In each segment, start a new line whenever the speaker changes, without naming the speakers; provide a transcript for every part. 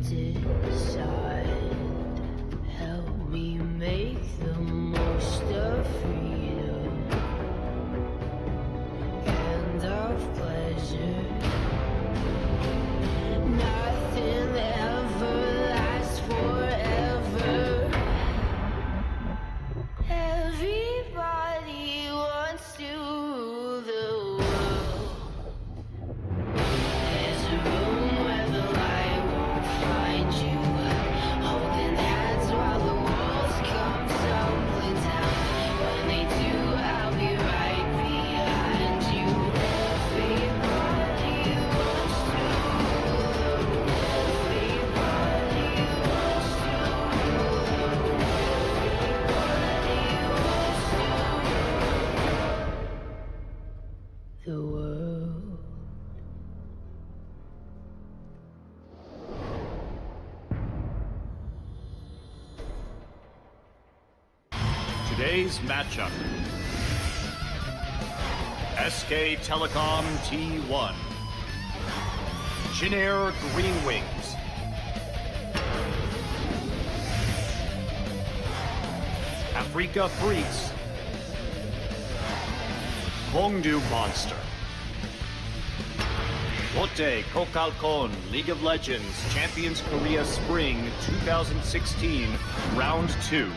decide. Help me make the most of freedom and of pleasure. Nothing ever lasts forever. Everybody wants to rule the world. There's a room where the light won't find you, holding hands while the walls come tumbling down. When they do, I'll be right behind you. Everybody wants to rule the world. Everybody wants to rule the world. Everybody wants to rule the world.
Today's matchup. SK Telecom T1. Jin Air Green Wings. Afrika Freaks. Gyeongdu Monster. Lotte Kokalkon League of Legends Champions Korea Spring 2016 Round 2.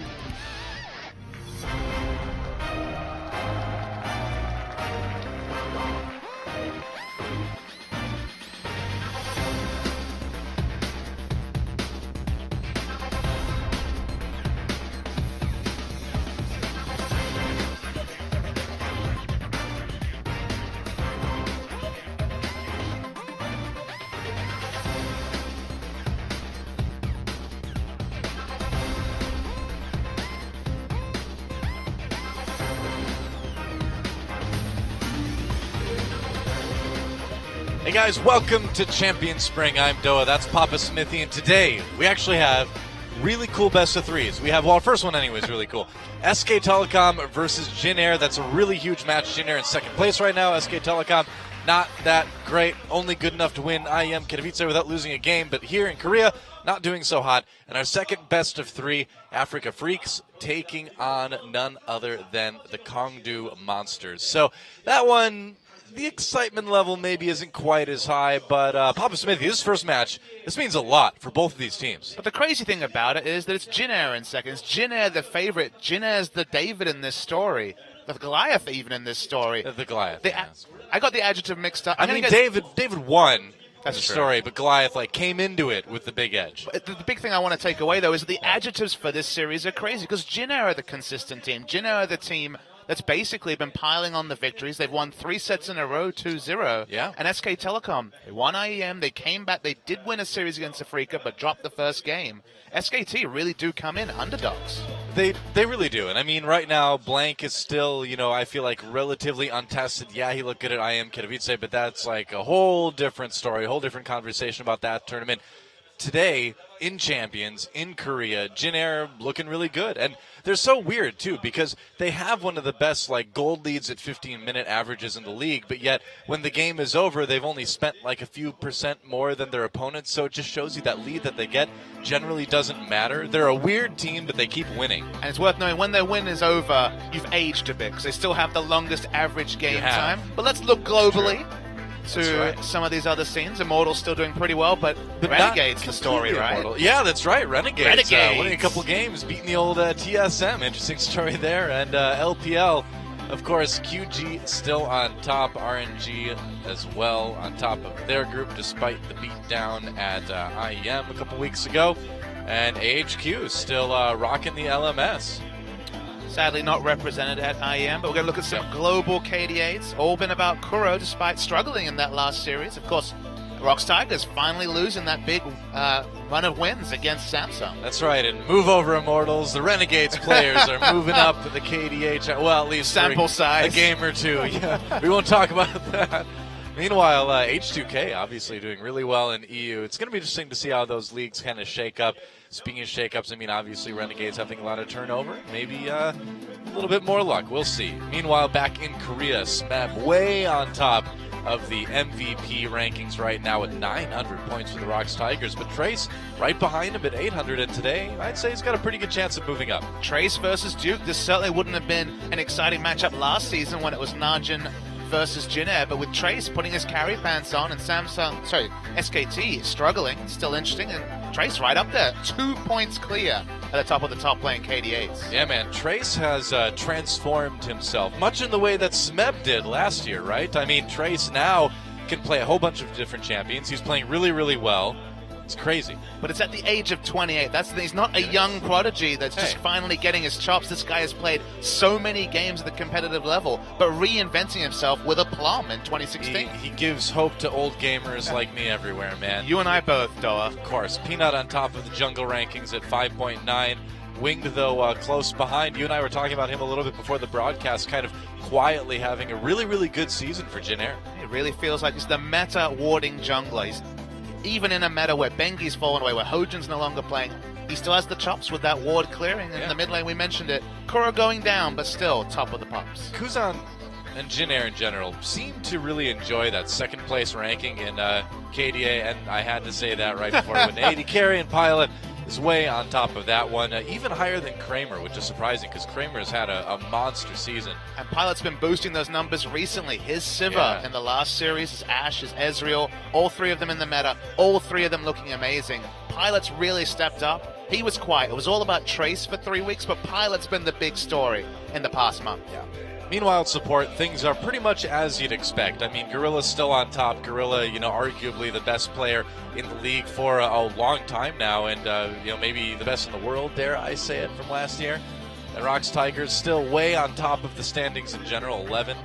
Hey guys, welcome to Champion Spring. I'm Doa, that's Papa Smithy, and today we actually have really cool best of threes. We have, well, the first one anyway is really cool. SK Telecom versus Jin Air. That's a really huge match. Jin Air in second place right now. SK Telecom not that great, only good enough to win IEM Katowice without losing a game, but here in Korea, not doing so hot. And our second best of three, Afrika Freaks, taking on none other than the Gyeongdu Monsters. So that one, the excitement level maybe isn't quite as high, but Papa Smithy, this first match, this means a lot for both of these teams.
But the crazy thing about it is that it's Jin Air in second. It's Jin Air the favorite. Jin Air's the David in this story. The Goliath even in this story.
The Goliath.
I got the adjective mixed up.
I mean, David won
That's
the
true.
story, but Goliath came into it with the big edge.
But the big thing I want to take away, though, is that the adjectives for this series are crazy because Jin Air are the consistent team. Jin Air are the team that's basically been piling on the victories. They've won 3 sets in a row, 2-0.
Yeah.
And SK Telecom, they won IEM. They came back. They did win a series against Afrika, but dropped the first game. SKT really do come in underdogs.
They really do. And I mean, right now, Blank is still, I feel like relatively untested. Yeah, he looked good at IEM Katowice, but that's like a whole different story, a whole different conversation about that tournament. Today, in Champions, in Korea, Jin Air looking really good. And they're so weird, too, because they have one of the best, gold leads at 15-minute averages in the league, but yet when the game is over, they've only spent, a few percent more than their opponents, so it just shows you that lead that they get generally doesn't matter. They're a weird team, but they keep winning.
And it's worth knowing when their win is over, you've aged a bit because they still have the longest average game time. But let's look globally to some of these other scenes. Immortal's still doing pretty well, but Renegade's the story, right?
Immortal. Yeah, that's right. Renegades. Winning a couple games, beating the old TSM. Interesting story there. And LPL, of course, QG still on top. RNG as well on top of their group, despite the beatdown at IEM a couple weeks ago. And AHQ still rocking the LMS.
Sadly not represented at IEM, but we're going to look at some global KD8s. All been about Kuro, despite struggling in that last series. Of course, Rox Tigers finally losing that big run of wins against Samsung.
That's right, and move over Immortals. The Renegades players are moving up the KDH, well, at least
sample size.
A game or two. Yeah, we won't talk about that. Meanwhile, H2K obviously doing really well in EU. It's going to be interesting to see how those leagues kind of shake up. Speaking of shake-ups, I mean, obviously Renegades having a lot of turnover. Maybe a little bit more luck. We'll see. Meanwhile, back in Korea, Smeb way on top. of the MVP rankings right now at 900 points for the Rocks Tigers. But Trace right behind him at 800, and today I'd say he's got a pretty good chance of moving up.
Trace versus Duke. This certainly wouldn't have been an exciting matchup last season when it was Najin versus Jinair, but with Trace putting his carry pants on and SKT struggling, it's still interesting, and Trace right up there, 2 points clear at the top of the top lane KD8s.
Yeah, man, Trace has transformed himself, much in the way that Smeb did last year, right? I mean, Trace now can play a whole bunch of different champions. He's playing really, really well. It's crazy.
But it's at the age of 28. That's the thing. He's not a young prodigy that's just
Hey.
finally getting his chops. This guy has played so many games at the competitive level, but reinventing himself with aplomb in 2016.
He gives hope to old gamers like me everywhere, man.
You and I both, Doa.
Of course. Peanut on top of the jungle rankings at 5.9. Winged, though, close behind. You and I were talking about him a little bit before the broadcast, kind of quietly having a really, really good season for Jinair.
It really feels like he's the meta warding jungler. He's even in a meta where Bengi's fallen away, where Hojin's no longer playing, he still has the chops with that ward clearing. In the mid lane, we mentioned it. Kuro going down, but still top of the pops.
Kuzan and Jinair in general seem to really enjoy that second place ranking in KDA, and I had to say that right before when AD carry and Pilot is way on top of that one, even higher than Kramer, which is surprising because Kramer has had a monster season.
And Pilot's been boosting those numbers recently. His Sivir in the last series, his Ashe, his Ezreal, all three of them in the meta, all three of them looking amazing. Pilot's really stepped up. He was quiet. It was all about Trace for 3 weeks, but Pilot's been the big story in the past month.
Meanwhile, at support, things are pretty much as you'd expect. I mean, Gorilla's still on top. Gorilla, arguably the best player in the league for a long time now, and, maybe the best in the world, dare I say it, from last year. And Rocks Tigers still way on top of the standings in general, 11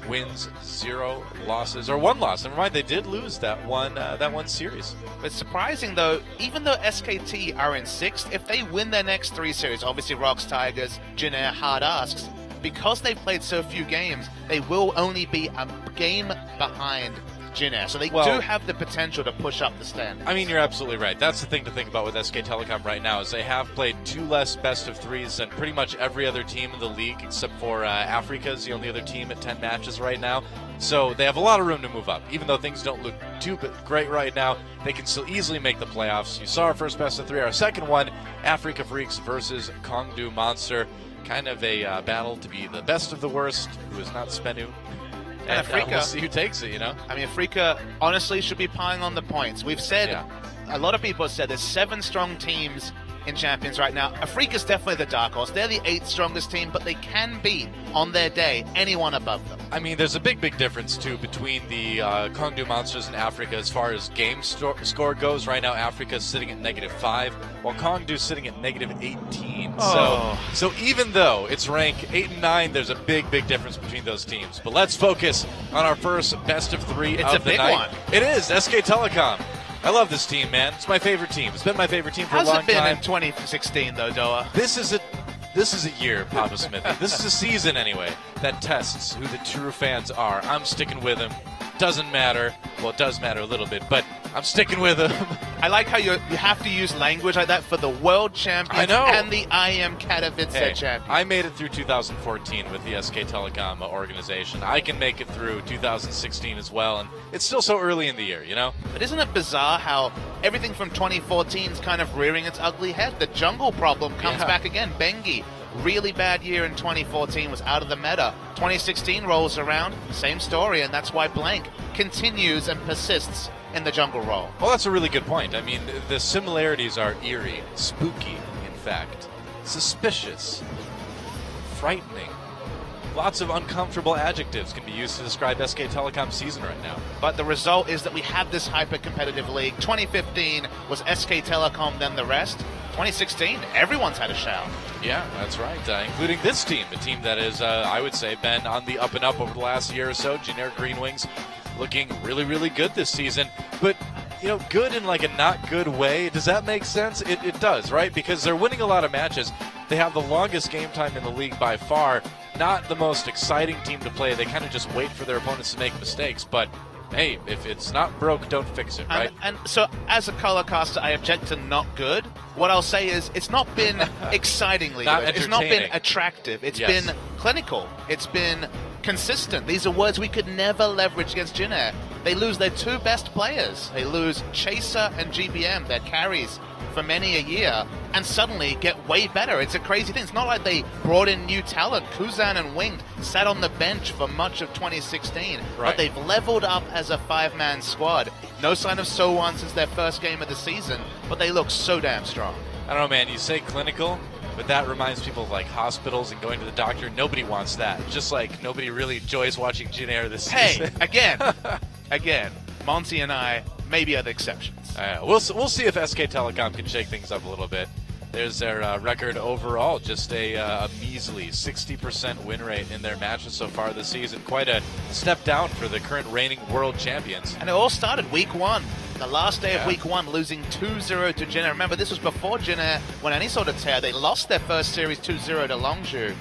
wins, 0 losses, or 1 loss. Never mind, they did lose that one series.
It's surprising, though, even though SKT are in 6th, if they win their next 3 series, obviously Rocks Tigers, Jinair, Hard Asks, because they've played so few games, they will only be a game behind Jinair. So they do have the potential to push up the standings.
I mean, you're absolutely right. That's the thing to think about with SK Telecom right now is they have played 2 less best of 3s than pretty much every other team in the league except for Africa is the only other team at 10 matches right now. So they have a lot of room to move up. Even though things don't look too great right now, they can still easily make the playoffs. You saw our first best of 3. Our second one, Africa Freaks versus Kongdu Monster. Kind of a battle to be the best of the worst, who is not Spenu. And
Africa,
we'll see who takes it,
I mean, Africa honestly should be piling on the points. We've said, a lot of people have said there's 7 strong teams in Champions right now. Africa's definitely the dark horse. They're the 8th strongest team, but they can beat, on their day, anyone above them.
I mean, there's a big difference, too, between the Kongdu Monsters and Africa as far as game score goes. Right now, Africa's sitting at -5, while Kongdu's sitting at -18. So even though it's rank 8 and 9, there's a big difference between those teams. But let's focus on our first best of 3
It's
of
a
the
big
night.
one.
It is, SK Telecom. I love this team, man. It's my favorite team. It's been my favorite team for
How's
a long
it been
time.
in 2016, though, Doa?
This is a year, Papa Smithy. This is a season, anyway, that tests who the true fans are. I'm sticking with him. Doesn't matter. Well, it does matter a little bit, but I'm sticking with him.
I like how you have to use language like that for the world champions
I know.
and the IM Katowice
Hey,
champions.
I made it through 2014 with the SK Telecom organization. I can make it through 2016 as well, and it's still so early in the year,
But isn't it bizarre how everything from 2014 is kind of rearing its ugly head? The jungle problem comes back again. Bengi, really bad year in 2014, was out of the meta. 2016 rolls around, same story, and that's why Blank continues and persists in the jungle role.
Well, that's a really good point. I mean, the similarities are eerie, spooky, in fact, suspicious, frightening. Lots of uncomfortable adjectives can be used to describe SK Telecom's season right now.
But the result is that we have this hyper-competitive league. 2015 was SK Telecom, then the rest. 2016, everyone's had a shout.
Yeah, that's right, including this team, a team that has, I would say, been on the up and up over the last year or so. Jinair Green Wings looking really good this season. But, good in like a not good way. Does that make sense? It does, right? Because they're winning a lot of matches. They have the longest game time in the league by far. Not the most exciting team to play. They kind of just wait for their opponents to make mistakes. But, hey, if it's not broke, don't fix it, right?
And so, as a color caster, I object to not good. What I'll say is, it's not been excitingly
Not
good. It's not been
entertaining.
attractive. It's
Yes.
been clinical. It's been consistent. These are words we could never leverage against Jin Air. They lose their two best players. They lose Chaser and GBM, their carries for many a year, and suddenly get way better. It's a crazy thing. It's not like they brought in new talent. Kuzan and Winged sat on the bench for much of 2016,
Right.
but they've leveled up as a five-man squad. No sign of So1 since their first game of the season, but they look so damn strong.
I don't know, man. You say clinical, but that reminds people of like hospitals and going to the doctor. Nobody wants that. Just like nobody really enjoys watching Jin Air this
Hey,
season.
again, Monty and I maybe are the exceptions.
We'll see if SK Telecom can shake things up a little bit. There's their record overall, just a measly 60% win rate in their matches so far this season. Quite a step down for the current reigning world champions.
And it all started week one. The last day of
Yeah.
week one, losing 2-0 to Jin Air. Remember, this was before Jin Air went any sort of tear. They lost their first series 2-0 to Longzhu,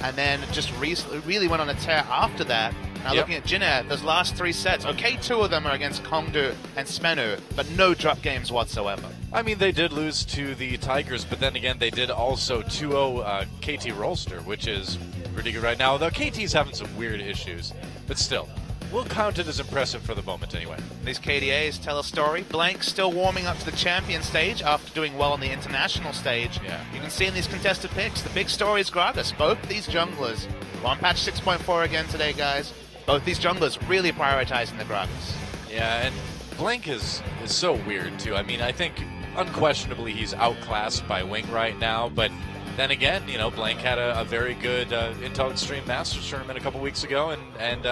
and then just really went on a tear after that. Now
Yep.
looking at Jin Air, those last three sets, okay, two of them are against Kongdu and Smenu, but no drop games whatsoever.
I mean, they did lose to the Tigers, but then again, they did also 2-0 KT Rolster, which is pretty good right now. Although KT's having some weird issues, but still, we'll count it as impressive for the moment anyway.
These KDAs tell a story. Blank still warming up to the champion stage after doing well on the international stage.
Yeah.
You can see in these contested picks, the big story is Gragas. Both these junglers, we're on patch 6.4 again today, guys. Both these junglers really prioritizing the Gragas.
Yeah, and Blank is so weird too. I mean, I think unquestionably he's outclassed by Wing right now, but then again, you know, Blank had a very good Intel Extreme Masters tournament a couple weeks ago, and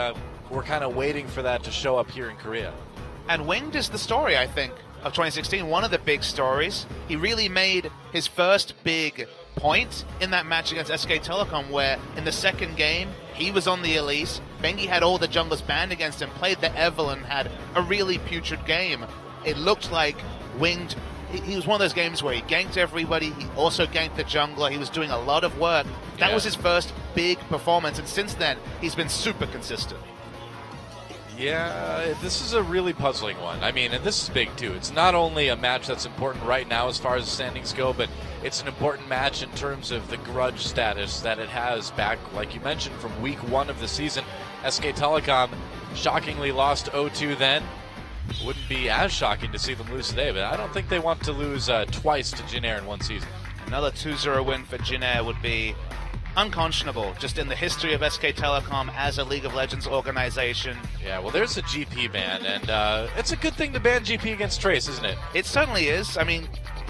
we're kind of waiting for that to show up here in Korea.
And Winged is the story, I think, of 2016. One of the big stories. He really made his first big point in that match against SK Telecom, where in the second game, he was on the Elise. Bengi had all the junglers banned against him, played the Evelyn, had a really putrid game. It looked like Winged, he was one of those games where he ganked everybody, he also ganked the jungler, he was doing a lot of work. That
Yeah.
was his first big performance, and since then, he's been super consistent.
Yeah, this is a really puzzling one. I mean, and this is big too. It's not only a match that's important right now as far as the standings go, but it's an important match in terms of the grudge status that it has back, like you mentioned, from week one of the season. SK Telecom shockingly lost 0-2 then. Wouldn't be as shocking to see them lose today, but I don't think they want to lose twice to Jin Air in one season.
Another 2-0 win for Jin Air would be unconscionable just in the history of SK Telecom as a League of Legends organization.
Yeah, well, there's a GP ban, and it's a good thing to ban GP against Trace, isn't it?
It certainly is. I mean,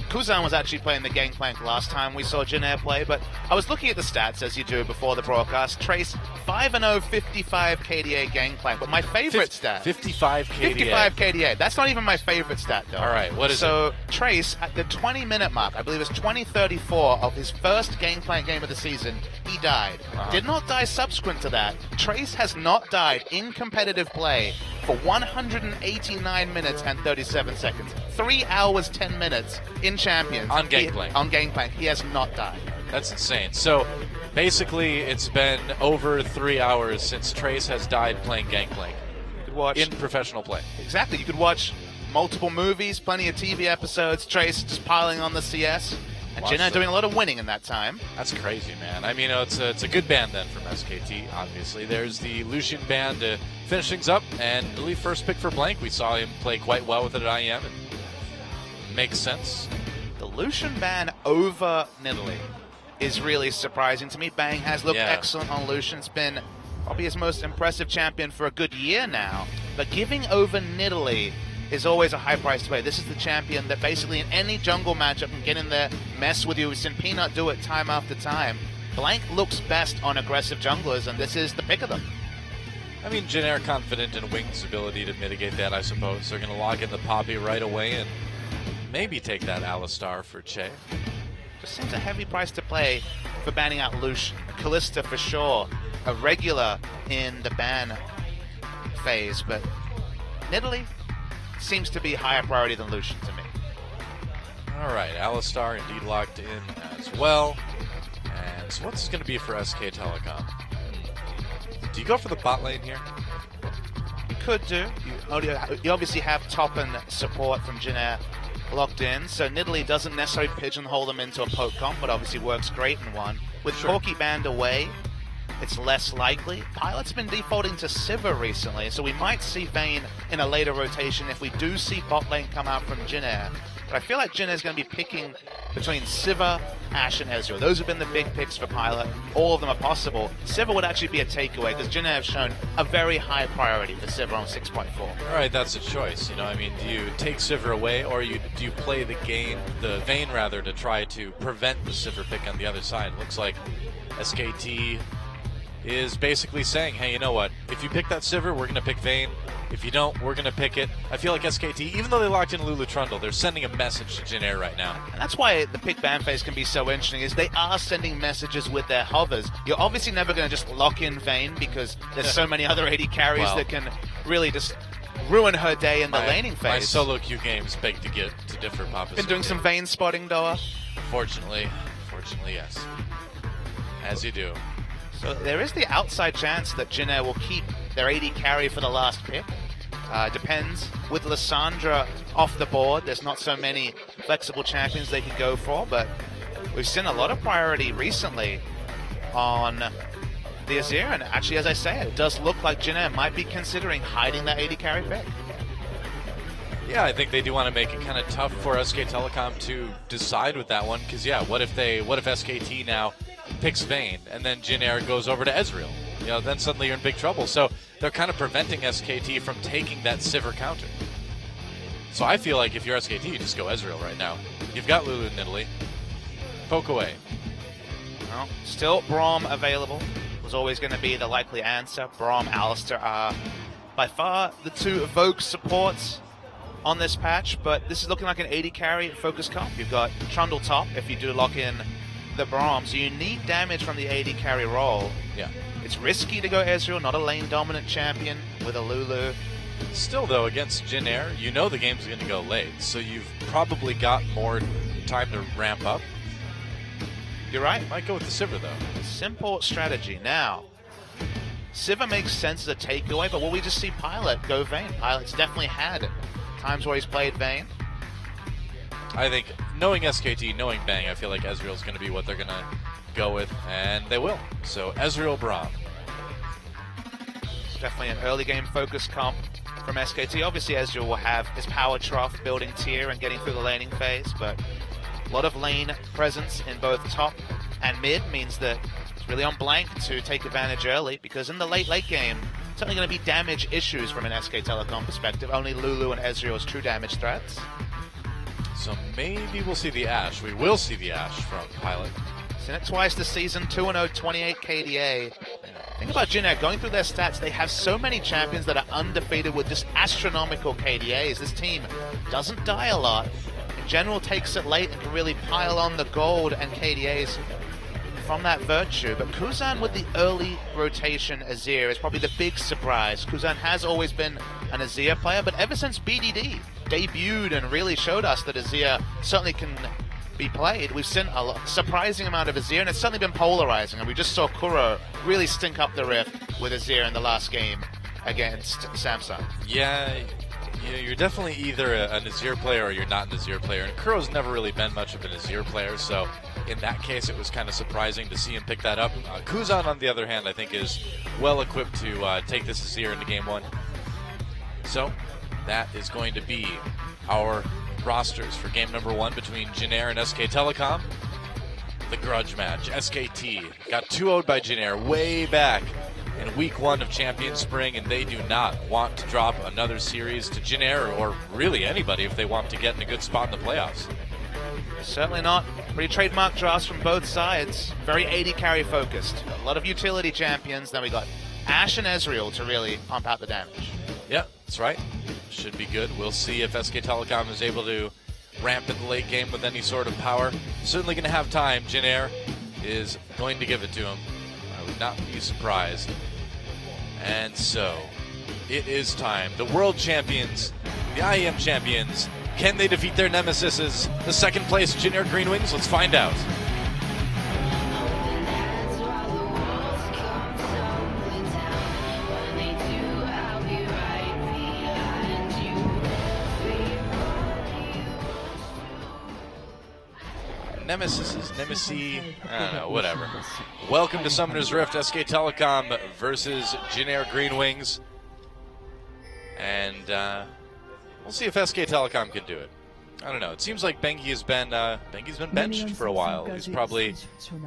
Kuzan was actually playing the Gangplank last time we saw Jin Air play, but I was looking at the stats as you do before the broadcast. Trace 5-0, 55 KDA Gangplank, but my favorite stat...
55 KDA.
55 KDA. That's not even my favorite stat, though.
All right, what is
so, Trace, at the 20-minute mark, I believe it's 20:34 of his first Gangplank game of the season, he died. Did not die subsequent to that. Trace has not died in competitive play for 189 minutes and 37 seconds. 3 hours, 10 minutes in Champions.
On Gangplank.
On Gangplank. He has not died.
That's insane. So basically, it's been over 3 hours since Trace has died playing Gangplank
You could watch...
in professional play.
Exactly. You could watch multiple movies, plenty of TV episodes, Trace just piling on the CS, and Jin Air doing a lot of winning in that time.
That's crazy, man. I mean, it's a good band then from SKT, obviously. There's the Lucian band to finish things up, and I believe first pick for Blank. We saw him play quite well with it at IEM, and makes sense.
The Lucian ban over Nidalee is really surprising to me. Bang has looked
Yeah.
excellent on Lucian. It's been probably his most impressive champion for a good year now. But giving over Nidalee is always a high price to pay. This is the champion that basically in any jungle matchup can get in there, mess with you. We've seen Peanut do it time after time. Blank looks best on aggressive junglers, and this is the pick of them.
I mean, Jin Air confident in Wing's ability to mitigate that, I suppose. They're going to log in the Poppy right away and maybe take that Alistar for Che.
Just seems a heavy price to play for banning out Lucian. Callista for sure, a regular in the ban phase, but Nidalee seems to be higher priority than Lucian to me.
All right, Alistar indeed locked in as well. And so what's this going to be for SK Telecom? Do you go for the bot lane here?
You could do. You obviously have top and support from Jin Air locked in, so Nidalee doesn't necessarily pigeonhole them into a poke comp, but obviously works great in one. With
Sure.
Corki banned away, it's less likely. Pilot's been defaulting to Sivir recently, so we might see Vayne in a later rotation if we do see bot lane come out from Jin Air. But I feel like Jin Air is going to be picking between Sivir, Ashe, and Ezreal. Those have been the big picks for Pilot. All of them are possible. Sivir would actually be a takeaway because Jin Air have shown a very high priority for Sivir on 6.4.
All right, that's a choice. You know, I mean, do you take Sivir away, or do you play the Vayne rather, to try to prevent the Sivir pick on the other side? It looks like SKT is basically saying, hey, you know what? If you pick that Sivir, we're going to pick Vayne. If you don't, we're going to pick it. I feel like SKT, even though they locked in Lulu Trundle, they're sending a message to Jin Air right now.
And that's why the pick ban phase can be so interesting, is they are sending messages with their hovers. You're obviously never going to just lock in Vayne because there's so many other AD carries that can really just ruin her day in the laning phase.
My solo queue games beg to differ, Papa.
Been doing some Vayne spotting, Doa?
Fortunately, yes. As you do.
So there is the outside chance that Jin Air will keep their AD carry for the last pick. Depends. With Lissandra off the board, there's not so many flexible champions they can go for, but we've seen a lot of priority recently on the Azir, and actually, as I say, it does look like Jin Air might be considering hiding that AD carry pick.
Yeah, I think they do want to make it kind of tough for SK Telecom to decide with that one, because what if SKT now picks Vayne and then Jin Air goes over to Ezreal? You know, then suddenly you're in big trouble. So they're kind of preventing SKT from taking that Sivir counter. So I feel like if you're SKT, you just go Ezreal right now. You've got Lulu and Nidalee. Poke away.
Well, still Braum available. Was always going to be the likely answer. Braum, Alistar are by far the two evoke supports on this patch, but this is looking like an AD carry focus comp. You've got Trundle top if you do lock in the Braum, so you need damage from the AD carry role.
Yeah.
It's risky to go Ezreal, not a lane-dominant champion with a Lulu.
Still, though, against Jin Air, you know the game's going to go late, so you've probably got more time to ramp up.
You're right.
Might go with the Sivir, though.
Simple strategy. Now, Sivir makes sense as a takeaway, but will we just see Pilot go Vayne? Pilot's definitely had times where he's played Vayne.
I think, knowing SKT, knowing Bang, I feel like Ezreal's going to be what they're going to go with, and they will. So Ezreal Braum.
Definitely an early game focus comp from SKT. Obviously Ezreal will have his power trough building tier and getting through the laning phase, but a lot of lane presence in both top and mid means that it's really on blank to take advantage early, because in the late game it's only going to be damage issues from an SK Telecom perspective. Only Lulu and Ezreal as true damage threats.
So maybe we'll see the Ashe. We will see the Ashe from Pilot.
Seen it twice this season, 2-0, 28 KDA. Think about Jin Air, going through their stats, they have so many champions that are undefeated with just astronomical KDAs. This team doesn't die a lot. In general, takes it late and can really pile on the gold and KDAs from that virtue. But Kuzan with the early rotation Azir is probably the big surprise. Kuzan has always been an Azir player, but ever since BDD debuted and really showed us that Azir certainly can be played, we've seen a surprising amount of Azir, and it's certainly been polarizing. And we just saw Kuro really stink up the rift with Azir in the last game against Samsung.
Yeah, you're definitely either an Azir player or you're not an Azir player. And Kuro's never really been much of an Azir player, so in that case it was kind of surprising to see him pick that up. Kuzan, on the other hand, I think is well equipped to take this Azir into game one. So that is going to be our rosters for game number one between Jin Air and SK Telecom. The grudge match. SKT got 2-0'd by Jin Air way back in week one of Champion Spring, and they do not want to drop another series to Jin Air, or really anybody, if they want to get in a good spot in the playoffs.
Certainly not. Pretty trademark drafts from both sides. Very AD carry focused. A lot of utility champions. Then we got Ashe and Ezreal to really pump out the damage.
Yeah, that's right. Should be good. We'll see if SK Telecom is able to ramp in the late game with any sort of power. Certainly going to have time. Jin Air is going to give it to him. I would not be surprised. And so, it is time. The world champions, the IEM champions, can they defeat their nemesises? The second place Jin Air Green Wings? Let's find out.
Holding hands while the walls come tumbling down. When they do, I'll be right behind you. We want you.
Nemesis, I don't know, whatever. Welcome to Summoner's Rift, SK Telecom versus Jin Air Green Wings. And we'll see if SK Telecom can do it. I don't know. It seems like Bengi's been benched for a while. He's probably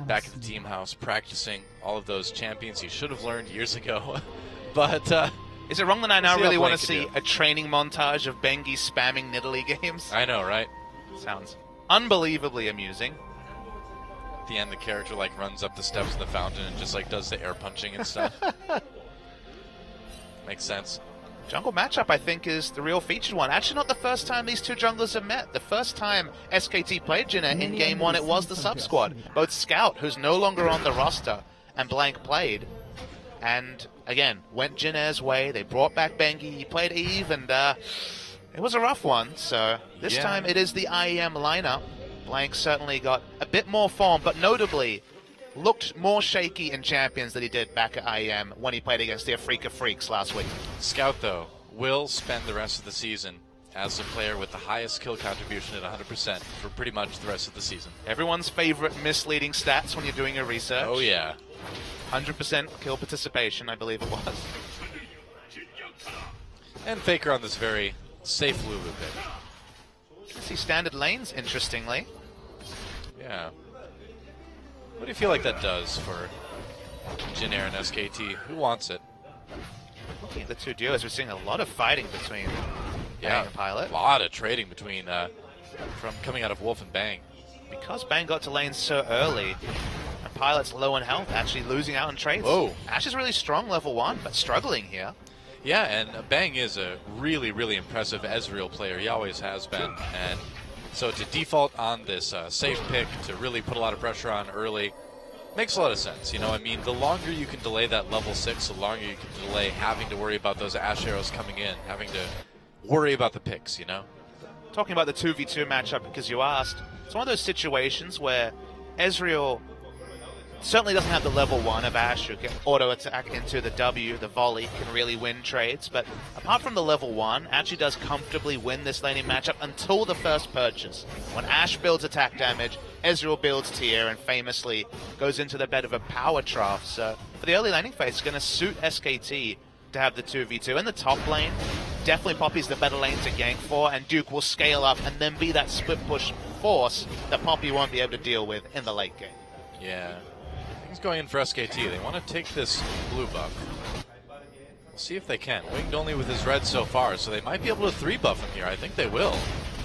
back at the team house practicing all of those champions he should have learned years ago. But
is it wrong that I now really want to
Blake
see
can
a training montage of Bengi spamming Nidalee games?
I know, right?
Sounds unbelievably amusing.
At the end, the character like runs up the steps of the fountain and just like does the air punching and stuff. Makes sense.
Jungle matchup, I think, is the real featured one. Actually, not the first time these two junglers have met. The first time SKT played Jin Air in Game 1, it was the sub-squad. Both Scout, who's no longer on the roster, and Blank played. And, again, went Jin Air's way. They brought back Bengi. He played Eve, and it was a rough one. So this time it is the IEM lineup. Blank certainly got a bit more form, but notably looked more shaky in Champions than he did back at IEM when he played against the Afrika Freaks last week.
Scout, though, will spend the rest of the season as the player with the highest kill contribution at 100% for pretty much the rest of the season.
Everyone's favorite misleading stats when you're doing your research.
Oh, yeah.
100% kill participation, I believe it was.
And Faker on this very safe Lulu pick.
I see standard lanes, interestingly.
Yeah. What do you feel like that does for Jin Air and SKT? Who wants it?
Looking at the two duos, we're seeing a lot of fighting between Bang and Pilot.
A lot of trading between from coming out of Wolf and Bang.
Because Bang got to lane so early, and Pilot's low in health, actually losing out in trades.
Whoa.
Ash is really strong level 1, but struggling here.
Yeah, and Bang is a really, really impressive Ezreal player. He always has been. And so to default on this safe pick, to really put a lot of pressure on early, makes a lot of sense. You know, I mean, the longer you can delay that level 6, the longer you can delay having to worry about those Ashe arrows coming in, having to worry about the picks, you know?
Talking about the 2v2 matchup, because you asked, it's one of those situations where Ezreal certainly doesn't have the level 1 of Ashe, who can auto-attack into the W, the volley, can really win trades. But apart from the level 1, actually does comfortably win this laning matchup until the first purchase. When Ashe builds attack damage, Ezreal builds tier and famously goes into the bed of a power trough. So for the early laning phase, it's going to suit SKT to have the 2v2. In the top lane, definitely Poppy's the better lane to gank for, and Duke will scale up and then be that split push force that Poppy won't be able to deal with in the late game.
Yeah. Things going in for SKT. They want to take this blue buff. We'll see if they can. Winged only with his red so far, so they might be able to 3-buff him here. I think they will.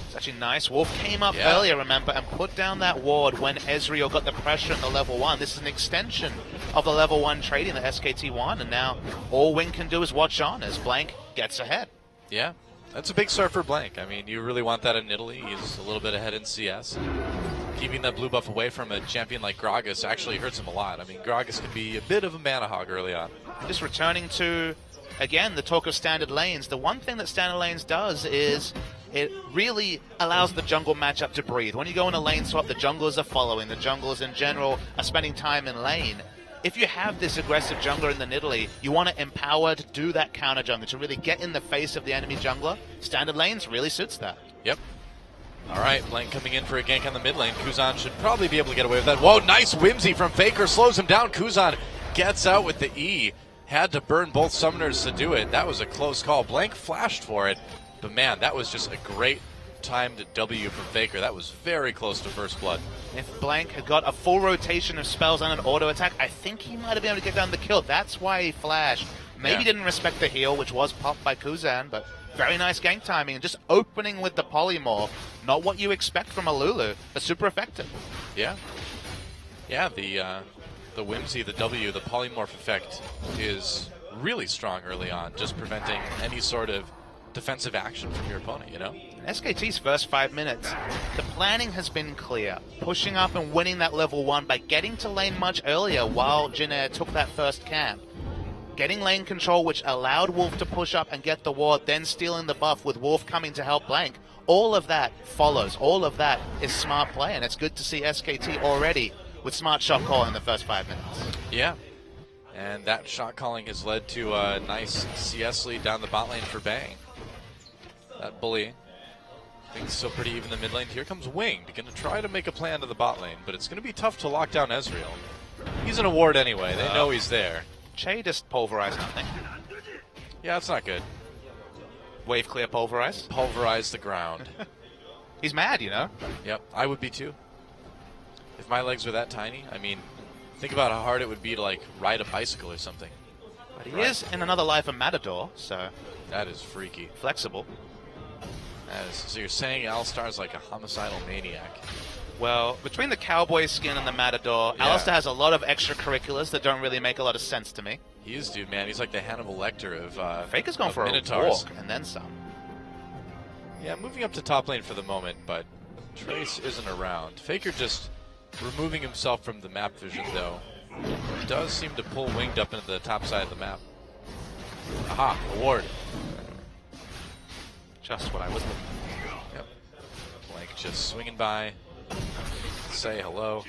It's actually nice. Wolf came up earlier, remember, and put down that ward when Ezreal got the pressure at the level 1. This is an extension of the level 1 trading that SKT won, and now all Wing can do is watch on as Blank gets ahead.
Yeah, that's a big start for Blank. I mean, you really want that in Italy. He's a little bit ahead in CS. Keeping that blue buff away from a champion like Gragas actually hurts him a lot. I mean, Gragas can be a bit of a mana hog early on.
Just returning to, again, the talk of standard lanes, the one thing that standard lanes does is it really allows the jungle matchup to breathe. When you go in a lane swap, the junglers are following. The junglers in general are spending time in lane. If you have this aggressive jungler in the Nidalee, you want to empower to do that counter jungler, to really get in the face of the enemy jungler. Standard lanes really suits that.
Yep. All right, Blank coming in for a gank on the mid lane. Kuzan should probably be able to get away with that. Whoa, nice whimsy from Faker. Slows him down. Kuzan gets out with the E. Had to burn both summoners to do it. That was a close call. Blank flashed for it. But man, that was just a great timed W from Faker. That was very close to first blood.
If Blank had got a full rotation of spells and an auto attack, I think he might have been able to get down the kill. That's why he flashed. Maybe didn't respect the heal, which was popped by Kuzan, but very nice gank timing and just opening with the polymorph. Not what you expect from a Lulu, but super effective.
Yeah. Yeah, the whimsy, the W, the polymorph effect is really strong early on, just preventing any sort of defensive action from your opponent, you know?
SKT's first 5 minutes, the planning has been clear. Pushing up and winning that level 1 by getting to lane much earlier while Jin Air took that first camp. Getting lane control, which allowed Wolf to push up and get the ward, then stealing the buff with Wolf coming to help Blank. All of that follows. All of that is smart play, and it's good to see SKT already with smart shot calling in the first 5 minutes.
Yeah. And that shot calling has led to a nice CS lead down the bot lane for Bang. That bully Things still pretty even in the mid lane. Here comes Winged, going to try to make a plan to the bot lane, but it's going to be tough to lock down Ezreal. He's an award anyway. They know he's there.
Che just pulverized nothing.
Yeah, that's not good.
Wave clear pulverize.
Pulverize the ground.
He's mad, you know.
Yep, I would be too. If my legs were that tiny, I mean, think about how hard it would be to like ride a bicycle or something.
But he is in another life a matador, so
That is freaky.
flexible.
So you're saying Alistar's like a homicidal maniac?
Well, between the cowboy skin and the matador,
Yeah.
Alistair has a lot of extracurriculars that don't really make a lot of sense to me.
He is, dude, man. He's like the Hannibal Lecter of
Faker's going
of
for
Minotaurs.
a walk and then some.
Yeah, moving up to top lane for the moment, but Trace isn't around. Faker just removing himself from the map vision, though. Does seem to pull Winged up into the top side of the map. Aha, award.
Just what I was looking for.
Yep. Blank just swinging by. Say hello.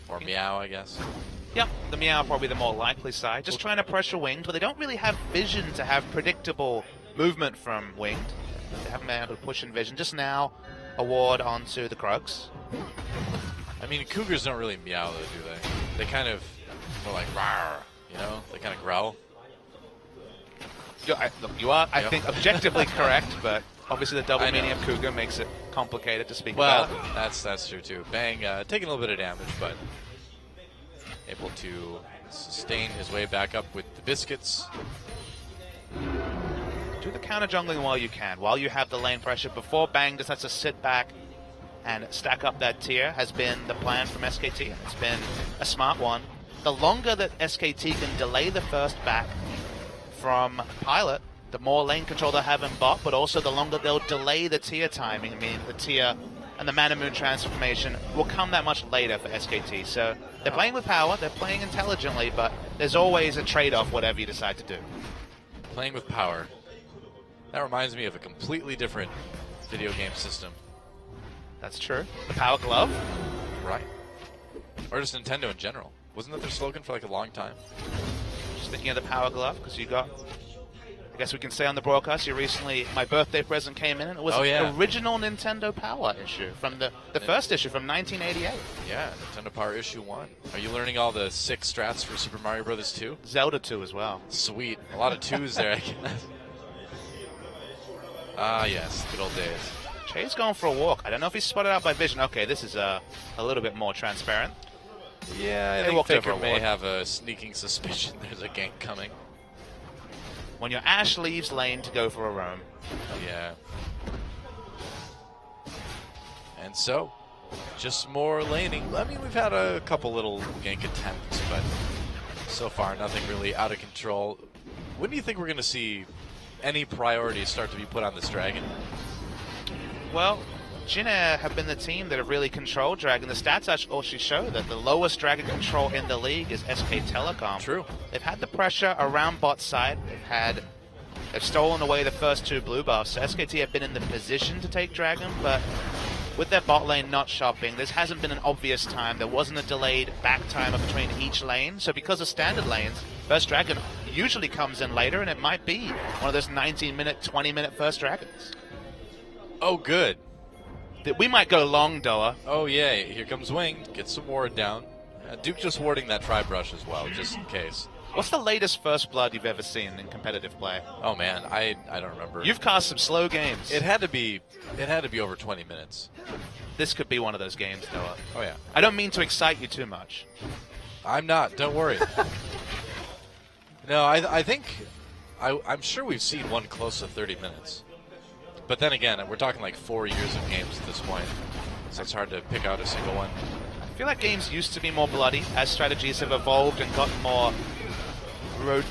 Or meow, I guess.
Yep, the meow probably the more likely side. Just trying to pressure Winged, but they don't really have vision to have predictable movement from Winged. They haven't been able to push in vision. Just now, a ward onto the Krugs.
I mean, cougars don't really meow, though, do they? They kind of are like, rawr, you know? They kind of growl.
Look, you are, I
Yep.
think, objectively correct, but obviously the double
I know.
meaning of Cougar makes it complicated to speak
Well,
about.
that's true, too. Bang, taking a little bit of damage, but able to sustain his way back up with the biscuits.
Do the counter jungling while you can, while you have the lane pressure. Before Bang just has to sit back and stack up that tier has been the plan from SKT. It's been a smart one. The longer that SKT can delay the first back from Pilot, the more lane control they'll have in bot, but also the longer they'll delay the tier timing. I mean, the tier and the Mana Moon transformation will come that much later for SKT. So they're playing with power, they're playing intelligently, but there's always a trade-off whatever you decide to do.
Playing with power. That reminds me of a completely different video game system.
That's true. The Power Glove.
Right. Or just Nintendo in general. Wasn't that their slogan for like a long time?
Just thinking of the Power Glove, because you got, I guess we can say on the broadcast, you recently, my birthday present came in, and it was
Oh, yeah.
an original Nintendo Power issue from the first issue from 1988.
Yeah, Nintendo Power Issue 1. Are you learning all the 6 strats for Super Mario Bros. 2?
Zelda 2 as well.
Sweet. A lot of 2s there, I guess. Ah, yes. Good old days.
Che's going for a walk. I don't know if he's spotted out by vision. Okay, this is a little bit more transparent.
Yeah, I
They
think
walked over
Faker
a
may
ward.
have a sneaking suspicion there's a gank coming.
When your Ashe leaves lane to go for a roam.
Yeah. And so, just more laning. I mean, we've had a couple little gank attempts, but so far nothing really out of control. When do you think we're going to see any priorities start to be put on this dragon?
Well, Jin Air have been the team that have really controlled Dragon. The stats actually show that the lowest Dragon control in the league is SK Telecom.
True.
They've had the pressure around bot side. They've stolen away the first 2 blue buffs. So SKT have been in the position to take Dragon, but with their bot lane not shopping, this hasn't been an obvious time. There wasn't a delayed back timer between each lane. So because of standard lanes, first Dragon usually comes in later, and it might be one of those 19-minute, 20-minute first Dragons.
Oh, good.
We might go long, Doa.
Oh, yeah. Here comes Wing. Get some ward down. Duke just warding that tri-brush as well, just in case.
What's the latest first blood you've ever seen in competitive play?
Oh, man. I don't remember.
You've cast some slow games.
It had to be over 20 minutes.
This could be one of those games, Noah.
Oh, yeah.
I don't mean to excite you too much.
I'm not. Don't worry. No, I think I'm sure we've seen one close to 30 minutes. But then again, we're talking like 4 years of games at this point, so it's hard to pick out a single one.
I feel like games used to be more bloody as strategies have evolved and gotten more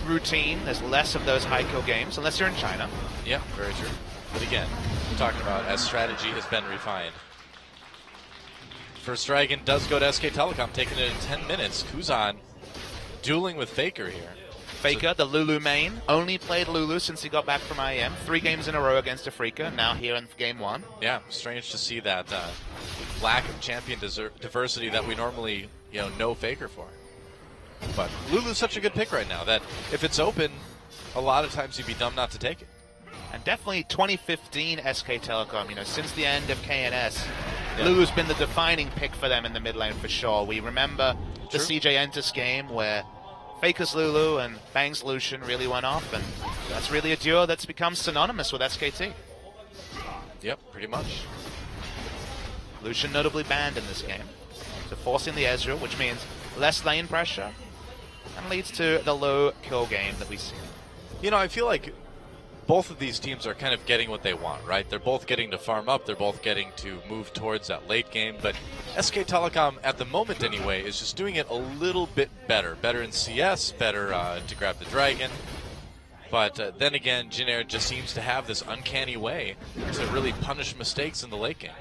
routine. There's less of those high kill games, unless you're in China.
Yeah, very true. But again, we're talking about as strategy has been refined. First Dragon does go to SK Telecom, taking it in 10 minutes. Kuzan dueling with Faker here.
Faker, the Lulu main, only played Lulu since he got back from IEM. 3 games in a row against Afrika, now here in game 1.
Yeah, strange to see that lack of champion diversity that we normally, know Faker for. But Lulu's such a good pick right now that if it's open, a lot of times you'd be dumb not to take it.
And definitely 2015 SK Telecom, since the end of KNS, Lulu's been the defining pick for them in the mid lane for sure. We remember the CJ Entus game where Faker's Lulu and Bang's Lucian really went off, and that's really a duo that's become synonymous with SKT.
Yep, pretty much.
Lucian notably banned in this game, so forcing the Ezreal, which means less lane pressure, and leads to the low kill game that we see.
I feel like both of these teams are kind of getting what they want, right? They're both getting to farm up, they're both getting to move towards that late game, but SK Telecom, at the moment anyway, is just doing it a little bit better. Better in CS, better to grab the dragon. But then again, Jin Air just seems to have this uncanny way to really punish mistakes in the late game.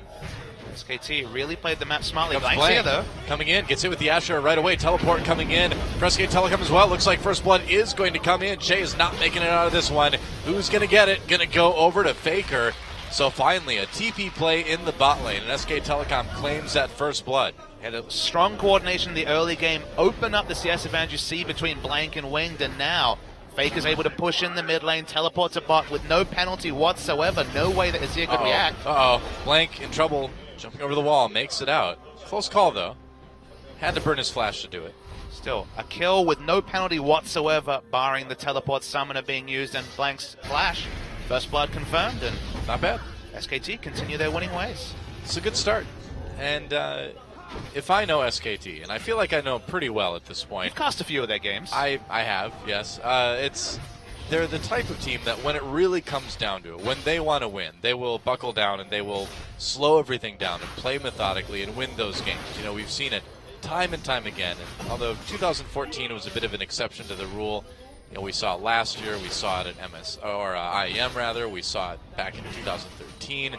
SKT really played the map smartly.
Comes
Blank's here, though.
Coming in, gets hit with the Asher right away. Teleport coming in. For SK Telecom as well. Looks like First Blood is going to come in. Shay is not making it out of this one. Who's going to get it? Going to go over to Faker. So finally, a TP play in the bot lane, and SK Telecom claims that First Blood.
Had a strong coordination in the early game. Open up the CS advantage you see between Blank and Winged, and now Faker's able to push in the mid lane, teleport to bot with no penalty whatsoever. No way that Azir could react.
Blank in trouble. Jumping over the wall, makes it out. Close call, though. Had to burn his flash to do it.
Still, a kill with no penalty whatsoever, barring the teleport summoner being used and Blank's flash. First Blood confirmed, and
Not bad.
SKT continue their winning ways.
It's a good start. And if I know SKT, and I feel like I know pretty well at this point.
You've cast a few of their games.
I have, yes. They're the type of team that when it really comes down to it, when they want to win, they will buckle down and they will slow everything down and play methodically and win those games. We've seen it time and time again. And although 2014 was a bit of an exception to the rule, we saw it last year, we saw it at IEM rather, we saw it back in 2013.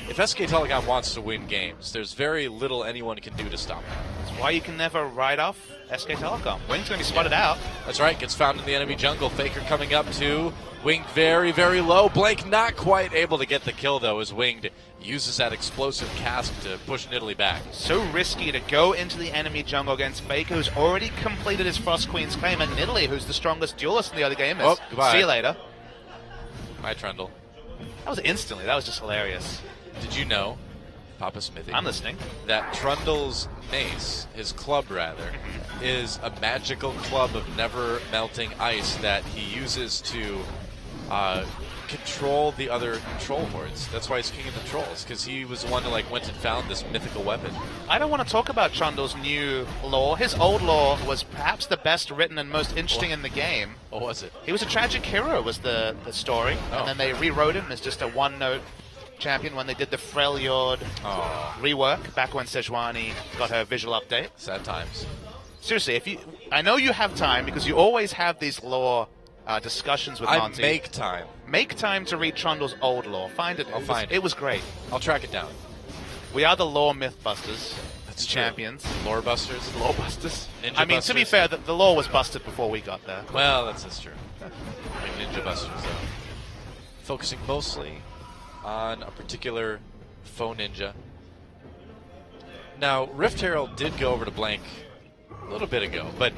If SK Telecom wants to win games, there's very little anyone can do to stop them.
That's why you can never write off SK Telecom. Wing's going to be spotted out.
That's right, gets found in the enemy jungle. Faker coming up too. Winged very, very low. Blank not quite able to get the kill though, as Winged uses that explosive cask to push Nidalee back.
So risky to go into the enemy jungle against Faker, who's already completed his Frost Queen's claim, and Nidalee, who's the strongest duelist in the other game, is
goodbye.
See you later.
Bye, Trundle.
That was instantly. That was just hilarious.
Did you know, Papa Smithy,
I'm listening,
that Trundle's mace, his club rather, is a magical club of never melting ice that he uses to control the other troll hordes. That's why he's king of the trolls, because he was the one who went and found this mythical weapon.
I don't want to talk about Trundle's new lore. His old lore was perhaps the best written and most interesting in the game.
What was it?
He was a tragic hero was the story, and then they rewrote him as just a one-note champion when they did the Freljord rework back when Sejuani got her visual update.
Sad times.
Seriously, I know you have time because you always have these lore discussions with Monty.
Make time.
Make time to read Trundle's old lore. Find it.
I'll find it.
It was great.
I'll track it down.
We are the lore mythbusters.
That's
champions.
Lore busters.
Lore busters.
Ninja
I mean,
busters.
to be fair, the lore was busted before we got there.
Well, that's true. Like Ninja Busters, though. Focusing mostly on a particular foe ninja. Now, Rift Herald did go over to Blank a little bit ago, but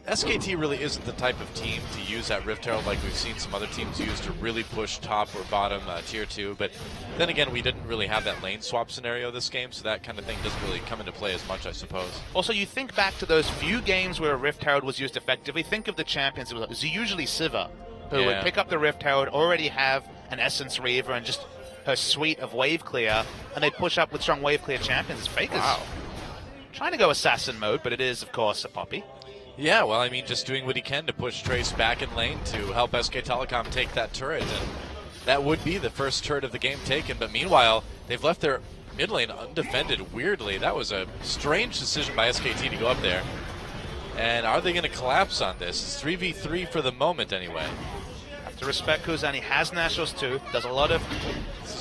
SKT really isn't the type of team to use that Rift Herald like we've seen some other teams use to really push top or bottom tier 2. But then again, we didn't really have that lane swap scenario this game, so that kind of thing doesn't really come into play as much, I suppose.
Also, you think back to those few games where Rift Herald was used effectively. Think of the champions. It was usually Sivir, who would pick up the Rift Herald, already have an Essence Reaver and just her suite of wave clear, and they'd push up with strong wave clear champions. Faker's trying to go assassin mode, but it is, of course, a Poppy.
Yeah, well, I mean, just doing what he can to push Trace back in lane to help SK Telecom take that turret, and that would be the first turret of the game taken. But meanwhile, they've left their mid lane undefended, weirdly. That was a strange decision by SKT to go up there. And are they going to collapse on this? It's 3v3 for the moment, anyway.
Have to respect Kuzan. He has Nashor's Tooth, does a lot of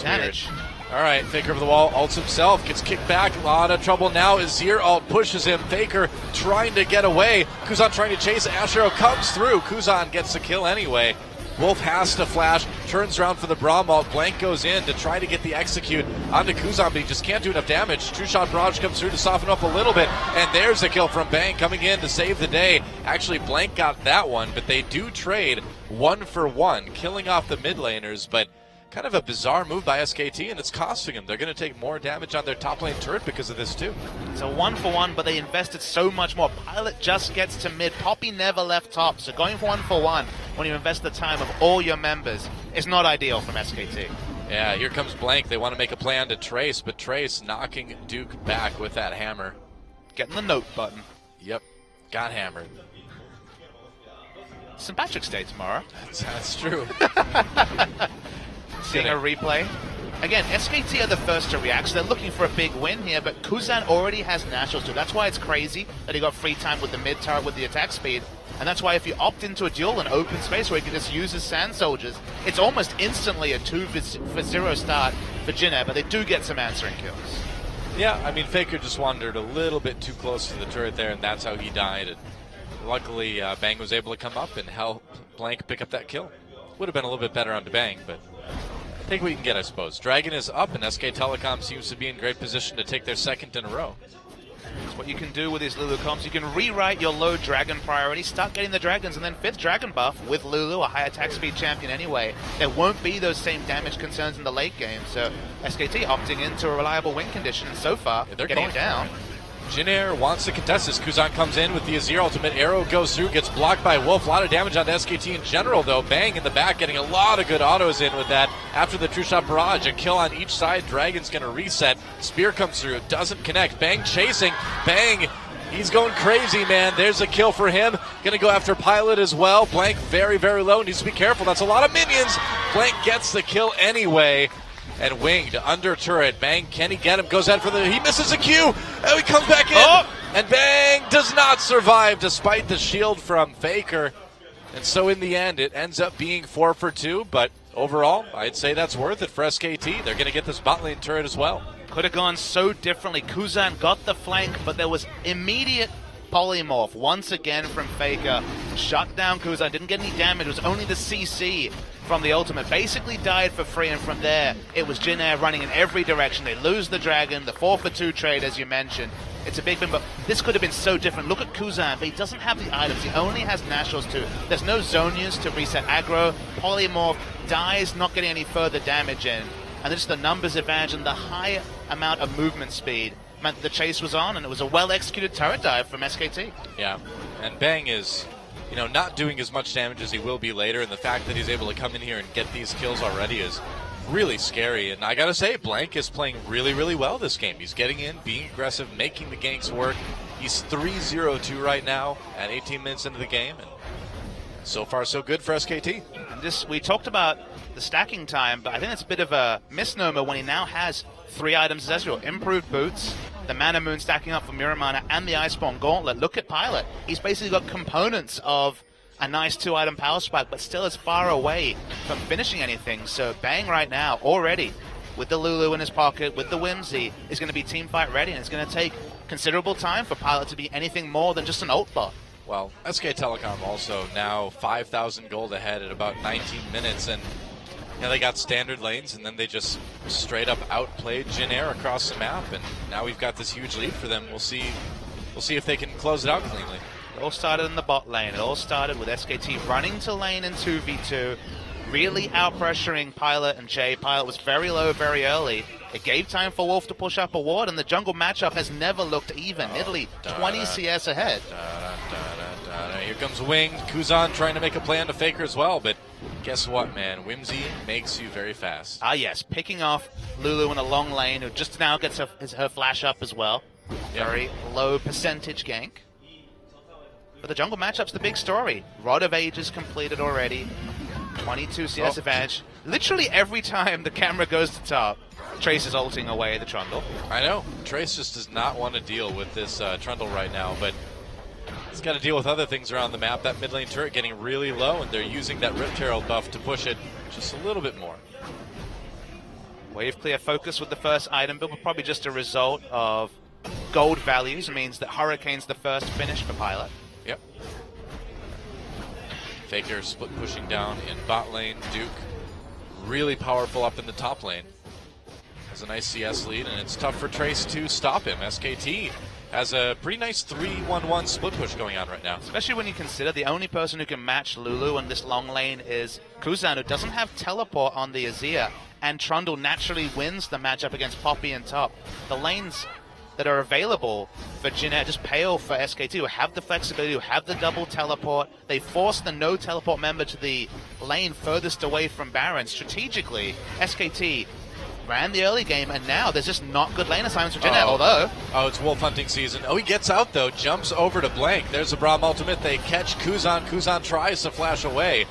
damage.
All right, Faker over the wall, ults himself, gets kicked back, a lot of trouble now. Azir ult pushes him, Faker trying to get away. Kuzan trying to chase, Ash Arrow comes through. Kuzan gets the kill anyway. Wolf has to flash, turns around for the Braum ult. Blank goes in to try to get the execute onto Kuzan, but he just can't do enough damage. True Shot Barrage comes through to soften up a little bit, and there's a kill from Bang coming in to save the day. Actually, Blank got that one, but they do trade 1 for 1, killing off the mid laners, but kind of a bizarre move by SKT, and it's costing them. They're going to take more damage on their top lane turret because of this too.
It's a 1-for-1, but they invested so much more. Pilot just gets to mid. Poppy never left top, so going for 1-for-1 when you invest the time of all your members is not ideal from SKT.
Yeah, here comes Blank. They want to make a play onto Trace, but Trace knocking Duke back with that hammer.
Getting the note button.
Yep, got hammered.
St. Patrick's Day tomorrow.
That's true.
Seeing a replay. Again, SKT are the first to react, so they're looking for a big win here, but Kuzan already has Nationals too. That's why it's crazy that he got free time with the mid turret with the attack speed. And that's why if you opt into a duel in open space where you can just use his Sand Soldiers, it's almost instantly a 2-for-0 start for Jin Air, but they do get some answering kills.
Yeah, I mean, Faker just wandered a little bit too close to the turret there, and that's how he died. And luckily, Bang was able to come up and help Blank pick up that kill. Would have been a little bit better on to Bang, but take what you can get, I suppose. Dragon is up, and SK Telecom seems to be in great position to take their second in a row.
That's what you can do with these Lulu comps. You can rewrite your low dragon priority, start getting the dragons, and then 5th dragon buff with Lulu, a high attack speed champion anyway. There won't be those same damage concerns in the late game, so SKT opting into a reliable win condition, and so far,
they're
getting
going
down.
Jin Air wants to contest this. Kuzan comes in with the Azir ultimate. Arrow goes through, gets blocked by Wolf. A lot of damage on SKT in general, though. Bang in the back, getting a lot of good autos in with that. After the True Shot Barrage, a kill on each side. Dragon's going to reset. Spear comes through, doesn't connect. Bang chasing. Bang, he's going crazy, man. There's a kill for him. Going to go after Pilot as well. Blank very, very low. Needs to be careful. That's a lot of minions. Blank gets the kill anyway. And winged under turret. Bang, can he get him? Goes out for the... He misses a Q. And he comes back in.
Oh!
And Bang does not survive despite the shield from Faker. And so in the end, it ends up being 4 for 2. But overall, I'd say that's worth it for SKT. They're going to get this bot lane turret as well.
Could have gone so differently. Kuzan got the flank, but there was immediate polymorph once again from Faker. Shut down Kuzan. Didn't get any damage. It was only the CC from the ultimate. Basically died for free, and from there, it was Jin Air running in every direction. They lose the dragon, the 4 for 2 trade, as you mentioned. It's a big win, but this could have been so different. Look at Kuzan, but he doesn't have the items. He only has Nationals too. There's no Zonias to reset aggro. Polymorph dies, not getting any further damage in. And just the numbers advantage and the high amount of movement speed meant the chase was on, and it was a well-executed turret dive from SKT.
Yeah, and Bang is, you know, not doing as much damage as he will be later, and the fact that he's able to come in here and get these kills already is really scary. And I gotta say, Blank is playing really, really well this game. He's getting in, being aggressive, making the ganks work. He's 3-0-2 right now at 18 minutes into the game, and so far so good for SKT.
And this, we talked about the stacking time, but I think it's a bit of a misnomer when he now has 3 items as Ezreal. Improved boots, the Mana Moon stacking up for Miramana, and the Iceborne Gauntlet. Look at Pilot. He's basically got components of a nice 2-item power spike, but still is far away from finishing anything. So Bang right now, already, with the Lulu in his pocket, with the Whimsy, is going to be team fight ready, and it's going to take considerable time for Pilot to be anything more than just an ult bot.
Well, SK Telecom also now 5,000 gold ahead at about 19 minutes, and you know, they got standard lanes, and then they just straight up outplayed Jin Air across the map, and now we've got this huge lead for them. We'll see if they can close it out cleanly.
It all started in the bot lane. It all started with SKT running to lane in 2v2, really out-pressuring Pilot and Jay. Pilot was very low very early. It gave time for Wolf to push up a ward, and the jungle matchup has never looked even. Italy 20 CS ahead.
Here comes Winged. Kuzan trying to make a play on the Faker as well, but guess what, man? Whimsy makes you very fast.
Ah, yes, picking off Lulu in a long lane, who just now gets her flash up as well. Very low percentage gank. But the jungle matchup's the big story. Rod of Ages completed already. 22 CS advantage. Literally every time the camera goes to top, Trace is ulting away the Trundle.
I know. Trace just does not want to deal with this Trundle right now, but he's got to deal with other things around the map. That mid lane turret getting really low, and they're using that Rift Herald buff to push it just a little bit more.
Wave clear focus with the first item, but probably just a result of gold values. It means that Hurricane's the first finish for Pilot.
Yep. Faker split pushing down in bot lane. Duke really powerful up in the top lane. Has a nice CS lead, and it's tough for Trace to stop him. SKT has a pretty nice 3-1-1 split push going on right now.
Especially when you consider the only person who can match Lulu in this long lane is Kuzan, who doesn't have teleport on the Azir, and Trundle naturally wins the matchup against Poppy and top. The lanes that are available for Jin Air just pale for SKT, who have the flexibility, who have the double teleport. They force the no teleport member to the lane furthest away from Baron. Strategically, SKT ran the early game, and now there's just not good lane assignments for Jin Air, although...
Oh, it's wolf hunting season. Oh, he gets out, though. Jumps over to Blank. There's a Braum ultimate. They catch Kuzan. Kuzan tries to flash away.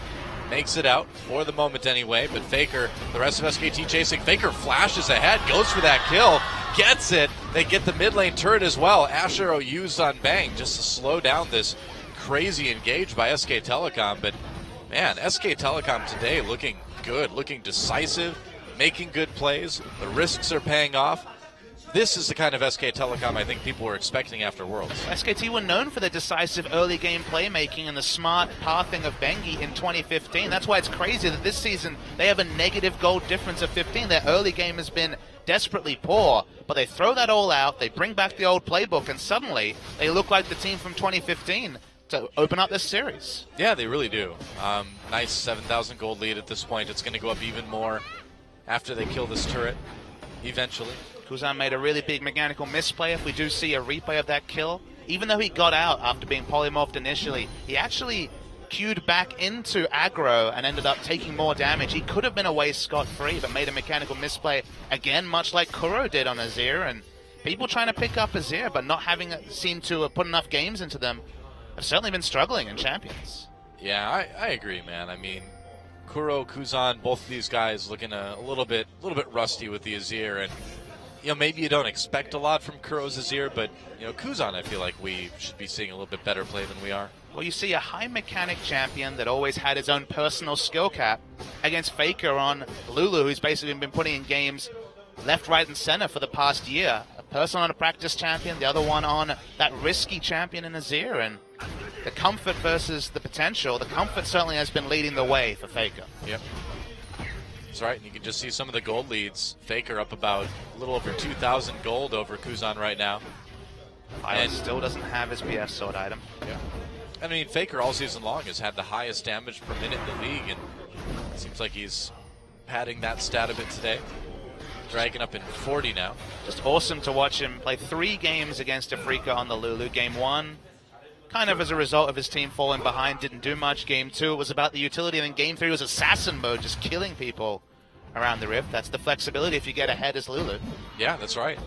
Makes it out for the moment anyway, but Faker, the rest of SKT chasing. Faker flashes ahead, goes for that kill, gets it. They get the mid lane turret as well. Ashero used on Bang just to slow down this crazy engage by SK Telecom. But man, SK Telecom today looking good, looking decisive, making good plays. The risks are paying off. This is the kind of SK Telecom I think people were expecting after Worlds.
SKT were known for their decisive early game playmaking and the smart pathing of Bengi in 2015. That's why it's crazy that this season they have a negative gold difference of 15. Their early game has been desperately poor, but they throw that all out, they bring back the old playbook, and suddenly they look like the team from 2015 to open up this series.
Yeah, they really do. Nice 7,000 gold lead at this point. It's going to go up even more after they kill this turret eventually.
Kuzan made a really big mechanical misplay. If we do see a replay of that kill, even though he got out after being polymorphed initially, he actually queued back into aggro and ended up taking more damage. He could have been away scot-free, but made a mechanical misplay again, much like Kuro did on Azir. And people trying to pick up Azir, but not having seemed to have put enough games into them, have certainly been struggling in Champions.
Yeah, I agree, man. I mean, Kuro, Kuzan, both of these guys looking a little bit rusty with the Azir, and maybe you don't expect a lot from Kuro's Azir, but Kuzan, I feel like we should be seeing a little bit better play than we are.
Well, you see a high mechanic champion that always had his own personal skill cap against Faker on Lulu, who's basically been putting in games left, right, and center for the past year. A person on a practice champion, the other one on that risky champion in Azir, and the comfort versus the potential. The comfort certainly has been leading the way for Faker.
Yep. That's right, and you can just see some of the gold leads. Faker up about a little over 2,000 gold over Kuzan right now.
And still doesn't have his BF sword item.
Yeah. I mean, Faker all season long has had the highest damage per minute in the league, and it seems like he's padding that stat a bit today. Dragging up in 40 now.
Just awesome to watch him play 3 games against Afrika on the Lulu. Game 1, kind of as a result of his team falling behind, didn't do much. Game 2, it was about the utility, and then Game 3 was assassin mode, just killing people around the Rift. That's the flexibility if you get ahead as Lulu.
Yeah, that's right.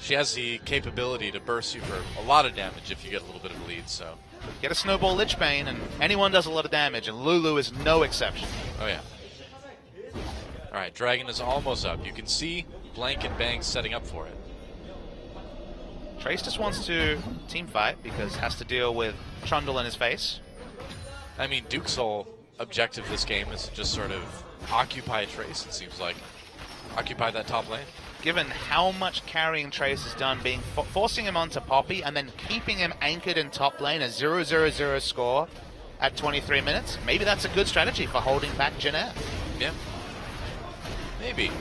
She has the capability to burst you for a lot of damage if you get a little bit of a lead, so.
Get a Snowball Lichbane, and anyone does a lot of damage, and Lulu is no exception.
Oh, yeah. All right, Dragon is almost up. You can see Blank and Bang setting up for it.
Trace just wants to team fight because has to deal with Trundle in his face.
I mean, Duke's whole objective this game is to just sort of occupy Trace, it seems like. Occupy that top lane.
Given how much carrying Trace has done, being forcing him onto Poppy and then keeping him anchored in top lane, a 0-0-0 score at 23 minutes, maybe that's a good strategy for holding back Jin Air.
Yeah. Maybe.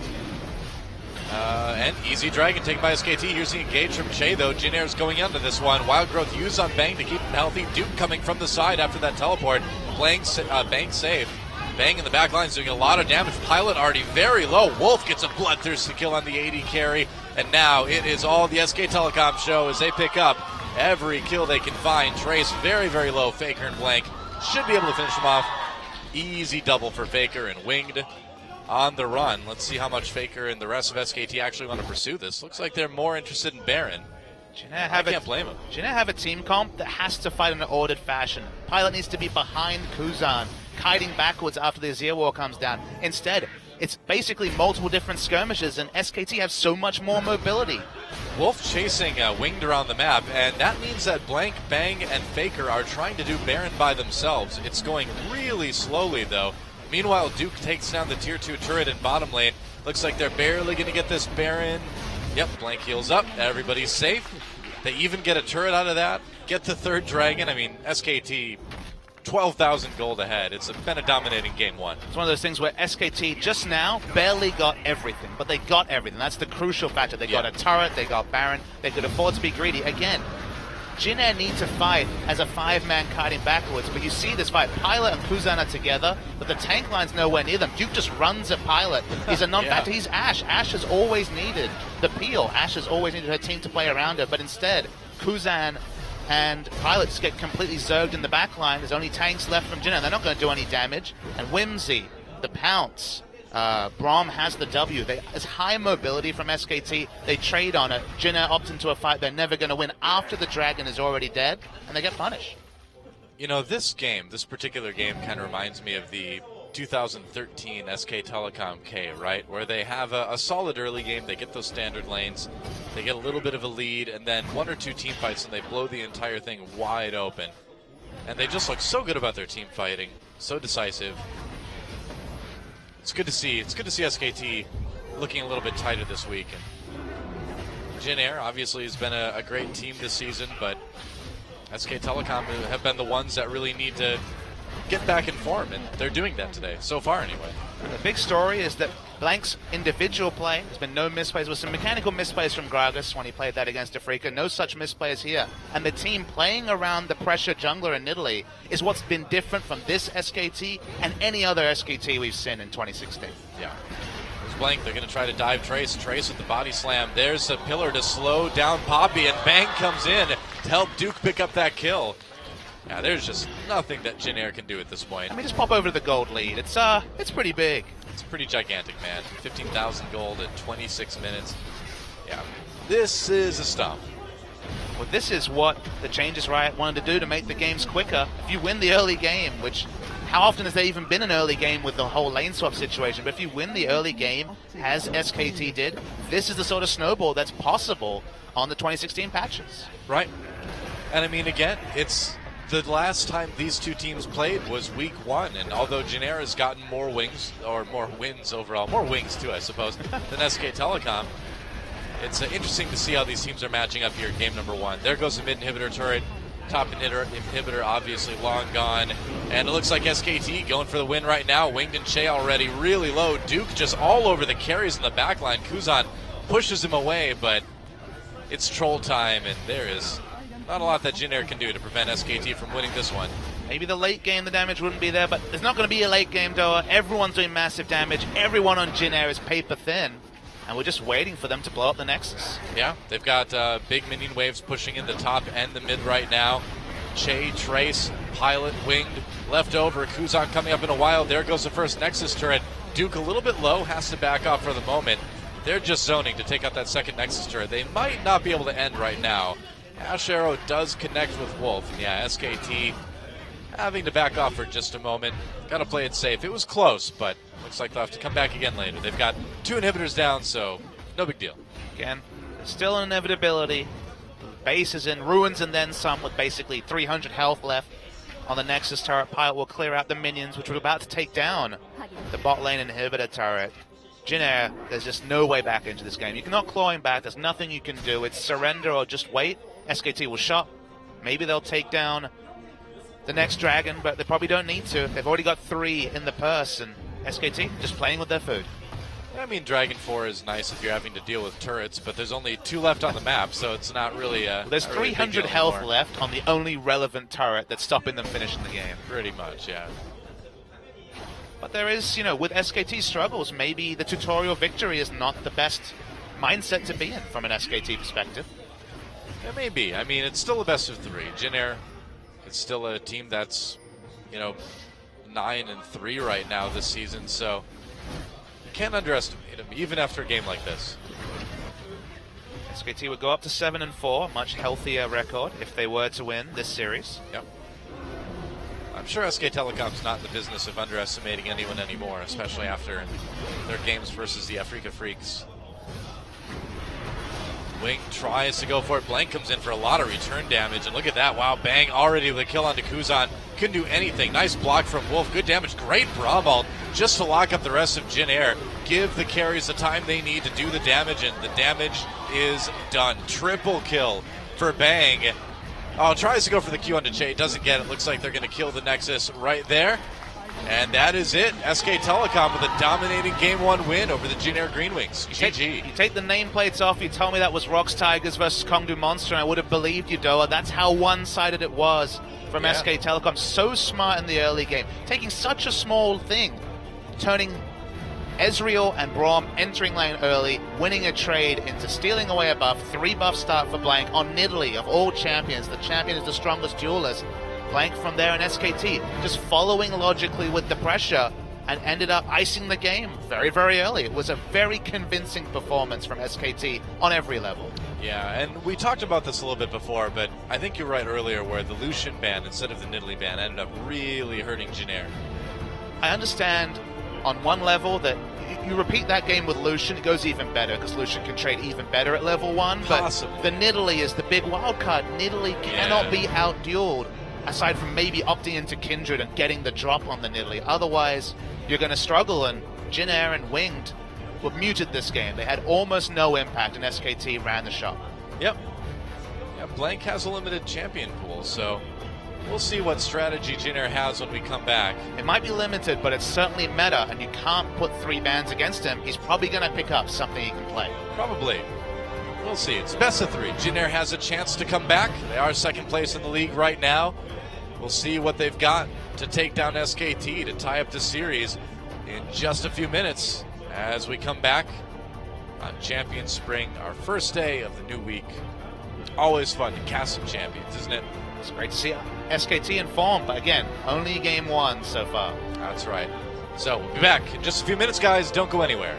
And easy Dragon taken by SKT. Here's the engage from Che, though. Jin Air's going into this one. Wild Growth used on Bang to keep him healthy. Duke coming from the side after that teleport. Bang save. Bang in the back line is doing a lot of damage. Pilot already very low. Wolf gets a bloodthirsty kill on the AD carry. And now it is all the SK Telecom show as they pick up every kill they can find. Trace very, very low. Faker and Blank should be able to finish him off. Easy double for Faker and Winged on the run. Let's see how much Faker and the rest of SKT actually want to pursue this. Looks like they're more interested in Baron. I can't blame him.
Jin Air have a team comp that has to fight in an ordered fashion. Pilot needs to be behind Kuzan, kiting backwards after the Azir War comes down. Instead, it's basically multiple different skirmishes, and SKT have so much more mobility.
Wolf chasing Winged around the map, and that means that Blank, Bang, and Faker are trying to do Baron by themselves. It's going really slowly, though. Meanwhile, Duke takes down the tier 2 turret in bottom lane. Looks like they're barely going to get this Baron. Yep, Blank heals up. Everybody's safe. They even get a turret out of that. Get the third dragon. I mean, SKT 12,000 gold ahead. It's been a dominating game one.
It's one of those things where SKT just now barely got everything, but they got everything. That's the crucial factor. They got a turret, they got Baron, they could afford to be greedy. Again, Jin Air need to fight as a 5-man kiting backwards, but you see this fight. Pilot and Kuzan are together, but the tank line's nowhere near them. Duke just runs at Pilot. He's a non-factor. He's Ashe. Ashe has always needed the peel. Ashe has always needed her team to play around her, but instead, Kuzan and Pilot just get completely zerged in the back line. There's only tanks left from Jin Air. They're not going to do any damage. And Whimsy, the Pounce, Braum has the W. There's high mobility from SKT. They trade on it. Jin Air opts into a fight they're never going to win after the Dragon is already dead, and they get punished.
You know, this particular game kind of reminds me of the 2013 SK Telecom K, right? Where they have a solid early game, they get those standard lanes, they get a little bit of a lead, and then 1 or 2 team fights and they blow the entire thing wide open. And they just look so good about their team fighting, so decisive. It's good to see SKT looking a little bit tighter this week. And Jin Air obviously has been a great team this season, but SK Telecom have been the ones that really need to get back in form, and they're doing that today, so far anyway.
The big story is that Blank's individual play, there's been no misplays, with some mechanical misplays from Gragas when he played that against Afrika, no such misplays here. And the team playing around the pressure jungler in Italy is what's been different from this SKT and any other SKT we've seen in 2016.
Yeah. There's Blank, they're going to try to dive Trace with the body slam. There's a pillar to slow down Poppy, and Bang comes in to help Duke pick up that kill. Yeah, there's just nothing that Jin Air can do at this point.
Let me just pop over to the gold lead. It's pretty big.
It's pretty gigantic, man. 15,000 gold in 26 minutes. Yeah, this is a stomp.
Well, this is what the Changes Riot wanted to do to make the games quicker. If you win the early game, which how often has there even been an early game with the whole lane swap situation? But if you win the early game, as SKT did, this is the sort of snowball that's possible on the 2016 patches.
Right. And I mean, again, it's the last time these two teams played was week 1, and although Jin Air has gotten more wins overall, more wings too, I suppose, than SK Telecom, it's interesting to see how these teams are matching up here in game number 1. There goes the mid inhibitor turret. Top inhibitor obviously long gone, and it looks like SKT going for the win right now. Winged and Che already really low. Duke just all over the carries in the backline. Kuzan pushes him away, but it's troll time, and there is not a lot that Jin Air can do to prevent SKT from winning this one.
Maybe the late game, the damage wouldn't be there, but there's not going to be a late game, Doa. Everyone's doing massive damage. Everyone on Jin Air is paper thin, and we're just waiting for them to blow up the Nexus.
Yeah, they've got big minion waves pushing in the top and the mid right now. Che, Trace, Pilot, Winged, left over. Kuzan coming up in a while. There goes the first Nexus turret. Duke a little bit low, has to back off for the moment. They're just zoning to take out that second Nexus turret. They might not be able to end right now. Ash Arrow does connect with Wolf. And yeah, SKT having to back off for just a moment. Got to play it safe. It was close, but looks like they'll have to come back again later. They've got 2 inhibitors down, so no big deal.
Again, still an inevitability. Base is in ruins and then some, with basically 300 health left on the Nexus turret. Pilot will clear out the minions, which we're about to take down the bot lane inhibitor turret. Jin Air, there's just no way back into this game. You cannot claw him back. There's nothing you can do. It's surrender or just wait. SKT will shot. Maybe they'll take down the next dragon, but they probably don't need to. They've already got 3 in the purse, and SKT just playing with their food.
I mean, Dragon 4 is nice if you're having to deal with turrets, but there's only 2 left on the map, so it's not really
there's
not really
300 health left on the only relevant turret that's stopping them finishing the game.
Pretty much, yeah.
But there is, with SKT struggles, maybe the tutorial victory is not the best mindset to be in from an SKT perspective.
It may be. I mean, it's still a best of 3. Jin Air, it's still a team that's, 9-3 right now this season, so you can't underestimate them, even after a game like this.
SKT would go up to 7-4, much healthier record if they were to win this series.
Yep. I'm sure SK Telecom's not in the business of underestimating anyone anymore, especially after their games versus the Afrika Freaks. Wing tries to go for it. Blank comes in for a lot of return damage, and look at that. Wow, Bang already with a kill onto Kuzan. Couldn't do anything. Nice block from Wolf. Good damage. Great Braum ult just to lock up the rest of Jin Air. Give the carries the time they need to do the damage, and the damage is done. Triple kill for Bang. Oh, tries to go for the Q onto Che. Doesn't get it. Looks like they're going to kill the Nexus right there. And that is it. SK Telecom with a dominating Game 1 win over the Jin Air Green Wings. GG.
You take the nameplates off, you told me that was Rocks Tigers versus Kongdu Monster, and I would have believed you, Doa. That's how one-sided it was from
Yeah.
SK Telecom. So smart in the early game. Taking such a small thing, turning Ezreal and Braum entering lane early, winning a trade into stealing away a buff, 3-buff start for Blank on Nidalee of all champions. The champion is the strongest duelist. Blank from there in SKT, just following logically with the pressure and ended up icing the game very, very early. It was a very convincing performance from SKT on every level.
Yeah, and we talked about this a little bit before, but I think you're right earlier where the Lucian ban instead of the Nidalee ban ended up really hurting Jin Air.
I understand on one level that you repeat that game with Lucian, it goes even better because Lucian can trade even better at level 1. But
Possibly.
the Nidalee is the big wild card. Nidalee cannot be out-dueled, aside from maybe opting into Kindred and getting the drop on the Nidalee. Otherwise, you're going to struggle, and Jin Air and Winged were muted this game. They had almost no impact, and SKT ran the shop.
Yep. Yeah, Blank has a limited champion pool, so we'll see what strategy Jin Air has when we come back.
It might be limited, but it's certainly meta, and you can't put 3 bans against him. He's probably going to pick up something he can play.
Probably. We'll see. It's best of 3. Jin Air has a chance to come back. They are second place in the league right now. We'll see what they've got to take down SKT to tie up the series in just a few minutes as we come back on Champion Spring, our first day of the new week. Always fun to cast some champions, isn't it?
It's great to see SKT in form, but again, only game 1 so far.
That's right. So we'll be back in just a few minutes, guys. Don't go anywhere.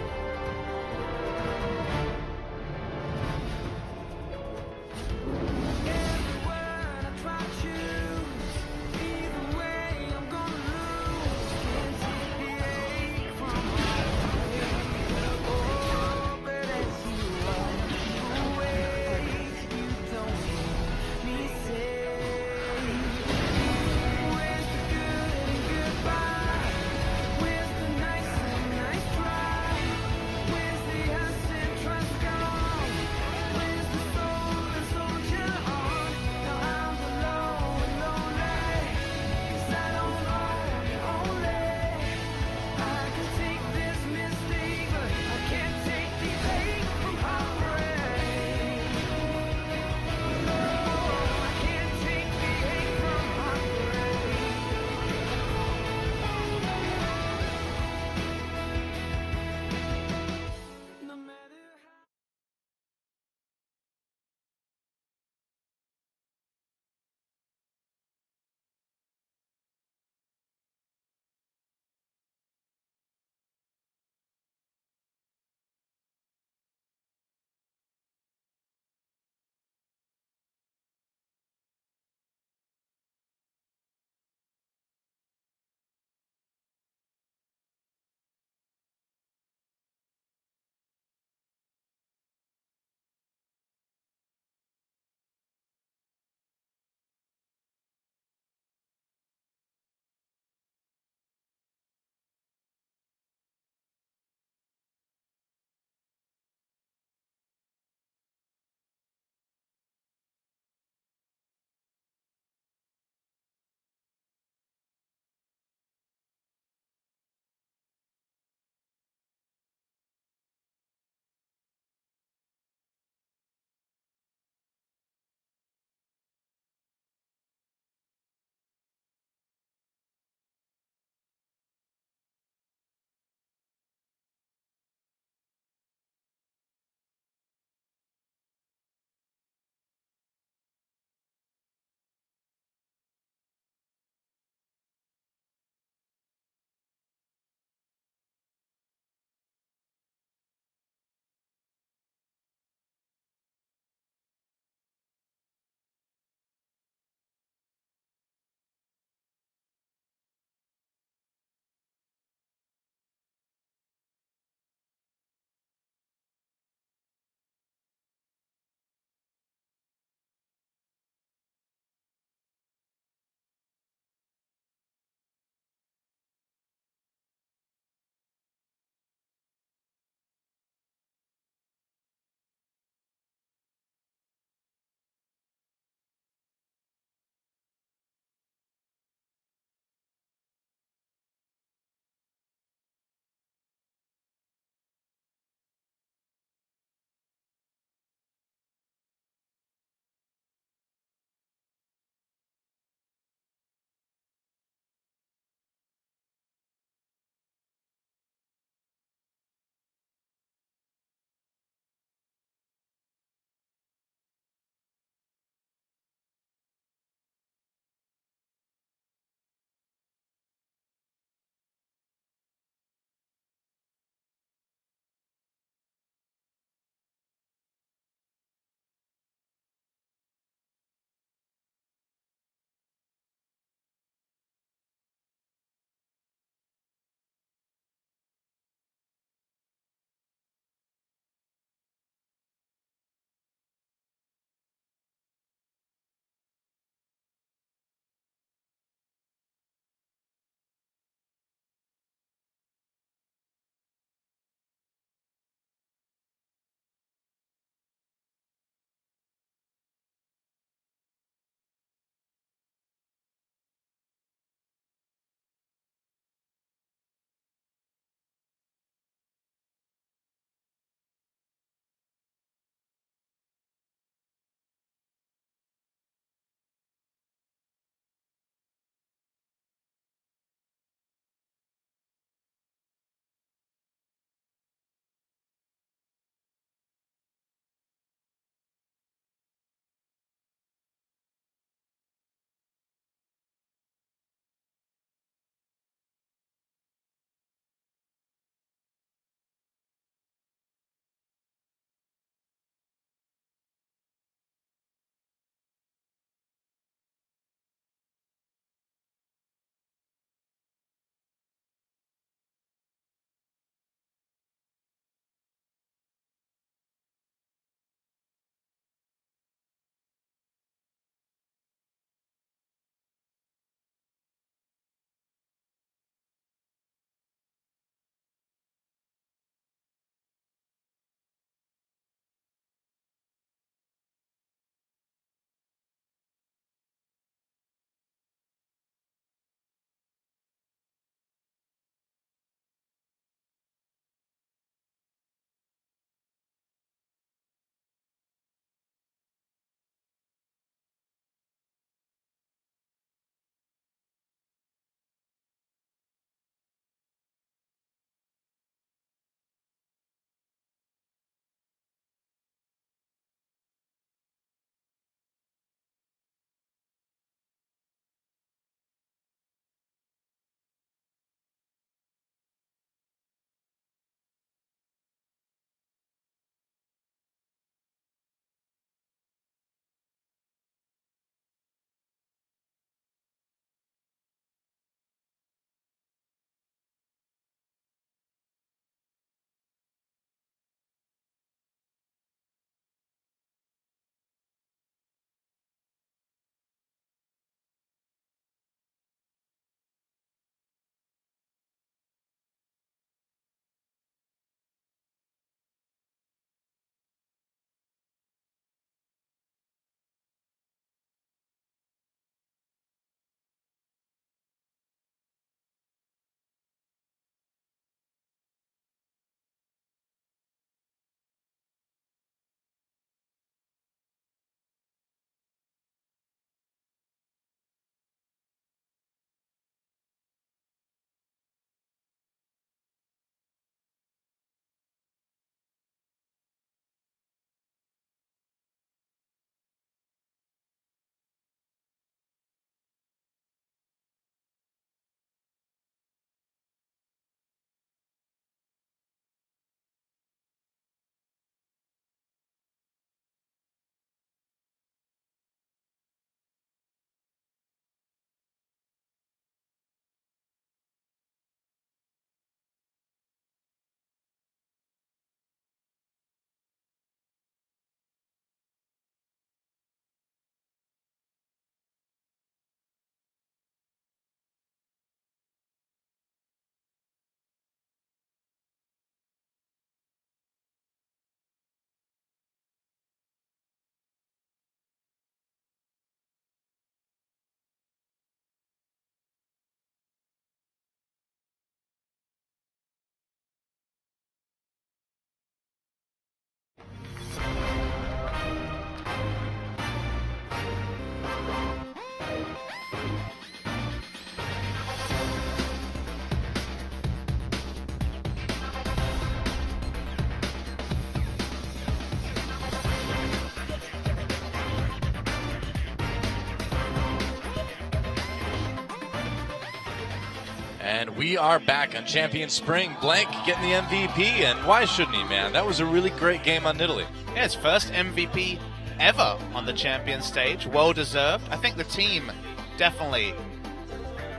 And we are back on Champion Spring. Blank getting the MVP, and why shouldn't he, man? That was a really great game on Nidalee.
Yeah, his first MVP ever on the champion stage. Well deserved. I think the team definitely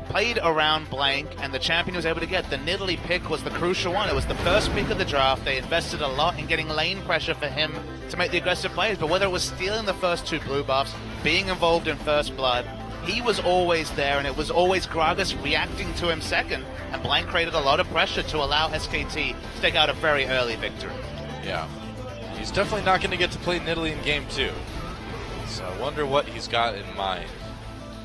played around Blank, and the champion was able to get. The Nidalee pick was the crucial one. It was the first pick of the draft. They invested a lot in getting lane pressure for him to make the aggressive plays, but whether it was stealing the first 2 blue buffs, being involved in First Blood, he was always there, and it was always Gragas reacting to him second, and Blank created a lot of pressure to allow SKT to take out a very early victory.
Yeah. He's definitely not going to get to play Nidalee in Game 2. So I wonder what he's got in mind.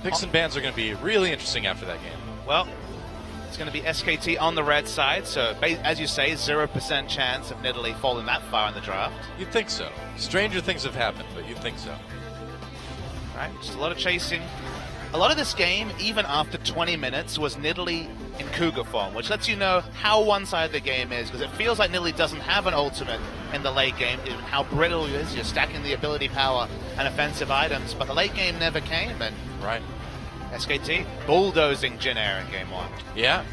Picks and bans are going to be really interesting after that game.
Well, it's going to be SKT on the red side, so as you say, 0% chance of Nidalee falling that far in the draft.
You'd think so. Stranger things have happened, but you'd think so.
All right, just a lot of chasing. A lot of this game, even after 20 minutes, was Nidalee in Cougar form, which lets you know how one-sided the game is, because it feels like Nidalee doesn't have an ultimate in the late game, and how brittle it is. You're stacking the ability power and offensive items, but the late game never came, and
Right.
SKT bulldozing Jin Air in Game 1.
Yeah.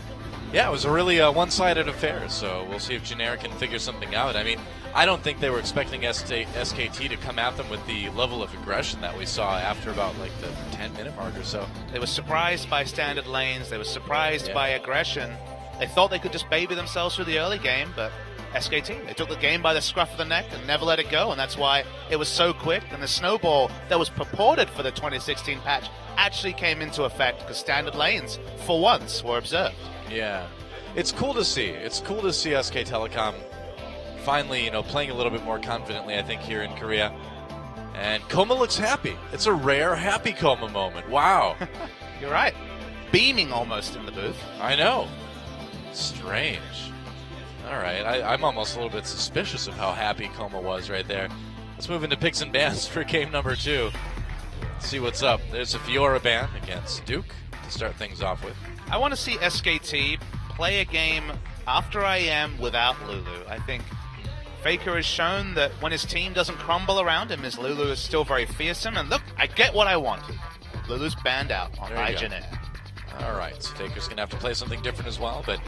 Yeah, it was a really one-sided affair, so we'll see if Generic can figure something out. I mean, I don't think they were expecting SKT to come at them with the level of aggression that we saw after about like the 10-minute mark or so.
They were surprised by standard lanes. They were surprised by aggression. They thought they could just baby themselves through the early game, but SKT, they took the game by the scruff of the neck and never let it go, and that's why it was so quick. And the snowball that was purported for the 2016 patch actually came into effect because standard lanes, for once, were observed.
Yeah. It's cool to see. It's cool to see SK Telecom finally, playing a little bit more confidently, I think, here in Korea. And Koma looks happy. It's a rare happy Koma moment. Wow.
You're right. Beaming almost in the booth.
I know. Strange. All right. I'm almost a little bit suspicious of how happy Koma was right there. Let's move into picks and bans for game number 2. Let's see what's up. There's a Fiora ban against Duke to start things off with.
I want to see SKT play a game after IM without Lulu. I think Faker has shown that when his team doesn't crumble around him, his Lulu is still very fearsome. And look, I get what I want. Lulu's banned out on Jin Air.
All right, so Faker's going to have to play something different as well, but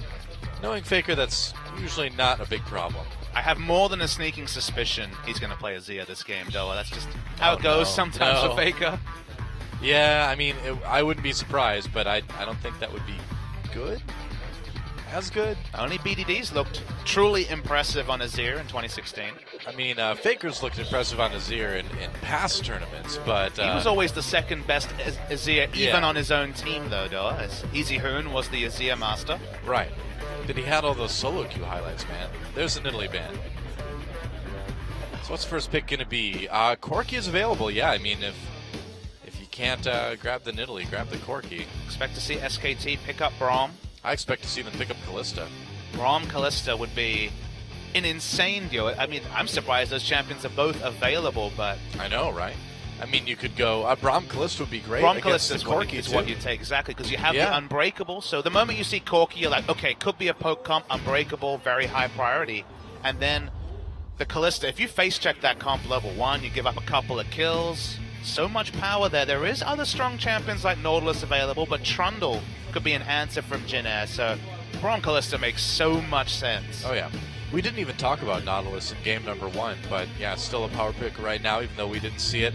knowing Faker, that's usually not a big problem.
I have more than a sneaking suspicion he's going to play Azir this game, Doa. That's just how it goes sometimes with Faker.
Yeah, I mean, I wouldn't be surprised, but I don't think that would be good. As good.
Only BDDs looked truly impressive on Azir in 2016.
I mean, Faker's looked impressive on Azir in past tournaments, but...
he was always the second best Azir, even on his own team, though, Doa. As Easy Hoon was the Azir master.
Right. But he had all those solo queue highlights, man. There's the Nidalee ban. So what's first pick going to be? Corki is available, yeah. I mean, if you can't grab the Nidalee, grab the Corki.
Expect to see SKT pick up Braum.
I expect to see them pick up Kalista.
Braum Kalista would be an insane deal. I mean, I'm surprised those champions are both available, but...
I know, right? I mean, you could go... Braum Kalista would be great.
Braum Kalista is what you take, exactly, because you have the Unbreakable. So the moment you see Corki, you're like, okay, could be a poke comp, Unbreakable, very high priority. And then the Kalista, if you face check that comp level 1, you give up a couple of kills. So much power there. There is other strong champions like Nautilus available, but Trundle could be an answer from Jin Air. So Braum Kalista makes so much sense.
Oh, yeah. We didn't even talk about Nautilus in game number 1, but yeah, still a power pick right now, even though we didn't see it.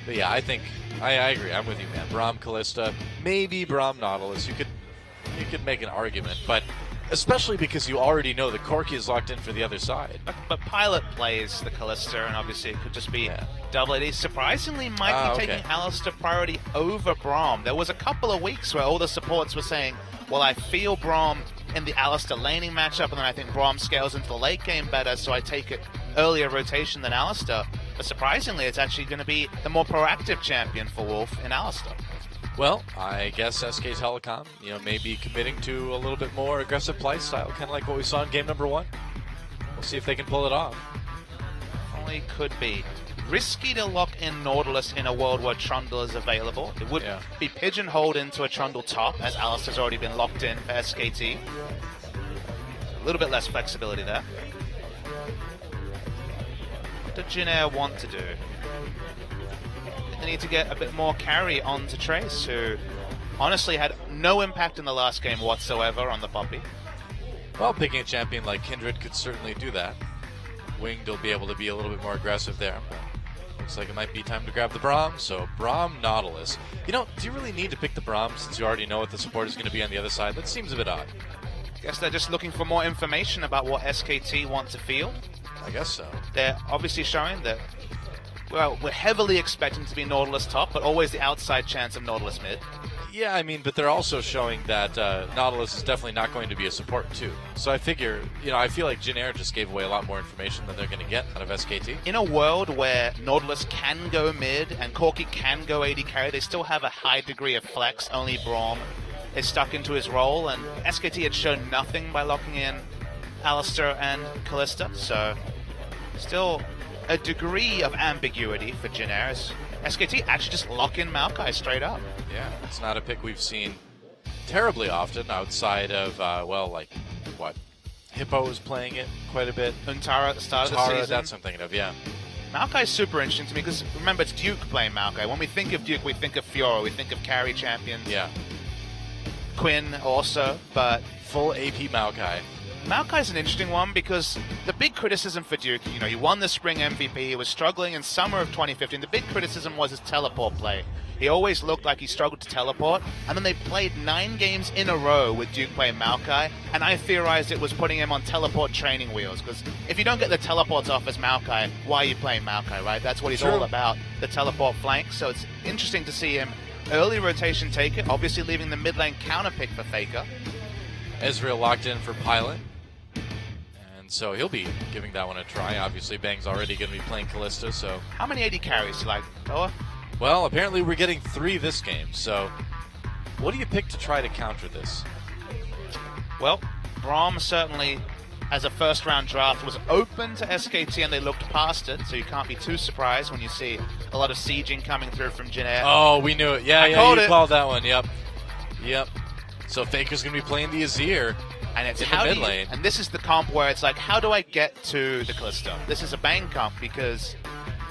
But yeah, I think I agree. I'm with you, man. Braum Kalista, maybe Braum Nautilus. You could make an argument, but especially because you already know the Corki is locked in for the other side.
But Pilot plays the Kalista, and obviously it could just be double AD. Surprisingly, might be taking Alistar priority over Braum. There was a couple of weeks where all the supports were saying, well, I feel Braum in the Alistar laning matchup, and then I think Braum scales into the late game better, so I take it earlier rotation than Alistar. But surprisingly, it's actually going to be the more proactive champion for Wolf in Alistar.
Well, I guess SK Telecom, may be committing to a little bit more aggressive play style, kind of like what we saw in game number 1. We'll see if they can pull it off.
Only could be. Risky to lock in Nautilus in a world where Trundle is available. It would be pigeonholed into a Trundle top, as Alistar's already been locked in for SKT. A little bit less flexibility there. What did Jin Air want to do? They need to get a bit more carry onto Trace, who honestly had no impact in the last game whatsoever on the Poppy.
Well, picking a champion like Kindred could certainly do that. Winged will be able to be a little bit more aggressive there. But looks like it might be time to grab the Braum. So Braum, Nautilus. You know, do you really need to pick the Braum since you already know what the support is going to be on the other side? That seems a bit odd.
Guess they're just looking for more information about what SKT want to field.
I guess so.
They're obviously showing that, well, we're heavily expecting to be Nautilus top, but always the outside chance of Nautilus mid.
Yeah, I mean, but they're also showing that Nautilus is definitely not going to be a support too. So I figure, you know, I feel like Jin Air just gave away a lot more information than they're going to get out of SKT.
In a world where Nautilus can go mid and Corki can go AD carry, they still have a high degree of flex. Only Braum is stuck into his role, and SKT had shown nothing by locking in Alistar and Kalista, so still a degree of ambiguity for Jin Air. SKT actually just lock in Maokai straight up.
Yeah, it's not a pick we've seen terribly often outside of, well, like, what? Hippo is playing it quite a bit.
Untara at the start of the season.
That's what I'm thinking of, yeah.
Maokai is super interesting to me because, remember, it's Duke playing Maokai. When we think of Duke, we think of Fiora, we think of carry champions.
Yeah.
Quinn also, but
Full AP Maokai.
Maokai's an interesting one because the big criticism for Duke, you know, he won the spring MVP, he was struggling in summer of 2015. The big criticism was his teleport play. He always looked like he struggled to teleport, and then they played 9 games in a row with Duke playing Maokai, and I theorized it was putting him on teleport training wheels, because if you don't get the teleports off as Maokai, why are you playing Maokai, right? That's what he's all about, the teleport flank, so it's interesting to see him early rotation take it, obviously leaving the mid lane counter pick for Faker.
Ezreal locked in for Pilot. So he'll be giving that one a try. Obviously, Bang's already going to be playing Kalista, so...
How many AD carries do you like, Toa?
Well, apparently we're getting 3 this game, so... What do you pick to try to counter this?
Well, Braum certainly, as a first-round draft, was open to SKT, and they looked past it, so you can't be too surprised when you see a lot of sieging coming through from Jin Air.
Oh, we knew it. Yeah, you
it.
called that one. Yep. So Faker's going to be playing the Azir.
And it's
in
how
the
do
mid
you,
lane.
and this is the comp where it's like, how do I get to the Kalista? This is a Bang comp because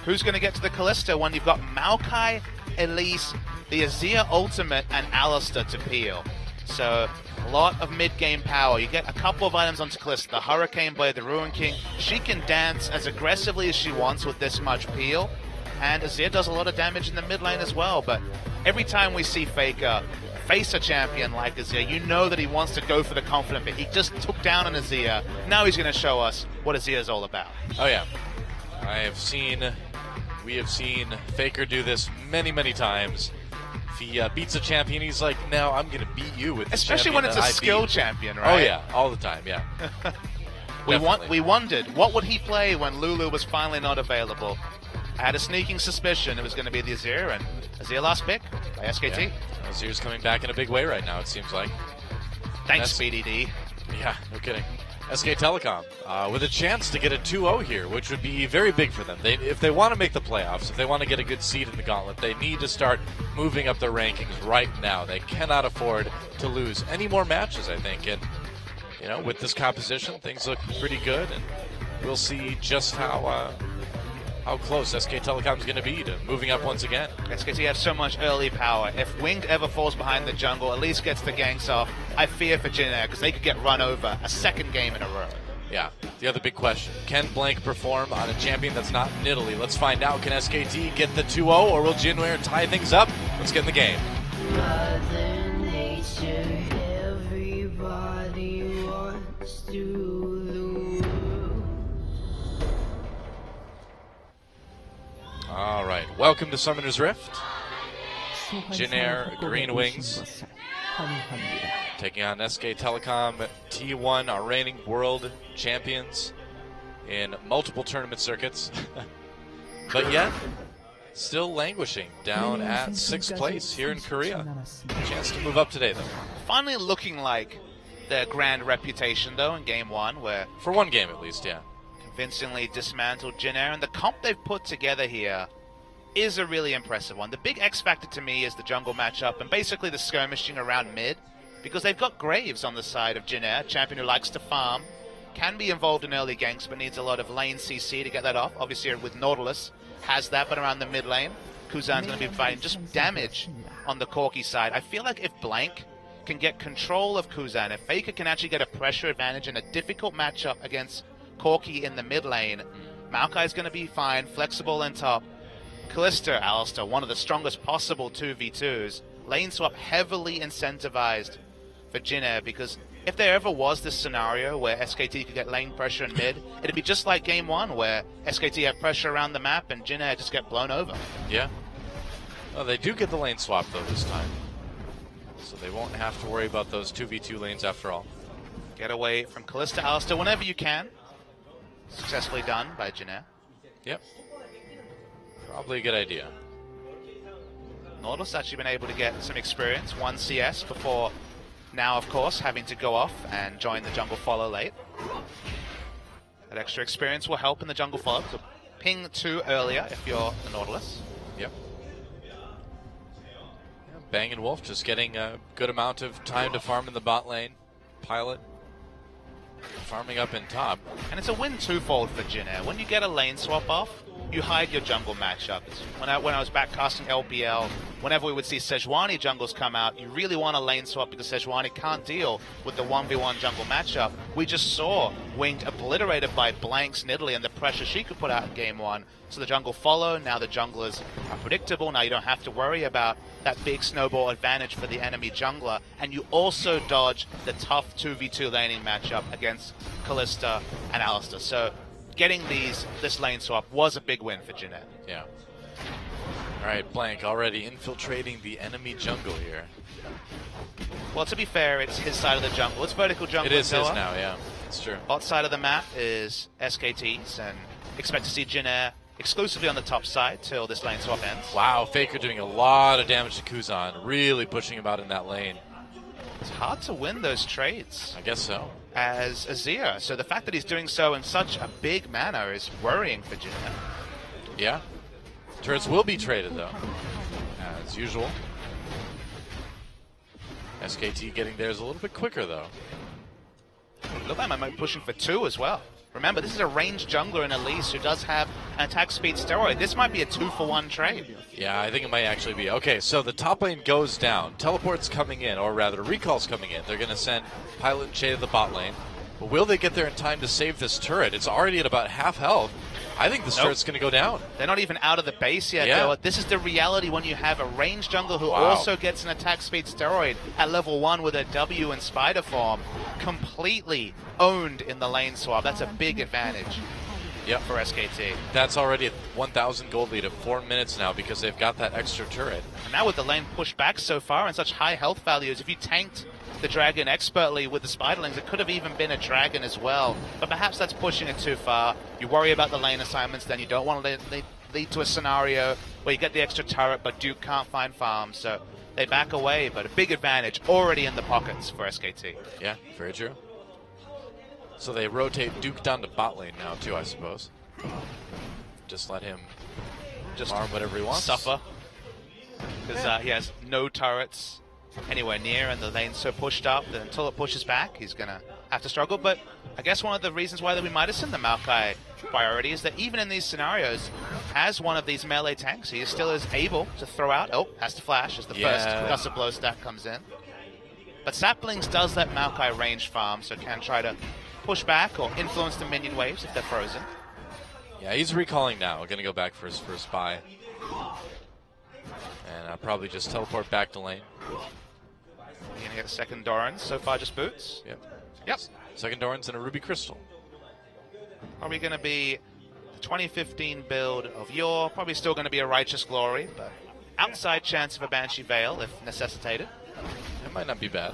who's going to get to the Kalista when you've got Maokai, Elise, the Azir ultimate, and Alistar to peel? So a lot of mid-game power. You get a couple of items onto Kalista, the Hurricane Blade, the Ruin King. She can dance as aggressively as she wants with this much peel. And Azir does a lot of damage in the mid lane as well. But every time we see Faker face a champion like Azir, you know that he wants to go for the confident pick. He just took down an Azir. Now he's going to show us what Azir is all about.
Oh yeah, we have seen Faker do this many, many times. If he beats a champion, he's like, "No, I'm going to beat you with this."
Especially when it's a skill champion, right?
Oh yeah, all the time, yeah.
We wondered what would he play when Lulu was finally not available. I had a sneaking suspicion it was going to be the Azir, and Azir last pick by SKT.
Yeah. Azir's coming back in a big way right now, it seems like.
Thanks, BDD.
Yeah, no kidding. SK Telecom with a chance to get a 2-0 here, which would be very big for them. If they want to make the playoffs, if they want to get a good seed in the gauntlet, they need to start moving up their rankings right now. They cannot afford to lose any more matches, I think. And, you know, with this composition, things look pretty good, and we'll see just how close SK Telecom is going to be to moving up once again.
SKT have so much early power. If Winged ever falls behind the jungle, at least gets the ganks off, I fear for Jin Air because they could get run over a second game in a row.
Yeah, the other big question, can Blank perform on a champion that's not in Italy? Let's find out. Can SKT get the 2-0 or will Jin Air tie things up? Let's get in the game.
Mother Nature, everybody wants to lose.
All right, welcome to Summoner's Rift. Jin Air, Green Wings, taking on SK Telecom, T1, our reigning world champions in multiple tournament circuits. But yet, still languishing down at 6th place here in Korea. Chance to move up today, though.
Finally looking like their grand reputation, though, in Game 1, where
For one game, at least, yeah.
convincingly dismantled Jin Air, and the comp they've put together here is a really impressive one. The big X factor to me is the jungle matchup and basically the skirmishing around mid, because they've got Graves on the side of Jin Air, champion who likes to farm, can be involved in early ganks but needs a lot of lane CC to get that off. Obviously with Nautilus has that, but around the mid lane, Kuzan's going to be providing just damage on the Corki side. I feel like if Blank can get control of Kuzan, if Faker can actually get a pressure advantage in a difficult matchup against Corki in the mid lane, Maokai's going to be fine, flexible in top. Kalista, Alistar, one of the strongest possible 2v2s. Lane swap heavily incentivized for Jin Air, because if there ever was this scenario where SKT could get lane pressure in mid, it'd be just like game 1 where SKT have pressure around the map and Jin Air just get blown over.
Yeah. Oh, they do get the lane swap though this time. So they won't have to worry about those 2v2 lanes after all.
Get away from Kalista, Alistar whenever you can. Successfully done by Jin Air.
Yep. Probably a good idea.
Nautilus actually been able to get some experience, 1 CS before now, of course, having to go off and join the jungle follow late. That extra experience will help in the jungle follow, so ping 2 earlier if you're the Nautilus.
Yep. Yeah, Bang & Wolf just getting a good amount of time to farm in the bot lane. Pilot farming up in top.
And it's a win twofold for Jin Air. When you get a lane swap off, you hide your jungle matchup. When I was backcasting LPL, whenever we would see Sejuani jungles come out, you really want a lane swap because Sejuani can't deal with the 1v1 jungle matchup. We just saw Winged obliterated by Blank's Nidalee and the pressure she could put out in game 1. So the jungle follow, now the junglers are predictable, now you don't have to worry about that big snowball advantage for the enemy jungler, and you also dodge the tough 2v2 laning matchup against Kalista and Alistar. So getting this lane swap was a big win for Jin Air.
Yeah. All right, Blank already infiltrating the enemy jungle here.
Well, to be fair, it's his side of the jungle. It's vertical jungle.
It is his
Noah.
now, yeah. It's true.
Bot side of the map is SKT's, and expect to see Jin Air exclusively on the top side till this lane swap ends.
Wow, Faker doing a lot of damage to Kuzan, really pushing him out in that lane.
It's hard to win those trades
I guess so.
as Azir, so the fact that he's doing so in such a big manner is worrying for Jin Air.
Yeah. Turrets will be traded though, as usual. SKT getting theirs a little bit quicker though.
Look like I might be pushing for 2 as well. Remember, this is a ranged jungler in Elise who does have an attack speed steroid. This might be a 2-for-1 trade.
Yeah, I think it might actually be. Okay, so the top lane goes down. Teleport's coming in, or rather, Recall's coming in. They're going to send Pilot and Shay to the bot lane. But will they get there in time to save this turret? It's already at about half health. I think this turret's going to go down.
They're not even out of the base yet,
Yeah.
though. This is the reality when you have a ranged jungler who
Wow.
also gets an attack speed steroid at level 1 with a W and spider form. Completely owned in the lane swap. That's a big advantage
Yep.
for SKT.
That's already a 1,000 gold lead of 4 minutes now because they've got that extra turret.
And now with the lane pushed back so far and such high health values, if you tanked the dragon expertly with the spiderlings, it could have even been a dragon as well. But perhaps that's pushing it too far. You worry about the lane assignments, then you don't want to lead to a scenario where you get the extra turret, but Duke can't find farms. So they back away, but a big advantage already in the pockets for SKT.
Yeah, very true. So they rotate Duke down to bot lane now too, I suppose. Just let him
Just
farm whatever he wants.
suffer. Because he has no turrets anywhere near, and the lane's so pushed up that until it pushes back, he's going to have to struggle. But I guess one of the reasons why that we might have seen the Maokai priority is that even in these scenarios, as one of these melee tanks, he still is able to throw out. Oh, has to flash as the first Gust Blow stack comes in. But Saplings does let Maokai range farm, so can try to push back or influence the minion waves if they're frozen.
Yeah, he's recalling now. Going to go back for his first buy. And I'll probably just teleport back to lane.
You're going to get a second Doran. So far, just boots. Yep.
Second Doran's and a Ruby Crystal.
Probably going to be the 2015 build of yore. Probably still going to be a Righteous Glory, but outside chance of a Banshee Veil if necessitated.
It might not be bad.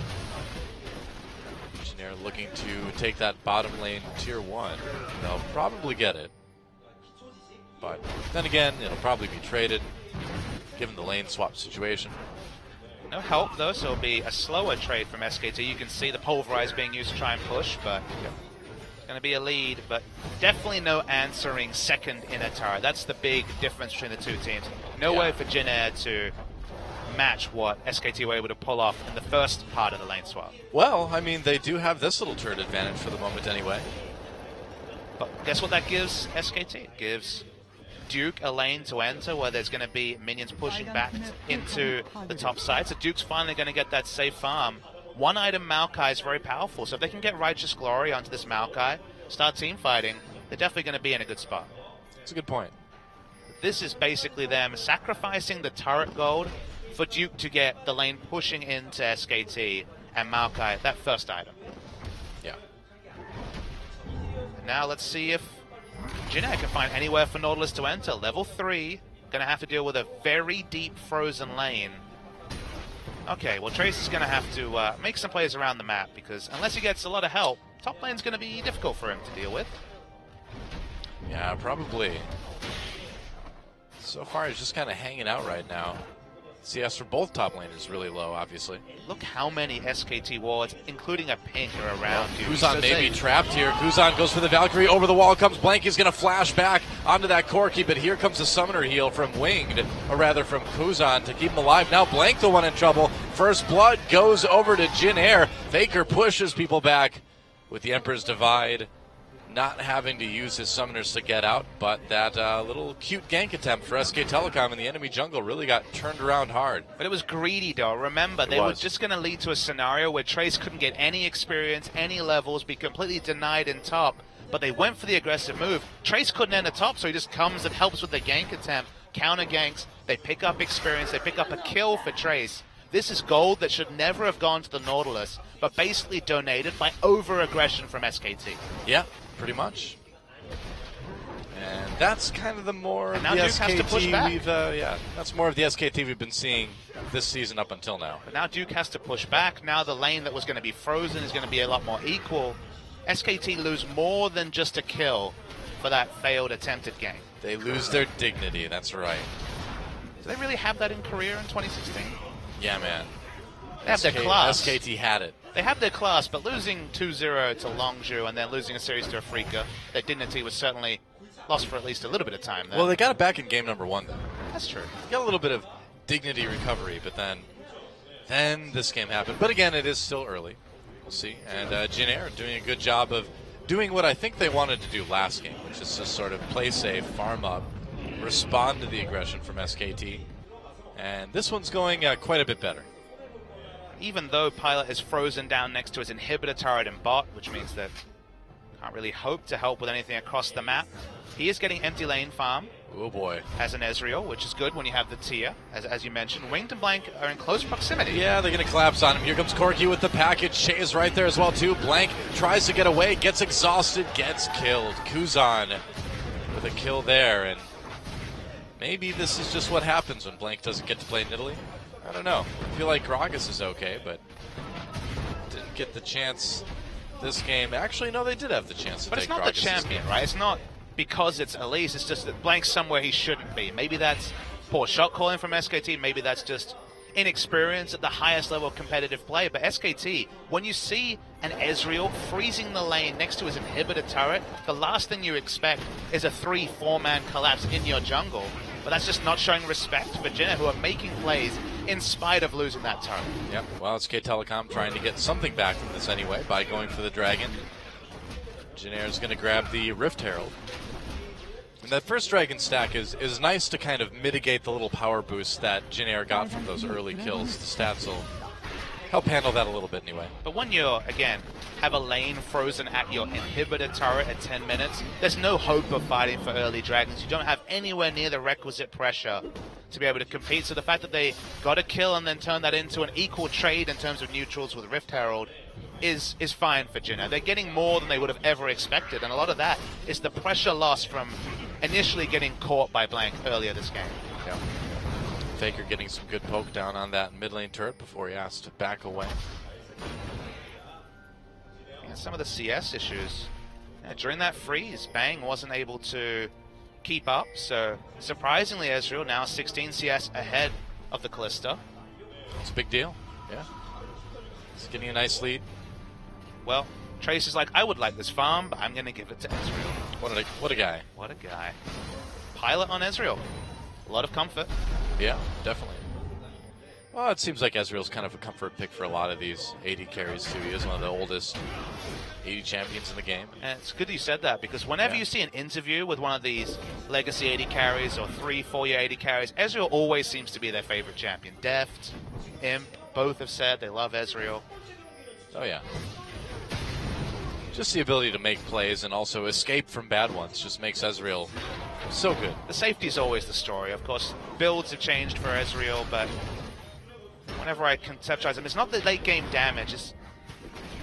Engineer looking to take that bottom lane tier 1. They'll probably get it. But then again, it'll probably be traded, given the lane swap situation.
No help, though, so it'll be a slower trade from SKT. You can see the Pulverize being used to try and push, but it's going to be a lead. But definitely no answering second inner turret. That's the big difference between the two teams. No way for Jin Air to match what SKT were able to pull off in the first part of the lane swap.
Well, I mean, they do have this little turret advantage for the moment anyway.
But guess what that gives SKT? It gives Duke a lane to enter where there's going to be minions pushing back into the top side. So Duke's finally going to get that safe farm. One item Maokai is very powerful, so if they can get Righteous Glory onto this Maokai, start team fighting, they're definitely going to be in a good spot.
That's a good point.
This is basically them sacrificing the turret gold for Duke to get the lane pushing into SKT and Maokai, that first item.
Yeah.
Now let's see if Jinair can find anywhere for Nautilus to enter. Level 3, going to have to deal with a very deep frozen lane. Okay, well Trace is going to have to make some plays around the map, because unless he gets a lot of help, top lane's going to be difficult for him to deal with.
Yeah, probably. So far, he's just kind of hanging out right now. CS for both top lane is really low, obviously.
Look how many SKT wards, including a pink, are around you.
Kuzan may be trapped here. Kuzan goes for the Valkyrie. Over the wall comes Blank. He's going to flash back onto that Corki, but here comes the Summoner heal from Winged, or rather from Kuzan to keep him alive. Now Blank the one in trouble. First Blood goes over to Jin Air. Faker pushes people back with the Emperor's Divide. Not having to use his summoners to get out, but that little cute gank attempt for SK Telecom in the enemy jungle really got turned around hard.
But it was greedy, though. Remember, they were just going to lead to a scenario where Trace couldn't get any experience, any levels, be completely denied in top, but they went for the aggressive move. Trace couldn't enter top, so he just comes and helps with the gank attempt, counter ganks, they pick up experience, they pick up a kill for Trace. This is gold that should never have gone to the Nautilus, but basically donated by over-aggression from SKT.
Yeah. Pretty much. And that's kind of the more of the
Duke has to push back.
we've, that's more of the SKT we've been seeing this season up until now.
But now Duke has to push back. Now the lane that was going to be frozen is going to be a lot more equal. SKT lose more than just a kill for that failed attempted game.
They lose their dignity, that's right.
Do they really have that in Korea in 2016?
Yeah, man.
They have their class.
SKT had it.
They have their class, but losing 2-0 to Longzhu and then losing a series to Afrika, their dignity was certainly lost for at least a little bit of time there.
Well, they got it back in game number 1, though.
That's true.
They got a little bit of dignity recovery, but then this game happened. But again, it is still early. We'll see. And Jin Air doing a good job of doing what I think they wanted to do last game, which is just sort of play safe, farm up, respond to the aggression from SKT. And this one's going quite a bit better.
Even though Pilot is frozen down next to his inhibitor turret and bot, which means that can't really hope to help with anything across the map, he is getting empty lane farm.
Oh boy.
As an Ezreal, which is good when you have the tier, as you mentioned. Winged and Blank are in close proximity.
Yeah, they're going to collapse on him. Here comes Corki with the package. Shay is right there as well, too. Blank tries to get away, gets exhausted, gets killed. Kuzan with a kill there, and maybe this is just what happens when Blank doesn't get to play Nidalee. I don't know. I feel like Gragas is okay, but didn't get the chance this game. Actually, no, they did have the chance to
But
take
it's not
Gragas
the champion, right? It's not because it's Elise. It's just that Blank's somewhere he shouldn't be. Maybe that's poor shot calling from SKT. Maybe that's just inexperience at the highest level of competitive play. But SKT, when you see an Ezreal freezing the lane next to his inhibitor turret, the last thing you expect is a 3-4-man collapse in your jungle. But that's just not showing respect for Jin, who are making plays in spite of losing that turret.
Yep. Well, SK Telecom trying to get something back from this anyway by going for the dragon. Jin Air is going to grab the Rift Herald. And that first dragon stack is nice to kind of mitigate the little power boost that Jin Air got from those early kills. The stats will help handle that a little bit anyway.
But when you, again, have a lane frozen at your inhibitor turret at 10 minutes, there's no hope of fighting for early dragons. You don't have anywhere near the requisite pressure to be able to compete. So the fact that they got a kill and then turned that into an equal trade in terms of neutrals with Rift Herald is fine for Jin Air. They're getting more than they would have ever expected, and a lot of that is the pressure lost from initially getting caught by Blank earlier this game.
Yeah. Faker getting some good poke down on that mid lane turret before he has to back away.
And some of the CS issues. During that freeze, Bang wasn't able to keep up, so surprisingly Ezreal now 16 CS ahead of the Kalista.
It's a big deal, yeah. He's getting a nice lead.
Well, Trace is like, I would like this farm, but I'm going to give it to Ezreal.
What a guy.
What a guy. Pilot on Ezreal. A lot of comfort.
Yeah, definitely. Well, it seems like Ezreal's kind of a comfort pick for a lot of these AD carries, too. He is one of the oldest AD champions in the game.
And it's good you said that, because whenever
Yeah.
you see an interview with one of these legacy AD carries or 3-4 year AD carries, Ezreal always seems to be their favorite champion. Deft, Imp, both have said they love Ezreal.
Oh, yeah. Just the ability to make plays and also escape from bad ones just makes Ezreal so good.
The safety is always the story. Of course, builds have changed for Ezreal, but whenever I conceptualize them, it's not the late game damage.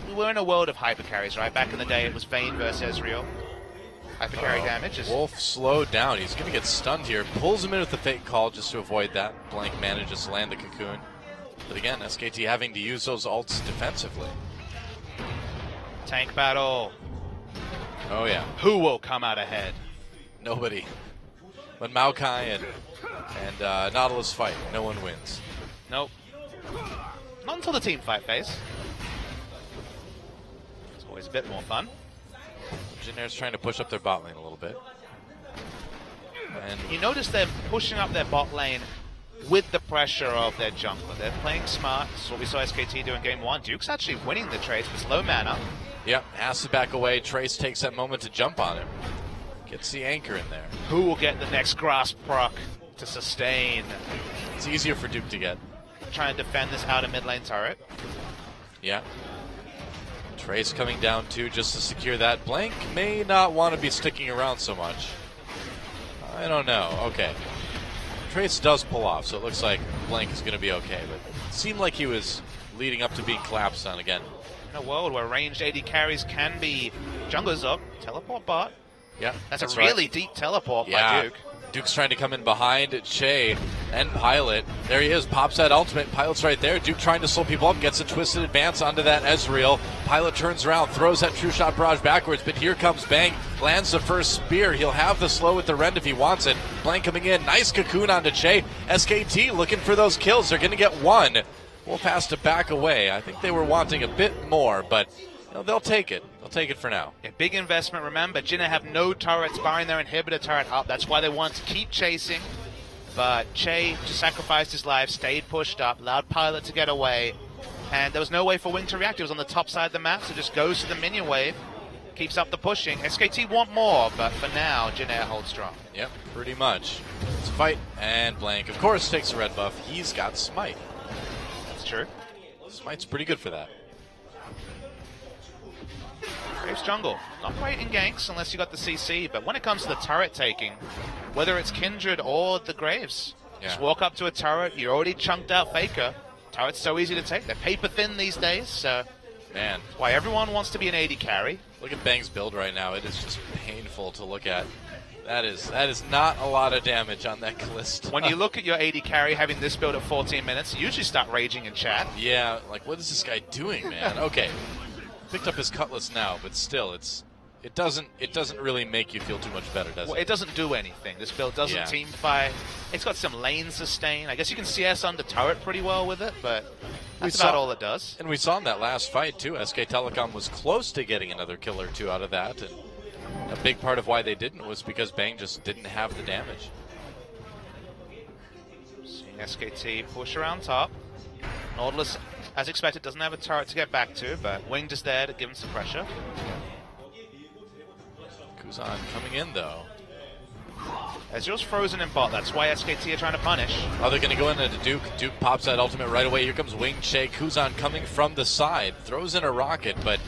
We were in a world of hyper carries, right? Back in the day, it was Vayne versus Ezreal. Hyper carry damage is
Wolf slowed down. He's going to get stunned here. Pulls him in with the fake call just to avoid that. Blank manages to land the cocoon. But again, SKT having to use those ults defensively.
tank battle.
Oh, yeah.
Who will come out ahead?
Nobody. When Maokai and Nautilus fight, no one wins.
Nope. Not until the team fight phase. It's always a bit more fun.
Jin Air's trying to push up their bot lane a little bit. And
You notice they're pushing up their bot lane with the pressure of their jungler. They're playing smart. This is what we saw SKT do in game 1. Duke's actually winning the trades with low mana.
yep, has to back away. Trace takes that moment to jump on him. Gets the anchor in there.
Who will get the next grasp proc to sustain?
It's easier for Duke to get.
Trying to defend this outer mid lane turret.
Yeah. Trace coming down too just to secure that. Blank may not want to be sticking around so much. I don't know. Okay. Trace does pull off, so it looks like Blank is going to be okay. But it seemed like he was leading up to being collapsed on again.
In a world where ranged AD carries can be junglers up, teleport bot.
Yeah,
That's a
right.
really deep teleport
Yeah.
by Duke.
Duke's trying to come in behind Che and Pilot. There he is, pops that ultimate. Pilot's right there. Duke trying to slow people up, gets a twisted advance onto that Ezreal. Pilot turns around, throws that true shot barrage backwards, but here comes Bang. Lands the first spear. He'll have the slow with the rend if he wants it. Blank coming in. Nice cocoon onto Che. SKT looking for those kills. They're going to get one. Wolf has to back away. I think they were wanting a bit more, but they'll take it. They'll take it for now.
A big investment, remember. Jinna have no turrets barring their inhibitor turret up. That's why they want to keep chasing. But Che just sacrificed his life, stayed pushed up, allowed Pilot to get away. And there was no way for Wing to react. He was on the top side of the map, so just goes to the minion wave. Keeps up the pushing. SKT want more, but for now, Jinna holds strong.
Yep, pretty much. It's a fight, and Blank, of course, takes a red buff. He's got Smite.
That's true.
Smite's pretty good for that.
Graves jungle. Not great in ganks unless you got the CC, but when it comes to the turret taking, whether it's Kindred or the Graves, just walk up to a turret, you're already chunked out Faker. Turret's so easy to take. They're paper thin these days, so
Man,
why everyone wants to be an AD carry.
look at Bang's build right now. It is just painful to look at. That is not a lot of damage on that Kalista.
When you look at your AD carry having this build at 14 minutes, you usually start raging in chat.
Yeah, like what is this guy doing, man? Okay, picked up his cutlass now, but still, it doesn't really make you feel too much better, does
Well,
it?
it doesn't do anything. This build doesn't
Yeah.
team fight. It's got some lane sustain. I guess you can CS under turret pretty well with it, but that's about all it does.
And we saw in that last fight too. SK Telecom was close to getting another kill or two out of that, and a big part of why they didn't was because Bang just didn't have the damage.
Seeing SKT push around top. Nautilus, as expected, doesn't have a turret to get back to, but Winged is there to give him some pressure.
Kuzan coming in though.
Ezreal's frozen in bot. That's why SKT are trying to punish.
Oh, they're going to go into Duke. Duke pops that ultimate right away. Here comes Wing Che. Kuzan coming from the side. Throws in a rocket, but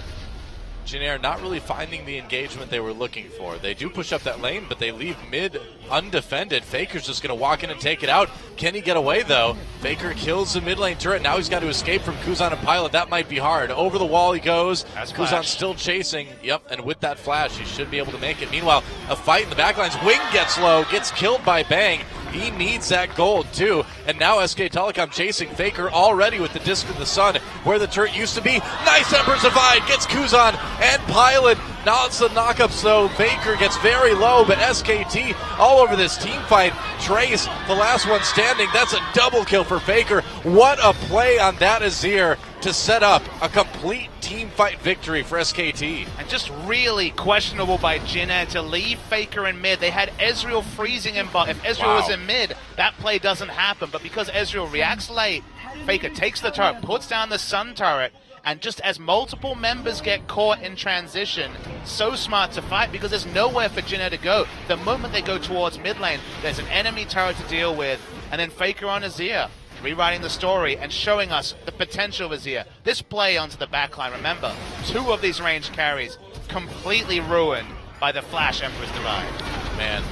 Jin Air not really finding the engagement they were looking for. They do push up that lane, but they leave mid undefended. Faker's just going to walk in and take it out. Can he get away, though? Faker kills the mid lane turret. Now he's got to escape from Kuzan and Pilot. That might be hard. Over the wall he goes.
That's
Kuzan
flash.
still chasing. Yep, and with that flash, he should be able to make it. Meanwhile, a fight in the backlines. Wing gets low, gets killed by Bang. He needs that gold, too. And now SK Telecom chasing Faker already with the Disc of the Sun, where the turret used to be. Nice Emperor's Divide, gets Kuzan and Pilot. Now it's the knockups, though. Faker gets very low, but SKT all over this team fight. Trace, the last one standing. That's a double kill for Faker. What a play on that Azir to set up a complete team fight victory for SKT.
And just really questionable by Jin Air to leave Faker in mid. They had Ezreal freezing in bot. If Ezreal was in mid, that play doesn't happen. But because Ezreal reacts late, Faker takes the turret, puts down the Sun turret, and just as multiple members get caught in transition, so smart to fight because there's nowhere for Jin Air to go. The moment they go towards mid lane, there's an enemy turret to deal with, and then Faker on Azir, rewriting the story and showing us the potential of Azir. This play onto the backline, remember, 2 of these ranged carries completely ruined by the Flash Emperor's Divide.
Man,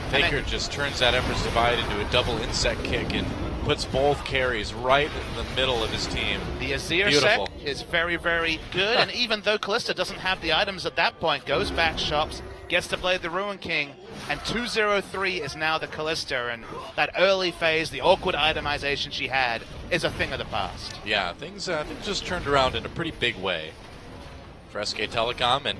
Faker just turns that Emperor's Divide into a double insect kick and puts both carries right in the middle of his team.
The Azir
Beautiful.
sec is very, very good, and even though Kalista doesn't have the items at that point, goes back, shops, gets to play the Ruin King, and 203 is now the Kalista, and that early phase, the awkward itemization she had, is a thing of the past.
Yeah, things just turned around in a pretty big way for SK Telecom, and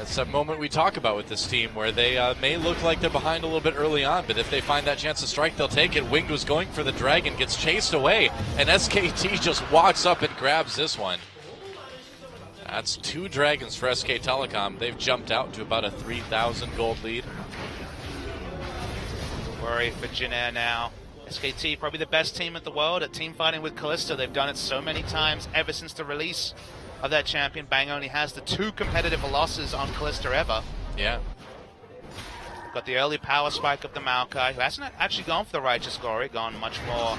it's a moment we talk about with this team where they may look like they're behind a little bit early on, but if they find that chance to strike, they'll take it. Winged was going for the dragon, gets chased away, and SKT just walks up and grabs this one. That's 2 dragons for SK Telecom. They've jumped out to about a 3,000 gold lead.
Worry for Jin Air now. SKT, probably the best team in the world at team fighting with Kalista. They've done it so many times ever since the release of that champion. Bang only has the 2 competitive losses on Kalista ever.
Yeah.
Got the early power spike of the Maokai, who hasn't actually gone for the Righteous Glory, gone much more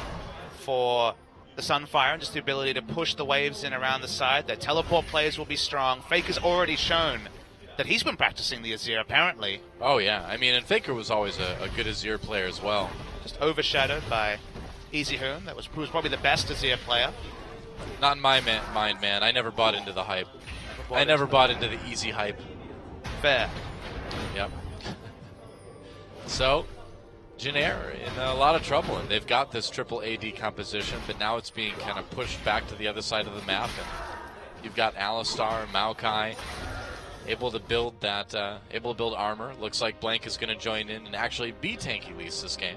for the Sunfire and just the ability to push the waves in around the side. Their teleport plays will be strong. Faker's already shown that he's been practicing the Azir, apparently.
Oh, yeah. I mean, and Faker was always a good Azir player as well.
Just overshadowed by EasyHoon, who was probably the best Azir player.
Not in my mind, man. I never bought into the hype. I never bought into the easy hype.
Fair.
Yep. So, Jin Air in a lot of trouble, and they've got this triple AD composition, but now it's being kind of pushed back to the other side of the map, and you've got Alistar, Maokai, able to build armor. Looks like Blank is going to join in and actually be tanky least this game.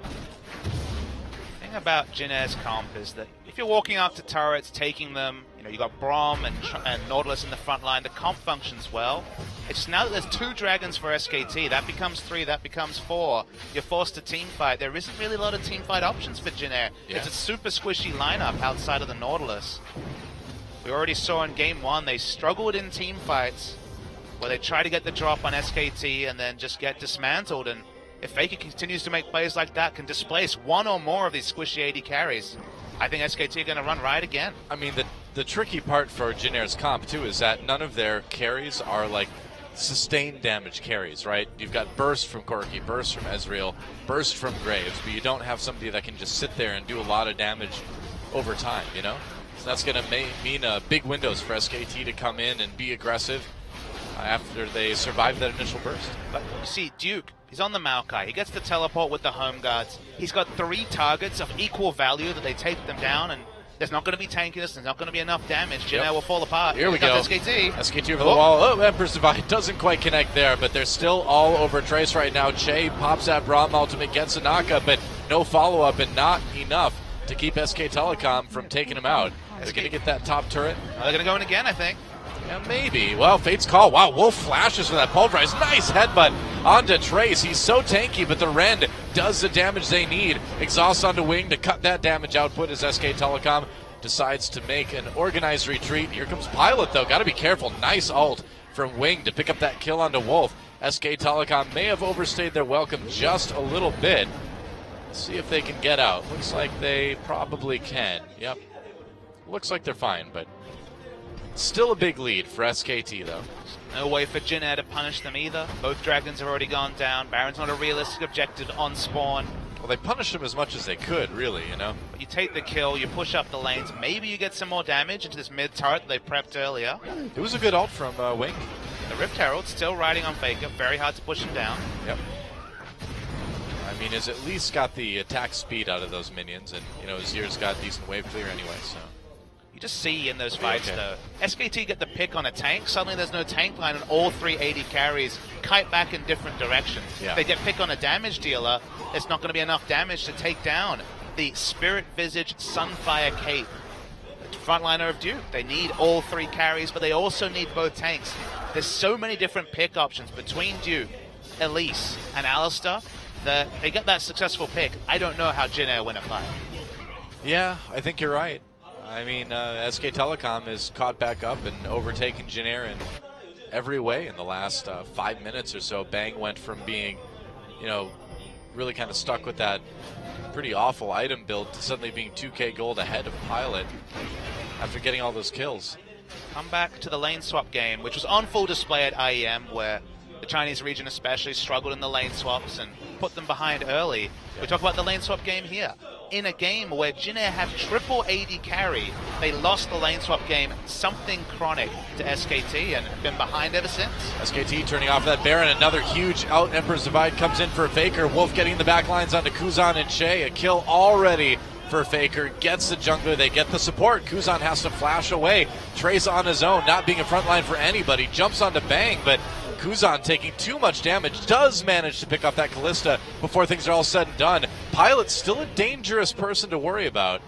The thing about Jin Air's comp is that if you're walking after turrets, taking them, you got Braum and Nautilus in the front line, the comp functions well. It's just now that there's 2 dragons for SKT, that becomes 3, that becomes 4. You're forced to team fight. There isn't really a lot of team fight options for Jin Air.
Yeah.
It's a super squishy lineup outside of the Nautilus. We already saw in game 1 they struggled in team fights where they try to get the drop on SKT and then just get dismantled. And if Faker continues to make plays like that, can displace 1 or more of these squishy AD carries, I think SKT are going to run riot again.
I mean, the tricky part for Jin Air's comp, too, is that none of their carries are, like, sustained damage carries, right? You've got Burst from Corki, Burst from Ezreal, Burst from Graves, but you don't have somebody that can just sit there and do a lot of damage over time, you know? So that's going to mean big windows for SKT to come in and be aggressive after they survive that initial burst.
But you see, Duke, he's on the Maokai. He gets the teleport with the home guards. He's got 3 targets of equal value that they take them down, and there's not going to be tankiness. There's not going to be enough damage. Jin Air will fall apart.
Here we go.
SKT.
SKT over the wall. Oh, Emperor's Divide doesn't quite connect there, but they're still all over Trace right now. Che pops that Braum ultimate, gets a Naka, but no follow-up and not enough to keep SK Telecom from taking him out. They're going to get that top turret.
They're going to go in again, I think.
Yeah, maybe. Well, Fate's call. Wow, Wolf flashes for that pulverize. Nice headbutt onto Trace. He's so tanky, but the Rend does the damage they need. Exhaust onto Wing to cut that damage output as SK Telecom decides to make an organized retreat. Here comes Pilot, though. Got to be careful. Nice ult from Wing to pick up that kill onto Wolf. SK Telecom may have overstayed their welcome just a little bit. Let's see if they can get out. Looks like they probably can. Yep. Looks like they're fine, but still a big lead for SKT, though.
No way for Jin Air to punish them either. Both dragons have already gone down. Baron's not a realistic objective on spawn.
Well, they punished them as much as they could, really, you know?
But you take the kill, you push up the lanes. Maybe you get some more damage into this mid turret that they prepped earlier.
It was a good ult from Wing.
The Rift Herald still riding on Faker. Very hard to push him down.
Yep. I mean, he's at least got the attack speed out of those minions, and, you know, Azir's got decent wave clear anyway, so.
You just see in those fights,
okay.
though, SKT get the pick on a tank. Suddenly there's no tank line, and all 3 AD carries kite back in different directions.
Yeah.
If they get pick on a damage dealer, it's not going to be enough damage to take down the Spirit Visage Sunfire Cape frontliner of Duke. They need all 3 carries, but they also need both tanks. There's so many different pick options between Duke, Elise, and Alistar that they get that successful pick. I don't know how Jin Air win a fight.
Yeah, I think you're right. I mean, SK Telecom has caught back up and overtaken Jin Air in every way in the last 5 minutes or so. Bang went from being, really kind of stuck with that pretty awful item build to suddenly being 2K gold ahead of Pilot after getting all those kills.
Come back to the lane swap game, which was on full display at IEM, where the Chinese region especially struggled in the lane swaps and put them behind early. We talk about the lane swap game here. In a game where Jin Air have triple AD carry, they lost the lane swap game, something chronic to SKT, and have been behind ever since.
SKT turning off that Baron. Another huge out. Emperor's Divide comes in for Faker. Wolf getting the backlines onto Kuzan and Shay. A kill already for Faker. Gets the jungler. They get the support. Kuzan has to flash away. Trace on his own, not being a front line for anybody. Jumps onto Bang, but Kuzan taking too much damage, does manage to pick off that Kalista before things are all said and done. Pilot's still a dangerous person to worry about.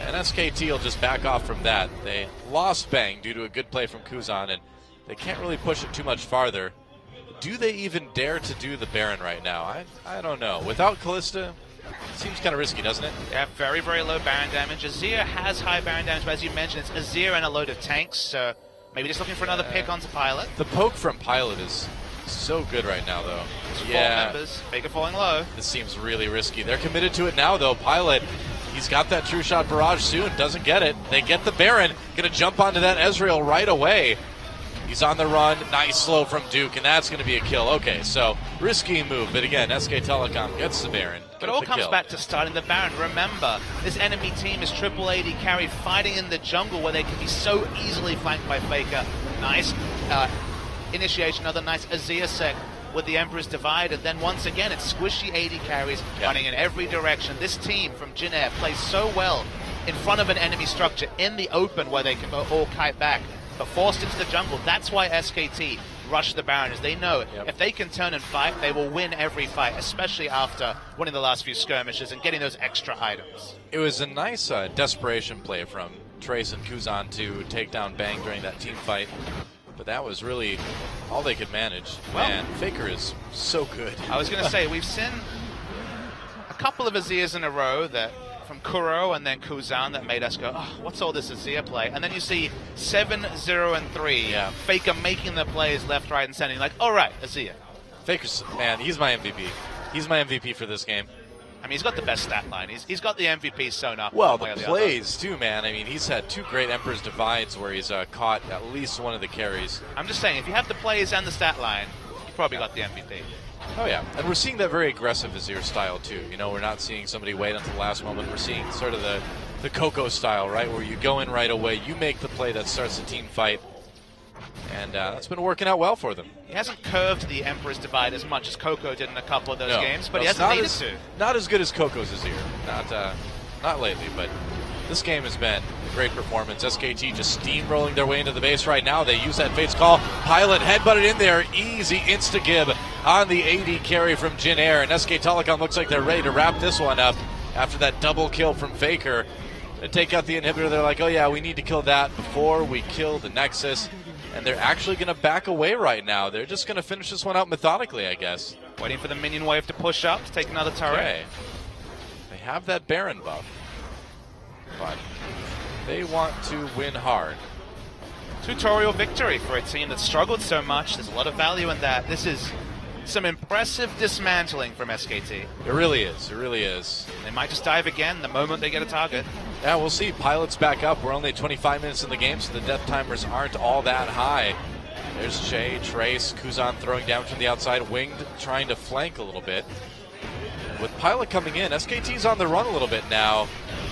And SKT will just back off from that. They lost Bang due to a good play from Kuzan, and they can't really push it too much farther. Do they even dare to do the Baron right now? I don't know. Without Kalista, it seems kind of risky, doesn't it?
Yeah, very, very low Baron damage. Azir has high Baron damage, but as you mentioned, it's Azir and a load of tanks, so maybe just looking for another pick onto Pilot.
The poke from Pilot is so good right now, though.
Four members, Faker falling low.
This seems really risky. They're committed to it now, though. Pilot, he's got that true shot barrage soon. Doesn't get it. They get the Baron. Going to jump onto that Ezreal right away. He's on the run. Nice slow from Duke, and that's going to be a kill. Okay, so risky move. But again, SK Telecom gets the Baron.
But it all comes back to starting the Baron. Remember, this enemy team is triple AD carry fighting in the jungle where they can be so easily flanked by Faker. Nice initiation, another nice Azir sec with the Emperor's Divide, and then once again it's squishy AD carries running in every direction. This team from Jin Air plays so well in front of an enemy structure in the open where they can all kite back, but forced into the jungle. That's why SKT rush the Baron, as they know if they can turn and fight, they will win every fight, especially after winning the last few skirmishes and getting those extra items.
It was a nice desperation play from Trace and Kuzan to take down Bang during that team fight, but that was really all they could manage.
Well,
man, Faker is so good.
I was going to say, we've seen a couple of Azirs in a row that from Kuro and then Kuzan that made us go, oh, what's all this Azir play? And then you see 7, 0, and 3. Faker making the plays left, right, and center. You're like, all right, Azir.
Faker's, man, he's my MVP. He's my MVP for this game.
I mean, he's got the best stat line. He's got the MVP sewn up.
Well, the plays, too, man. I mean, he's had 2 great Emperor's Divides where he's caught at least one of the carries.
I'm just saying, if you have the plays and the stat line, you probably got the MVP.
Oh, yeah. And we're seeing that very aggressive Azir style, too. You know, we're not seeing somebody wait until the last moment. We're seeing sort of the Coco style, right, where you go in right away, you make the play that starts the team fight. And that's been working out well for them.
He hasn't curved the Emperor's Divide as much as Coco did in a couple of those games, but he hasn't needed to.
Not as good as Coco's Azir. Not lately, but this game has been a great performance. SKT just steamrolling their way into the base right now. They use that Fate's Call. Pilot headbutted in there. Easy insta-gib on the AD carry from Jin Air. And SK Telecom looks like they're ready to wrap this one up after that double kill from Faker. They take out the inhibitor. They're like, oh yeah, we need to kill that before we kill the Nexus. And they're actually going to back away right now. They're just going to finish this one out methodically, I guess.
Waiting for the minion wave to push up to take another turret.
Okay. They have that Baron buff, but they want to win hard.
Tutorial victory for a team that struggled so much. There's a lot of value in that. This is some impressive dismantling from SKT.
It really is. It really is.
They might just dive again the moment they get a target.
Yeah, we'll see. Pilot's back up. We're only 25 minutes in the game, so the death timers aren't all that high. There's Shay, Trace, Kuzan throwing down from the outside. Winged trying to flank a little bit. With Pilot coming in, SKT's on the run a little bit now.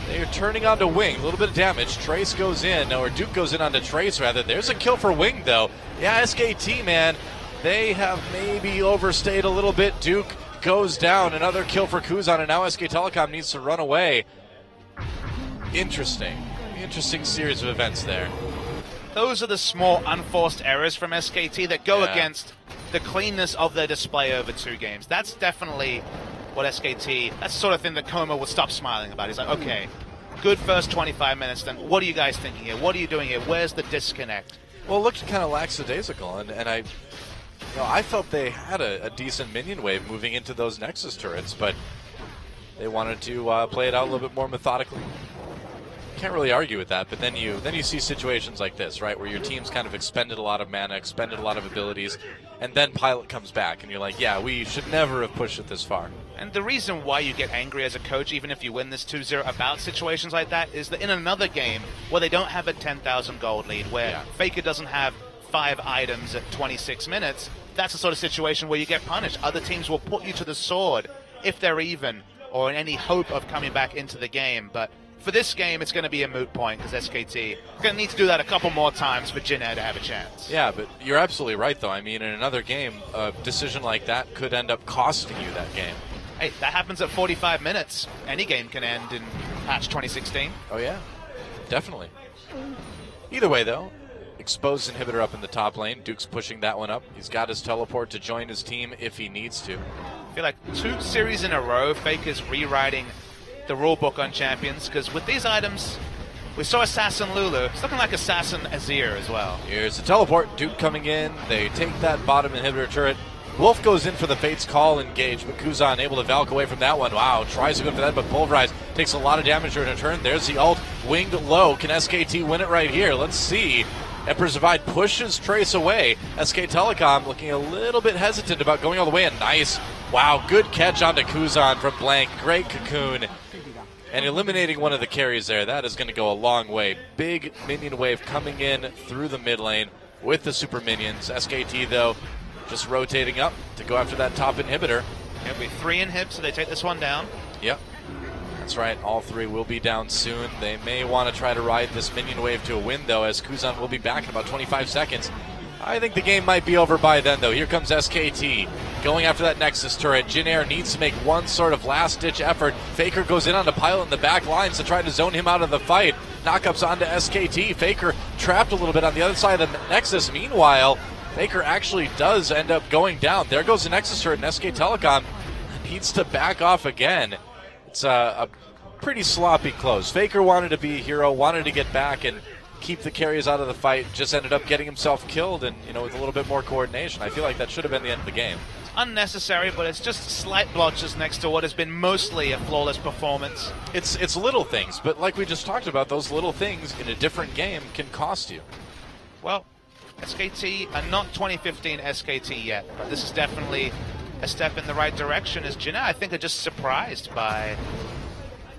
They are turning onto Wing. A little bit of damage. Trace goes in, or Duke goes in onto Trace, rather. There's a kill for Wing, though. Yeah, SKT, man. They have maybe overstayed a little bit. Duke goes down. Another kill for Kuzan, and now SK Telecom needs to run away. Interesting series of events there.
Those are the small unforced errors from SKT that go against the cleanness of their display over 2 games. That's definitely what SKT, that's the sort of thing that Koma would stop smiling about. He's like, okay, good first 25 minutes, then what are you guys thinking here? What are you doing here? Where's the disconnect?
Well, it looked kind of lackadaisical, and I felt they had a decent minion wave moving into those Nexus turrets, but they wanted to play it out a little bit more methodically. Can't really argue with that, but then you see situations like this, right, where your team's kind of expended a lot of mana, expended a lot of abilities, and then Pilot comes back, and you're like, yeah, we should never have pushed it this far.
And the reason why you get angry as a coach, even if you win this 2-0 about situations like that, is that in another game where they don't have a 10,000 gold lead, where Faker doesn't have 5 items at 26 minutes, that's the sort of situation where you get punished. Other teams will put you to the sword if they're even, or in any hope of coming back into the game. But for this game, it's going to be a moot point because SKT going to need to do that a couple more times for Jin Air to have a chance.
Yeah, but you're absolutely right, though. I mean, in another game, a decision like that could end up costing you that game.
Hey, that happens at 45 minutes. Any game can end in patch 2016.
Oh, yeah, definitely. Either way, though, exposed inhibitor up in the top lane. Duke's pushing that one up. He's got his teleport to join his team if he needs to.
I feel like 2 series in a row, Faker's rewriting the rulebook on champions, because with these items, we saw Assassin Lulu. It's looking like Assassin Azir as well.
Here's the teleport. Duke coming in. They take that bottom inhibitor turret. Wolf goes in for the Fate's Call engage, but Kuzan able to Valk away from that one. Wow, tries to go for that, but Pulverize takes a lot of damage during a turn. There's the ult, winged low. Can SKT win it right here? Let's see. Emperor's Divide pushes Trace away. SK Telecom looking a little bit hesitant about going all the way, and nice. Wow, good catch onto Kuzan from Blank. Great cocoon. And eliminating one of the carries there, that is going to go a long way. Big minion wave coming in through the mid lane with the super minions. SKT, though, just rotating up to go after that top inhibitor.
It'll be 3 inhibs, so they take this one down.
Yep. That's right. All 3 will be down soon. They may want to try to ride this minion wave to a win, though, as Kuzan will be back in about 25 seconds. I think the game might be over by then, though. Here comes SKT going after that Nexus turret. Jin Air needs to make one sort of last-ditch effort. Faker goes in on the Pilot in the back lines to try to zone him out of the fight. Knockups onto SKT. Faker trapped a little bit on the other side of the Nexus. Meanwhile, Faker actually does end up going down. There goes the Nexus turret, and SK Telecom needs to back off again. It's a pretty sloppy close. Faker wanted to be a hero, wanted to get back and keep the carries out of the fight, just ended up getting himself killed, and with a little bit more coordination. I feel like that should have been the end of the game.
It's unnecessary, but it's just slight blotches next to what has been mostly a flawless performance.
It's little things, but like we just talked about, those little things in a different game can cost you.
Well, SKT are not 2015 SKT yet, but this is definitely a step in the right direction, as Jin Air, I think, are just surprised by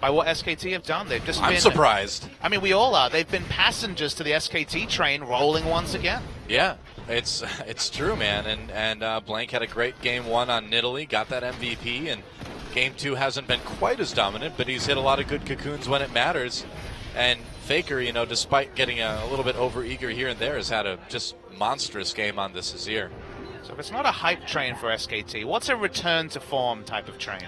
what SKT have done. They've just
I'm surprised.
I mean, we all are. They've been passengers to the SKT train, rolling once again.
Yeah, it's true, man. And Blank had a great game 1 on Nidalee, got that MVP, and game 2 hasn't been quite as dominant, but he's hit a lot of good cocoons when it matters. And Faker, despite getting a little bit over-eager here and there, has had a just monstrous game on this Azir.
So if it's not a hype train for SKT, what's a return to form type of train?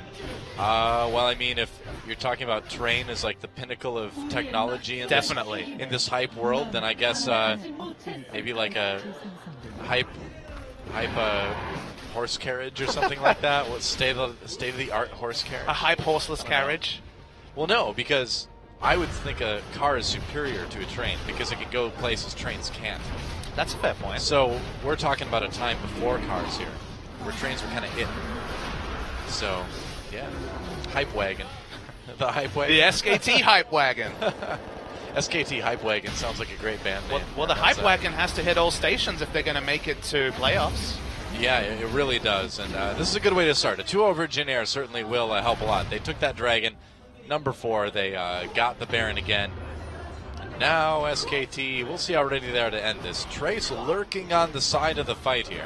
Well, I mean, if you're talking about train as like the pinnacle of technology in
Definitely.
in this hype world, then I guess maybe like a hype horse carriage or something like that. What state of the art horse carriage?
A hype horseless carriage?
Well, no, because I would think a car is superior to a train because it can go places trains can't.
That's a fair point.
So we're talking about a time before cars here, where trains were kind of it. So, yeah, Hype Wagon. The Hype Wagon.
The SKT Hype Wagon.
SKT Hype Wagon sounds like a great band name.
Well, the Hype Wagon has to hit all stations if they're going to make it to playoffs.
Yeah, it really does. And this is a good way to start. A 2 over Jin Air certainly will help a lot. They took that Dragon. Number 4, they got the Baron again. Now SKT, we'll see how ready they are to end this. Trace lurking on the side of the fight here.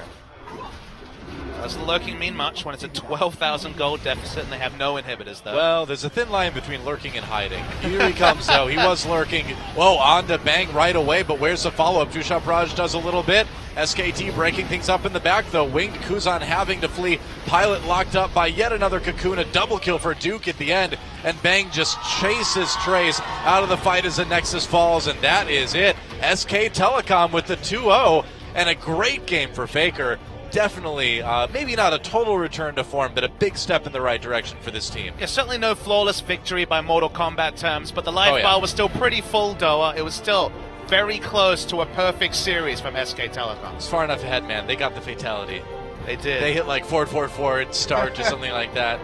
Doesn't lurking mean much when it's a 12,000 gold deficit and they have no inhibitors, though.
Well, there's a thin line between lurking and hiding. Here he comes, though. He was lurking. Whoa, on to Bang right away, but where's the follow-up? Jusha Praj does a little bit. SKT breaking things up in the back, though. Winged Kuzan having to flee. Pilot locked up by yet another cocoon. A double kill for Duke at the end. And Bang just chases Trace out of the fight as the Nexus falls, and that is it. SK Telecom with the 2-0, and a great game for Faker. definitely, maybe not a total return to form, but a big step in the right direction for this team.
Yeah, certainly no flawless victory by Mortal Kombat terms, but the life
Oh, yeah.
bar was still pretty full, Doa. It was still very close to a perfect series from SK Telecom.
It's far enough ahead, man. They got the fatality.
They did.
They hit like forward, forward, forward, start or something like that.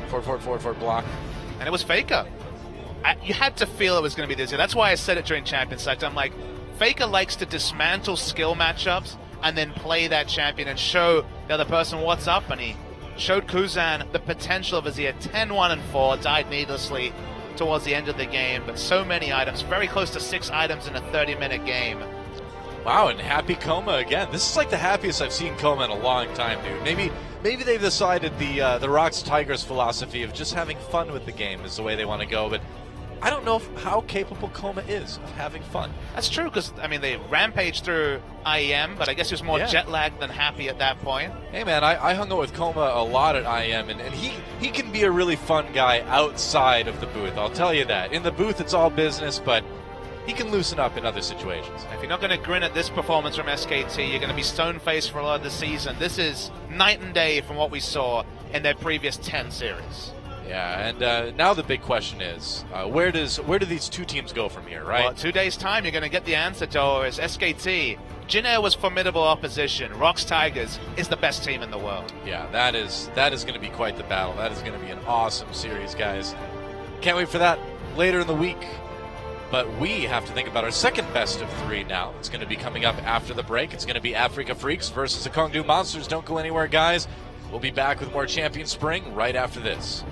Forward, forward, forward, forward, block.
And it was Faker. You had to feel it was going to be this year. That's why I said it during Champion Select. I'm like, Faker likes to dismantle skill matchups and then play that champion and show the other person what's up. And he showed Kuzan the potential of Azir. 10-1-4, died needlessly towards the end of the game. But so many items, very close to 6 items in a 30-minute game.
Wow, and happy Coma again. This is like the happiest I've seen Coma in a long time, dude. Maybe they've decided the Rocks Tigers philosophy of just having fun with the game is the way they want to go, but I don't know how capable Coma is of having fun.
That's true, because, I mean, they rampaged through IEM, but I guess he was more jet lagged than happy at that point.
Hey, man, I hung out with Coma a lot at IEM, and he can be a really fun guy outside of the booth, I'll tell you that. In the booth, it's all business, but he can loosen up in other situations.
If you're not going to grin at this performance from SKT, you're going to be stone-faced for a lot of the season. This is night and day from what we saw in their previous 10 series.
Yeah, and now the big question is, where do these two teams go from here, right?
Well, 2 days' time, you're going to get the answer, Doa, is SKT. Jin Air was formidable opposition. Rocks Tigers is the best team in the world.
Yeah, that is going to be quite the battle. That is going to be an awesome series, guys. Can't wait for that later in the week. But we have to think about our second best of 3 now. It's going to be coming up after the break. It's going to be Africa Freaks versus the Kongdu Monsters. Don't go anywhere, guys. We'll be back with more Champion Spring right after this.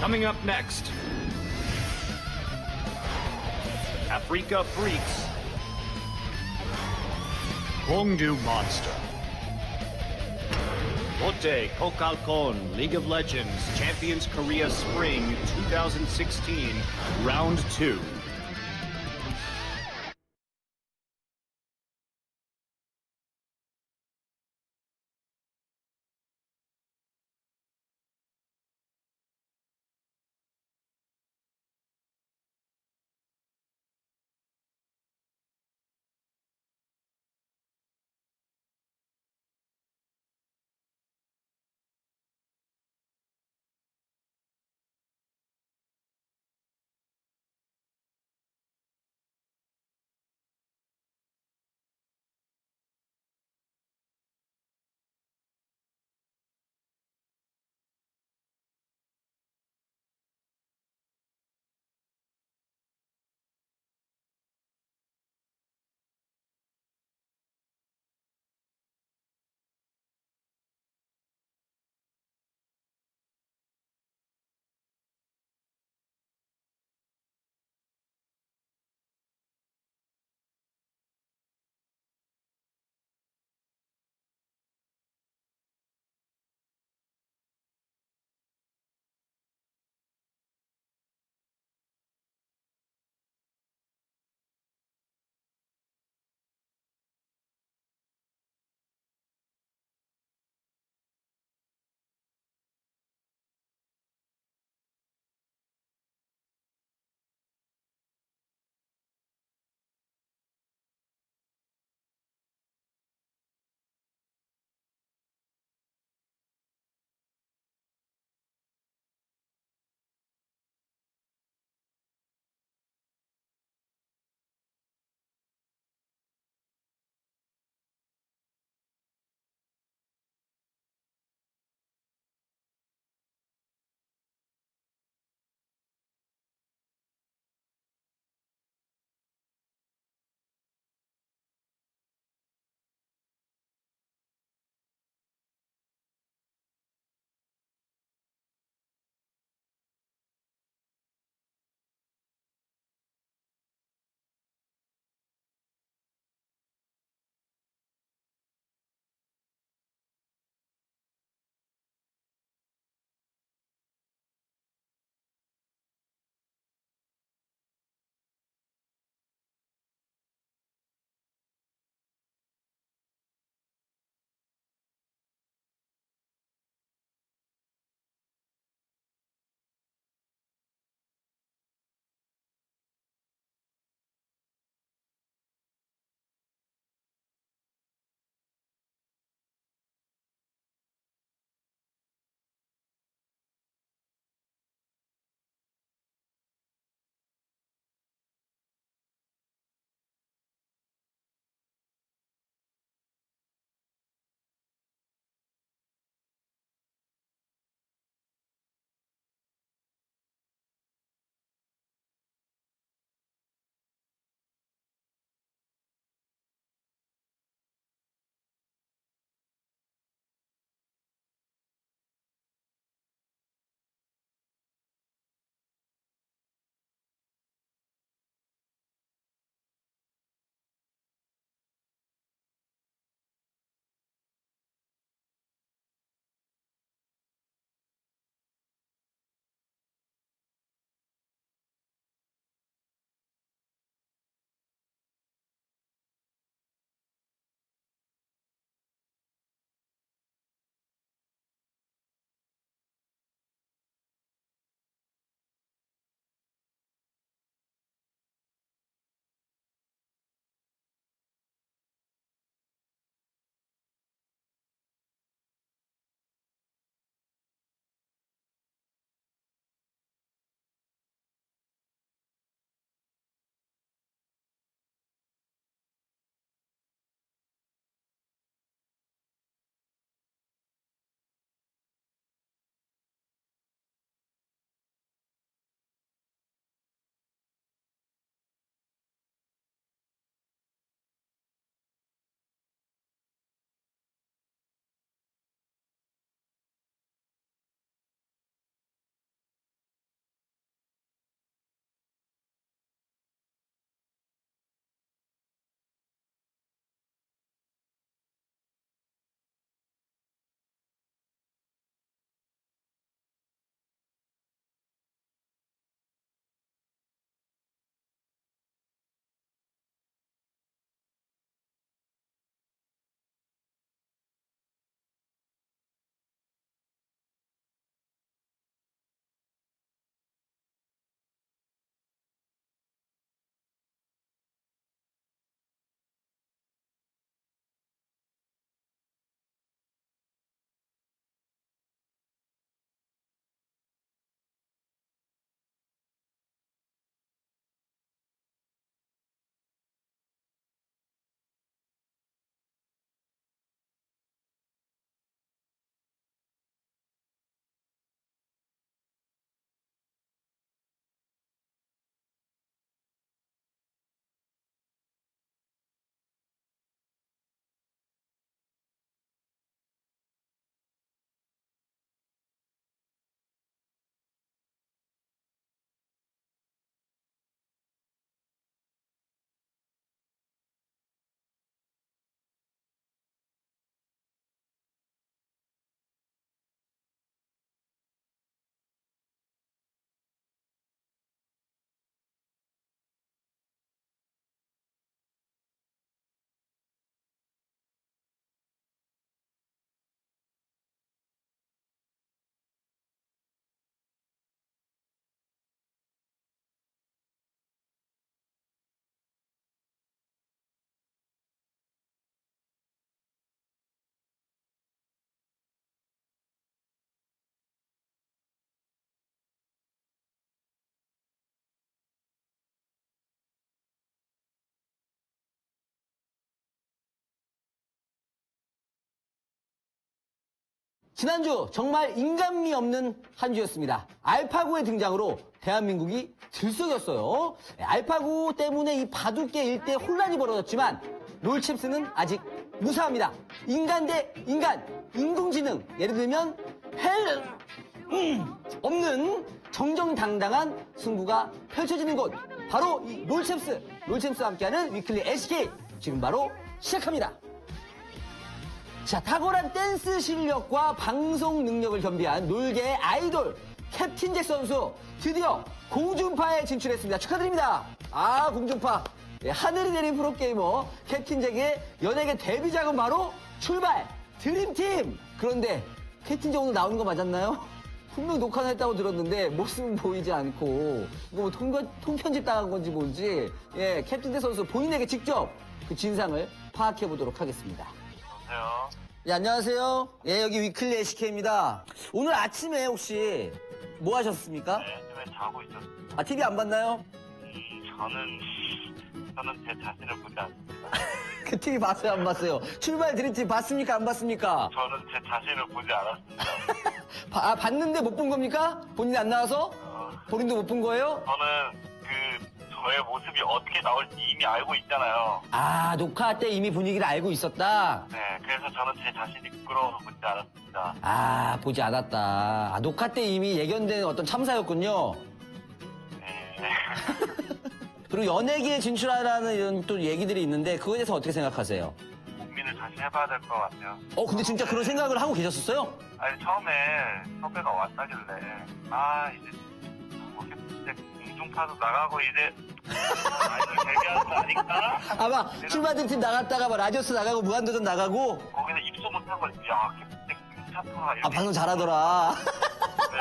Coming up next, Africa Freaks, Kongdu Monster, Lotte Kokalkon League of Legends Champions Korea Spring 2016, Round 2.
지난주 정말 인간미 없는 한 주였습니다. 알파고의 등장으로 대한민국이 들썩였어요. 알파고 때문에 이 바둑계 일대 혼란이 벌어졌지만 롤챔스는 아직 무사합니다. 인간 대 인간, 인공지능, 예를 들면 헬 없는 정정당당한 승부가 펼쳐지는 곳, 바로 이 롤챔스와 함께하는 위클리 LCK 지금 바로 시작합니다. 자, 탁월한 댄스 실력과 방송 능력을 겸비한 놀개의 아이돌 캡틴 잭 선수 드디어 공중파에 진출했습니다. 축하드립니다. 아, 공중파. 예, 하늘이 내린 프로게이머 캡틴 잭의 연예계 데뷔작은 바로 출발 드림팀. 그런데 캡틴 잭 오늘 나오는 거 맞았나요? 분명 녹화는 했다고 들었는데 모습은 보이지 않고 이거 뭐 통편집 당한 건지 뭔지, 예, 캡틴 잭 선수 본인에게 직접 그 진상을 파악해 보도록 하겠습니다.
안녕하세요.
예, 안녕하세요. 예, 여기 위클리 LCK입니다. 오늘 아침에 혹시 뭐 하셨습니까?
네, 집에 자고 있었어요.
아, TV 안 봤나요?
저는 제 자신을 보지 않습니다.
그 TV 봤어요, 안 봤어요? 출발 드림팀 봤습니까, 안 봤습니까?
저는 제 자신을 보지 않았습니다.
봤는데 못 본 겁니까? 본인이 안 나와서? 본인도 못 본 거예요?
저는 저의 모습이 어떻게 나올지 이미 알고 있잖아요.
아, 녹화 때 이미 분위기를 알고 있었다?
네, 그래서 저는 제 자신이 부끄러워서 보지 않았습니다.
아, 보지 않았다. 아, 녹화 때 이미 예견된 어떤 참사였군요.
네.
그리고 연예계에 진출하라는 이런 또 얘기들이 있는데 그거에 대해서 어떻게 생각하세요?
고민을 다시 해봐야 될 것 같아요.
근데 진짜 그런 생각을 하고 계셨었어요?
아니, 처음에 섭외가 왔다길래, 이제, 뭐, 이제 공중파도 나가고, 이제, 아이돌 데뷔하는 거 아닐까?
아마 출발 드림팀 나갔다가 막 라디오스 나가고 무한도전 나가고.
거기서 입소 못한 걸, 야, 괜찮더라. 이렇게.
방송 잘하더라.
네.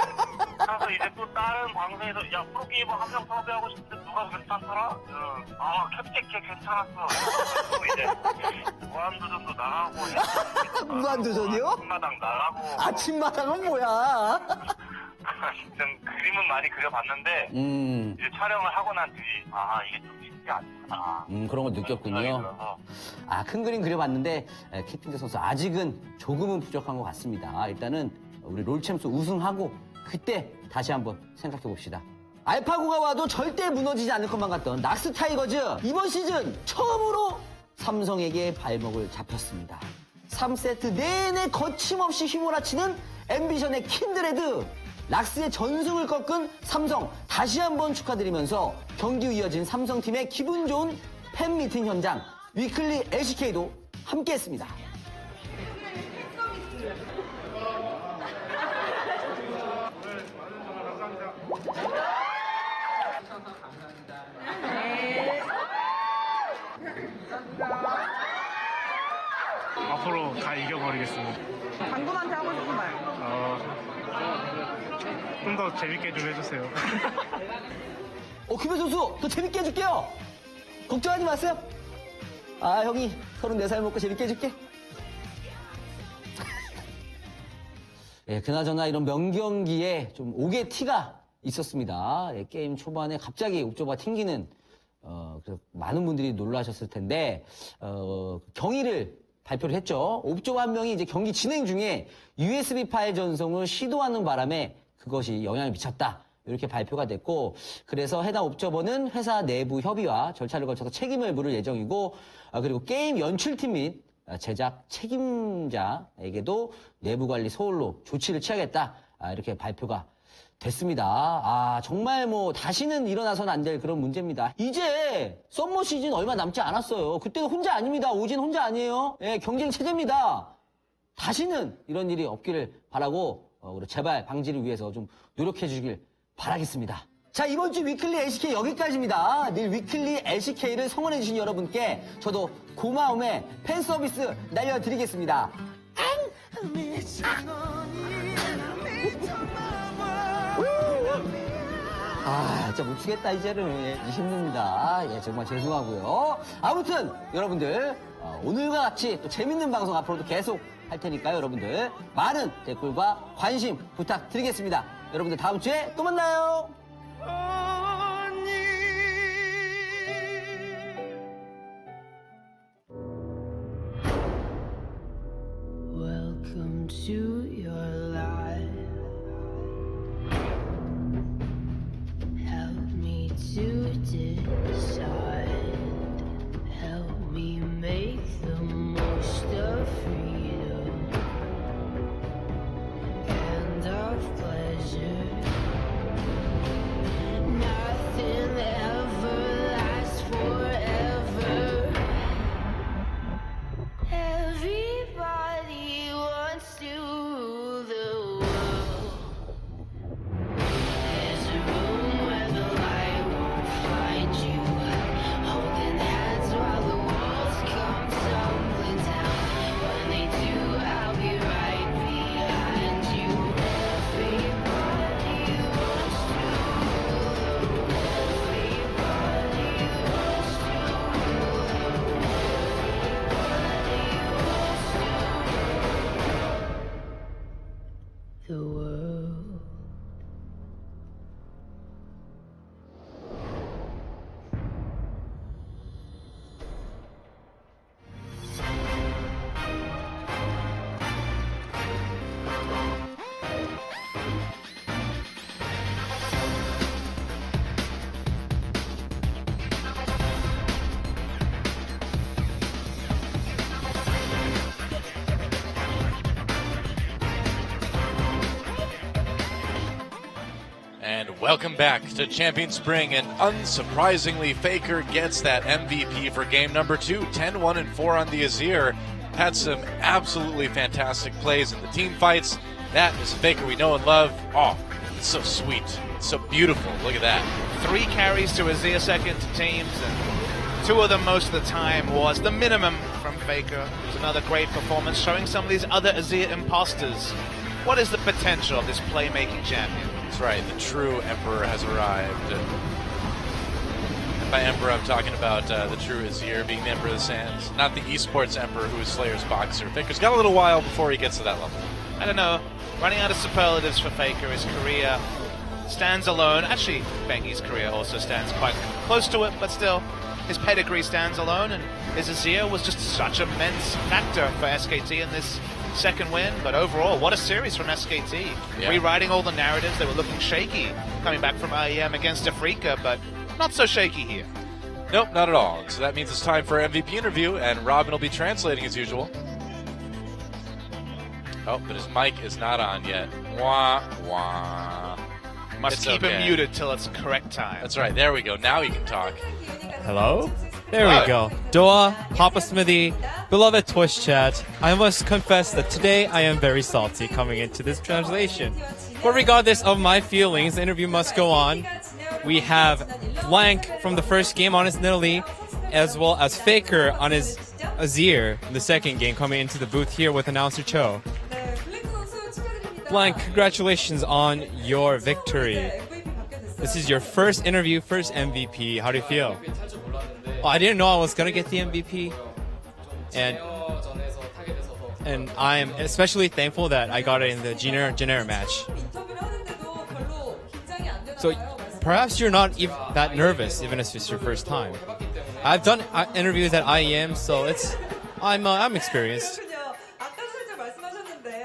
그래서 이제 또 다른 방송에서 야 프로게이머 한 명 섭외하고 싶은데 누가 괜찮더라? 캡틴 걔 괜찮았어. 또 이제 무한도전도 나가고
무한도전이요?
아침마당 나가고
아침마당은 뭐야?
좀 그림은 많이 그려봤는데 이제 촬영을 하고 난 뒤 이게 좀 쉽지 않구나.
그런 걸 느꼈군요. 큰 그림 그려봤는데 캡틴 잭 선수 아직은 조금은 부족한 것 같습니다. 일단은 우리 롤챔스 우승하고 그때 다시 한번 생각해 봅시다. 알파고가 와도 절대 무너지지 않을 것만 같던 락스 타이거즈, 이번 시즌 처음으로 삼성에게 발목을 잡혔습니다. 3세트 내내 거침없이 휘몰아치는 앰비션의 킨드레드, 락스의 전승을 꺾은 삼성 다시 한번 축하드리면서 경기 후 이어진 삼성팀의 기분 좋은 팬미팅 현장 위클리 LCK도 함께했습니다.
앞으로 다 이겨버리겠습니다.
당구한테 하고 싶은 말.
좀 더 재밌게 좀 해주세요.
규배 선수 더 재밌게 해줄게요. 걱정하지 마세요. 형이 34살 먹고 재밌게 해줄게. 예, 그나저나 이런 명경기에 좀 옥의 티가 있었습니다. 예, 게임 초반에 갑자기 옵저버가 튕기는 그래서 많은 분들이 놀라셨을 텐데 경위를 발표를 했죠. 옵저버 한 명이 이제 경기 진행 중에 USB 파일 전송을 시도하는 바람에 그것이 영향을 미쳤다. 이렇게 발표가 됐고, 그래서 해당 옵저버는 회사 내부 협의와 절차를 거쳐서 책임을 물을 예정이고, 그리고 게임 연출팀 및 제작 책임자에게도 내부 관리 소홀로 조치를 취하겠다. 이렇게 발표가 됐습니다. 정말 뭐 다시는 일어나서는 안 될 그런 문제입니다. 이제 썸머 시즌 얼마 남지 않았어요. 그때는 혼자 아닙니다. 오진 혼자 아니에요. 예, 경쟁 체제입니다. 다시는 이런 일이 없기를 바라고 제발 방지를 위해서 좀 노력해 주길 바라겠습니다. 자, 이번 주 위클리 LCK 여기까지입니다. 늘 위클리 LCK를 성원해 주신 여러분께 저도 고마움의 팬 서비스 날려드리겠습니다. 진짜 못 추겠다, 이제는. 힘듭니다. 예, 정말 죄송하고요. 아무튼, 여러분들, 오늘과 같이 또 재밌는 방송 앞으로도 계속 할 테니까요, 여러분들. 많은 댓글과 관심 부탁드리겠습니다. 여러분들 다음 주에 또 만나요!
Welcome to your decide. Help me make the most of freedom and of pleasure. Nothing ever lasts forever. Everybody wants to rule the world. There's a room where the light won't find you, holding hands while the walls come tumbling down. When they do, I'll be right behind you. Everybody wants to rule the world. Everybody wants to rule the world. The world.
And welcome back to Champion Spring, and unsurprisingly, Faker gets that MVP for game number 2, 10-1-4 on the Azir. Had some absolutely fantastic plays in the team fights. That is Faker we know and love. Oh, it's so sweet. It's so beautiful. Look at that.
3 carries to Azir second teams, and 2 of them most of the time was the minimum from Faker. It was another great performance, showing some of these other Azir imposters. What is the potential of this playmaking champion?
That's right, the true Emperor has arrived. And by Emperor, I'm talking about the true Azir being the Emperor of the Sands, not the esports Emperor who is Slayer's boxer. Faker's got a little while before he gets to that level.
I don't know. Running out of superlatives for Faker. His career stands alone. Actually, Bengi's career also stands quite close to it, but still, his pedigree stands alone, and his Azir was just such an immense factor for SKT in this second win. But overall, what a series from SKT.
Yeah.
Rewriting all the narratives. They were looking shaky coming back from IEM against Afrika, but not so shaky here.
Nope, not at all. So that means it's time for our MVP interview, and Robin will be translating as usual. Oh, but his mic is not on yet. Wah, wah.
Must
It's
keep
okay.
him muted till it's correct time.
That's right, there we go. Now you can talk.
Hello? There
Hi.
we go. Doa, Papa Smithy, beloved Twitch chat. I must confess that today I am very salty coming into this translation. But regardless of my feelings, the interview must go on. We have Blank from the first game on his Nidalee, as well as Faker on his Azir in the second game, coming into the booth here with announcer Cho. Blank, congratulations on your victory. This is your first interview, first MVP. How do you feel? Well, I didn't know I was gonna get the MVP, and I'm especially thankful that I got it in the Jenner match. So perhaps you're not that nervous, even if it's your first time. I've done interviews at IEM, so I'm experienced.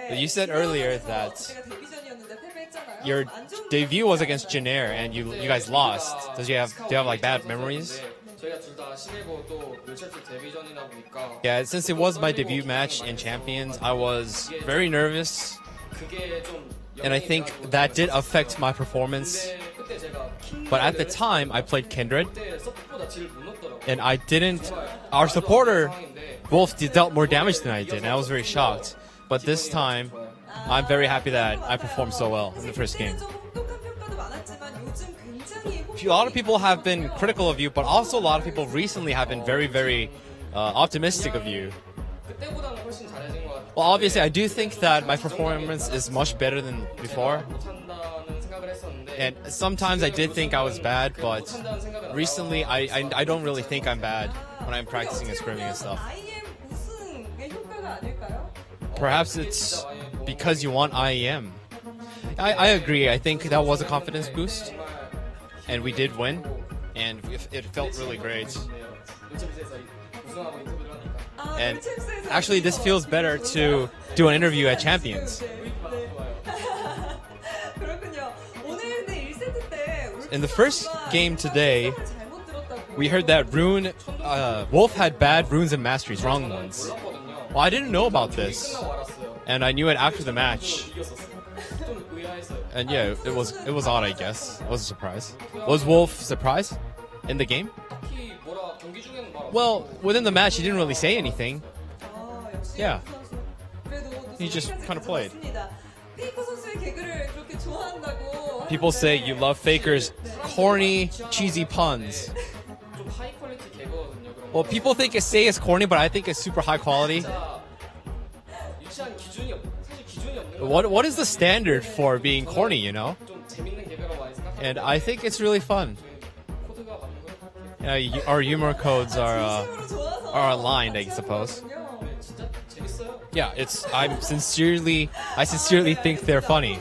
But you said earlier that your debut was against Jenner, and you guys lost. Do you have like bad memories? Yeah, since it was my debut match in Champions, I was very nervous, and I think that did affect my performance. But at the time, I played Kindred, and our supporter Wolf dealt more damage than I did, and I was very shocked. But this time, I'm very happy that I performed so well in the first game. A lot of people have been critical of you, but also a lot of people recently have been very, very optimistic of you. Well, obviously, I do think that my performance is much better than before. And sometimes I did think I was bad, but recently I don't really think I'm bad when I'm practicing and scrimming and stuff. Perhaps it's because you want IEM. I agree. I think that was a confidence boost. And we did win. And it felt really great. And actually, this feels better to do an interview at Champions. In the first game today, we heard that Wolf had bad runes and masteries, wrong ones. Well, I didn't know about this, and I knew it after the match. And yeah, it was odd, I guess. It was a surprise. Was Wolf surprised in the game? Well, within the match, he didn't really say anything. Yeah. He just kind of played. People say you love Faker's corny, cheesy puns. Well, people say it's corny, but I think it's super high quality. What is the standard for being corny, you know? And I think it's really fun. Our humor codes are aligned, I suppose. Yeah, I sincerely think they're funny.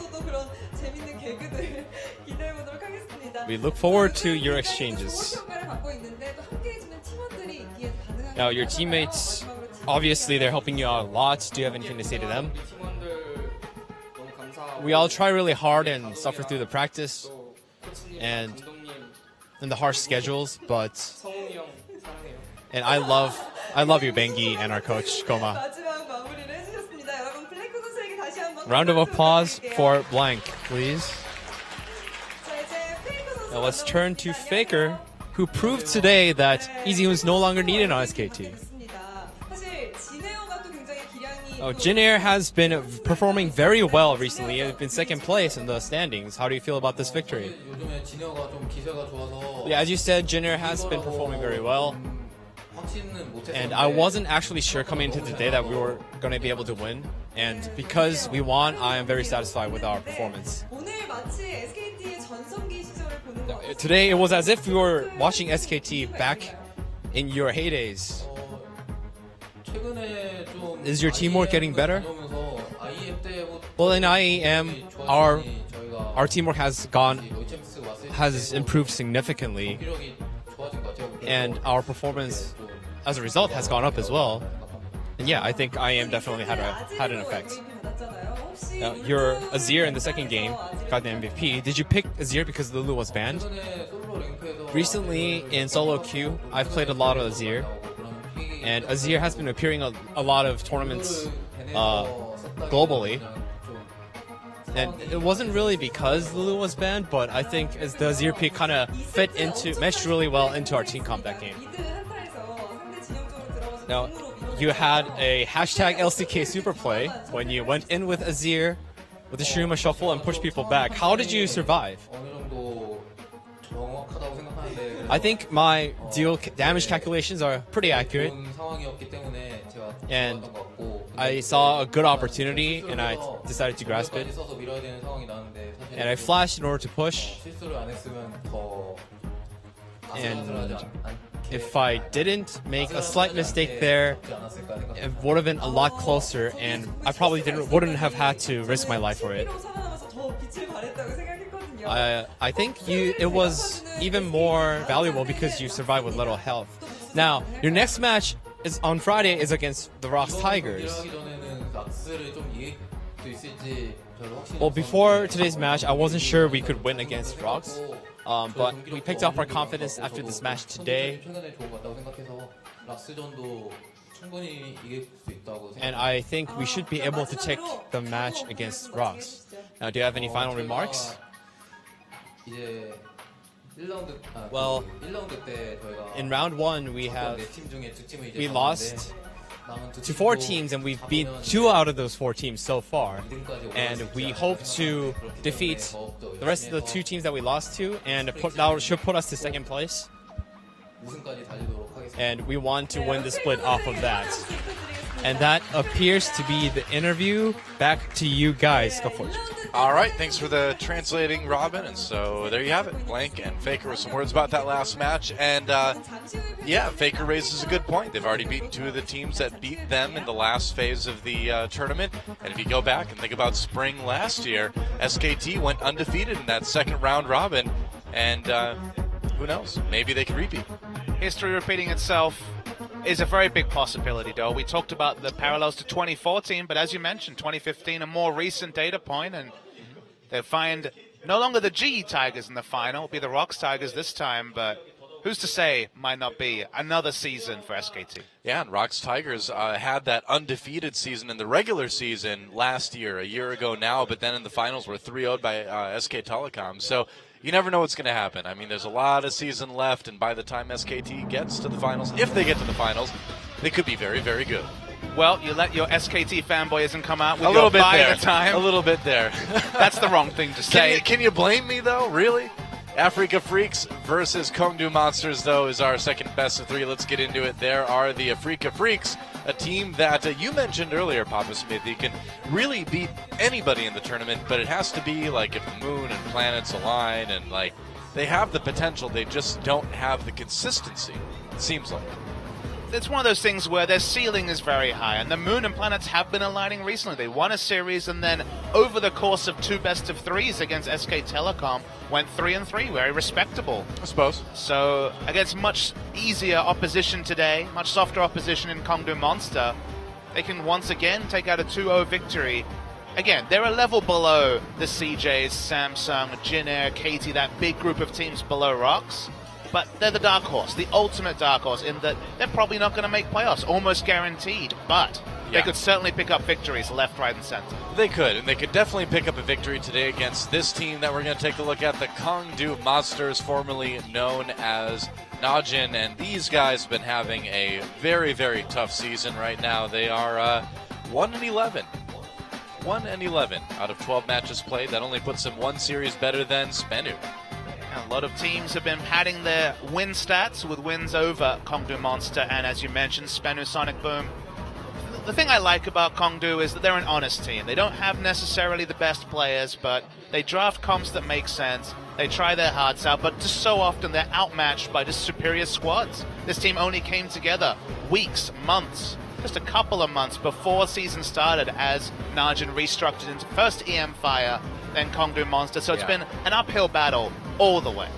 We look forward to your exchanges. Now, your teammates, obviously, they're helping you out a lot. Do you have anything to say to them? We all try really hard and suffer through the practice and the harsh schedules, and I love you, Bengi, and our coach, Koma. Round of applause for Blank, please. Now let's turn to Faker, who proved today that Easyhoon is no longer needed on SKT. Jin Air has been performing very well recently. He's been second place in the standings. How do you feel about this victory? Yeah, as you said, Jin Air has been performing very well. And I wasn't actually sure coming into today that we were going to be able to win. And because we won, I am very satisfied with our performance. Today, it was as if we were watching SKT back in your heydays. Is your teamwork getting better? Well, in IEM, our teamwork has improved significantly, and our performance, as a result, has gone up as well. And yeah, I think IEM definitely had an effect. Now, your Azir in the second game got the MVP. Did you pick Azir because Lulu was banned? Recently, in solo queue, I've played a lot of Azir. And Azir has been appearing a lot of tournaments globally. And it wasn't really because Lulu was banned, but I think as the Azir pick kind of meshed really well into our team comp that game. Now, you had a hashtag LCK super play when you went in with Azir with the Shurima Shuffle and pushed people back. How did you survive? I think my deal damage calculations are pretty accurate, and I saw a good opportunity and I decided to grasp it, and I flashed in order to push, and if I didn't make a slight mistake there, it would have been a lot closer, and I probably wouldn't have had to risk my life for it. I think it was even more valuable because you survived with little health. Now, your next match is on Friday is against the ROX Tigers. Well, before today's match, I wasn't sure we could win against ROX, but we picked up our confidence after this match today. And I think we should be able to take the match against ROX. Now, do you have any final remarks? Well, in round one, we lost to 4 teams, and we've beat 2 out of those 4 teams so far. And we hope to defeat the rest of the 2 teams that we lost to, and that should put us to second place. And we want to win the split off of that. And that appears to be the interview. Back to you guys. Go for it.
All right, thanks for the translating, Robin. And so there you have it. Blank and Faker with some words about that last match. And yeah, Faker raises a good point. They've already beaten 2 of the teams that beat them in the last phase of the tournament. And if you go back and think about spring last year, SKT went undefeated in that second round robin. And who knows? Maybe they can repeat.
History repeating itself is a very big possibility, though. We talked about the parallels to 2014, but as you mentioned, 2015, a more recent data point, and they find no longer the GE Tigers in the final. It'll be the ROX Tigers this time, but who's to say might not be another season for SKT?
Yeah, and Rocks Tigers had that undefeated season in the regular season last year, a year ago now, but then in the finals were 3-0'd by SK Telecom. So you never know what's going to happen. I mean, there's a lot of season left, and by the time SKT gets to the finals, if they get to the finals, they could be very, very good.
Well, you let your SKT fanboyism come out with
A little
your
bit
by
there.
the time.
A little bit there.
That's the wrong thing to say.
Can you blame me, though? Really? Africa Freaks versus Kongdu Monsters, though, is our second best of three. Let's get into it. There are the Africa Freaks, a team that you mentioned earlier, Papa Smith. You can really beat anybody in the tournament, but it has to be like if the moon and planets align, and like they have the potential, they just don't have the consistency, it seems like.
It's one of those things where their ceiling is very high, and the moon and planets have been aligning recently. They won a series, and then over the course of 2 best of threes against SK Telecom, went 3-3, very respectable.
I suppose.
So against much easier opposition today, much softer opposition in Kongdu Monster, they can once again take out a 2-0 victory. Again, they're a level below the CJs, Samsung, Jin Air, KT, that big group of teams below Rocks. But they're the dark horse, the ultimate dark horse, in that they're probably not going to make playoffs, almost guaranteed. But they could certainly pick up victories left, right, and center.
They could, and they could definitely pick up a victory today against this team that we're going to take a look at, the Kongdu Monsters, formerly known as Najin. And these guys have been having a very, very tough season right now. They are 1-11. 1-11 out of 12 matches played. That only puts them one series better than Spenu.
A lot of teams have been padding their win stats with wins over Kongdu Monster and, as you mentioned, Spenu Sonic Boom. The thing I like about Kongdu is that they're an honest team. They don't have necessarily the best players, but they draft comps that make sense. They try their hearts out, but just so often they're outmatched by just superior squads. This team only came together weeks, months, just a couple of months before season started as Najin restructured into first EM Fire, then Kongdu Monster. So it's been an uphill battle all the way.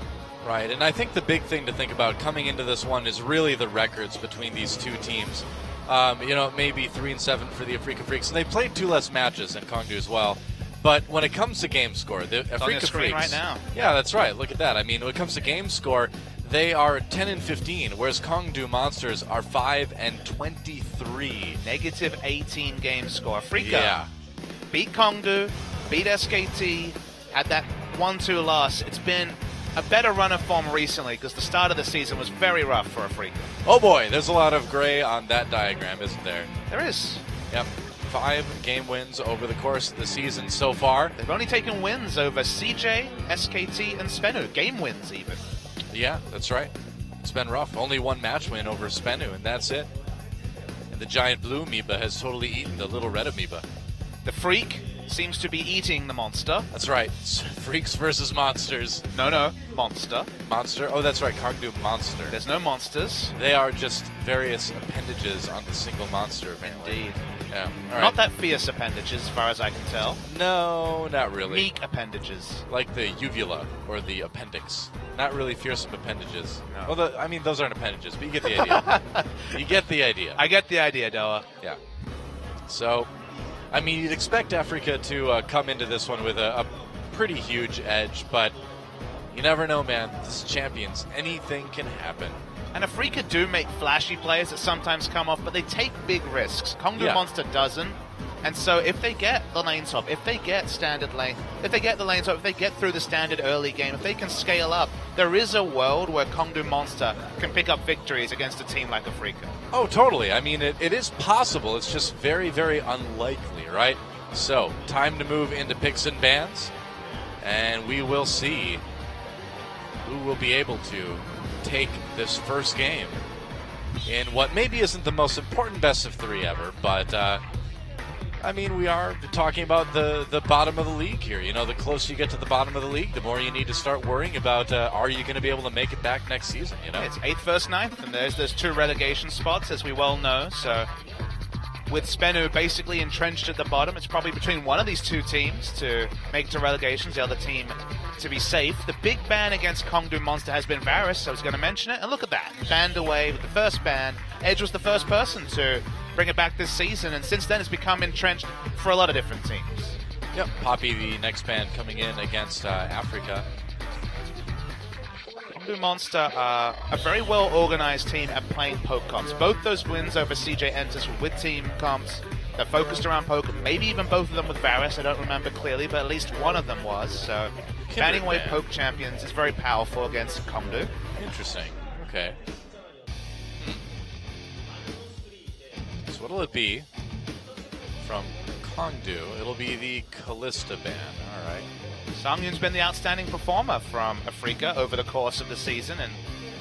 Right, and I think the big thing to think about coming into this one is really the records between these two teams. Maybe 3-7 for the Africa Freaks, and they played 2 less matches than Kongdu as well. But when it comes to game score, the Africa
screen
Freaks,
right now.
Yeah, that's right. Look at that. I mean, when it comes to game score, they are 10-15, whereas Kongdu Monsters are 5-23.
Negative 18 game score. Africa beat Kongdu, beat SKT, had that 1-2 loss. It's been a better run of form recently because the start of the season was very rough for Africa.
Oh boy, there's a lot of gray on that diagram, isn't there?
There is.
Yep. 5 game wins over the course of the season so far.
They've only taken wins over CJ, SKT, and Spenu. Game wins, even.
Yeah, that's right. It's been rough. Only 1 match win over Spenu, and that's it. And the giant blue amoeba has totally eaten the little red amoeba.
The Freak seems to be eating the monster.
That's right. It's Freaks versus Monsters.
No, monster.
Monster? Oh, that's right. Kongdu Monster.
There's no monsters.
They are just various appendages on the single monster, apparently.
Indeed.
Yeah. All right.
Not that fierce appendages, as far as I can tell.
No, not really.
Meek appendages.
Like the uvula or the appendix. Not really fearsome appendages.
No.
Well, those aren't appendages, but you get the idea. You get the idea.
I get the idea, Doa.
Yeah. So, I mean, you'd expect Africa to come into this one with a pretty huge edge, but you never know, man. This is Champions. Anything can happen.
And Africa do make flashy plays that sometimes come off, but they take big risks. Kongdu Monster doesn't. And so if they get the lane swap, if they get standard lane, if they get the lane swap, if they get through the standard early game, if they can scale up, there is a world where Kongdu Monster can pick up victories against a team like Africa.
Oh, totally. I mean, it is possible. It's just very, very unlikely, right? So, time to move into picks and bans, and we will see who will be able to take this first game in what maybe isn't the most important best of 3 ever, but I mean, we are talking about the bottom of the league here. You know, the closer you get to the bottom of the league, the more you need to start worrying about are you going to be able to make it back next season, you know?
It's 8th versus 9th, and there's 2 relegation spots, as we well know, so with Spenu basically entrenched at the bottom, it's probably between one of these 2 teams to make it to relegations, the other team to be safe. The big ban against Kongdu Monster has been Varus, I was going to mention it, and look at that, banned away with the first ban. Edge was the first person to bring it back this season, and since then it's become entrenched for a lot of different teams.
Yep, Poppy, the next ban coming in against Africa.
Kongdu Monster are a very well-organized team at playing poke comps. Both those wins over CJ Entus were with team comps. They're focused around poke. Maybe even both of them with Varus. I don't remember clearly, but at least one of them was. So banning away
ban.
poke champions is very powerful against Kongdu.
Interesting. Okay. So what'll it be from Kongdu? It'll be the Kalista ban. All right.
Songyun's been the outstanding performer from Afrika over the course of the season, and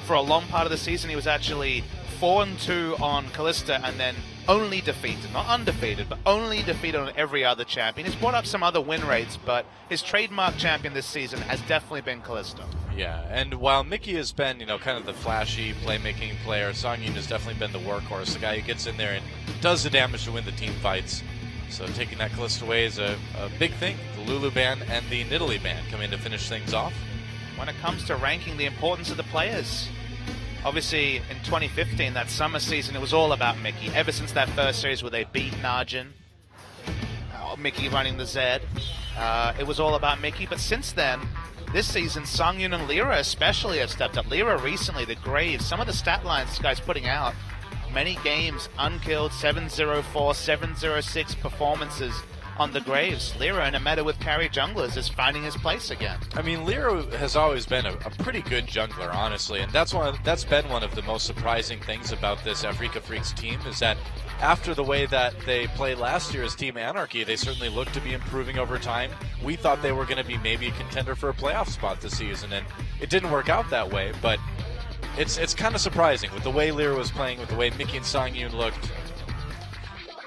for a long part of the season he was actually 4-2 on Kalista and then only defeated, not undefeated, but only defeated on every other champion. He's brought up some other win rates, but his trademark champion this season has definitely been Kalista.
Yeah, and while Mickey has been, kind of the flashy playmaking player, Songyun has definitely been the workhorse, the guy who gets in there and does the damage to win the team fights. So taking that Kalista away is a big thing. The Lulu ban and the Nidalee ban come in to finish things off.
When it comes to ranking the importance of the players, obviously in 2015, that summer season, it was all about Mickey. Ever since that first series where they beat Najin, Mickey running the Zed, it was all about Mickey. But since then, this season, Songyun and Lyra especially have stepped up. Lyra recently, the Graves, some of the stat lines this guy's putting out, many games unkilled, 7-0-4, 7-0-6 performances on the Graves. Lyra, in a meta with carry junglers, is finding his place again.
I mean, Lyra has always been a pretty good jungler, honestly, and that's been one of the most surprising things about this Afrika Freaks team, is that after the way that they played last year as Team Anarchy, they certainly looked to be improving over time. We thought they were going to be maybe a contender for a playoff spot this season, and it didn't work out that way, but it's kind of surprising with the way Lyra was playing, with the way Mickey and Songyun looked.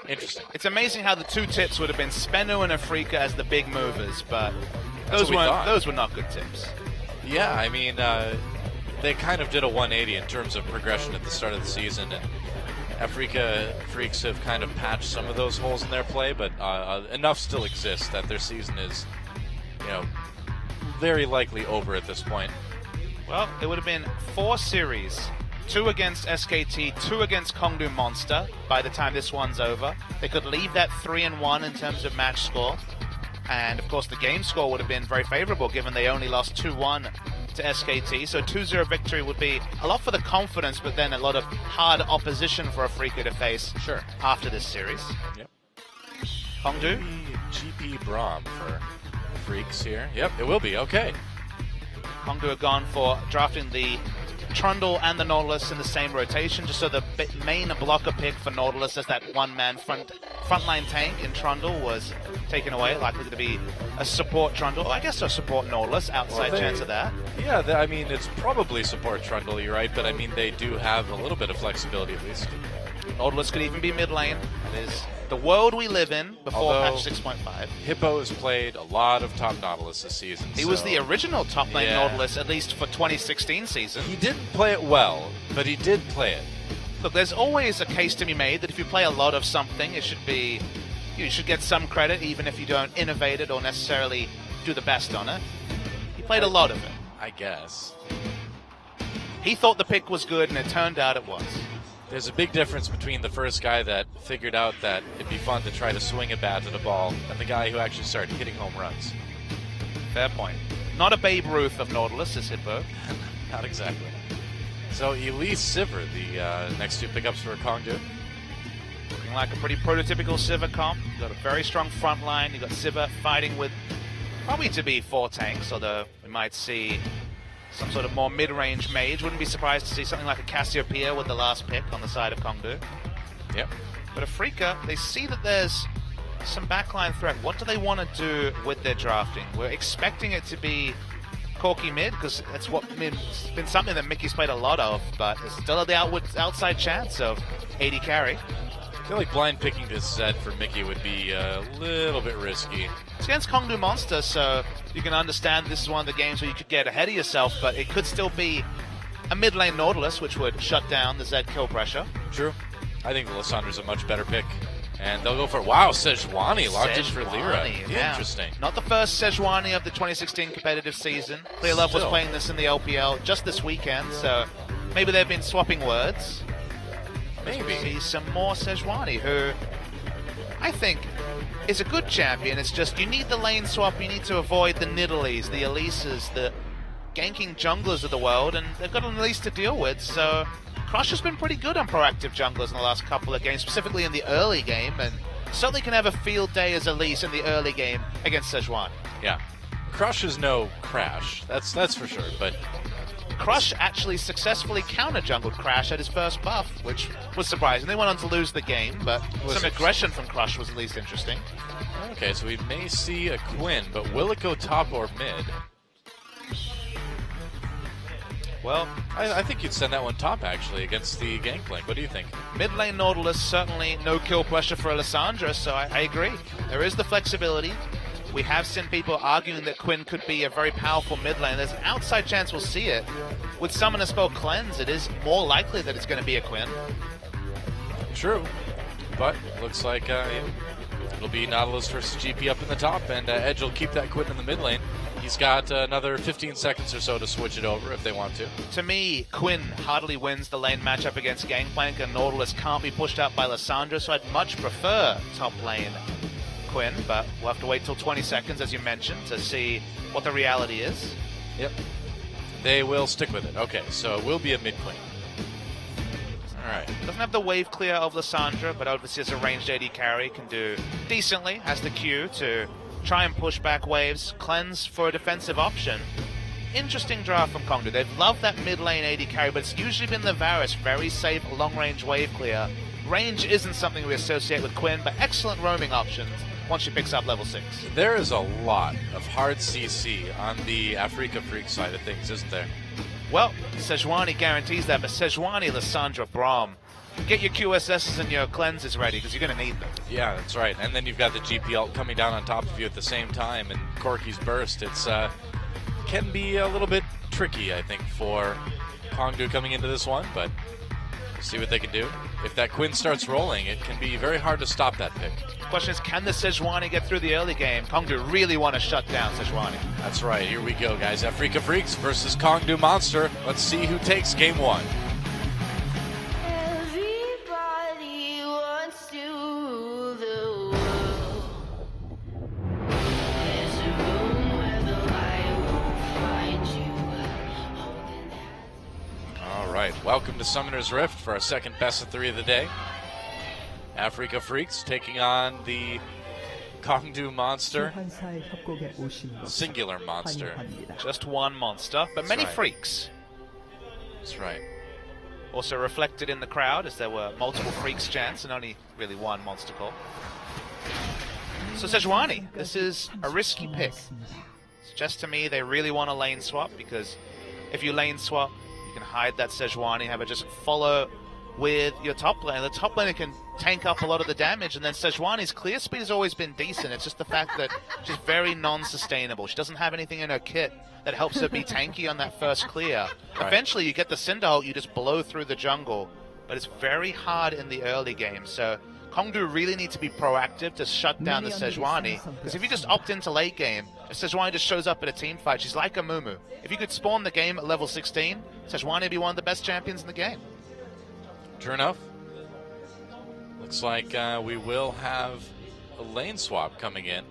Interesting.
It's amazing how the two tips would have been Spenu and Afrika as the big movers, but those were not good tips.
Yeah, I mean, they kind of did a 180 in terms of progression at the start of the season, and Afrika Freaks have kind of patched some of those holes in their play, but enough still exists that their season is, very likely over at this point.
Well, it would have been 4 series, 2 against SKT, 2 against Kongdu Monster by the time this one's over. They could leave that 3-1 in terms of match score. And of course the game score would have been very favorable given they only lost 2-1 to SKT. So 2-0 victory would be a lot for the confidence, but then a lot of hard opposition for Afrika to face after this series.
Yep.
Kongdu?
GP Braum for Freaks here. Yep, it will be. Okay.
Kongdu have gone for drafting the Trundle and the Nautilus in the same rotation, just so the main blocker pick for Nautilus as that one-man frontline tank in Trundle was taken away, likely to be a support Trundle. I guess a support Nautilus, outside chance of that.
Yeah, I mean, it's probably support Trundle, you're right, but I mean, they do have a little bit of flexibility at least.
Nautilus could even be mid lane. That is the world we live in before patch 6.5.
Hippo has played a lot of top Nautilus this season.
He was the original top lane Nautilus, at least for 2016 season.
He didn't play it well, but he did play it.
Look, there's always a case to be made that if you play a lot of something, you should get some credit, even if you don't innovate it or necessarily do the best on it. He played a lot of it.
I guess.
He thought the pick was good, and it turned out it was.
There's a big difference between the first guy that figured out that it'd be fun to try to swing a bat at a ball and the guy who actually started hitting home runs.
Fair point. Not a Babe Ruth of Nautilus, is Hippo.
Not exactly. So Elise Sivir, the next 2 pickups for Kongdu.
Looking like a pretty prototypical Sivir comp. You've got a very strong front line. You've got Sivir fighting with probably to be 4 tanks, although we might see some sort of more mid-range mage. Wouldn't be surprised to see something like a Cassiopeia with the last pick on the side of Kongdu.
Yep.
But Afrika, they see that there's some backline threat. What do they want to do with their drafting? We're expecting it to be Corki mid, because that's it's been something that Mickey's played a lot of, but there's still the outside chance of AD carry.
I feel like blind picking this set for Mickey would be a little bit risky.
It's against Kongdu Monster, so you can understand this is one of the games where you could get ahead of yourself, but it could still be a mid lane Nautilus, which would shut down the Zed kill pressure.
True. I think Lissandra's a much better pick. And they'll go for, wow, Sejuani locked in for Lyra.
Yeah.
Interesting.
Not the first Sejuani of the 2016 competitive season. Clearlove was playing this in the LPL just this weekend, so maybe they've been swapping words. Maybe. See some more Sejuani, who I think is a good champion. It's just you need the lane swap, you need to avoid the Nidalees, the Elises, the ganking junglers of the world, and they've got an Elise to deal with, so Crush has been pretty good on proactive junglers in the last couple of games, specifically in the early game, and certainly can have a field day as Elise in the early game against Sejuani.
Yeah. Crush is no Crash, that's for sure, but
Crush actually successfully counter-jungled Crash at his first buff, which was surprising. They went on to lose the game, but some aggression from Crush was at least interesting.
okay, so we may see a Quinn, but will it go top or mid? Well, I think you'd send that one top, actually, against the Gangplank. What do you think?
Mid lane Nautilus, certainly no kill pressure for Alessandra, so I agree. There is the flexibility. We have seen people arguing that Quinn could be a very powerful mid lane. There's an outside chance we'll see it. With Summoner Spell Cleanse, it is more likely that it's going to be a Quinn.
True, but looks like it'll be Nautilus versus GP up in the top, and Edge will keep that Quinn in the mid lane. He's got another 15 seconds or so to switch it over if they want to.
To me, Quinn hardly wins the lane matchup against Gangplank, and Nautilus can't be pushed out by Lissandra, so I'd much prefer top lane Quinn, but we'll have to wait till 20 seconds, as you mentioned, to see what the reality is.
Yep. They will stick with it. Okay, so it will be a mid Quinn. All right.
Doesn't have the wave clear of Lissandra, but obviously as a ranged AD carry can do decently. Has the Q to try and push back waves. Cleanse for a defensive option. Interesting draft from Kongdu. They've loved that mid lane AD carry, but it's usually been the Varus. Very safe long range wave clear. Range isn't something we associate with Quinn, but excellent roaming options once she picks up level 6.
There is a lot of hard CC on the Afrika Freak side of things, isn't there?
Well, Sejuani guarantees that, but Sejuani, Lissandra, Braum, get your QSSs and your cleanses ready, because you're going to need them.
Yeah, that's right. And then you've got the GP ult coming down on top of you at the same time, and Corki's burst. It's can be a little bit tricky, I think, for Kongdu coming into this one, but we'll see what they can do. If that Quinn starts rolling, it can be very hard to stop that pick.
Question is, can the Sejuani get through the early game? Kongdu really want to shut down Sejuani.
That's right. Here we go, guys. Afrika Freaks versus Kongdu Monster. Let's see who takes game 1.
Everybody wants to rule the world. There's a room where the light won't find you. Holding hands.
All right. Welcome to Summoner's Rift for our second best of 3 of the day. Afrika Freaks taking on the Kongdu Monster. Singular monster.
Just one monster, but many
right.
freaks.
That's right.
Also reflected in the crowd, as there were multiple freaks chants and only really one monster call. So Sejuani, this is a risky pick. Suggests to me they really want a lane swap, because if you lane swap, you can hide that Sejuani, have it just follow with your top lane. The top laner can tank up a lot of the damage, and then Sejuani's clear speed has always been decent. It's just the fact that she's very non-sustainable. She doesn't have anything in her kit that helps her be tanky on that first clear.
Right.
Eventually you get the Cinder ult, you just blow through the jungle, but it's very hard in the early game. So Kongdu really need to be proactive to shut down the Sejuani, because if you just opt into late game, if Sejuani just shows up in a team fight, she's like a Mumu. If you could spawn the game at level 16, Sejuani would be one of the best champions in the game.
True enough. Looks like we will have a lane swap coming in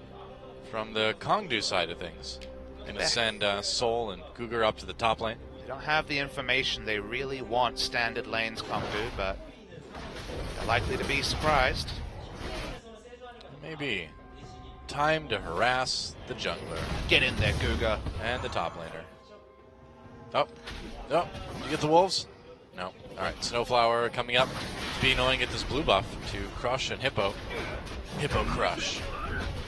from the Kongdu side of things. Going to send Sol and Cougar up to the top lane.
They don't have the information. They really want standard lanes, Kongdu, but they're likely to be surprised.
Maybe. Time to harass the jungler
Get in there, Cougar.
and the top laner. Oh, no. You get the wolves? No. All right, Snowflower coming up to be annoying at this blue buff to Crush and Hippo. Hippo Crush.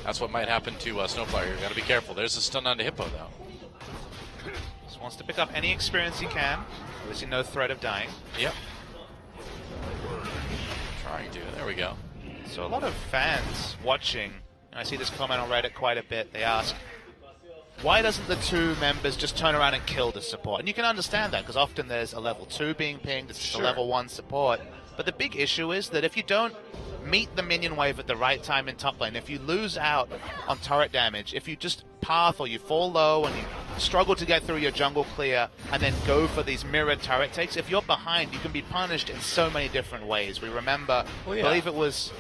That's what might happen to Snowflower here. Got to be careful. There's a stun onto Hippo, though.
Just wants to pick up any experience he can. Obviously no threat of dying.
Yep. Trying to. There we go.
So a lot of fans watching, and I see this comment on Reddit quite a bit, they ask, why doesn't the two members just turn around and kill the support? And you can understand that, because often there's a level 2 being pinged, it's just a level 1 support. But the big issue is that if you don't meet the minion wave at the right time in top lane, if you lose out on turret damage, if you just path or you fall low and you struggle to get through your jungle clear and then go for these mirrored turret takes, if you're behind, you can be punished in so many different ways. We remember, I believe it was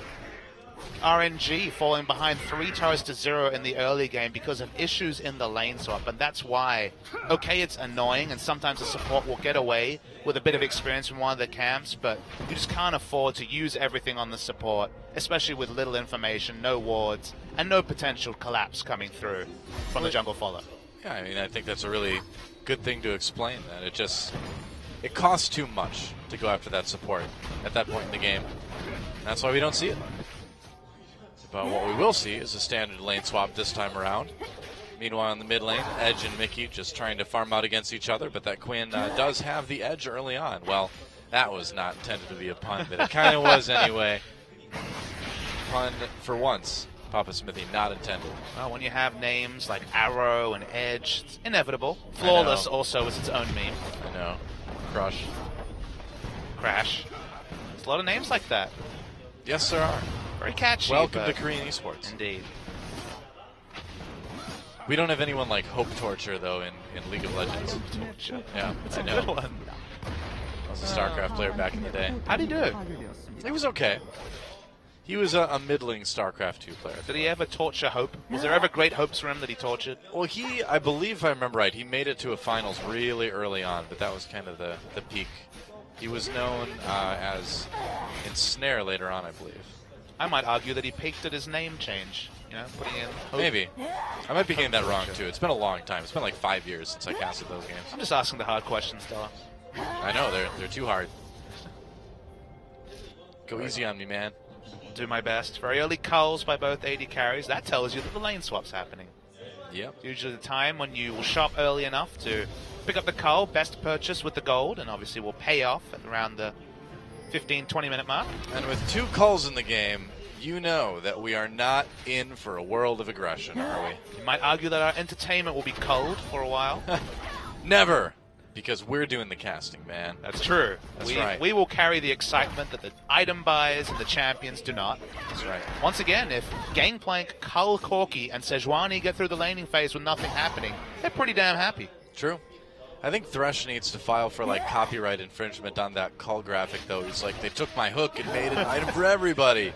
RNG falling behind 3 turrets to 0 in the early game because of issues in the lane swap, and that's why, okay, it's annoying, and sometimes the support will get away with a bit of experience from one of the camps, but you just can't afford to use everything on the support, especially with little information, no wards, and no potential collapse coming through from the jungle follow.
Yeah, I mean, I think that's a really good thing to explain, that it costs too much to go after that support at that point in the game. That's why we don't see it. But what we will see is a standard lane swap this time around. Meanwhile, in the mid lane, Edge and Mickey just trying to farm out against each other, but that Quinn does have the edge early on. Well, that was not intended to be a pun, but it kind of was anyway. Pun for once, Papa Smithy, not intended.
Well, when you have names like Arrow and Edge, it's inevitable. Flawless also is its own meme.
I know. Crush.
Crash. There's a lot of names like that.
Yes, there are.
Very catchy.
Welcome to
but
Korean esports.
Indeed.
We don't have anyone like Hope Torture, though, in League of Legends.
Torture.
Yeah,
It's
I
a
know.
good one.
I was a StarCraft player back in the day.
How'd he do?
He was okay. He was a middling StarCraft 2 player.
Did he ever torture Hope? Was there ever great hopes for him that he tortured?
Well, I believe, if I remember right, he made it to a finals really early on, but that was kind of the peak. He was known as Ensnare later on, I believe.
I might argue that he peaked at his name change. You know, putting in Hope.
Maybe. I might be getting that wrong, too. It's been a long time. It's been like 5 years since I casted those games.
I'm just asking the hard questions, Stella.
I know, they're too hard. Go easy on me, man.
Do my best. Very early culls by both AD carries. That tells you that the lane swap's happening.
Yep.
Usually the time when you will shop early enough to pick up the cull, best purchase with the gold, and obviously will pay off at around the 15-20 minute mark.
And with 2 culls in the game, you know that we are not in for a world of aggression, are we?
You might argue that our entertainment will be culled for a while.
Never! Because we're doing the casting, man.
That's true.
That's right.
We will carry the excitement that the item buys and the champions do not.
That's right.
Once again, if Gangplank, Cull, Corki, and Sejuani get through the laning phase with nothing happening, they're pretty damn happy.
True. I think Thresh needs to file for like copyright infringement on that cull graphic, though. He's like, they took my hook and made an item for everybody.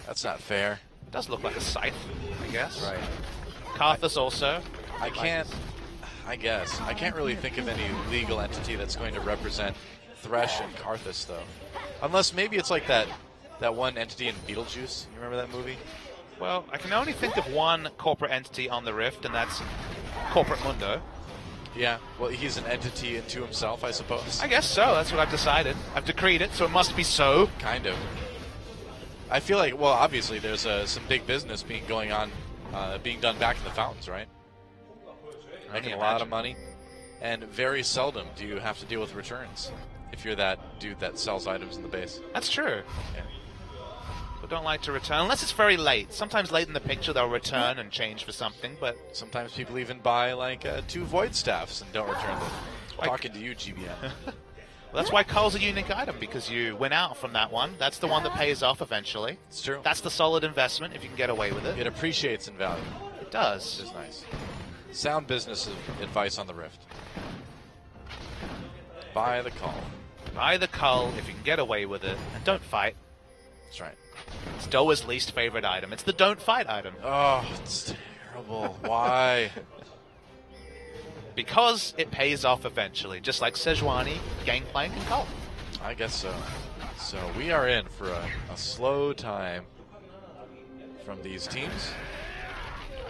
That's not fair.
It does look like a scythe, I guess.
Right.
Karthus also.
I can't really think of any legal entity that's going to represent Thresh and Karthus, though. Unless maybe it's like that one entity in Beetlejuice. You remember that movie?
Well, I can only think of one corporate entity on the Rift, and that's Corporate Mundo.
Yeah, well, he's an entity into himself, I suppose.
I guess so. That's what I've decided. I've decreed it, so it must be so.
Kind of. I feel like, well, obviously there's some big business being done back in the fountains, right? Making a lot of money, and very seldom do you have to deal with returns if you're that dude that sells items in the base.
That's true.
Yeah.
People don't like to return, unless it's very late. Sometimes late in the picture they'll return and change for something, but...
Sometimes people even buy, like, 2 Void Staffs and don't return them. Talking to you, GBN.
Well, that's why Cull's a unique item, because you win out from that one. That's the one that pays off eventually.
It's true.
That's the solid investment if you can get away with it.
It appreciates in value.
It does.
Which is nice. Sound business advice on the Rift. Buy the Cull.
Buy the Cull if you can get away with it, and don't fight.
That's right.
It's Doa's least favorite item. It's the don't fight item.
Oh, it's terrible. Why?
Because it pays off eventually, just like Sejuani, Gangplank, and Cull.
I guess so. So we are in for a slow time from these teams.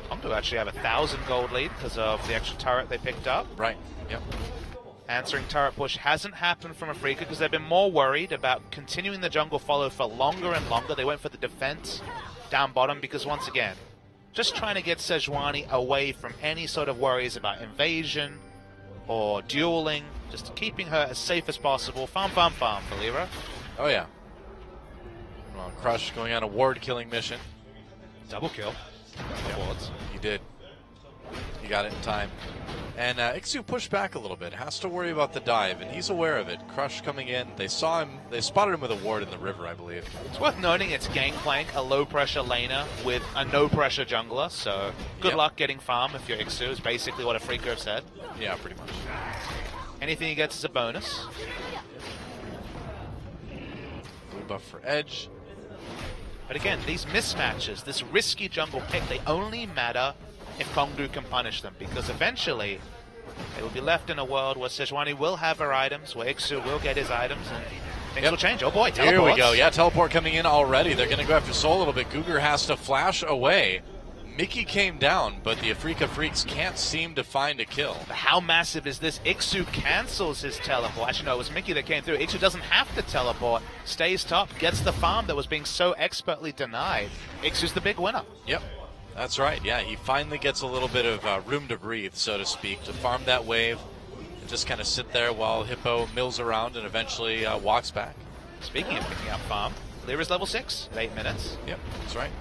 Hondo actually have 1,000 gold lead because of the extra turret they picked up.
Right. Yep.
Answering turret push hasn't happened from Afrika because they've been more worried about continuing the jungle follow for longer and longer. They went for the defense down bottom because, once again, just trying to get Sejuani away from any sort of worries about invasion or dueling, just keeping her as safe as possible. Farm for Lyra.
Oh, yeah. Well, Crush going on a ward-killing mission.
Double kill. Wards.
He did. He got it in time. And Ixu pushed back a little bit. Has to worry about the dive, and he's aware of it. Crush coming in. They saw him. They spotted him with a ward in the river, I believe.
It's worth noting it's Gangplank, a low-pressure laner with a no-pressure jungler, so good luck getting farm if you're Ixu, is basically what Afrika have said.
Yeah, pretty much.
Anything he gets is a bonus.
Blue buff for Edge.
But again, these mismatches, this risky jungle pick, they only matter if Kongdu can punish them, because eventually they will be left in a world where Sejuani will have her items, where Ixu will get his items, and things will change. Oh boy, teleports.
Here we go. Yeah, teleport coming in already. They're going to go after Soul a little bit. Guger has to flash away. Mickey came down, but the Afrika Freaks can't seem to find a kill.
But how massive is this? Ixu cancels his teleport. Actually, no, it was Mickey that came through. Ixu doesn't have to teleport. Stays top, gets the farm that was being so expertly denied. Ixu's the big winner.
Yep, that's right. Yeah, he finally gets a little bit of room to breathe, so to speak, to farm that wave and just kind of sit there while Hippo mills around and eventually walks back.
Speaking of picking up farm, Lyra's level 6 at 8 minutes.
Yep, that's right.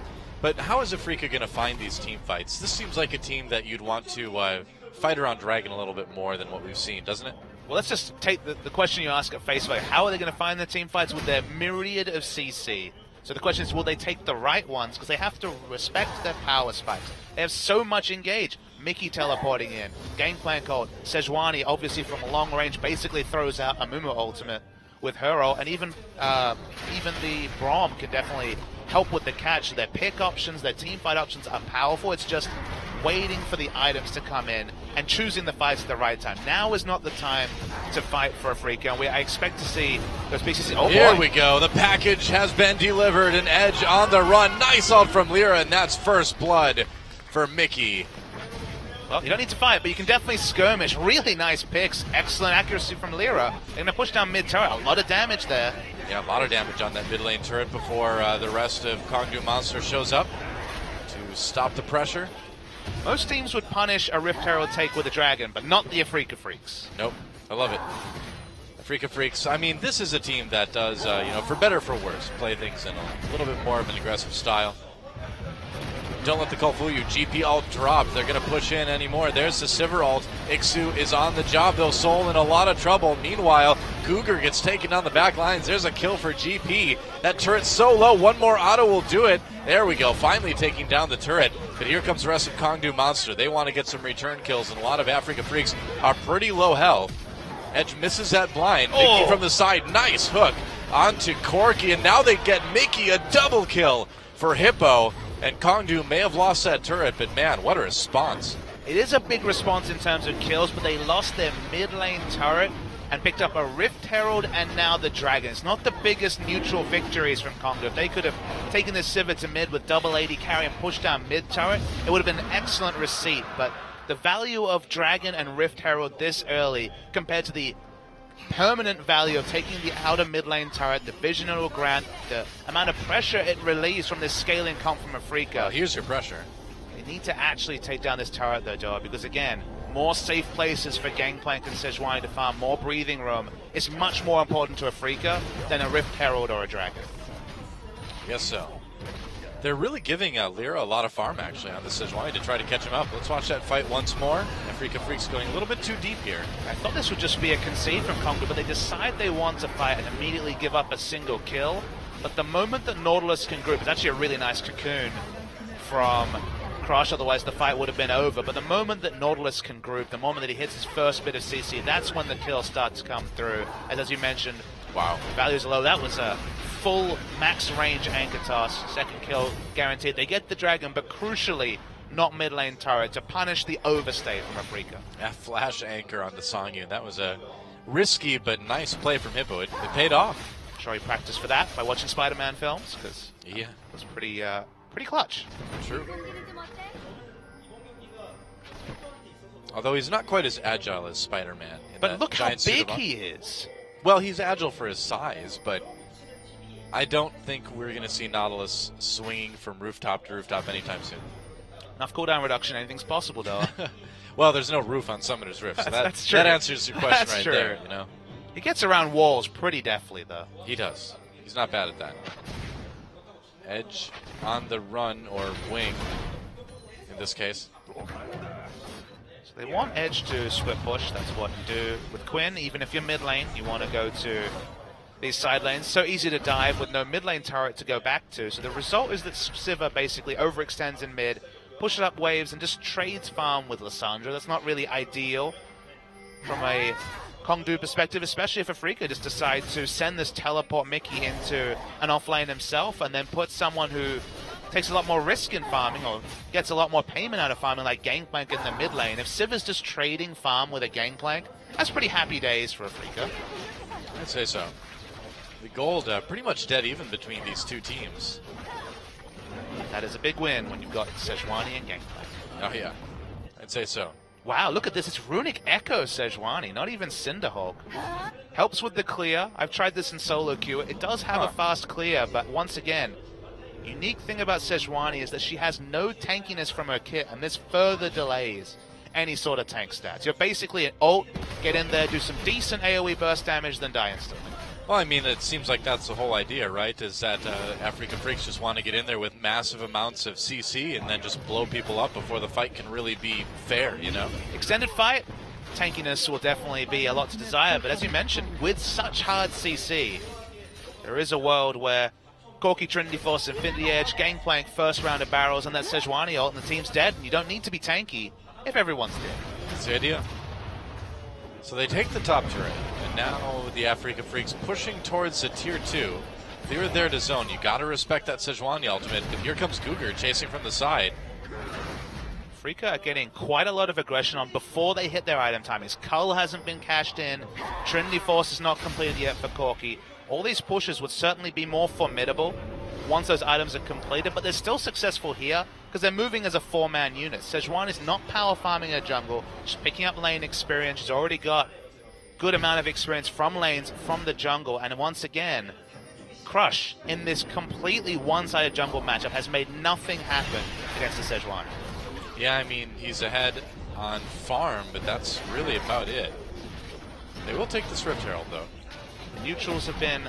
But how is Afrika going to find these team fights? This seems like a team that you'd want to fight around Dragon a little bit more than what we've seen, doesn't it?
Well, let's just take the question you ask at face value. How are they going to find the team fights with their myriad of CC? So the question is, will they take the right ones? Because they have to respect their power spikes. They have so much engage. Mickey teleporting in. Game plan called. Sejuani, obviously from long range, basically throws out a Mumu ultimate with her ult. And even the Braum can definitely help with the catch. Their pick options, their team fight options are powerful. It's just waiting for the items to come in and choosing the fights at the right time. Now is not the time to fight for Afrika, and I expect to see those BCC. Oh,
here
boy.
we go. The package has been delivered. An Edge on the run. Nice ult from Lyra, and that's first blood for Mickey.
Well, you don't need to fight, but you can definitely skirmish. Really nice picks. Excellent accuracy from Lyra. They're going to push down mid-turret. A lot of damage there.
Yeah, a lot of damage on that mid lane turret before the rest of Kongdu Monster shows up to stop the pressure.
Most teams would punish a Rift Herald take with a dragon, but not the Afrika Freaks.
Nope, I love it. Afrika Freaks, I mean, this is a team that does, for better or for worse, play things in a little bit more of an aggressive style. Don't let the call fool you. GP ult dropped. They're going to push in anymore. There's the Sivir ult. Ixu is on the job, though. Soul in a lot of trouble. Meanwhile, Guger gets taken down the back lines. There's a kill for GP. That turret's so low. One more auto will do it. There we go. Finally taking down the turret. But here comes the rest of Kongdu Monster. They want to get some return kills, and a lot of Afrika Freaks are pretty low health. Edge misses that blind. Mickey from the side. Nice hook onto Corki, and now they get Mickey a double kill for Hippo. And Kongdu may have lost that turret, but man, what a response.
It is a big response in terms of kills, but they lost their mid lane turret and picked up a Rift Herald and now the Dragon. It's not the biggest neutral victories from Kongdu. If they could have taken this Sivir to mid with double AD carry and pushed down mid turret, it would have been an excellent receipt. But the value of Dragon and Rift Herald this early compared to the permanent value of taking the outer mid lane turret, the vision it will grant, the amount of pressure it relieves from this scaling comp from Afrika.
Well, here's your pressure.
They need to actually take down this turret though, Doa, because again, more safe places for Gangplank and Sejuani to farm, more breathing room is much more important to Afrika than a Rift Herald or a Dragon.
Yes, so. They're really giving Lyra a lot of farm, actually, on the Sejuani to try to catch him up. Let's watch that fight once more. Afrika Freaks going a little bit too deep here.
I thought this would just be a concede from Kongdu, but they decide they want to fight and immediately give up a single kill. But the moment that Nautilus can group, it's actually a really nice cocoon from Crush, otherwise the fight would have been over. But the moment that Nautilus can group, the moment that he hits his first bit of CC, that's when the kills start to come through. And as you mentioned, wow, values are low. That was a full max range anchor toss. Second kill guaranteed. They get the Dragon, but crucially, not mid lane turret to punish the overstay from Afrika.
Yeah, flash anchor on the Sangyu. That was a risky but nice play from Hippo. It paid off.
I'm sure he practiced for that by watching Spider-Man films, because
yeah,
it was pretty clutch.
True. Although he's not quite as agile as Spider-Man.
But look how big he is.
Well, he's agile for his size, but I don't think we're going to see Nautilus swinging from rooftop to rooftop anytime soon.
Enough cooldown reduction, anything's possible, though.
Well, there's no roof on Summoner's Rift, so
that's true.
That answers your question
That's
right
true.
there, you know.
He gets around walls pretty deftly, though.
He does. He's not bad at that. Edge on the run, or wing, in this case.
So they want Edge to split push. That's what you do with Quinn. Even if you're mid lane, you want to go to these side lanes. So easy to dive with no mid lane turret to go back to. So the result is that Sivir basically overextends in mid, pushes up waves, and just trades farm with Lissandra. That's not really ideal from a Kongdu perspective, especially if Afrika just decide to send this teleport Mickey into an offlane himself and then put someone who takes a lot more risk in farming or gets a lot more payment out of farming like Gangplank in the mid lane. If Civ is just trading farm with a Gangplank, that's pretty happy days for Afrika.
I'd say so. The gold pretty much dead even between these two teams.
That is a big win when you've got Sejuani and Gangplank.
Oh yeah, I'd say so.
Wow, look at this. It's Runic Echo Sejuani, not even Cinderhulk. Helps with the clear. I've tried this in solo queue. It does have a fast clear, but once again, unique thing about Sejuani is that she has no tankiness from her kit, and this further delays any sort of tank stats. You're basically an ult, get in there, do some decent AoE burst damage, then die instantly.
Well, I mean, it seems like that's the whole idea, right? Is that Afrika Freaks just want to get in there with massive amounts of CC and then just blow people up before the fight can really be fair, you know?
Extended fight, tankiness will definitely be a lot to desire, but as you mentioned, with such hard CC, there is a world where Corki, Trinity Force, Infinity Edge, Gangplank, first round of barrels, and that Sejuani ult, and the team's dead, and you don't need to be tanky if everyone's dead.
That's the idea. So they take the top turret, and now the Afrika Freaks pushing towards the tier 2. They're there to zone. You gotta respect that Sejuani ultimate, but here comes Cougar chasing from the side.
Afrika are getting quite a lot of aggression on before they hit their item timings. Cull hasn't been cashed in. Trinity Force is not completed yet for Corki. All these pushes would certainly be more formidable once those items are completed, but they're still successful here because they're moving as a 4-man unit. Sejuani is not power farming her jungle, she's picking up lane experience. She's already got good amount of experience from lanes from the jungle, and once again, Crush in this completely one-sided jungle matchup has made nothing happen against the Sejuani.
Yeah, I mean, he's ahead on farm, but that's really about it. They will take this Rift Herald, though.
The neutrals have been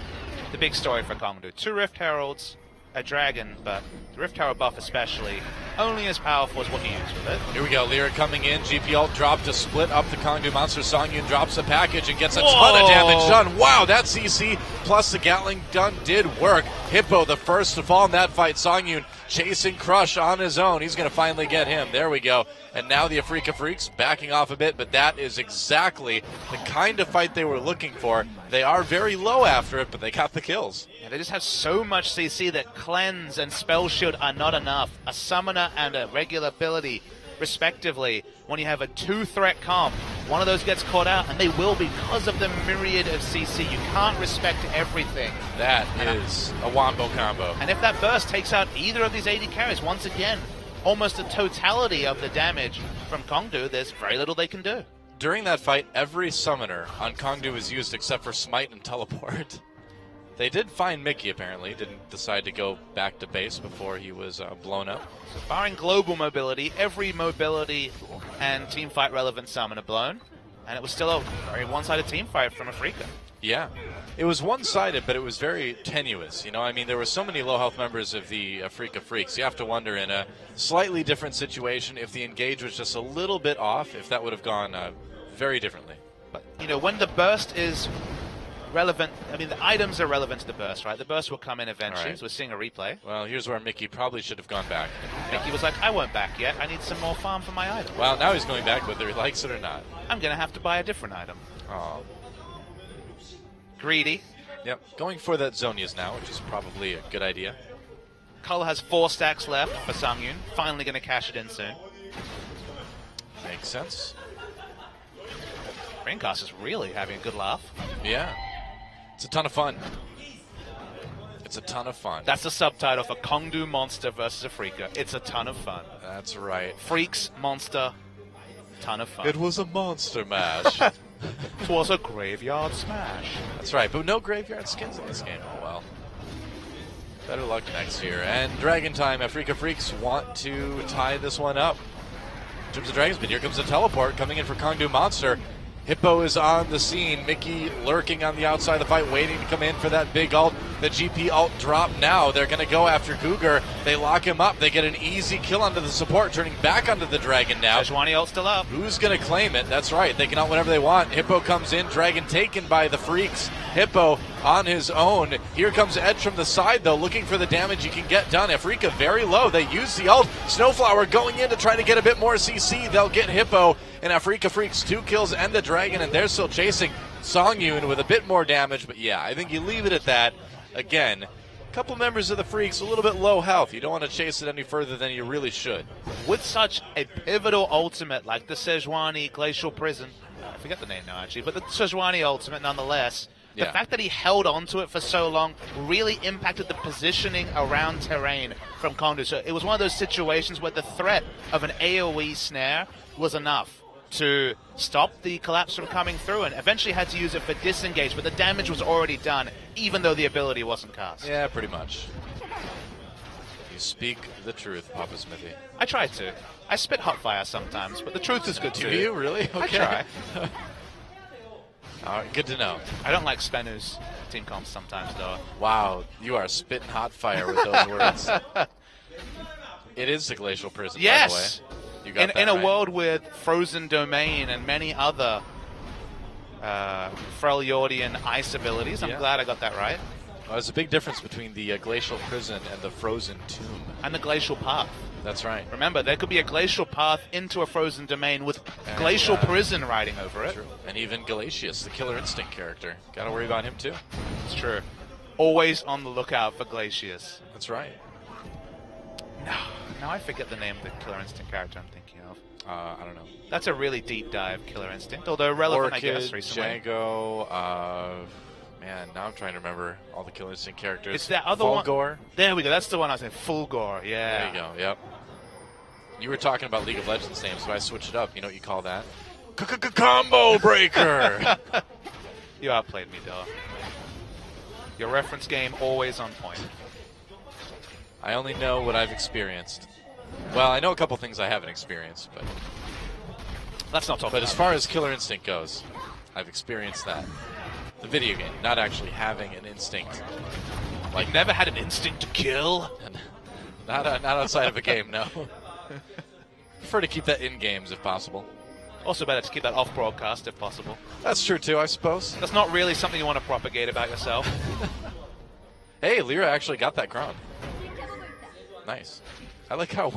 the big story for Kongdu. 2 Rift Heralds, a Dragon, but the Rift Herald buff especially, only as powerful as what you use with it.
Here we go, Lyra coming in, GP ult drop to split up the Kongdu monster. Songyun drops the package and gets a ton of damage done. Wow, that CC plus the Gatling gun did work. Hippo the first to fall in that fight. Songyun chasing Crush on his own. He's going to finally get him. There we go. And now the Afrika Freaks backing off a bit, but that is exactly the kind of fight they were looking for. They are very low after it, but they got the kills.
Yeah, they just have so much CC that Cleanse and Spell Shield are not enough. A Summoner and a regular ability, respectively. When you have a 2-threat comp, one of those gets caught out, and they will because of the myriad of CC. You can't respect everything.
That is a wombo combo.
And if that burst takes out either of these AD carries, once again, almost the totality of the damage from Kongdu, there's very little they can do.
During that fight, every summoner on Kongdu was used except for Smite and Teleport. They did find Mickey, apparently. Didn't decide to go back to base before he was blown up.
So barring global mobility, every mobility and teamfight relevant summoner blown. And it was still a very one-sided teamfight from Afrika.
Yeah. It was one-sided, but it was very tenuous. You know, I mean, there were so many low-health members of the Afrika Freaks. You have to wonder, in a slightly different situation, if the engage was just a little bit off, if that would have gone very differently.
But, you know, when the burst is relevant, I mean, the items are relevant to the burst, right? The burst will come in eventually,
Right.
so we're seeing a replay.
Well, here's where Mickey probably should have gone back.
Mickey was like, I won't back yet. I need some more farm for my item.
Well, now he's going back whether he likes it or not.
I'm going to have to buy a different item.
Oh.
Greedy.
Yep. Going for that Zonias now, which is probably a good idea.
Cull has 4 stacks left for Songyun. Finally going to cash it in soon.
Makes sense.
Dreamcast is really having a good laugh.
Yeah. It's a ton of fun. It's a ton of fun.
That's the subtitle for Kongdu Monster versus Afrika. It's a ton of fun.
That's right.
Freaks, Monster, ton of fun.
It was a monster mash.
It was a graveyard smash.
That's right, but no graveyard skins in this game. Oh well. Better luck next year. And Dragon Time, Afrika Freaks want to tie this one up. In terms of Dragons, but here comes the teleport coming in for Kongdu Monster. Hippo is on the scene. Mickey lurking on the outside of the fight, waiting to come in for that big ult. The GP ult drop now. They're going to go after Cougar. They lock him up. They get an easy kill onto the support, turning back onto the Dragon now.
Sejuani ult still up.
Who's going to claim it? That's right. They can ult whenever they want. Hippo comes in. Dragon taken by the Freaks. Hippo on his own. Here comes Edge from the side, though, looking for the damage he can get done. Afrika very low. They use the ult. Snowflower going in to try to get a bit more CC. They'll get Hippo, and Afrika Freaks 2 kills and the Dragon, and they're still chasing Songyun with a bit more damage. But yeah, I think you leave it at that. Again, a couple members of the Freaks a little bit low health. You don't want to chase it any further than you really should.
With such a pivotal ultimate like the Sejuani Glacial Prison, I forget the name now actually, but the Sejuani ultimate nonetheless, the
Yeah.
fact that he held on to it for so long really impacted the positioning around terrain from Kongdu. So it was one of those situations where the threat of an AoE snare was enough to stop the collapse from coming through, and eventually had to use it for disengage, but the damage was already done, even though the ability wasn't cast.
Yeah, pretty much. You speak the truth, Papa Smithy.
I try to. I spit hot fire sometimes, but the truth is good
Do
too.
you really?
I
Okay.
try.
All right, good to know.
I don't like Spenu's team comps sometimes, though.
Wow, you are spitting hot fire with those words. It is the Glacial Prison,
Yes!
by the way. You got that
In a
right.
world with Frozen Domain and many other Freljordian ice abilities, I'm
Yeah.
glad I got that right.
Well, there's a big difference between the Glacial Prison and the Frozen Tomb.
And the Glacial Path.
That's right.
Remember, there could be a Glacial Path into a Frozen Domain with Glacial Prison riding over it.
True. And even Galatius, the Killer Instinct character. Got to worry about him, too.
It's true. Always on the lookout for Glacius.
That's right.
Now I forget the name of the Killer Instinct character I'm thinking of.
I don't know.
That's a really deep dive Killer Instinct, although relevant, I guess,
Orchid,
recently.
Django, man, now I'm trying to remember all the Killer Instinct characters.
It's that other one.
Fulgor.
There we go. That's the one I was saying. Fulgor. Yeah.
There you go, yep. You were talking about League of Legends names, so I switched it up. You know what you call that? Combo Breaker!
You outplayed me, though. Your reference game always on point.
I only know what I've experienced. Well, I know a couple things I haven't experienced, but
Let's not talk
but
about
as far as Killer Instinct goes, I've experienced that. The video game, not actually having an instinct.
Like, never had an instinct to kill.
Not outside of a game, no. Prefer to keep that in games if possible.
Also better to keep that off broadcast if possible.
That's true too, I suppose.
That's not really something you want to propagate about yourself.
Hey, Lyra actually got that crown. Nice. I like how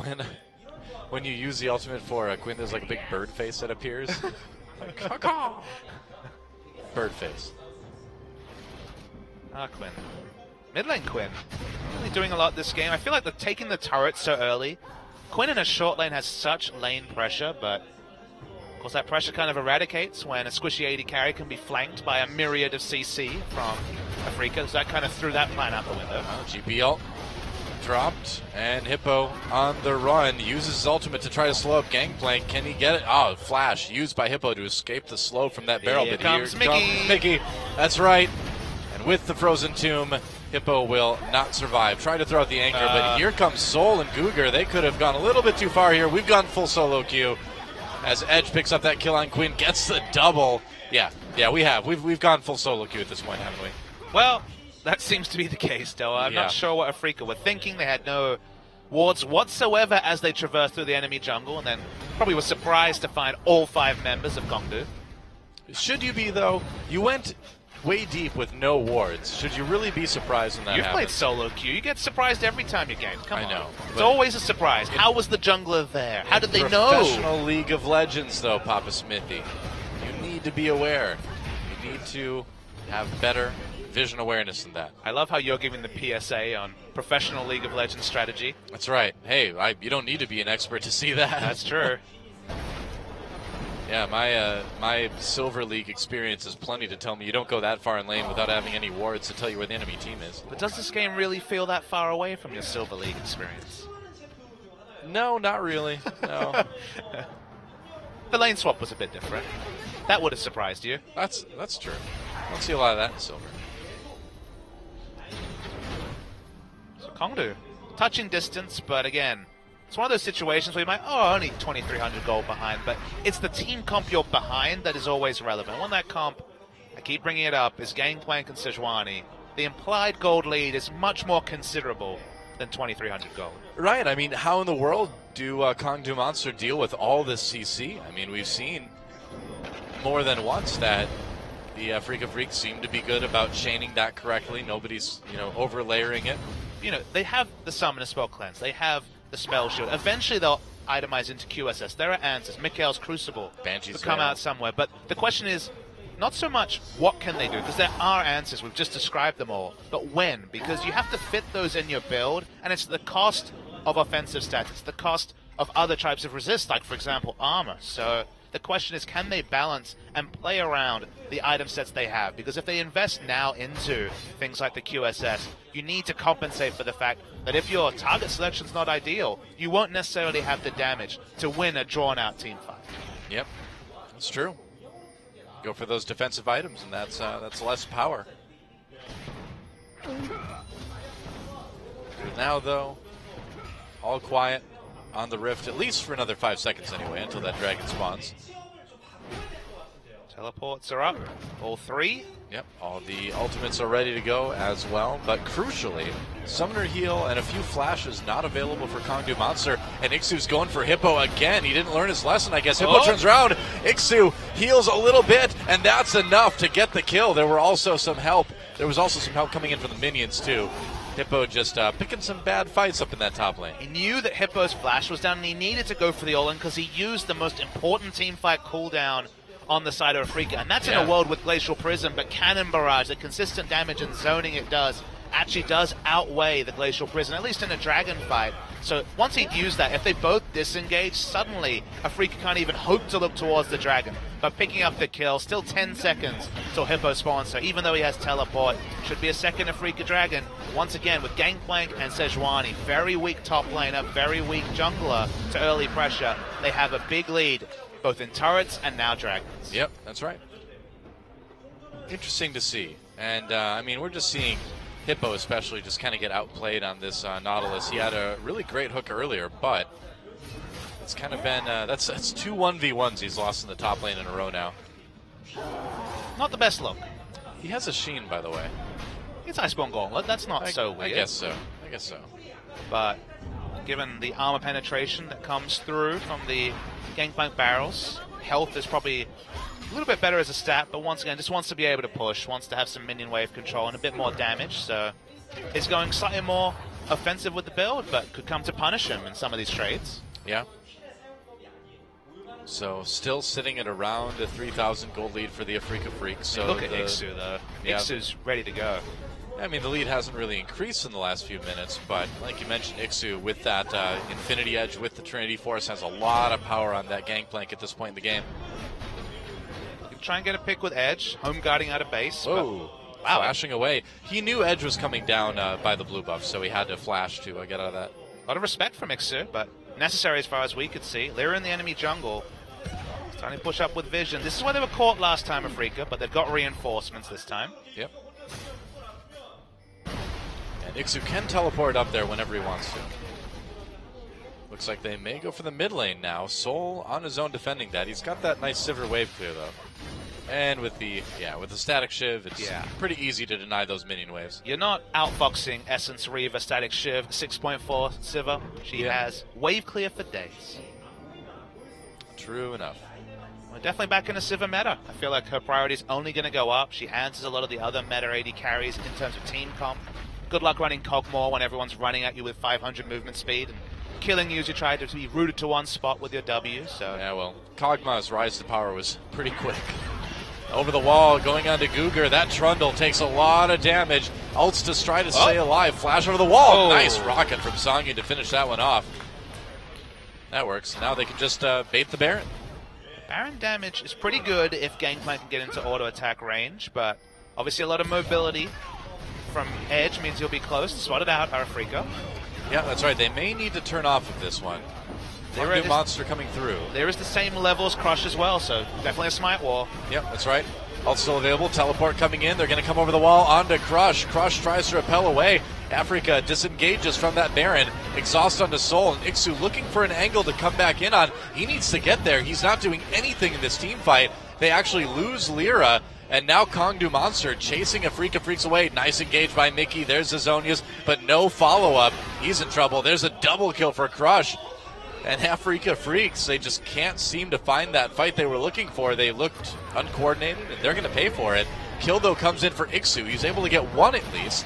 when you use the ultimate for Quinn, there's like a big bird face that appears. Like, caw-caw. Bird face.
Quinn. Mid lane Quinn. Really doing a lot this game. I feel like they're taking the turret so early. Quinn in a short lane has such lane pressure, but of course that pressure kind of eradicates when a squishy 80 carry can be flanked by a myriad of CC from Afrika, so that kind of threw that plan out the window.
GP ult dropped, and Hippo on the run uses his ultimate to try to slow up Gangplank. Can he get it? Oh, flash used by Hippo to escape the slow from that barrel.
Here
But
comes
here
Mickey.
comes Mickey. That's right. And with the Frozen Tomb, Hippo will not survive. Try to throw out the anchor, but here comes Soul and Googer. They could have gone a little bit too far here. We've gone full solo queue as Edge picks up that kill on Quinn, gets the double. Yeah, we have. We've gone full solo queue at this point, haven't we?
Well, that seems to be the case, though. I'm
Yeah.
not sure what Afrika were thinking. They had no wards whatsoever as they traversed through the enemy jungle, and then probably were surprised to find all 5 members of Kongdu.
Should you be, though? You went way deep with no wards. Should you really be surprised when that
You've
happens?
played solo queue. You get surprised every time you game. Come
I
on.
know,
It's
but-
always a surprise. How was the jungler there? How did they know?
Professional League of Legends, though, Papa Smithy. You need to be aware. You need to have better vision awareness than that.
I love how you're giving the PSA on professional League of Legends strategy.
That's right. Hey, you don't need to be an expert to see that.
That's true.
Yeah, my Silver League experience is plenty to tell me you don't go that far in lane without having any wards to tell you where the enemy team is.
But does this game really feel that far away from your Silver League experience?
No, not really. No.
The lane swap was a bit different. That would have surprised you.
That's true. I don't see a lot of that in Silver.
So Kongdu, touching distance, but again, it's one of those situations where you might, only 2,300 gold behind, but it's the team comp you're behind that is always relevant. When that comp, I keep bringing it up, is Gangplank and Sejuani. The implied gold lead is much more considerable than 2,300 gold.
Right. I mean, how in the world do Kongdu Monster deal with all this CC? I mean, we've seen more than once that The Afrika Freaks seem to be good about chaining that correctly. Nobody's, over layering it.
They have the Summoner Spell Cleanse. They have the Spell Shield. Eventually they'll itemize into QSS. There are answers. Mikhail's Crucible
Banshee's
will come
Veil.
out somewhere. But the question is not so much what can they do, because there are answers. We've just described them all. But when? Because you have to fit those in your build, and it's the cost of offensive stats. It's the cost of other types of resist, like, for example, armor. So the question is, can they balance and play around the item sets they have? Because if they invest now into things like the QSS, you need to compensate for the fact that if your target selection's not ideal, you won't necessarily have the damage to win a drawn-out team fight.
Yep, that's true. Go for those defensive items, and that's less power. Now, though, all quiet on the Rift, at least for another 5 seconds anyway, until that dragon spawns.
Teleports are up, all 3.
Yep, all the ultimates are ready to go as well, but crucially, Summoner Heal and a few flashes not available for Kongdu Monster, and Ixu's going for Hippo again. He didn't learn his lesson, I guess. Hippo turns around, Ixu heals a little bit, and that's enough to get the kill. There was also some help coming in from the minions too. Hippo just picking some bad fights up in that top lane.
He knew that Hippo's flash was down, and he needed to go for the all-in because he used the most important team fight cooldown on the side of Afrika, and that's in a world with Glacial Prism, but Cannon Barrage, the consistent damage and zoning it does, actually does outweigh the Glacial Prism, at least in a dragon fight. So once he'd used that, if they both disengage, suddenly Afrika can't even hope to look towards the dragon. But picking up the kill, still 10 seconds till Hippo spawns, so even though he has teleport, should be a second Afrika dragon. Once again, with Gangplank and Sejuani, very weak top laner, very weak jungler to early pressure, they have a big lead, both in turrets and now dragons.
Yep, that's right. Interesting to see. And, we're just seeing Hippo especially just kind of get outplayed on this Nautilus. He had a really great hook earlier, but it's kind of been, that's 2 1v1s he's lost in the top lane in a row now.
Not the best look.
He has a Sheen, by the way.
It's Iceborne Gauntlet, that's not so weird.
I guess so.
But given the armor penetration that comes through from the Gangplank barrels, health is probably a little bit better as a stat, but once again, just wants to be able to push, wants to have some minion wave control and a bit more damage, so it's going slightly more offensive with the build, but could come to punish him in some of these trades.
Yeah. So still sitting at around a 3,000 gold lead for the Afrika Freaks. So
look at Ixu, though.
Yeah.
Ixu's ready to go.
The lead hasn't really increased in the last few minutes, but like you mentioned, Ixu with that Infinity Edge with the Trinity Force has a lot of power on that Gangplank at this point in the game.
You can try and get a pick with Edge, home guarding out of base.
Oh, wow. Flashing away. He knew Edge was coming down by the blue buff, so he had to flash to get out of that.
A lot of respect from Ixu, but necessary as far as we could see. They're in the enemy jungle. Starting to push up with vision. This is where they were caught last time, Afrika, but they've got reinforcements this time.
Yep. And Ixu can teleport up there whenever he wants to. Looks like they may go for the mid lane now. Soul on his own defending that. He's got that nice Sivir wave clear though. And with the Static Shiv, it's pretty easy to deny those minion waves.
You're not outfoxing Essence Reaver, Static Shiv, 6.4 Sivir. She has wave clear for days.
True enough.
We're definitely back in a Sivir meta. I feel like her priority is only going to go up. She answers a lot of the other meta AD carries in terms of team comp. Good luck running Kog'Maw when everyone's running at you with 500 movement speed and killing you as you try to be rooted to one spot with your W. So
yeah, well, Kog'Maw's rise to power was pretty quick. Over the wall, going on to Guger. That Trundle takes a lot of damage. Ults to try to stay alive. Flash over the wall.
Oh.
Nice rocket from Songyun to finish that one off. That works. Now they can just bait the Baron.
Baron damage is pretty good if Gangplank can get into auto attack range, but obviously a lot of mobility from Edge means he'll be close. Spotted out Afrika.
Yeah, that's right. They may need to turn off of this one. There is monster coming through.
There is the same level as Crush as well, so definitely a smite wall.
Yep, that's right. Ult still available. Teleport coming in. They're going to come over the wall onto Crush. Crush tries to repel away. Afrika disengages from that Baron. Exhaust onto Soul, and Ixu looking for an angle to come back in on. He needs to get there. He's not doing anything in this team fight. They actually lose Lyra, and now Kongdu Monster chasing Afrika Freaks away. Nice engage by Mickey. There's Zizonius, but no follow-up. He's in trouble. There's a double kill for Crush. And Afrika Freaks, they just can't seem to find that fight they were looking for. They looked uncoordinated, and they're going to pay for it. Kill, though, comes in for Ixu. He's able to get one at least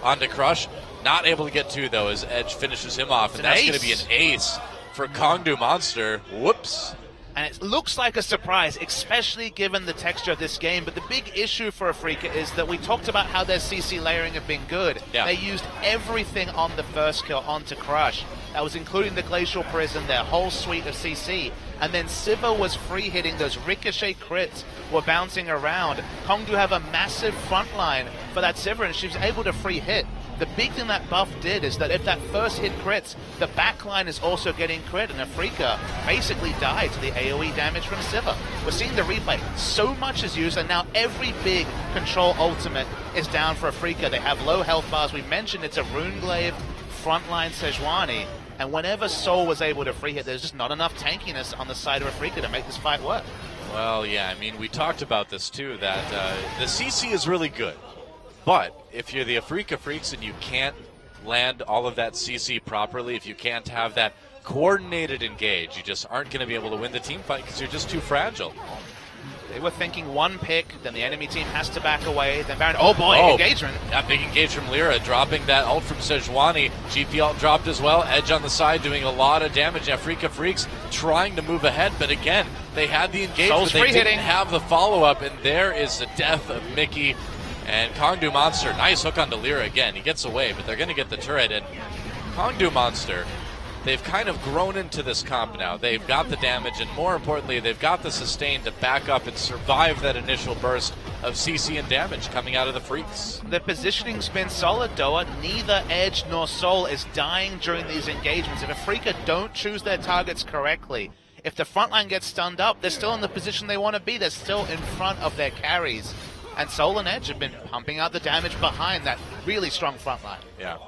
onto Crush. Not able to get two, though, as Edge finishes him off. And that's going to be an ace for Kongdu Monster. Whoops.
And it looks like a surprise, especially given the texture of this game. But the big issue for Afrika is that we talked about how their CC layering have been good.
Yeah.
They used everything on the first kill onto Crush. That was including the Glacial Prison, their whole suite of CC. And then Sivir was free hitting, those ricochet crits were bouncing around. Kongdu have a massive front line for that Sivir, and she was able to free hit. The big thing that buff did is that if that first hit crits, the backline is also getting crit, and Afrika basically died to the AoE damage from Sivir. We're seeing the replay. So much is used, and now every big control ultimate is down for Afrika. They have low health bars. We mentioned it's a Runeglaive frontline Sejuani, and whenever Soul was able to free hit, there's just not enough tankiness on the side of Afrika to make this fight work.
Well, yeah, I mean, we talked about this too, that the CC is really good. But if you're the Afrika Freaks and you can't land all of that CC properly, if you can't have that coordinated engage, you just aren't going to be able to win the team fight because you're just too fragile.
They were thinking one pick, then the enemy team has to back away, then Baron, oh boy, engagement.
That big engage from Lyra, dropping that ult from Sejuani. GP ult dropped as well. Edge on the side doing a lot of damage. Afrika Freaks trying to move ahead, but again, they had the engage,
Soul's
but they didn't
hitting.
have the follow-up, and there is the death of Mickey. And Kongdu Monster, nice hook on Lyra again. He gets away, but they're going to get the turret. And Kongdu Monster, they've kind of grown into this comp now. They've got the damage, and more importantly, they've got the sustain to back up and survive that initial burst of CC and damage coming out of the Freaks.
The positioning's been solid, Doa. Neither Edge nor Soul is dying during these engagements. If Afrika don't choose their targets correctly, if the front line gets stunned up, they're still in the position they want to be. They're still in front of their carries. And Soul and Edge have been pumping out the damage behind that really strong front line.
Yeah.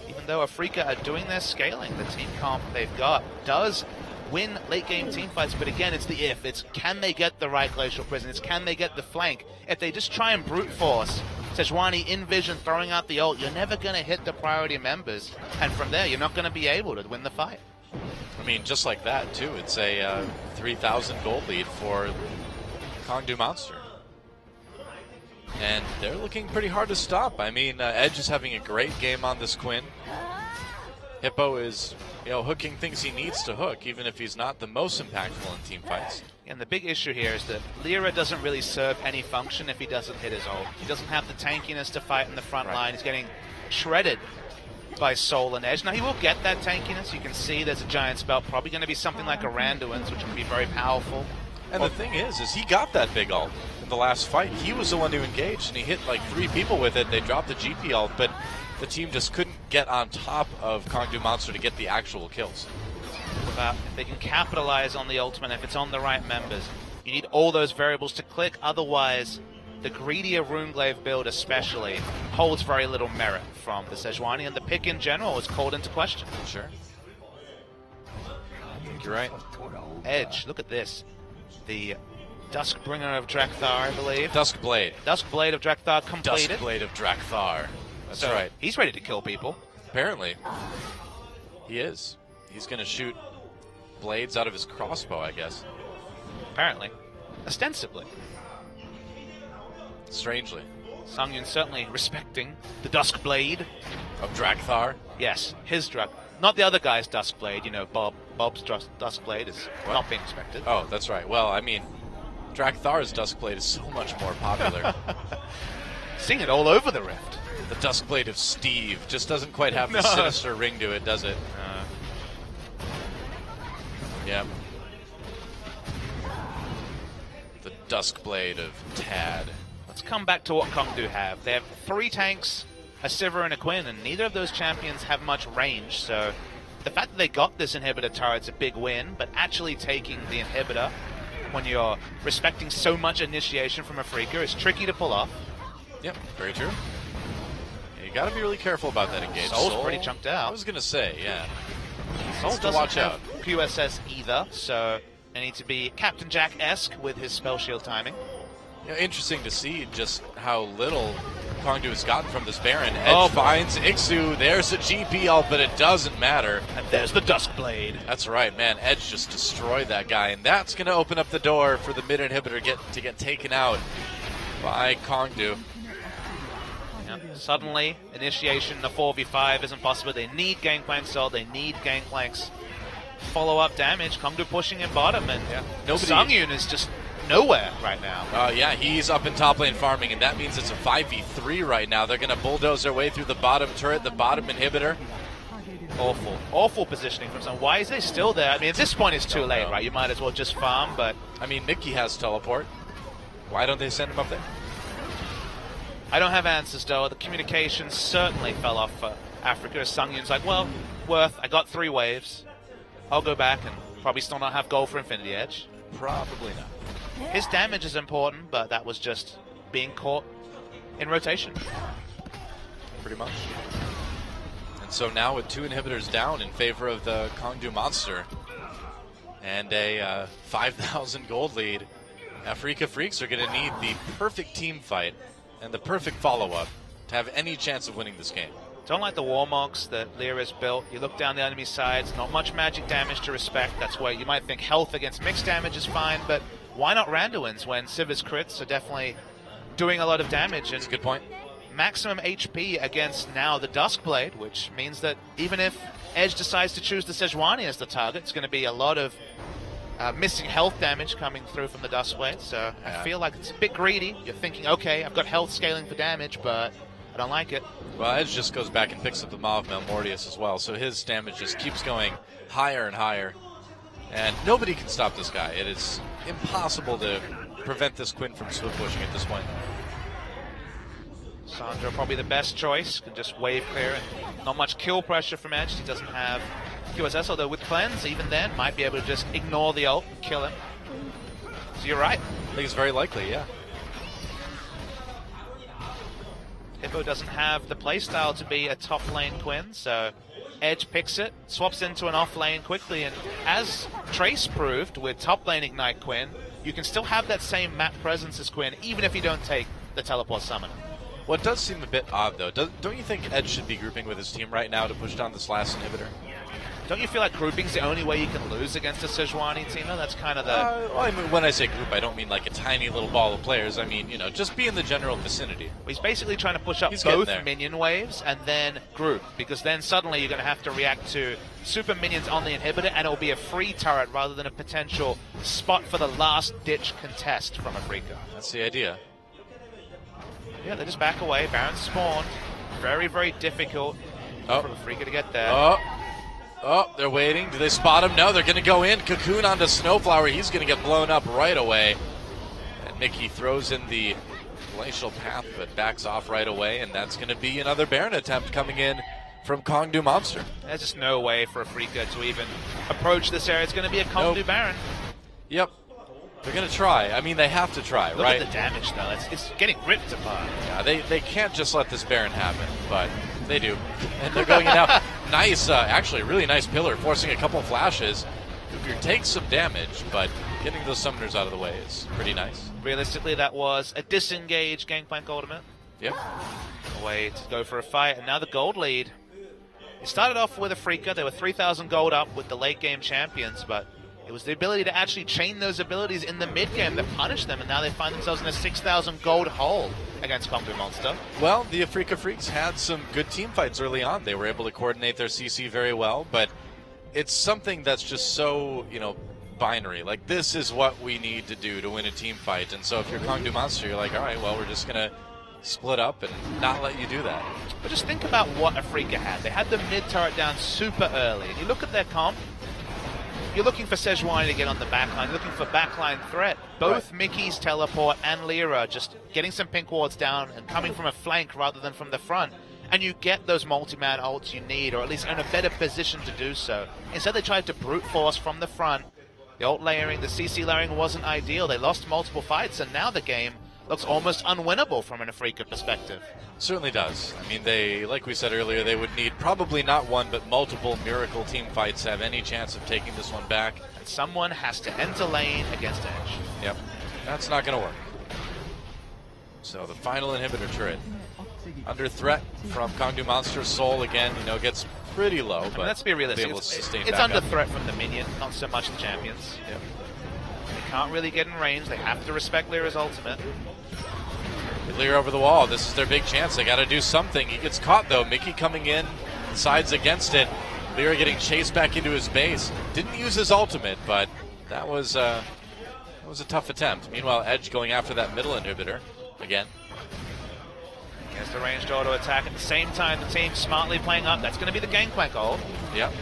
Even though Afrika are doing their scaling, the team comp they've got does win late game team fights, but again, it's the if. It's can they get the right Glacial Prison? It's can they get the flank? If they just try and brute force Sejuani in vision throwing out the ult, you're never going to hit the priority members. And from there, you're not going to be able to win the fight.
I mean, just like that, too. It's a 3,000 gold lead for Kongdu Monster. And they're looking pretty hard to stop. I mean, Edge is having a great game on this Quinn. Hippo is, hooking things he needs to hook, even if he's not the most impactful in team fights.
And the big issue here is that Lyra doesn't really serve any function if he doesn't hit his ult. He doesn't have the tankiness to fight in the front line. He's getting shredded by Soul and Edge. Now, he will get that tankiness. You can see there's a giant spell, probably going to be something like a Randuin's, which can be very powerful.
And the thing is he got that big ult in the last fight. He was the one who engaged, and he hit like 3 people with it. They dropped the GP ult, but the team just couldn't get on top of Kongdu Monster to get the actual kills.
If they can capitalize on the ultimate, if it's on the right members, you need all those variables to click. Otherwise, the greedier Runeglaive build especially holds very little merit from the Sejuani, and the pick in general is called into question.
Sure. I think you're right.
Edge, look at this. The Duskbringer of Drakthar, I believe.
Duskblade.
Duskblade of Drakthar completed.
Duskblade of Drakthar. That's
So
right.
He's ready to kill people.
Apparently. He is. He's going to shoot blades out of his crossbow, I guess.
Apparently. Ostensibly.
Strangely.
Songyun certainly respecting the Duskblade.
Of Drakthar?
Yes, his Drak. Not the other guy's Duskblade, Bob's Duskblade is not being respected.
Oh, that's right. Well, I mean, Drakthar's Duskblade is so much more popular.
Seeing it all over the Rift.
The Duskblade of Steve just doesn't quite have the sinister ring to it, does it? Yep. The Duskblade of Tad.
Let's come back to what Kongdu have. They have 3 tanks, a Sivir and a Quinn, and neither of those champions have much range, so the fact that they got this inhibitor turret's a big win, but actually taking the inhibitor when you're respecting so much initiation from Afrika is tricky to pull off.
Yep, very true. Yeah, you gotta be really careful about that engage.
Soul's pretty chunked out.
I was gonna say, yeah.
Soul
Has to
doesn't
watch
have
out.
QSS either, so they need to be Captain Jack-esque with his spell shield timing.
Interesting to see just how little Kongdu has gotten from this Baron. Edge finds Ixu. There's a GP ult, but it doesn't matter.
And there's the Duskblade.
That's right, man. Edge just destroyed that guy, and that's going to open up the door for the mid inhibitor to get taken out by Kongdu.
Suddenly, initiation in the 4v5 isn't possible. They need Gangplank's ult. They need Gangplank's follow-up damage. Kongdu pushing in bottom, and Sungyun is just nowhere right now.
Yeah, he's up in top lane farming, and that means it's a 5v3 right now. They're going to bulldoze their way through the bottom turret, the bottom inhibitor.
Awful positioning from Sun. Why is they still there? I mean, at this point it's too late, right? You might as well just farm, but...
I mean, Mickey has teleport. Why don't they send him up there?
I don't have answers, though. The communication certainly fell off for Africa. Sungyun's like, well, Worth, I got 3 waves. I'll go back and probably still not have gold for Infinity Edge.
Probably not.
His damage is important, but that was just being caught in rotation.
Pretty much. And so now with 2 inhibitors down in favor of the Kongdu monster and a 5,000 gold lead, Afrika Freaks are going to need the perfect team fight and the perfect follow-up to have any chance of winning this game.
Don't like the Warmogs that Lyra's built. You look down the enemy sides, not much magic damage to respect. That's where you might think health against mixed damage is fine, but why not Randuin's when Sivir's crits are definitely doing a lot of damage? And
that's a good point.
Maximum HP against now the Duskblade, which means that even if Edge decides to choose the Sejuani as the target, it's going to be a lot of missing health damage coming through from the Duskblade. So I feel like it's a bit greedy. You're thinking, okay, I've got health scaling for damage, but I don't like it.
Well, Edge just goes back and picks up the Maw of Malmortius as well, so his damage just keeps going higher and higher. And nobody can stop this guy. It is impossible to prevent this Quinn from swift pushing at this point.
Sandra probably the best choice. Can just wave clear and not much kill pressure from Edge. He doesn't have QSS, although with Cleanse, even then, might be able to just ignore the ult and kill him. So you're right.
I think it's very likely, yeah.
Hippo doesn't have the playstyle to be a top lane Quinn, so Edge picks it, swaps into an off lane quickly, and as Trace proved with top lane Ignite Quinn, you can still have that same map presence as Quinn, even if you don't take the teleport summon.
Well, it does seem a bit odd, though. Don't you think Edge should be grouping with his team right now to push down this last inhibitor?
Don't you feel like grouping's the only way you can lose against a Sejuani team? No, that's kind of the...
well, I mean, when I say group, I don't mean like a tiny little ball of players. I mean, you know, just be in the general vicinity.
He's basically trying to push up both minion waves and then group, because then suddenly you're going to have to react to super minions on the inhibitor, and it'll be a free turret rather than a potential spot for the last-ditch contest from Afrika.
That's the idea.
Yeah, they just back away. Baron spawned. Very, very difficult for Afrika to get there.
Oh, they're waiting. Do they spot him? No, they're going to go in. Cocoon onto Snowflower. He's going to get blown up right away. And Mickey throws in the glacial path, but backs off right away. And that's going to be another Baron attempt coming in from Kongdu Monster.
There's just no way for Afrika to even approach this area. It's going to be a Kongdu Baron.
Yep. They're going to try. I mean, they have to try,
Look
right?
Look at the damage, though. It's getting ripped apart.
Yeah, they can't just let this Baron happen, but they do. And they're going in now. Nice, actually, really nice pillar, forcing a couple flashes. Kupir takes some damage, but getting those summoners out of the way is pretty nice.
Realistically, that was a disengaged Gangplank ultimate.
Yep.
A way to go for a fight, and now the gold lead. It started off with Afrika. They were 3,000 gold up with the late game champions, but it was the ability to actually chain those abilities in the mid game that punished them, and now they find themselves in a 6,000 gold hole against Kongdu Monster.
Well, the Afrika Freaks had some good team fights early on. They were able to coordinate their CC very well, but it's something that's just so, you know, binary. Like, this is what we need to do to win a team fight. And so if you're Kongdu Monster, you're like, all right, well, we're just going to split up and not let you do that.
But just think about what Afrika had. They had the mid turret down super early. And you look at their comp, you're looking for Sejuani to get on the backline, you're looking for backline threat. Both right. Mickey's teleport and Lyra just getting some pink wards down and coming from a flank rather than from the front. And you get those multi-man ults you need, or at least in a better position to do so. Instead, they tried to brute force from the front. The ult layering, the CC layering wasn't ideal. They lost multiple fights, and now the game looks almost unwinnable from an Afrika perspective.
Certainly does. I mean, they, like we said earlier, they would need probably not one, but multiple miracle team fights to have any chance of taking this one back.
And someone has to enter lane against Edge.
Yep. That's not going to work. So the final inhibitor turret under threat from Kongdu Monster. Soul again, gets pretty low, but
Let's be realistic.
able to sustain
It's
back
under
up.
threat from the minion, not so much the champions.
Yep.
They can't really get in range. They have to respect Lyra's ultimate.
Lyra over the wall. This is their big chance. They got to do something. He gets caught though. Mickey coming in, sides against it. Lyra getting chased back into his base. Didn't use his ultimate, but that was a tough attempt. Meanwhile, Edge going after that middle inhibitor again.
Gets the ranged auto attack at the same time. The team smartly playing up. That's going to be the gangplank ult.
Yep.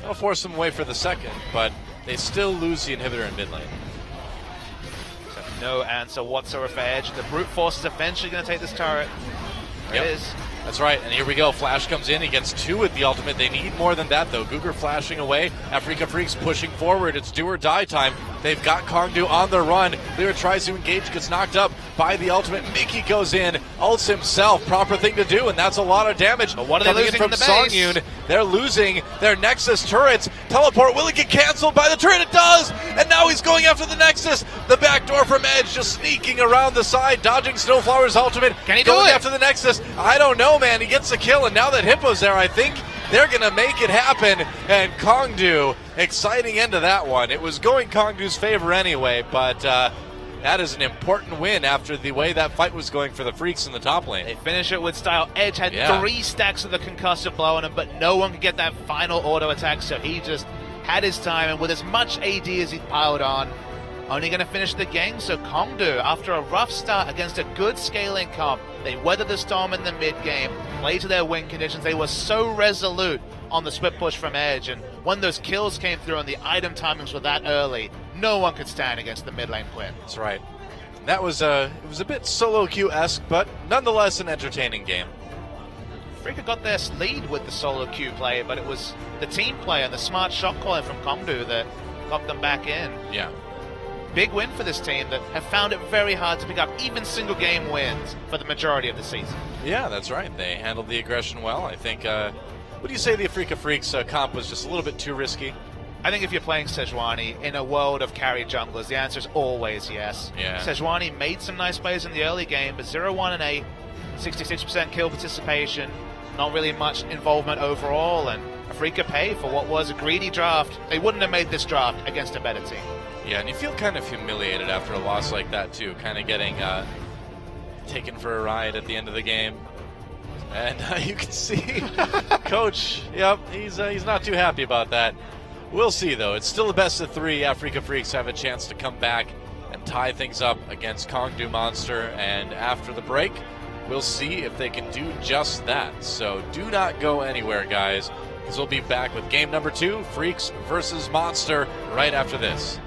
That'll force them away for the second, but they still lose the inhibitor in mid lane.
So no answer whatsoever for Edge. The brute force is eventually going to take this turret. There
Yep.
it is.
That's right, and here we go. Flash comes in. He gets 2 with the ultimate. They need more than that, though. Guger flashing away. Afrika Freaks pushing forward. It's do or die time. They've got Kongdu on the run. Lyra tries to engage, gets knocked up by the ultimate. Mickey goes in, ults himself. Proper thing to do, and that's a lot of damage.
But what are they
coming
losing
in
in
from
the base?
Songyun. They're losing their Nexus turrets. Teleport, will it get canceled by the turret? It does! And now he's going after the Nexus. The back door from Edge just sneaking around the side, dodging Snowflower's ultimate.
Can he do
going
it?
after the Nexus? I don't know, man. He gets the kill, and now that Hippo's there, I think they're going to make it happen. And Kongdu, exciting end to that one. It was going Kongdu's favor anyway, but that is an important win after the way that fight was going for the Freaks in the top lane.
They finish it with style. Edge had
Yeah.
3 stacks of the concussive blow on him, but no one could get that final auto attack, so he just had his time, and with as much AD as he piled on, only going to finish the game. So Kongdu, after a rough start against a good scaling comp, they weathered the storm in the mid game, played to their win conditions. They were so resolute on the split push from Edge, and when those kills came through and the item timings were that early, no one could stand against the mid lane Quinn.
That's right. That was it was a bit solo queue-esque, but nonetheless an entertaining game.
Afrika got their lead with the solo queue play, but it was the team play and the smart shot calling from Kongdu that got them back in.
Yeah.
Big win for this team that have found it very hard to pick up even single game wins for the majority of the season.
Yeah, that's right. They handled the aggression well. I think, would you say the Afrika Freaks comp was just a little bit too risky?
I think if you're playing Sejuani in a world of carry junglers, the answer is always yes.
Yeah.
Sejuani made some nice plays in the early game, but 0-1 and 8, 66% kill participation, not really much involvement overall, and Afrika pay for what was a greedy draft. They wouldn't have made this draft against a better team.
Yeah, and you feel kind of humiliated after a loss like that, too. Kind of getting taken for a ride at the end of the game. And you can see Coach, yep, he's not too happy about that. We'll see, though. It's still a best of 3. Afrika Freaks have a chance to come back and tie things up against Kongdu Monster. And after the break, we'll see if they can do just that. So do not go anywhere, guys, because we'll be back with game number 2, Freaks versus Monster, right after this.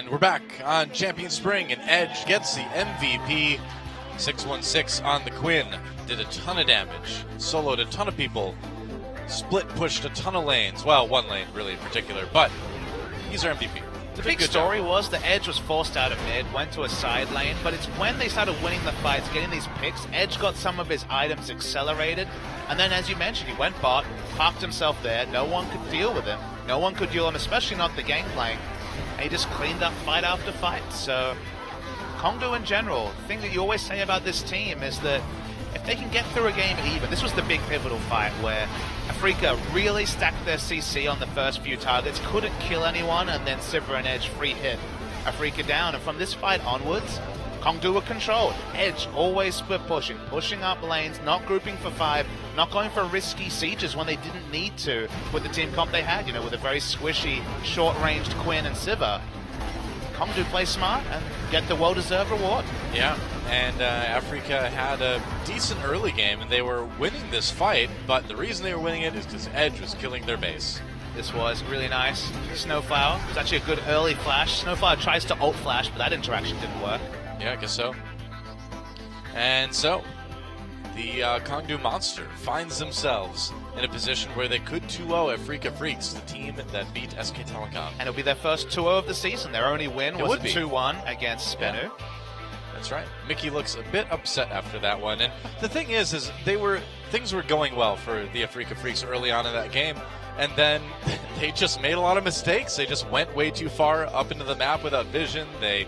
And we're back on Champion Spring, and Edge gets the MVP. 616 on the Quinn. Did a ton of damage. Soloed a ton of people. Split pushed a ton of lanes. Well, one lane really in particular, but he's our MVP.
The big story was the Edge was forced out of mid, went to a side lane, but it's when they started winning the fights, getting these picks, Edge got some of his items accelerated, and then as you mentioned, he went bot, parked himself there, no one could deal with him. No one could deal him, especially not the Gangplank, and he just cleaned up fight after fight. So, Kongdu in general, the thing that you always say about this team is that if they can get through a game even, this was the big pivotal fight where Afreeca really stacked their CC on the first few targets, couldn't kill anyone, and then Sivir and Edge free hit Afreeca down. And from this fight onwards, Kongdu were controlled. Edge always split pushing up lanes, not grouping for 5, not going for risky sieges when they didn't need to with the team comp they had, with a very squishy, short-ranged Quinn and Sivir. Kongdu play smart and get the well-deserved reward.
Yeah, and Afreeca had a decent early game, and they were winning this fight, but the reason they were winning it is because Edge was killing their base.
This was really nice. Snowflower was actually a good early flash. Snowflower tries to ult flash, but that interaction didn't work.
Yeah, I guess so. And so, the Kongdu Monster finds themselves in a position where they could 2-0 Afreeca Freaks, the team that beat SK Telecom.
And it'll be their first 2-0 of the season. Their only win was a 2-1 against Spenu.
Yeah. That's right. Mickey looks a bit upset after that one. And the thing is things were going well for the Afreeca Freaks early on in that game. And then they just made a lot of mistakes. They just went way too far up into the map without vision. They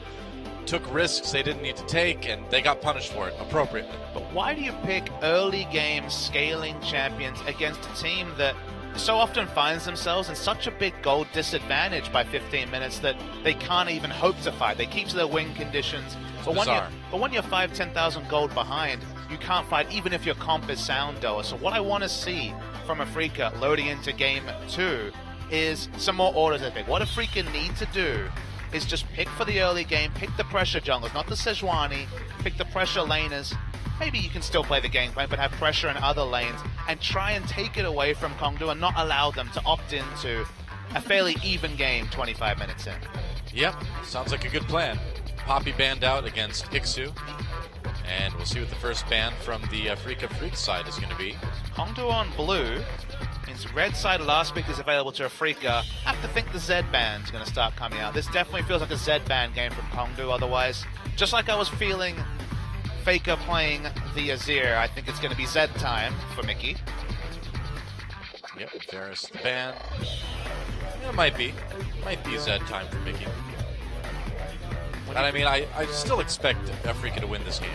took risks they didn't need to take, and they got punished for it appropriately.
But why do you pick early game scaling champions against a team that so often finds themselves in such a big gold disadvantage by 15 minutes that they can't even hope to fight? They keep to their win conditions. But when you're 5,000-10,000 gold behind, you can't fight even if your comp is sound, Doa. So what I want to see from Afreeca loading into game 2 is some more orders, I think. What Afreeca need to do is just pick for the early game, pick the pressure junglers, not the Sejuani, pick the pressure laners. Maybe you can still play the game plan, but have pressure in other lanes, and try and take it away from Kongdu and not allow them to opt into a fairly even game 25 minutes in.
Yep, sounds like a good plan. Poppy banned out against Ixu, and we'll see what the first ban from the Afreeca Freaks side is going to be.
Kongdu on blue means red side last pick is available to Afreeca. I have to think the Z ban is going to start coming out. This definitely feels like a Z ban game from Kongdu otherwise. Just like I was feeling Faker playing the Azir, I think it's going to be Z time for Mickey.
Yep, Varus the ban. It might be Z time for Mickey. But I mean, I still expect Afreeca to win this game.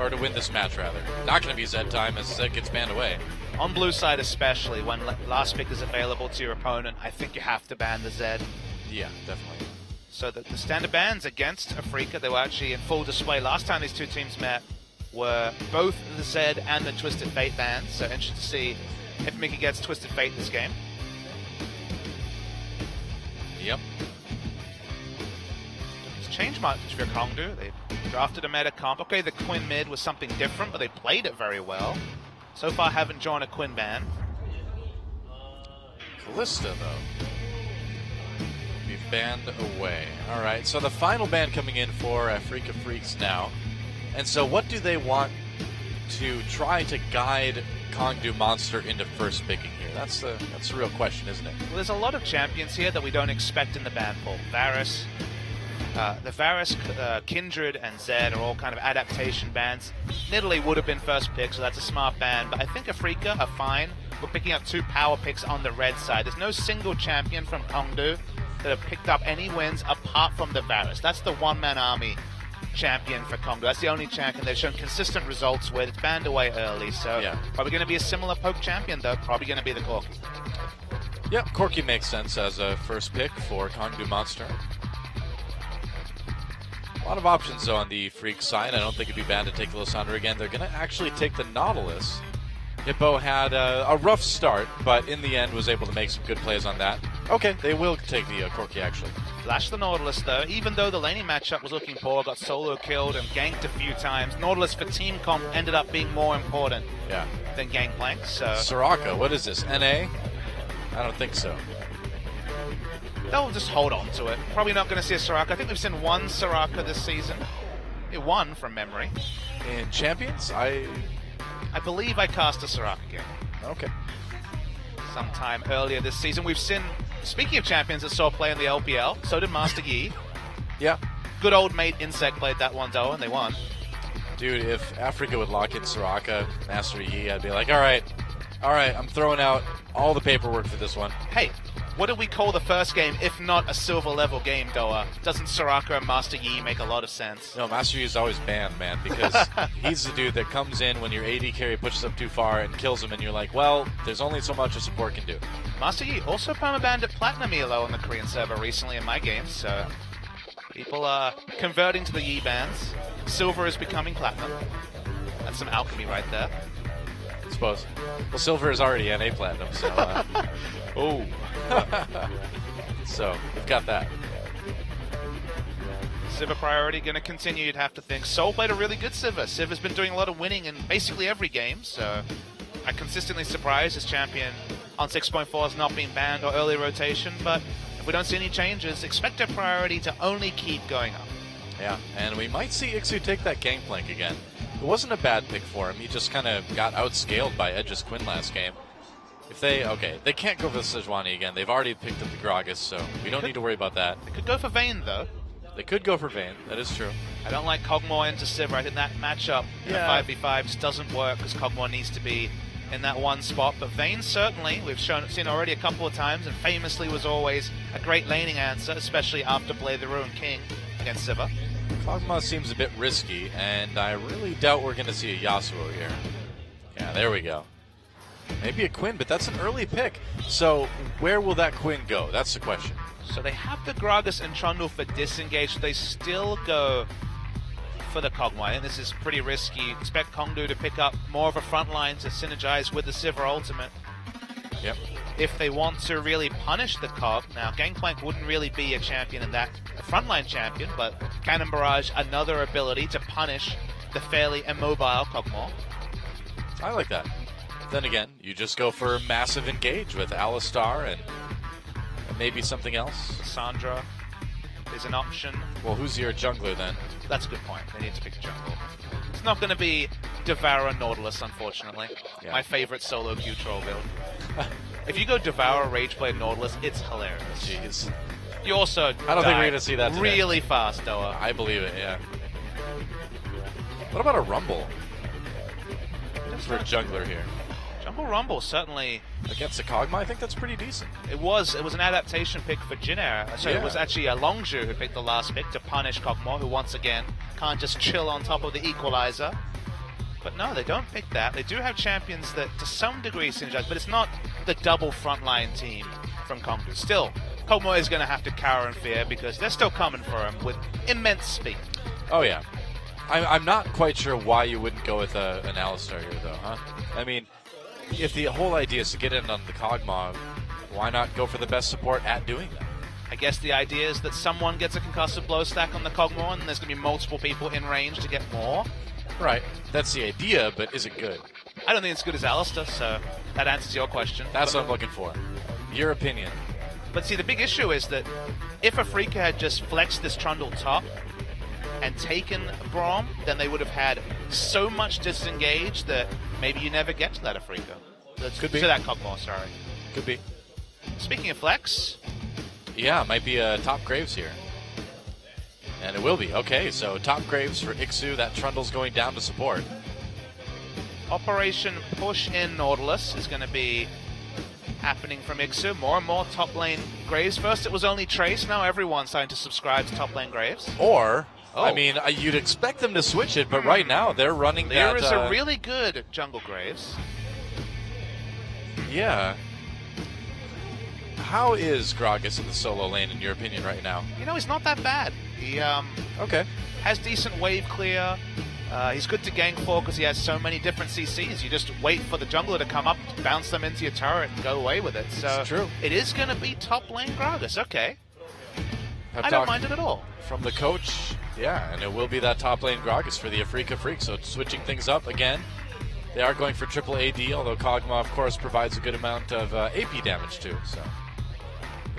Or to win this match, rather. Not going to be Z time as Zed gets banned away.
On blue side especially, when last pick is available to your opponent, I think you have to ban the Zed.
Yeah, definitely.
So the standard bans against Afreeca, they were actually in full display. Last time these two teams met were both the Zed and the Twisted Fate bans. So interested to see if Mickey gets Twisted Fate this game.
Yep.
It's changed much for Kongdu. They drafted a meta comp. Okay, the Quinn mid was something different, but they played it very well. So far haven't drawn a Quinn ban.
Kalista, though, be banned away. Alright, so the final ban coming in for Afreeca Freaks now. And so what do they want to try to guide Kongdu Monster into first picking here? That's the real question, isn't it?
Well, there's a lot of champions here that we don't expect in the ban pool. Varus, the Varus, Kindred, and Zed are all kind of adaptation bans. Nidalee would have been first pick, so that's a smart ban. But I think Afreeca are fine. We're picking up 2 power picks on the red side. There's no single champion from Kongdu that have picked up any wins apart from the Varus. That's the one-man army champion for Kongdu. That's the only champion they've shown consistent results with. It's banned away early, so
yeah.
Probably going to be a similar poke champion, though. Probably going to be the Corki.
Yep, Corki makes sense as a first pick for Kongdu Monster. A lot of options, though, on the Freak side. I don't think it'd be bad to take Lysandra again. They're going to actually take the Nautilus. Hippo had a rough start, but in the end was able to make some good plays on that. Okay, they will take the Corki, actually.
Flash the Nautilus, though. Even though the laning matchup was looking poor, got solo killed and ganked a few times, Nautilus for team comp ended up being more important than Gangplank. So
Soraka, what is this, NA? I don't think so.
they'll just hold on to it. Probably not going to see a Soraka. I think we've seen one Soraka this season. It won from memory.
In Champions, I
believe I cast a Soraka game
okay.
sometime earlier this season. We've seen, speaking of champions that saw play in the LPL, so did Master Yi.
Yeah,
Good old mate Insect played that one, though, and they won.
dude. If Africa would lock in Soraka, Master Yi, I'd be like, all right, I'm throwing out all the paperwork for this one.
Hey, what do we call the first game if not a silver level game, Doa? Doesn't Soraka and Master Yi make a lot of sense?
No, Master Yi is always banned, man, because he's the dude that comes in when your AD carry pushes up too far and kills him, and you're like, well, there's only so much a support can do.
Master Yi also permabanned at Platinum ELO on the Korean server recently in my games, so people are converting to the Yi bans. Silver is becoming Platinum. That's some alchemy right there.
I suppose. Well, Silver is already NA Platinum, so
Oh.
so we've got that.
Sivir priority going to continue, you'd have to think. Soul played a really good Sivir. Sivir's been doing a lot of winning in basically every game, so I'm consistently surprised his champion on 6.4 has not been banned or early rotation, but if we don't see any changes, expect a priority to only keep going up.
Yeah, and we might see Ixu take that Gangplank again. It wasn't a bad pick for him. He just kind of got outscaled by Edge's Quinn last game. If they can't go for the Sejuani again. They've already picked up the Gragas, so we don't need to worry about that.
They could go for Vayne, though.
They could go for Vayne. That is true.
I don't like Kog'Maw into Sivir. I think that matchup in a 5v5 just doesn't work because Kog'Maw needs to be in that one spot. But Vayne certainly, we've seen already a couple of times, and famously was always a great laning answer, especially after Blade the Ruined King against Sivir.
Kog'Maw seems a bit risky, and I really doubt we're going to see a Yasuo here. Yeah, there we go. Maybe a Quinn, but that's an early pick. So where will that Quinn go? That's the question.
So they have the Gragas and Trundle for disengage. They still go for the Kog'Maw. I think this is pretty risky. Expect Kongdu to pick up more of a front line to synergize with the Sivir ultimate.
Yep.
If they want to really punish the Kog, now Gangplank wouldn't really be a champion in that, a frontline champion, but Cannon Barrage, another ability to punish the fairly immobile Kog'Maw.
I like that. Then again, you just go for massive engage with Alistar and maybe something else.
Sandra is an option.
Well, who's your jungler then?
That's a good point. They need to pick a jungle. It's not going to be Devour Nautilus, unfortunately.
Yeah.
My favorite solo Q troll build. If you go Devour Rageblade Nautilus, it's hilarious.
Jeez.
You also
I don't think we're going to see that today.
really fast, Doa.
I believe it, yeah. What about a Rumble for a jungler here?
Jungle Rumble, certainly.
Against the Kog'Maw, I think that's pretty decent.
It was an adaptation pick for Jinair. So
Yeah.
it was actually Longzhu who picked the last pick to punish Kog'Maw, who once again can't just chill on top of the Equalizer. But no, they don't pick that. They do have champions that to some degree synergize, but it's not the double frontline team from Kongdu. Still, Kog'Maw is going to have to cower in fear because they're still coming for him with immense speed.
Oh, yeah. I'm not quite sure why you wouldn't go with an Alistar here, though, huh? I mean, if the whole idea is to get in on the Kog'Maw, why not go for the best support at doing that?
I guess the idea is that someone gets a concussive blow stack on the Kog'Maw and there's going to be multiple people in range to get more.
Right. That's the idea, but is it good?
I don't think it's good as Alistar, so that answers your question.
That's what I'm looking for. Your opinion.
But see, the big issue is that if Afrika had just flexed this Trundle top and taken Braum, then they would have had so much disengage that maybe you never get to that Afrika.
Could be.
To that Kog'Maw, sorry.
Could be.
Speaking of flex,
Yeah, it might be a top Graves here. And it will be. Okay, so top Graves for Ixu. That Trundle's going down to support.
Operation Push in Nautilus is going to be happening from Ixu. More and more top lane Graves. First it was only Trace, now everyone's starting to subscribe to top lane Graves.
Or,
Oh.
I mean, you'd expect them to switch it, but right now they're running
There
that...
is a really good jungle Graves.
Yeah. How is Gragas in the solo lane, in your opinion, right now?
You know, he's not that bad. He
Okay.
has decent wave clear. He's good to gank for because he has so many different CCs. You just wait for the jungler to come up, bounce them into your turret, and go away with it. So
It's true.
It is going to be top lane Gragas. Okay.
Pep
I don't
talk
mind it at all.
from the coach. Yeah, and it will be that top lane Gragas for the Afrika Freak. So it's switching things up again. They are going for triple AD, although Kog'Maw, of course, provides a good amount of AP damage too. So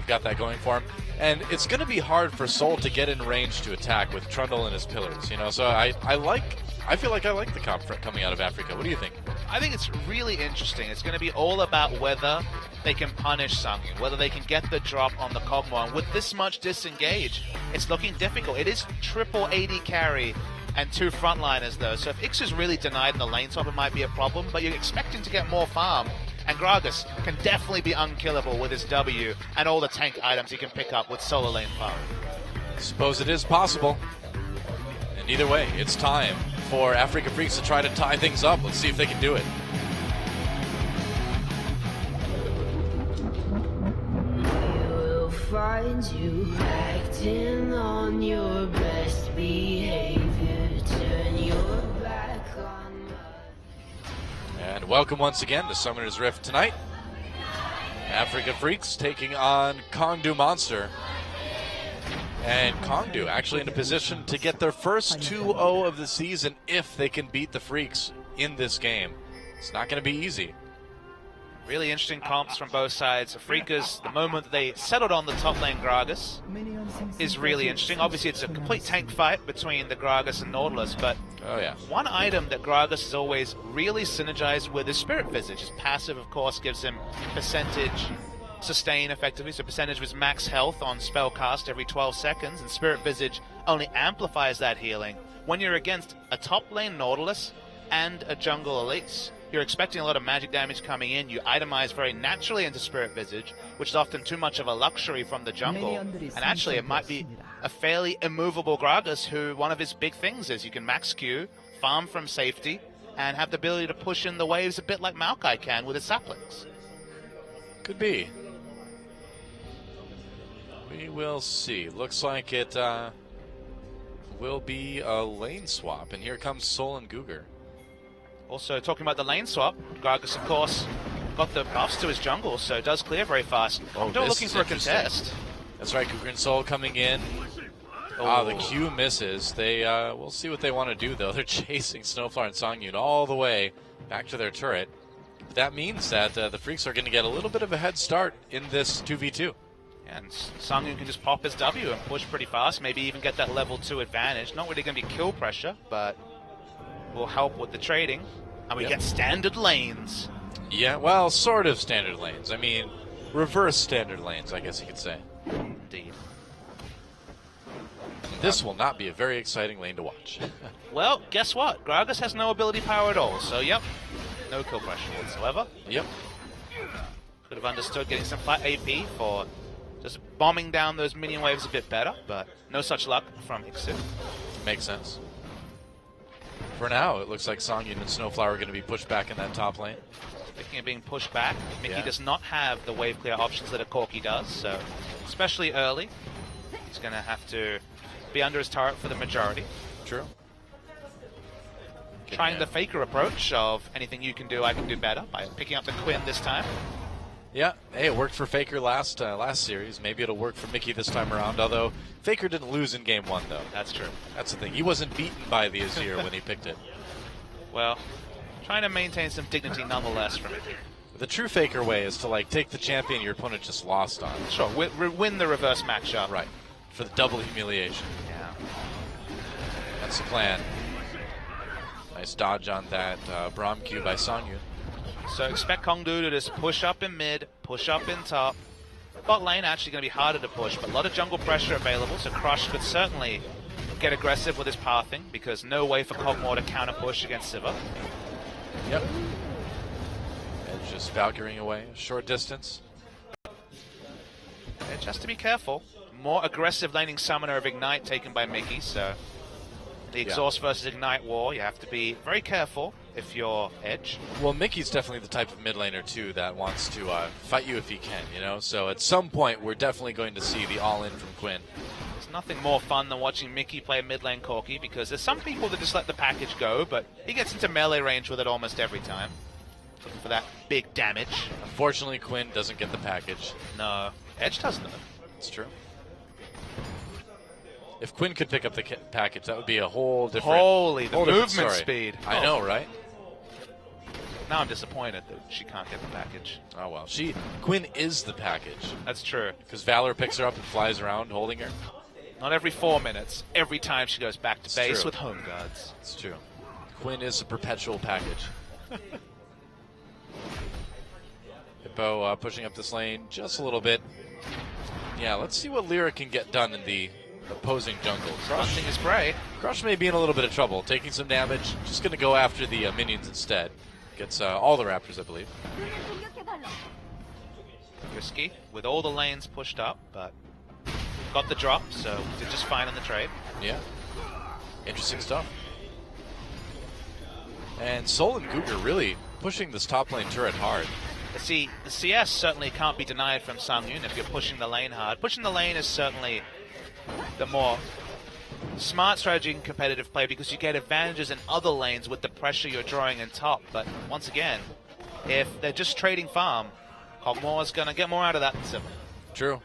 have got that going for him. And it's going to be hard for Soul to get in range to attack with Trundle and his pillars, you know. So I feel like I like the comp coming out of Africa. What do you think?
I think it's really interesting. It's going to be all about whether they can punish Songyun, whether they can get the drop on the Kog'Maw. And with this much disengage, it's looking difficult. It is triple AD carry and 2 frontliners, though. So if Ixu's really denied in the lane top, it might be a problem. But you're expecting to get more farm. And Gragas can definitely be unkillable with his W and all the tank items he can pick up with solo lane farm.
Suppose it is possible. And either way, it's time for Africa Freaks to try to tie things up. Let's see if they can do it.
Will find you acting on your best behavior. Turn your back on my...
And welcome once again to Summoner's Rift tonight. Africa Freaks taking on Kongdu Monster. And Kongdu actually in a position to get their first 2-0 of the season if they can beat the Freaks in this game. It's not going to be easy.
Really interesting comps from both sides. Africa's, the moment that they settled on the top lane Gragas is really interesting. Obviously, it's a complete tank fight between the Gragas and Nautilus, but
Oh yeah.
one item that Gragas has always really synergized with is Spirit Visage. His passive, of course, gives him percentage sustain effectively, so percentage of his max health on spell cast every 12 seconds, and Spirit Visage only amplifies that healing when you're against a top lane Nautilus and a jungle Elise. You're expecting a lot of magic damage coming in. You itemize very naturally into Spirit Visage, which is often too much of a luxury from the jungle. And actually, it might be a fairly immovable Gragas, who one of his big things is you can max Q, farm from safety, and have the ability to push in the waves a bit like Maokai can with his saplings.
Could be. We will see. Looks like it will be a lane swap, and here comes Soul and Guger.
Also, talking about the lane swap, Gragas, of course, got the buffs to his jungle, so does clear very fast.
Oh,
Still
this
looking
is
for a
interesting.
contest.
That's right, Guger and Soul coming in. The Q misses. They we'll see what they want to do, though. They're chasing Snowflower and Songyun all the way back to their turret. That means that the Freaks are going to get a little bit of a head start in this 2v2.
And Songyun can just pop his W and push pretty fast, maybe even get that level 2 advantage. Not really going to be kill pressure, but will help with the trading. And we
Yep.
get standard lanes.
Yeah, well, sort of standard lanes. I mean, reverse standard lanes, I guess you could say.
Indeed.
This will not be a very exciting lane to watch.
Well, guess what? Gragas has no ability power at all, so yep. No kill pressure whatsoever.
Yep.
Could have understood getting some flat AP for just bombing down those minion waves a bit better, but no such luck from Ixu.
Makes sense. For now, it looks like Songyun and Snowflower are going to be pushed back in that top lane.
Speaking of being pushed back, Mickey
Yeah.
does not have the wave clear options that a Corki does, so especially early, he's going to have to be under his turret for the majority.
True.
Trying the Faker approach of anything you can do, I can do better, by picking up the Quinn this time.
Yeah, hey, it worked for Faker last series. Maybe it'll work for Mickey this time around, although Faker didn't lose in game 1, though.
That's true.
That's the thing. He wasn't beaten by the Azir when he picked it.
Well, trying to maintain some dignity nonetheless from Mickey.
The true Faker way is to, like, take the champion your opponent just lost on.
Sure, win the reverse matchup.
Right. For the double humiliation.
Yeah.
That's the plan. Nice dodge on that Braum Q by Songyun.
So expect Kongdu to just push up in mid, push up in top. Bot lane actually going to be harder to push, but a lot of jungle pressure available, so Crush could certainly get aggressive with his pathing, because no way for Kog'Maw to counter push against Sivir.
Yep. Edge just Valkyrie away, short distance.
And just to be careful, more aggressive laning summoner of Ignite taken by Mickey, so the exhaust versus Ignite war, you have to be very careful if you're Edge.
Well, Mickey's definitely the type of mid laner, too, that wants to fight you if he can, you know? So at some point, we're definitely going to see the all-in from Quinn.
There's nothing more fun than watching Mickey play mid lane Corki, because there's some people that just let the package go, but he gets into melee range with it almost every time. Looking for that big damage.
Unfortunately, Quinn doesn't get the package.
No, Edge doesn't though.
It's true. If Quinn could pick up the package, that would be a whole different...
Holy, the
whole different
movement
story.
speed.
I know, right?
Now I'm disappointed that she can't get the package.
Oh well, Quinn is the package
That's true.
because Valor picks her up and flies around holding her.
Not every 4 minutes. Every time she goes back to
It's
base
true.
with home guards.
It's true. Quinn is a perpetual package. Hippo pushing up this lane just a little bit. Yeah, let's see what Lyra can get done in the opposing jungle.
Crossing his spray.
Crush may be in a little bit of trouble, taking some damage. Just going to go after the minions instead. Gets all the Raptors, I believe.
Risky with all the lanes pushed up, but got the drop, so did just fine in the trade.
Yeah. Interesting stuff. And Sol and Cougar really pushing this top lane turret hard.
See, the CS certainly can't be denied from Sangyun if you're pushing the lane hard. Pushing the lane is certainly the more smart strategy in competitive play because you get advantages in other lanes with the pressure you're drawing in top. But once again, if they're just trading farm, Kog'Maw's going to get more out of that than Sivir.
True.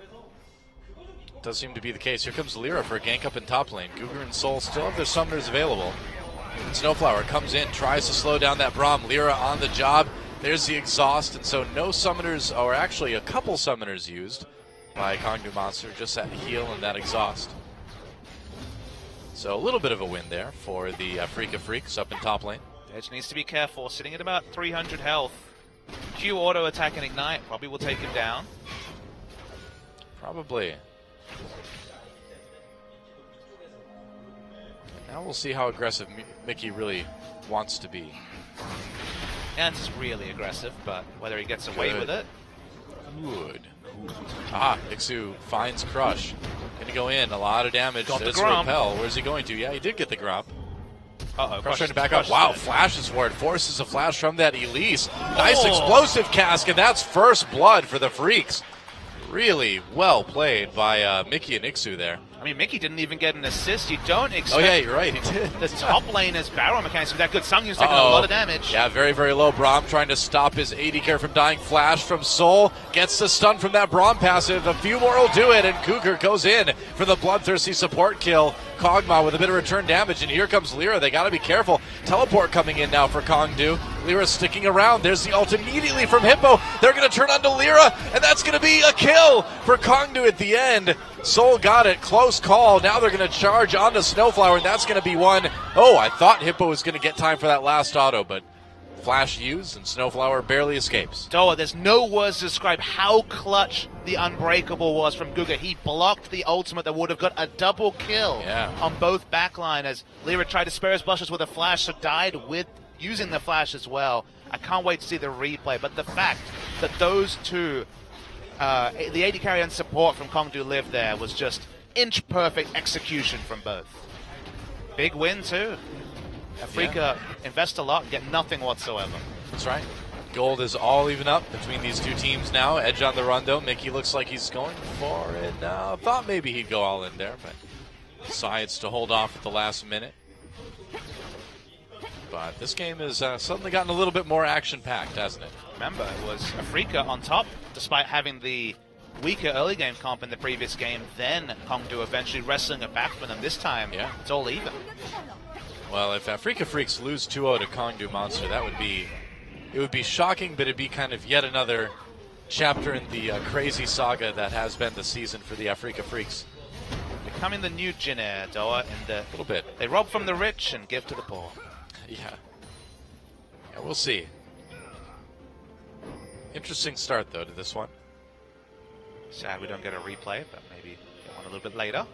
Does seem to be the case. Here comes Lyra for a gank up in top lane. Cougar and Sol still have their summoners available. And Snowflower comes in, tries to slow down that Braum. Lyra on the job. There's the exhaust, and so no summoners, or actually a couple summoners used by Kongdu Monster, just that heal and that exhaust. So a little bit of a win there for the Freaka Freaks up in top lane.
Edge needs to be careful, sitting at about 300 health. Q auto attack and ignite probably will take him down.
Probably. Now we'll see how aggressive Mickey really wants to be.
Ant is really aggressive, but whether he gets away
Good.
with it.
Good. Ah, Ixu finds Crush. Gonna go in, a lot of damage.
Got the
There's
Gromp.
Repel. Where's he going to? Yeah, he did get the Gromp.
Uh-oh.
Crush trying to back up. Wow, flashes for it. Forces a flash from that Elise. Nice
Oh.
explosive cask, and that's first blood for the Freaks. Really well played by Mickey and Ixu there.
I mean, Mickey didn't even get an assist. You don't expect
Oh yeah, you're right. He did.
the top laner's barrel mechanics to be that good. Sangyun's taking a lot of damage.
Yeah, very, very low. Braum trying to stop his AD carry from dying. Flash from Sol. Gets the stun from that Braum passive. A few more will do it, and Cougar goes in for the bloodthirsty support kill. Kog'Maw with a bit of return damage, and here comes Lyra. They got to be careful. Teleport coming in now for Kongdu. Lyra sticking around. There's the ult immediately from Hippo. They're going to turn onto Lyra, and that's going to be a kill for Kongdu at the end. Sol got it. Close call. Now they're going to charge onto Snowflower, and that's going to be one. Oh, I thought Hippo was going to get time for that last auto, but flash used, and Snowflower barely escapes.
Doa, there's no words to describe how clutch the Unbreakable was from Guga. He blocked the ultimate that would have got a double kill on both backline as Lyra tried to spare his blushes with a flash, so died with using the flash as well. I can't wait to see the replay, but the fact that those two, the AD carry and support from Kongdu lived there was just inch-perfect execution from both. Big win, too. Afrika invest a lot, get nothing whatsoever.
That's right. Gold is all even up between these two teams now. Edge on the run, though. Mickey looks like he's going for it now. Thought maybe he'd go all in there, but decides to hold off at the last minute. But this game has suddenly gotten a little bit more action-packed, hasn't it?
Remember, it was Afrika on top, despite having the weaker early game comp in the previous game, then Kongdu eventually wrestling it back for them. This time, it's all even.
Well, if Freaka Freaks lose 2-0 to Kongdu Monster, that would be, it would be shocking, but it'd be kind of yet another chapter in the crazy saga that has been the season for the Freaka Freaks.
Becoming the new Jin Air, Doa, and
a little bit.
They rob from the rich and give to the poor.
Yeah, we'll see. Interesting start, though, to this one.
Sad we don't get a replay, but maybe get one a little bit later.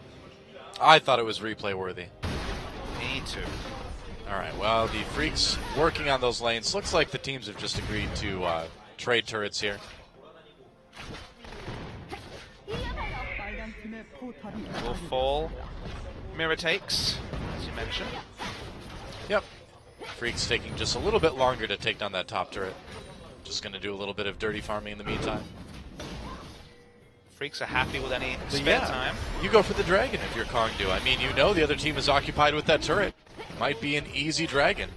I thought it was replay worthy.
Me too.
All right, well, the Freaks working on those lanes. Looks like the teams have just agreed to trade turrets here.
Will fall. Mirror takes, as you mentioned.
Yep. Freaks taking just a little bit longer to take down that top turret. Just going to do a little bit of dirty farming in the meantime.
Freaks are happy with any spare time.
You go for the dragon if you're Kongdu. I mean, you know the other team is occupied with that turret. Might be an easy dragon.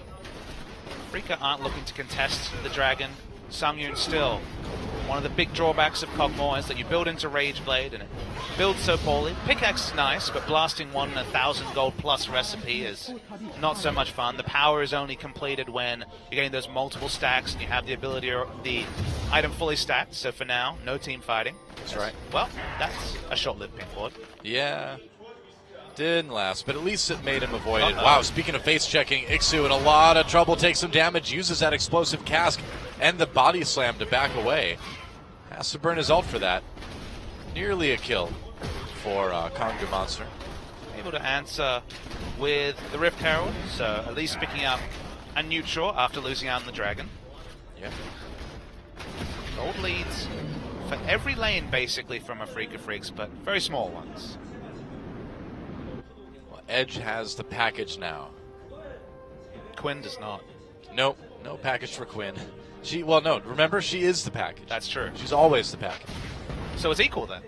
Freaka aren't looking to contest the dragon. Sangyun still one of the big drawbacks of Kog'Maw is that you build into Rage Blade and it builds so poorly. Pickaxe is nice, but blasting one in 1,000 gold plus recipe is not so much fun. The power is only completed when you're getting those multiple stacks and you have the ability or the item fully stacked. So for now, no team fighting.
That's right.
Well, that's a short-lived pink ward.
Yeah. Didn't last, but at least it made him avoid it. Wow, speaking of face checking, Ixu in a lot of trouble, takes some damage, uses that explosive cask and the body slam to back away. Has to burn his ult for that. Nearly a kill for Kongdu Monster.
Able to answer with the Rift Herald, so at least picking up a neutral after losing out on the Dragon.
Yeah.
Gold leads for every lane basically from Afrika Freaks, but very small ones.
Well, Edge has the package now.
Quinn does not.
Nope, no package for Quinn. No, remember, she is the package.
That's true.
She's always the package.
So it's equal then?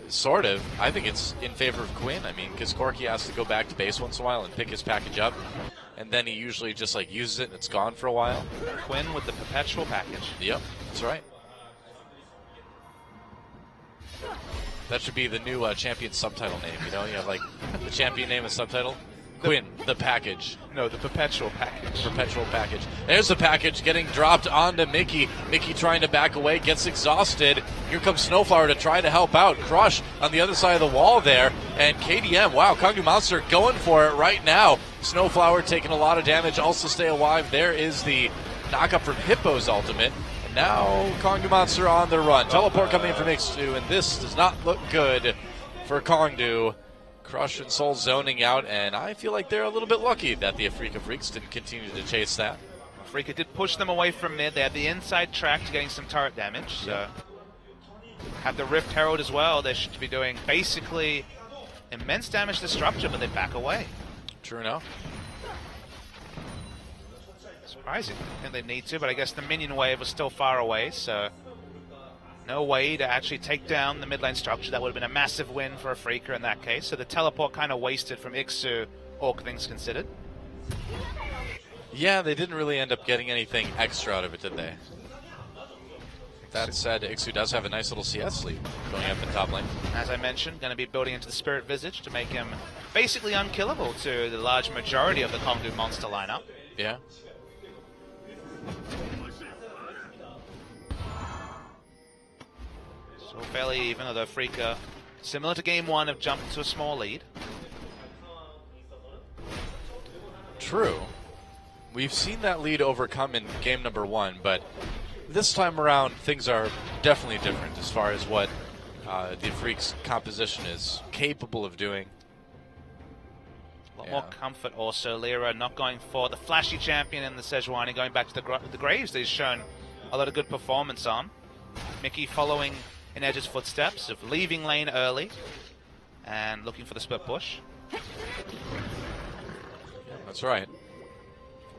Sort of. I think it's in favor of Quinn. I mean, because Corki has to go back to base once in a while and pick his package up, and then he usually just like uses it and it's gone for a while.
Quinn with the perpetual package.
Yep, that's right. That should be the new champion subtitle name, you know? You have like the champion name and subtitle. Quinn, the package.
No, the perpetual package.
Perpetual package. There's the package getting dropped onto Mickey. Mickey trying to back away, gets exhausted. Here comes Snowflower to try to help out. Crush on the other side of the wall there. And KDM, wow, Kongdu Monster going for it right now. Snowflower taking a lot of damage, also stay alive. There is the knockup from Hippo's ultimate. And now Kongdu Monster on the run. Teleport coming in from Ixu, and this does not look good for Kongdu. Crush and Soul zoning out, and I feel like they're a little bit lucky that the Afrika Freaks didn't continue to chase that.
Afrika did push them away from mid. They had the inside track to getting some turret damage. So have the Rift Herald as well. They should be doing basically immense damage to structure, but they back away.
True enough.
Surprising. I think they need to, but I guess the minion wave was still far away, so no way to actually take down the mid lane structure. That would have been a massive win for Afrika in that case. So the teleport kind of wasted from Ixu, all things considered.
Yeah, they didn't really end up getting anything extra out of it, did they? That said, Ixu does have a nice little CS lead going up in top lane.
As I mentioned, going to be building into the Spirit Visage to make him basically unkillable to the large majority of the Kongdu Monster lineup.
Yeah.
So fairly even, although Afrika, similar to game one, have jumped to a small lead.
True. We've seen that lead overcome in game number one, but this time around things are definitely different as far as what the Freaks' composition is capable of doing.
A lot more comfort also. Lyra not going for the flashy champion in the Sejuani, going back to the Graves that he's shown a lot of good performance on. Mickey following in Edge's footsteps of leaving lane early and looking for the split push.
That's right.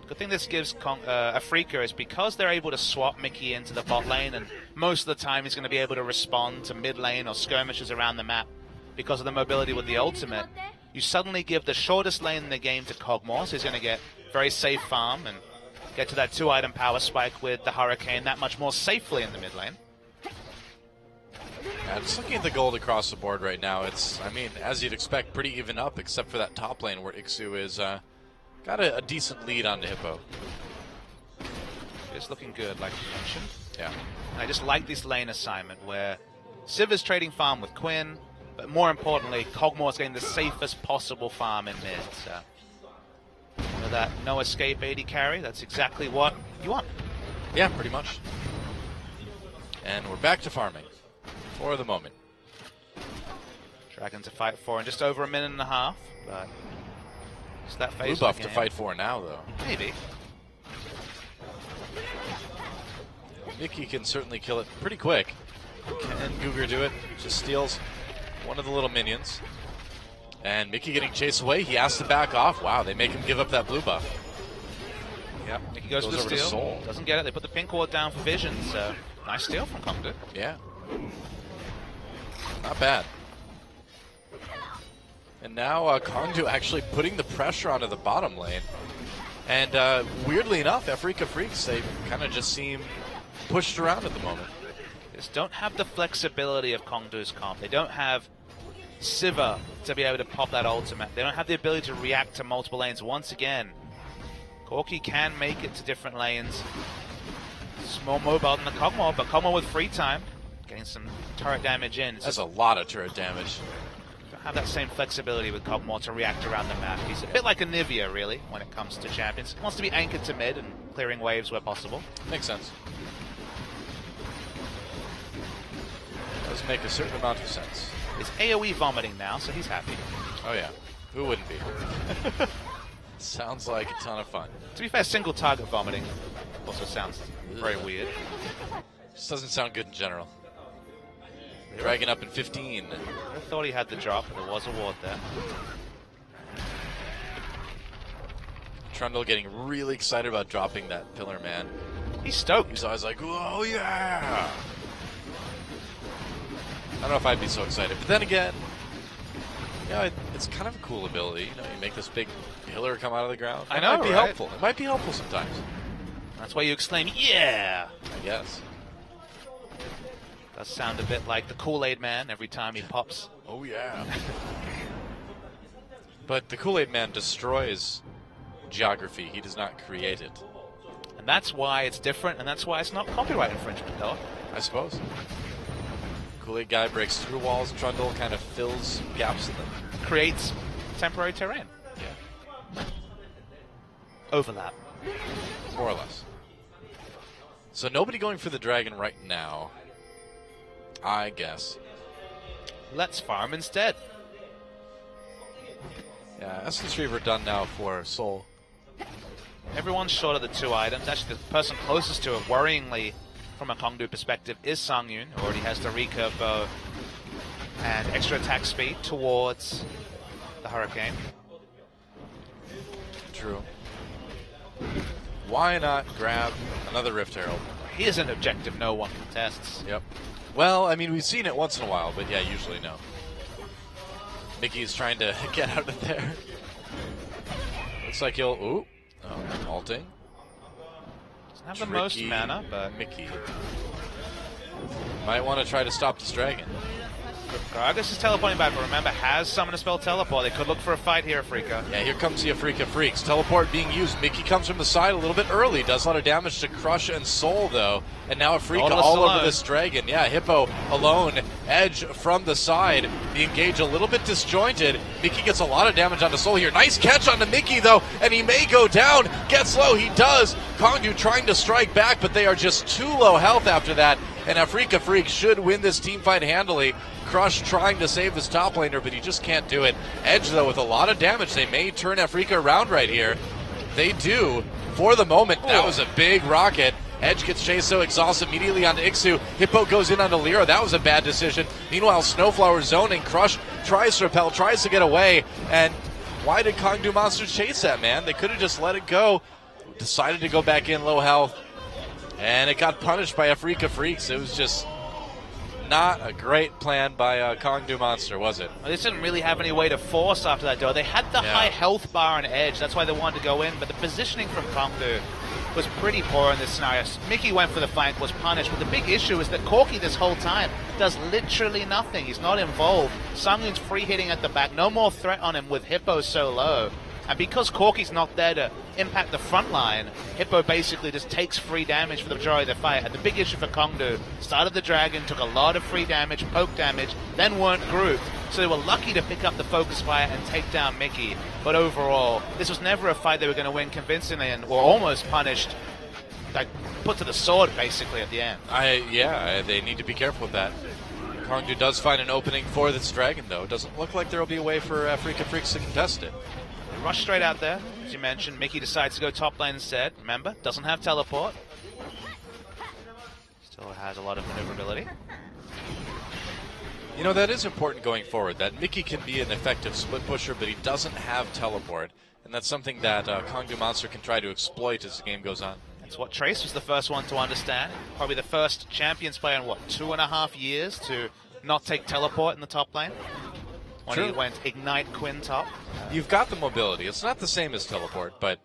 Good thing this gives Afrika is because they're able to swap Mickey into the bot lane, and most of the time he's going to be able to respond to mid lane or skirmishes around the map because of the mobility with the ultimate. You suddenly give the shortest lane in the game to Kog'Maw, so he's going to get very safe farm and get to that 2-item power spike with the Hurricane that much more safely in the mid lane.
Yeah, just looking at the gold across the board right now, it's, I mean, as you'd expect, pretty even up, except for that top lane where Ixu is got a decent lead on Hippo.
It's looking good, like you mentioned.
Yeah.
And I just like this lane assignment where Civ is trading farm with Quinn, but more importantly, Kog'Maw is getting the safest possible farm in mid. So, with that no escape AD carry, that's exactly what you want.
Yeah, pretty much. And we're back to farming for the moment.
Dragon to fight for in just over a minute and a half, but just that phase.
Blue buff to fight for now, though.
Maybe.
Mickey can certainly kill it pretty quick. Can Guger do it? Just steals one of the little minions. And Mickey getting chased away. He has to back off. Wow, they make him give up that blue buff.
Yep, Mickey goes for the
over to
steal.
Soul.
Doesn't get it. They put the pink ward down for vision, so nice steal from Kongdu.
Yeah. Not bad. And now Kongdu actually putting the pressure onto the bottom lane. And weirdly enough, Afrika Freaks, they kind of just seem pushed around at the moment.
Just don't have the flexibility of Kongdu's comp. They don't have Sivir to be able to pop that ultimate. They don't have the ability to react to multiple lanes. Once again, Corki can make it to different lanes. It's more mobile than the Kog'Maw, but Kog'Maw with free time, getting some turret damage in. It's
That's
just
a lot of turret damage.
don't have that same flexibility with Kog'Maw to react around the map. He's a bit like a Nivea, really, when it comes to champions. He wants to be anchored to mid and clearing waves where possible.
Makes sense. Does make a certain amount of sense.
He's AoE vomiting now, so he's happy.
Oh yeah, who wouldn't be? Sounds like a ton of fun.
To be fair, single target vomiting also sounds very weird.
Just doesn't sound good in general. Dragging up in 15.
I thought he had the drop, but there was a ward there.
Trundle getting really excited about dropping that pillar, man.
He's stoked.
He's always like, oh yeah! I don't know if I'd be so excited, but then again, you know, it's kind of a cool ability. You know, you make this big pillar come out of the ground.
I know,
It might be
right?
helpful. It might be helpful sometimes.
That's why you exclaim, yeah!
I guess.
Does sound a bit like the Kool-Aid Man every time he pops.
Oh yeah. But the Kool-Aid Man destroys geography. He does not create it.
And that's why it's different, and that's why it's not copyright infringement, though.
I suppose. Kool-Aid guy breaks through walls. Trundle kind of fills gaps in them.
Creates temporary terrain.
Yeah.
Overlap.
More or less. So nobody going for the dragon right now, I guess.
Let's farm instead.
Yeah, Essence Reaver done now for Soul.
Everyone's short of the 2 items. Actually, the person closest to it, worryingly, from a Kongdu perspective, is Sangyun, who already has the recurve bow and extra attack speed towards the Hurricane.
True. Why not grab another Rift Herald?
He is an objective no one contests.
Yep. Well, I mean, we've seen it once in a while, but yeah, usually no. Mickey's trying to get out of there. Looks like he'll... Ooh. Oh, ulting.
Doesn't have the most
Tricky
mana, but
Mickey might want to try to stop this dragon.
Gragas is teleporting back, but remember, has summoned a spell teleport. They could look for a fight here, Afrika.
Yeah, here comes the Afrika Freaks. Teleport being used. Mickey comes from the side a little bit early. Does a lot of damage to Crush and Soul, though. And now Afrika all over this dragon. Yeah, Hippo alone. Edge from the side. The engage a little bit disjointed. Mickey gets a lot of damage onto Soul here. Nice catch onto Mickey, though. And he may go down. Gets low. He does. Kongdu trying to strike back, but they are just too low health after that. And Afrika Freak should win this team fight handily. Crush trying to save his top laner, but he just can't do it. Edge, though, with a lot of damage. They may turn Afrika around right here. They do. For the moment, that was a big rocket. Edge gets chased, so exhausts immediately onto Ixu. Hippo goes in onto Lyra. That was a bad decision. Meanwhile, Snowflower zoning. Crush tries to repel, tries to get away. And why did Kongdu Monsters chase that, man? They could have just let it go. Decided to go back in low health. And it got punished by Afrika Freaks. It was just not a great plan by Kongdu Monster, was it?
Well, they didn't really have any way to force after that, though. They had the high health bar on Edge. That's why they wanted to go in. But the positioning from Kongdu was pretty poor in this scenario. Mickey went for the flank, was punished. But the big issue is that Corki this whole time does literally nothing. He's not involved. Sangyun's free hitting at the back. No more threat on him with Hippo so low. And because Corki's not there to impact the front line, Hippo basically just takes free damage for the majority of the fight. And the big issue for Kongdu, started the dragon, took a lot of free damage, poke damage, then weren't grouped. So they were lucky to pick up the focus fire and take down Mickey. But overall, this was never a fight they were going to win convincingly and were almost punished, like put to the sword basically at the end.
They need to be careful with that. Kongdu does find an opening for this dragon, though. It doesn't look like there will be a way for Afrika Freaks to contest it.
Rush straight out there, as you mentioned. Mickey decides to go top lane instead. Remember, doesn't have teleport. Still has a lot of maneuverability.
You know, that is important going forward, that Mickey can be an effective split pusher, but he doesn't have teleport. And that's something that Kongdu Monster can try to exploit as the game goes on.
It's what Trace was the first one to understand. Probably the first Champions player in, 2.5 years to not take teleport in the top lane. When he went Ignite Quinn top.
You've got the mobility. It's not the same as teleport, but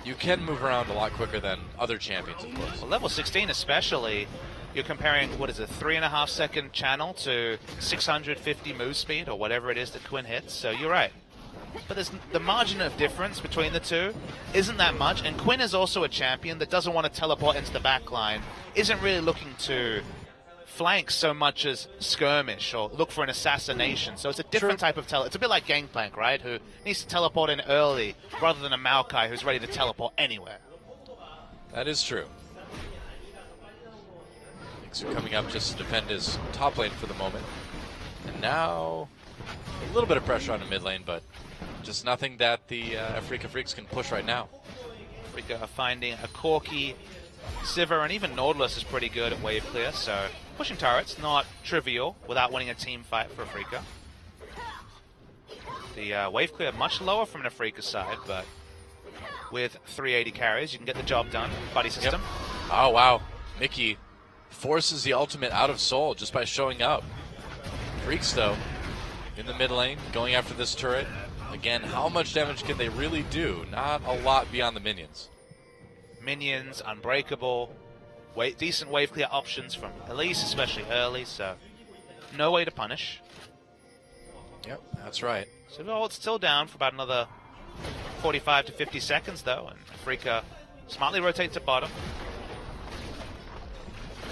You can move around a lot quicker than other champions, of course.
Well, level 16 especially, you're comparing, what is it, 3.5 second channel to 650 move speed or whatever it is that Quinn hits. So you're right. But there's the margin of difference between the two isn't that much. And Quinn is also a champion that doesn't want to teleport into the back line, isn't really looking to flank so much as skirmish or look for an assassination. So it's a different type of It's a bit like Gangplank, right? Who needs to teleport in early rather than a Maokai who's ready to teleport anywhere.
That is true. Xu coming up just to defend his top lane for the moment. And now a little bit of pressure on the mid lane, but just nothing that the Afreeca Freaks can push right now.
Afreeca are finding a Corki, Sivir, and even Nautilus is pretty good at wave clear, so pushing turrets, not trivial without winning a team fight for Afreeca. The wave clear much lower from an Afreeca side, but with 380 carries, you can get the job done. Buddy system.
Yep. Oh, wow. Mickey forces the ultimate out of Soul just by showing up. Freaks, though, in the mid lane, going after this turret. Again, how much damage can they really do? Not a lot beyond the minions.
Minions, unbreakable, decent wave clear options from Elise, especially early, so no way to punish.
Yep, that's right.
So it's still down for about another 45 to 50 seconds, though, and Afreeca smartly rotates to bottom.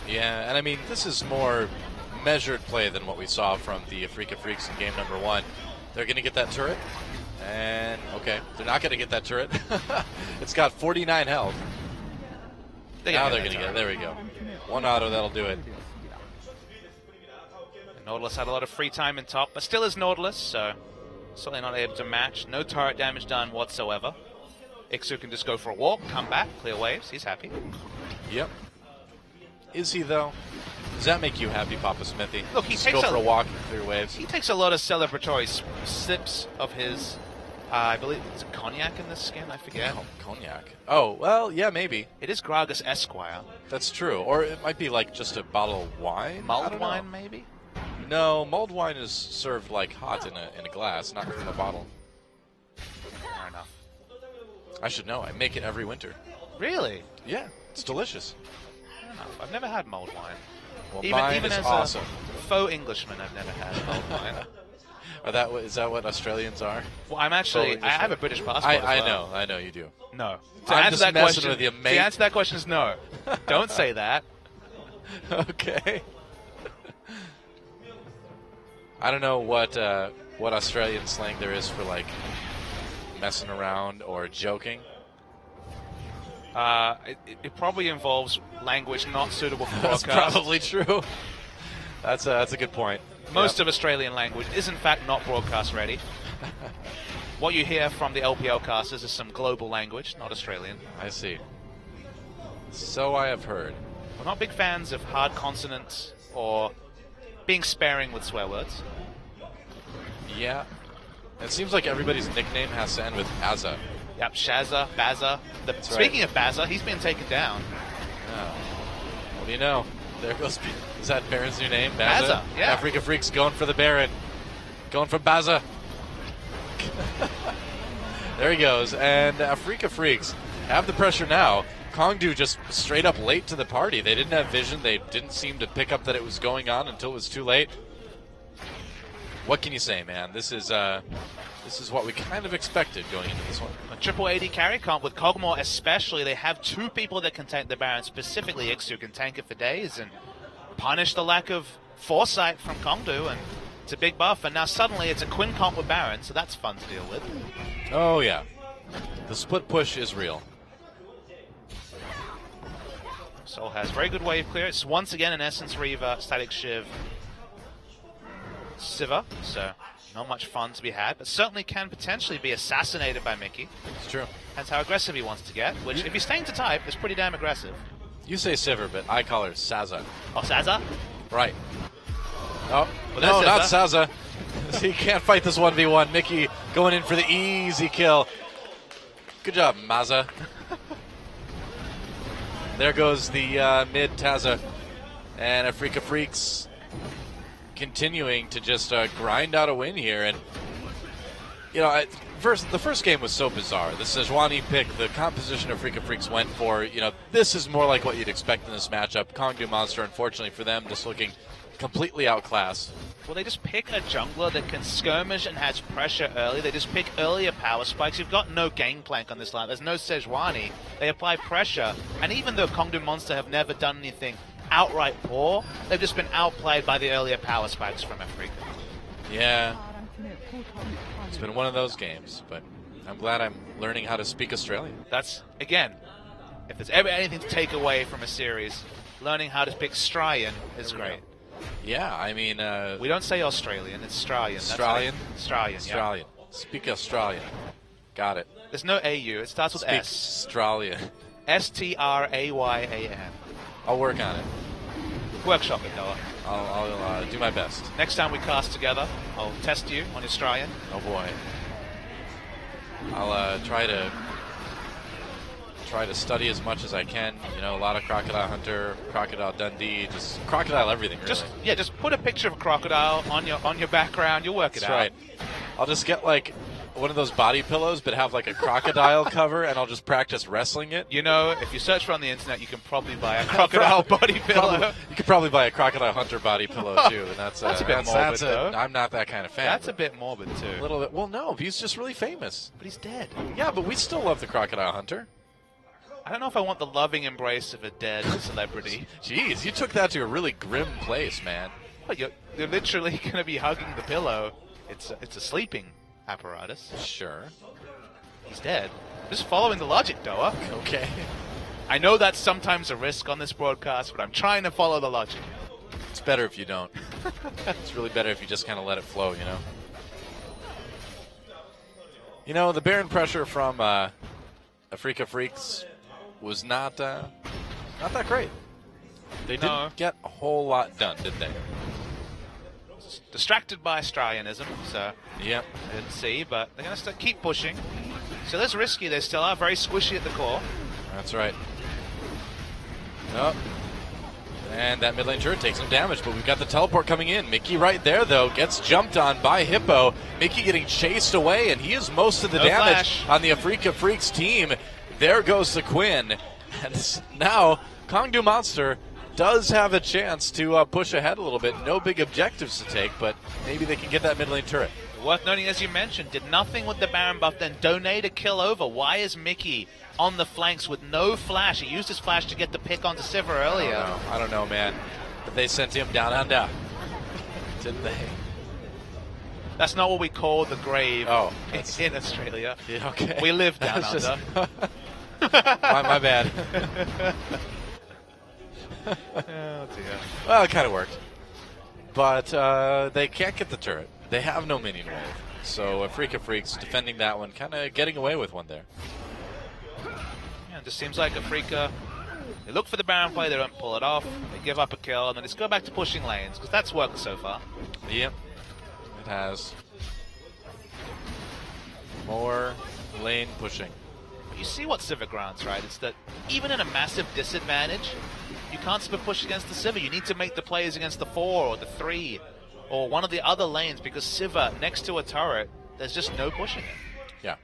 Yeah, and I mean, this is more measured play than what we saw from the Afreeca Freaks in game number 1. They're going to get that turret, and okay, they're not going to get that turret. It's got 49 health. Now they're going to get it. There we go. One auto, that'll do it.
And Nautilus had a lot of free time in top, but still is Nautilus, so certainly not able to match. No turret damage done whatsoever. Xu can just go for a walk, come back, clear waves. He's happy.
Yep. Is he, though? Does that make you happy, Papa Smithy?
Look, he
just
takes
go for a walk and clear waves.
He takes a lot of celebratory sips of his, I believe it's cognac in this skin, I forget.
Oh, cognac. Oh, well, yeah, maybe.
It is Gragas Esquire.
That's true. Or it might be like just a bottle of wine.
Mulled wine, maybe?
No, mulled wine is served like hot in a glass, not from a bottle.
Fair enough.
I should know. I make it every winter.
Really?
Yeah, it's delicious.
Fair enough. I've never had mulled wine.
Well, mine is
as
awesome.
a faux Englishman, I've never had mulled wine.
Is that what Australians are?
Well, I have a British passport.
I know you do.
No.
I'm just messing with you, mate.
The answer to that question is no. Don't say that.
Okay. I don't know what Australian slang there is for like messing around or joking.
It probably involves language not suitable for
That's
broadcast.
probably true. That's a good point.
Most of Australian language is in fact not broadcast ready. What you hear from the LPL casters is some global language, not Australian.
I see. So I have heard.
We're not big fans of hard consonants or being sparing with swear words.
Yeah. It seems like everybody's nickname has to end with Azza.
Yep, Shazza, Bazza. Speaking of Bazza, he's been taken down.
Oh. What do you know? There goes. Is that Baron's new name? Bazza?
Yeah.
Afreeca Freaks going for the Baron. Going for Bazza. There he goes. And Afreeca Freaks have the pressure now. Kongdu just straight up late to the party. They didn't have vision. They didn't seem to pick up that it was going on until it was too late. What can you say, man? This is what we kind of expected going into this one.
A triple AD carry comp with Kog'Maw especially. They have two people that can tank the Baron. Specifically, Xu can tank it for days and punish the lack of foresight from Kongdu. And it's a big buff. And now suddenly it's a Quinn comp with Baron, so that's fun to deal with.
Oh, yeah. The split push is real.
Soul has very good wave clear. It's once again an Essence Reaver, Static Shiv, Sivir, so not much fun to be had, but certainly can potentially be assassinated by Mickey.
It's true.
That's how aggressive he wants to get, which if he's staying to type, is pretty damn aggressive.
You say Sivir, but I call her Sazza.
Oh, Sazza?
Right. Oh,
Well,
no, not
that's
Sazza. He can't fight this 1v1. Mickey going in for the easy kill. Good job, Mazza. There goes the mid Tazza. And Afreeca Freaks continuing to just grind out a win here. And You know, the first game was so bizarre. The Sejuani pick, the composition Afrika Freaks went for, you know, this is more like what you'd expect in this matchup. Kongdu Monster, unfortunately for them, just looking completely outclassed.
Well, they just pick a jungler that can skirmish and has pressure early. They just pick earlier power spikes. You've got no Gangplank on this line. There's no Sejuani. They apply pressure. And even though Kongdu Monster have never done anything outright poor, they've just been outplayed by the earlier power spikes from Afrika.
Yeah. It's been one of those games, but I'm glad I'm learning how to speak Australian.
That's, again, if there's ever anything to take away from a series, learning how to speak Australian is great.
Yeah, I mean...
we don't say Australian, it's Australian.
Australian?
Australian,
Australian. Yeah. Speak Australian. Got it.
There's no AU, it starts with
Speak
S.
Australian.
Strayyan.
I'll work on it.
Workshop it, Noah.
I'll do my best.
Next time we cast together, I'll test you on Australian.
Oh boy. I'll try to study as much as I can. You know, a lot of Crocodile Hunter, Crocodile Dundee, just crocodile everything. Really.
Just put a picture of a crocodile on your background. You'll work it out.
That's right. I'll just get like one of those body pillows, but have like a crocodile cover, and I'll just practice wrestling it.
You know, if you search for it on the internet, you can probably buy a crocodile body pillow.
You could probably buy a Crocodile Hunter body pillow too, and that's
a bit morbid, though.
I'm not that kind of fan.
That's a bit morbid too.
A little bit. Well, no, he's just really famous.
But he's dead.
Yeah, but we still love the Crocodile Hunter.
I don't know if I want the loving embrace of a dead celebrity.
Jeez, you took that to a really grim place, man.
Well, you're literally going to be hugging the pillow. It's a sleeping apparatus.
Sure.
He's dead. Just following the logic, Doa.
Okay.
I know that's sometimes a risk on this broadcast, but I'm trying to follow the logic.
It's better if you don't. It's really better if you just kind of let it flow, you know? You know, the Baron pressure from Afrika Freaks was not that great. They didn't get a whole lot done, did they?
Distracted by Australianism, so
yep.
I didn't see, but they're going to keep pushing. So there's risky. They still are very squishy at the core.
That's right. Oh. And that mid lane turret takes some damage, but we've got the teleport coming in. Mickey right there, though, gets jumped on by Hippo. Mickey getting chased away, and he is most of the damage on the Afrika Freaks team. There goes the Quinn. And now, Kongdu Monster does have a chance to push ahead a little bit. No big objectives to take, but maybe they can get that mid lane turret.
Worth noting, as you mentioned, did nothing with the Baron buff, then donate a kill over. Why is Mickey on the flanks with no flash? He used his flash to get the pick onto Sivir earlier.
I don't know, man. But they sent him down under. Didn't they?
That's not what we call the grave in Australia.
Yeah, okay.
We live down under.
my bad.
Oh, dear.
Well, it kind of worked. But they can't get the turret. They have no minion wave. So Afrika Freaks defending that one, kind of getting away with one there.
Yeah, it just seems like Afrika, they look for the Baron play, they don't pull it off, they give up a kill, and then just go back to pushing lanes, because that's worked so far.
Yep, it has. More lane pushing.
You see what Sivir grants, right? It's that even in a massive disadvantage, you can't split push against the Sivir. You need to make the plays against the 4 or the 3 or one of the other lanes, because Sivir, next to a turret, there's just no pushing it.
Yeah.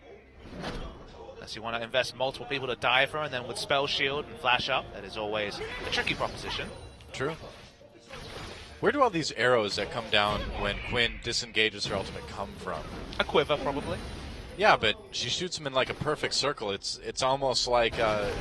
Unless you want to invest multiple people to die for, and then with Spell Shield and Flash Up, that is always a tricky proposition.
True. Where do all these arrows that come down when Quinn disengages her ultimate come from?
A quiver, probably.
Yeah, but she shoots him in like a perfect circle. It's almost like the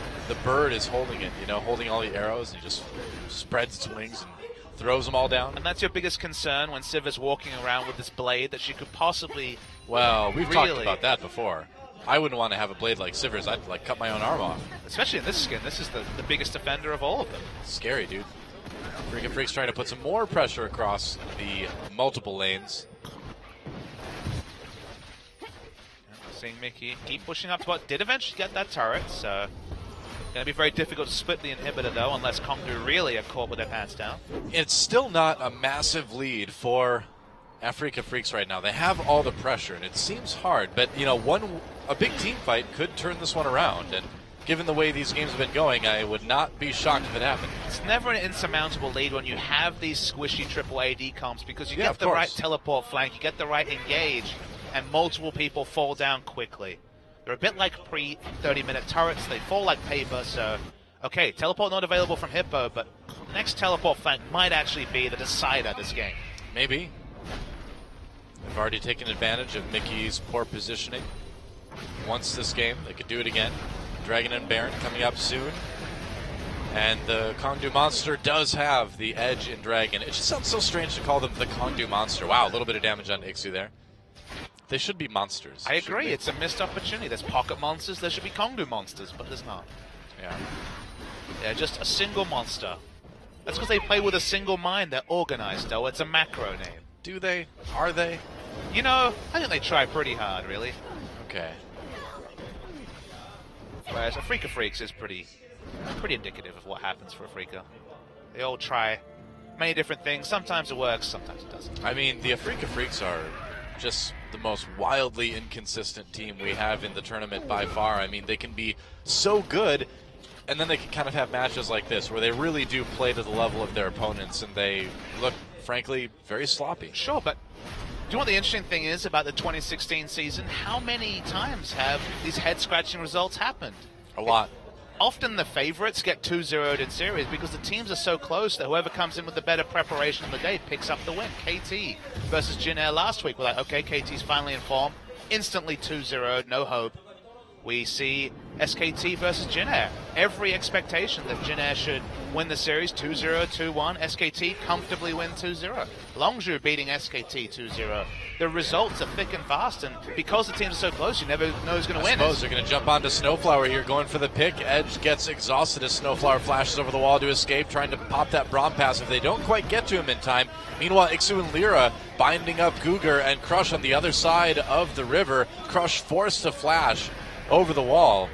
bird is holding it, you know, holding all the arrows, and he just spreads its wings and throws them all down.
And that's your biggest concern when Sivir's walking around with this blade, that she could possibly...
Well, we've talked about that before. I wouldn't want to have a blade like Sivir's. I'd like cut my own arm off.
Especially in this skin. This is the biggest defender of all of them.
Scary, dude. Afrika Freaks trying to put some more pressure across the multiple lanes.
Seeing Mickey keep pushing up to what did eventually get that turret, so going to be very difficult to split the inhibitor, though, unless Kongdu really are caught with their pants down.
It's still not a massive lead for Afrika Freaks right now. They have all the pressure, and it seems hard, but, you know, a big team fight could turn this one around, and given the way these games have been going, I would not be shocked if it happened.
It's never an insurmountable lead when you have these squishy triple AD comps, because you get the
course.
right teleport flank, you get the right engage. and multiple people fall down quickly. They're a bit like pre-30-minute turrets. They fall like paper, so... Okay, teleport not available from Hippo, but next teleport flank might actually be the decider this game.
Maybe. They've already taken advantage of Mickey's poor positioning. Once this game, they could do it again. Dragon and Baron coming up soon. And the Kongdu Monster does have the edge in Dragon. It just sounds so strange to call them the Kongdu Monster. Wow, a little bit of damage on Ixu there. They should be monsters.
I agree, it's a missed opportunity. There's pocket monsters, there should be Kongdu monsters, but there's not.
Yeah.
Yeah, just a single monster. That's because they play with a single mind. They're organized, though. It's a macro name.
Do they? Are they?
You know, I think they try pretty hard, really.
Okay.
Whereas Afrika Freaks is pretty indicative of what happens for Afrika. They all try many different things. Sometimes it works, sometimes it doesn't.
I mean, the Afrika Freaks are just the most wildly inconsistent team we have in the tournament by far. I mean, they can be so good, and then they can kind of have matches like this where they really do play to the level of their opponents, and they look, frankly, very sloppy.
Sure, but do you know what the interesting thing is about the 2016 season? How many times have these head-scratching results happened?
A lot.
Often the favorites get 2-0'd in series because the teams are so close that whoever comes in with the better preparation of the day picks up the win. KT versus Jin Air last week. We're like, okay, KT's finally in form. Instantly 2-0'd, no hope. We see SKT versus Jin Air. Every expectation that Jin Air should win the series 2-0, 2-1. SKT comfortably win 2-0. Longzhu beating SKT 2-0. The results are thick and fast, and because the teams are so close, you never know who's going to win.
I suppose they're going to jump onto Snowflower here, going for the pick. Edge gets exhausted as Snowflower flashes over the wall to escape, trying to pop that Braum pass if they don't quite get to him in time. Meanwhile, Ixu and Lyra binding up Guger and Crush on the other side of the river. Crush forced to flash over the wall,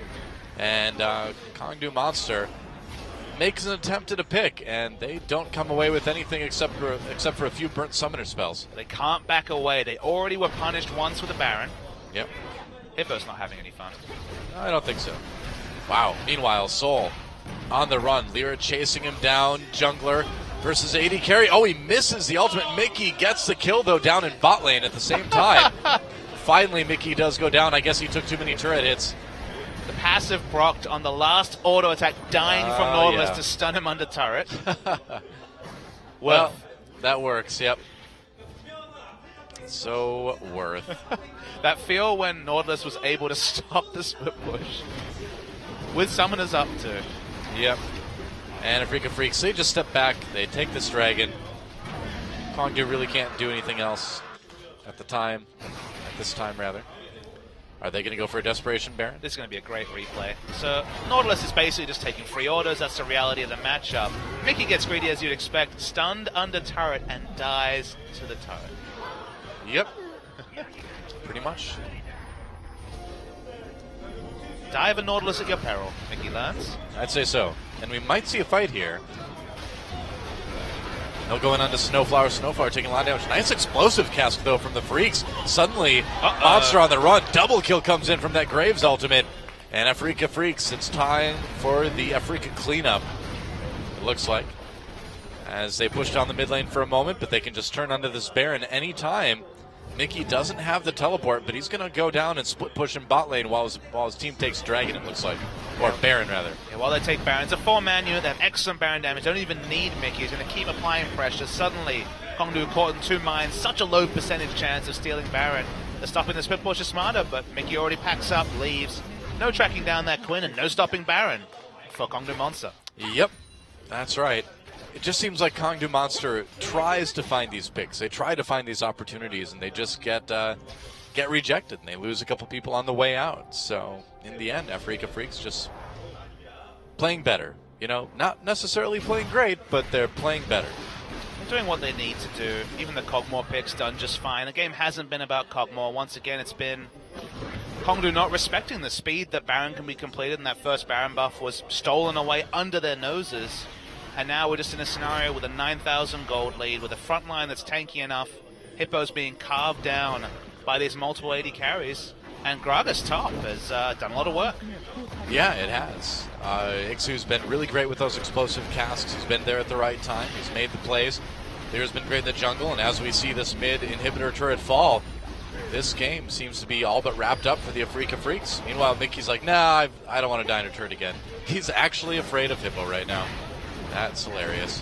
and Kongdu Monster makes an attempt at a pick, and they don't come away with anything except for a few burnt summoner spells.
They can't back away. They already were punished once with a Baron.
Yep.
Hippo's not having any fun.
I don't think so. Wow. Meanwhile, Soul on the run. Lyra chasing him down. Jungler versus AD carry. Oh, he misses the ultimate. Mickey gets the kill, though, down in bot lane at the same time. Finally, Mickey does go down. I guess he took too many turret hits.
The passive procced on the last auto attack, dying from Nautilus to stun him under turret.
Well, that works, yep. So worth.
That feel when Nautilus was able to stop the split push. With summoners up too.
Yep. And Afrika Freaks, they just step back. They take this dragon. Kongdu really can't do anything else at this time. Are they going to go for a Desperation Baron?
This is going to be a great replay. So Nautilus is basically just taking free orders. That's the reality of the matchup. Mickey gets greedy as you'd expect, stunned under turret and dies to the turret.
Yep. Pretty much.
Dive a Nautilus at your peril, Mickey learns.
I'd say so. And we might see a fight here. They'll go in onto Snowflower. Snowflower taking a lot of damage. Nice explosive cast, though, from the Freaks. Suddenly, Monster on the run. Double kill comes in from that Graves ultimate. And Afrika Freaks, it's time for the Afrika cleanup, it looks like. As they push down the mid lane for a moment, but they can just turn onto this Baron anytime. Mickey doesn't have the teleport, but he's going to go down and split push in bot lane while his team takes Dragon, it looks like. Or Baron, rather.
Yeah, while they take Baron. It's a 4-man unit. They have excellent Baron damage. Don't even need Mickey. He's going to keep applying pressure. Suddenly, Kongdu caught in 2 mines. Such a low percentage chance of stealing Baron. They're stopping the split push is smarter, but Mickey already packs up, leaves. No tracking down that Quinn, and no stopping Baron for Kongdu Monster.
Yep, that's right. It just seems like Kongdu Monster tries to find these picks. They try to find these opportunities, and they just get rejected, and they lose a couple people on the way out. So, in the end, Afrika Freaks just playing better. You know, not necessarily playing great, but they're playing better.
They're doing what they need to do. Even the Kog'Maw pick's done just fine. The game hasn't been about Kog'Maw. Once again, it's been Kongdu not respecting the speed that Baron can be completed, and that first Baron buff was stolen away under their noses. And now we're just in a scenario with a 9,000 gold lead, with a front line that's tanky enough. Hippo's being carved down by these multiple AD carries, and Gragas top has done a lot of work.
Yeah, it has. Ixu's been really great with those explosive casts. He's been there at the right time. He's made the plays. Lyra's been great in the jungle, and as we see this mid inhibitor turret fall, this game seems to be all but wrapped up for the Afrika Freaks. Meanwhile, Mickey's like, nah, I don't want to dine or turd again. He's actually afraid of Hippo right now. That's hilarious.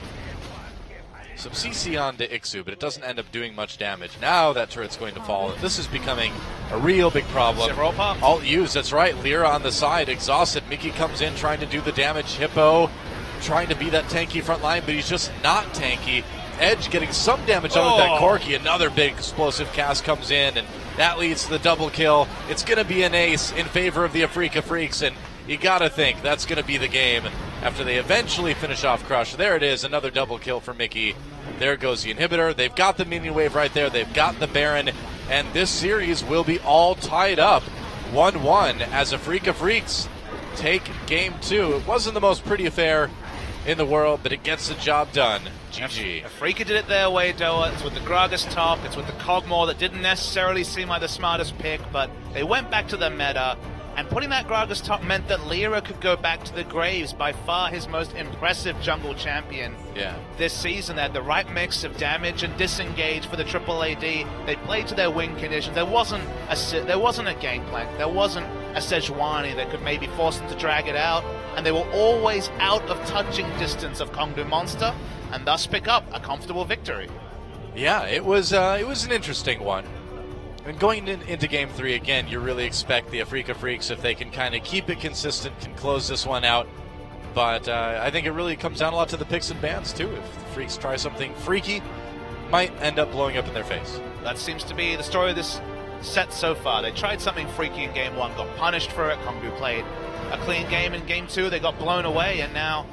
Some CC on to Ixu, but it doesn't end up doing much damage. Now that turret's going to fall, and this is becoming a real big problem.
Several pumps.
Alt use, that's right. Lyra on the side, exhausted. Mickey comes in trying to do the damage. Hippo trying to be that tanky front line, but he's just not tanky. Edge getting some damage out of that Corki. Another big explosive cast comes in, and that leads to the double kill. It's going to be an ace in favor of the Afrika Freaks, and you got to think that's going to be the game after they eventually finish off Crush. There it is, another double kill for Mickey. There goes the inhibitor. They've got the minion wave right there. They've got the Baron, and this series will be all tied up 1-1 as Afrika Freaks take game 2. It wasn't the most pretty affair in the world, but it gets the job done. GG.
Afrika did it their way, Doa. It's with the Gragas top, it's with the Cogmore that didn't necessarily seem like the smartest pick, but they went back to the meta, and putting that Gragas top meant that Lyra could go back to the Graves, by far his most impressive jungle champion this season. They had the right mix of damage and disengage for the triple AD. They played to their win conditions. There wasn't a Gangplank. There wasn't a Sejuani that could maybe force them to drag it out, and they were always out of touching distance of Kongdu Monster, and thus pick up a comfortable victory.
Yeah, it was an interesting one. And going into Game 3, again, you really expect the Afrika Freaks, if they can kind of keep it consistent, can close this one out. But I think it really comes down a lot to the picks and bans, too. If the Freaks try something freaky, might end up blowing up in their face.
That seems to be the story of this set so far. They tried something freaky in Game 1, got punished for it. Kongdu played a clean game in Game 2. They got blown away, and now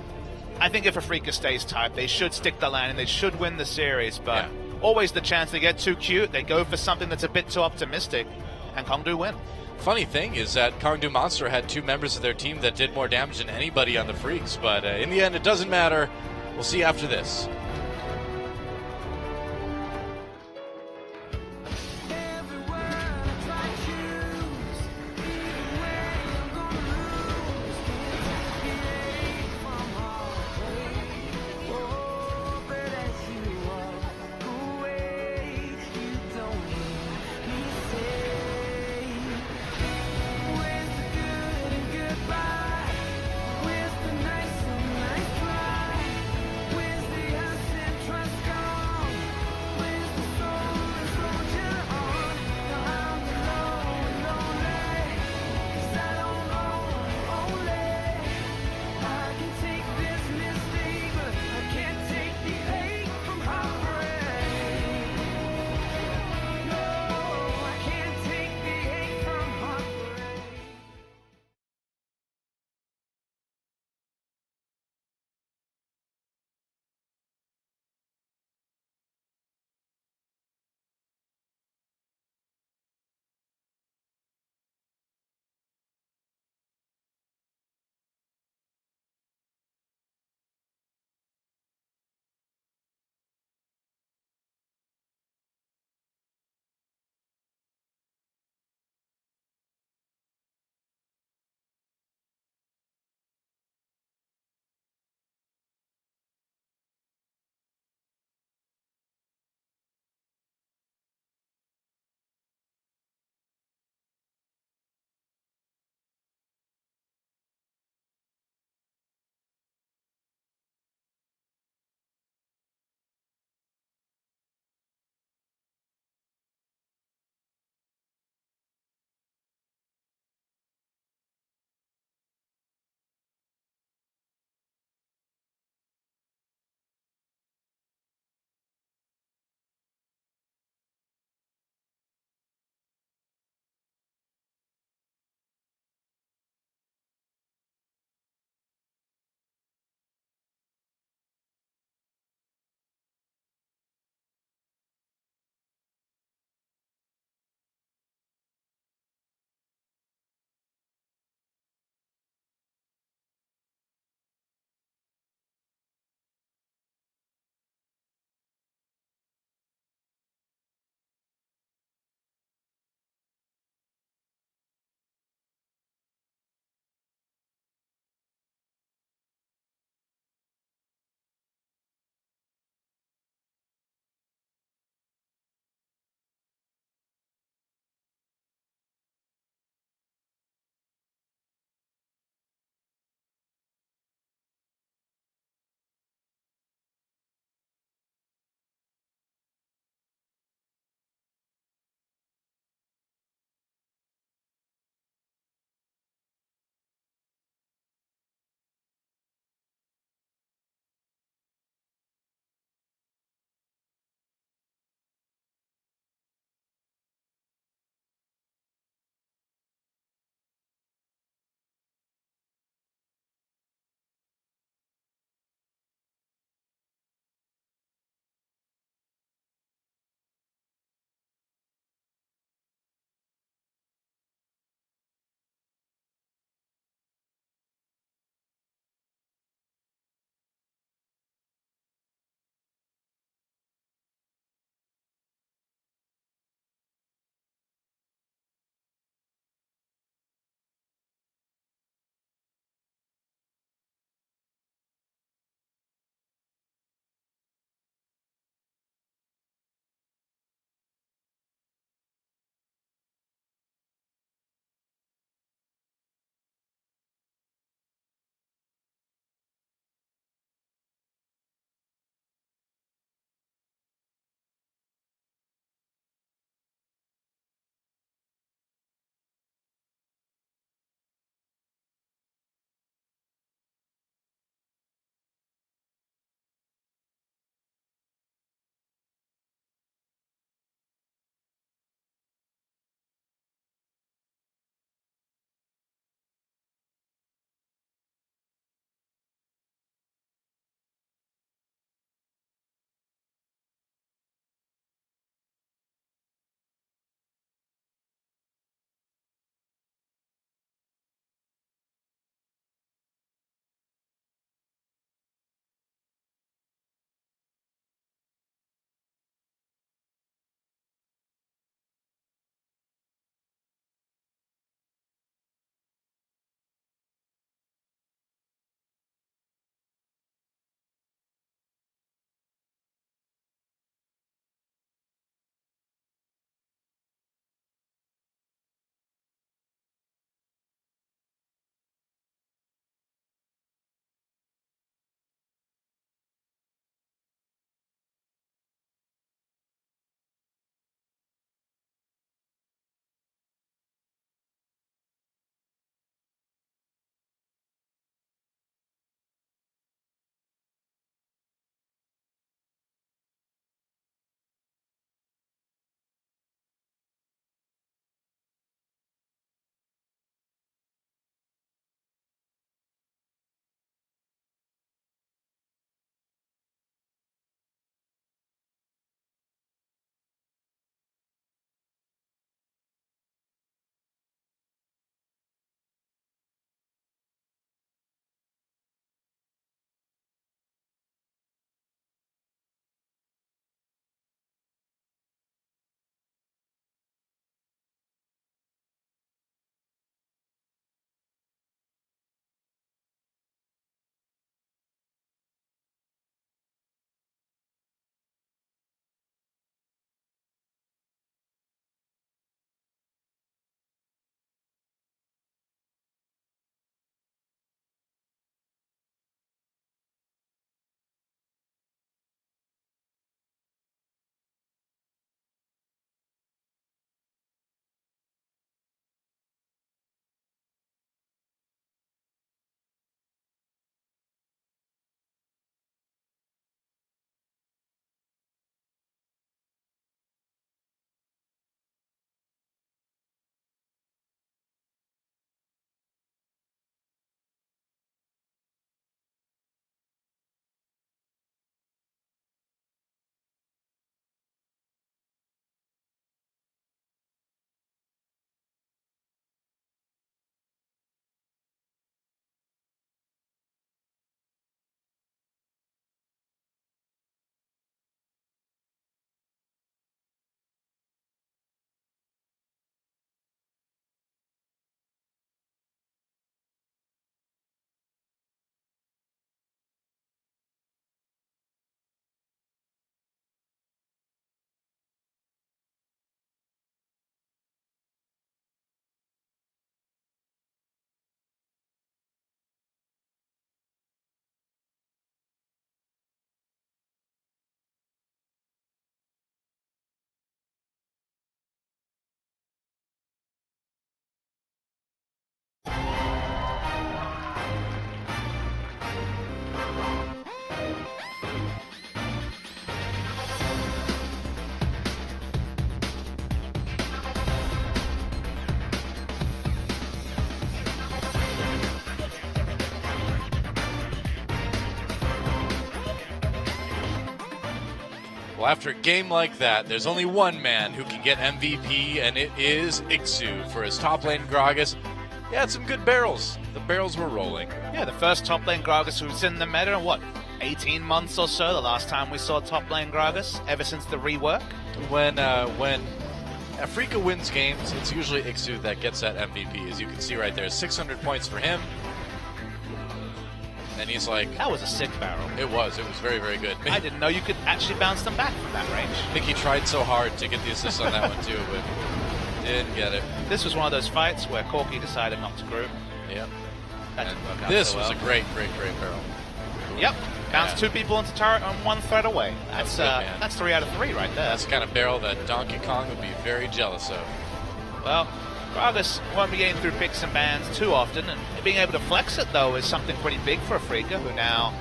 I think if Afrika stays tight, they should stick the landing. They should win the series, but always the chance they get too cute. They go for something that's a bit too optimistic, and Kongdu win.
Funny thing is that Kongdu Monster had 2 members of their team that did more damage than anybody on the Freaks, but in the end, it doesn't matter. We'll see after this. Well, after a game like that, there's only one man who can get MVP, and it is Ixu for his top lane Gragas. He had some good barrels. The barrels were rolling.
Yeah, the first top lane Gragas who's in the meta in what, 18 months or so? The last time we saw top lane Gragas, ever since the rework.
When Afrika wins games, it's usually Ixu that gets that MVP. As you can see right there, 600 points for him. And he's like...
That was a sick barrel.
It was very, very good.
I didn't know you could actually bounce them back from that range.
Mickey tried so hard to get the assist on that one too, but didn't get it.
This was one of those fights where Corki decided not to group.
Yeah.
That didn't work out
This
so
was
well.
a great barrel.
Yep. Bounced two people into turret on one thread away.
That's good, man.
That's 3 out of 3 right there.
That's the kind of barrel that Donkey Kong would be very jealous of.
Well, Gragas won't be getting through picks and bans too often, and being able to flex it, though, is something pretty big for Afrika, who now,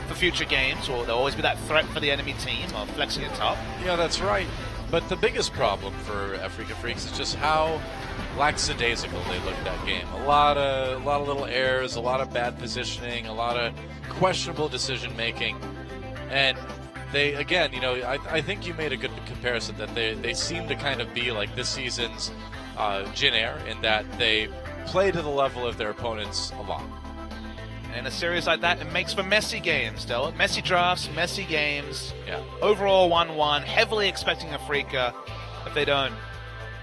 for future games, there'll always be that threat for the enemy team of flexing it top.
Yeah, that's right. But the biggest problem for Afrika Freaks is just how lackadaisical they looked that game. A lot of little errors, a lot of bad positioning, a lot of questionable decision making, and they, again, I think you made a good comparison that they seem to kind of be like this season's Jin Air in that they play to the level of their opponents a lot.
And in a series like that, it makes for messy games, though. Messy drafts, messy games.
Yeah.
Overall 1-1, heavily expecting Afrika, if they don't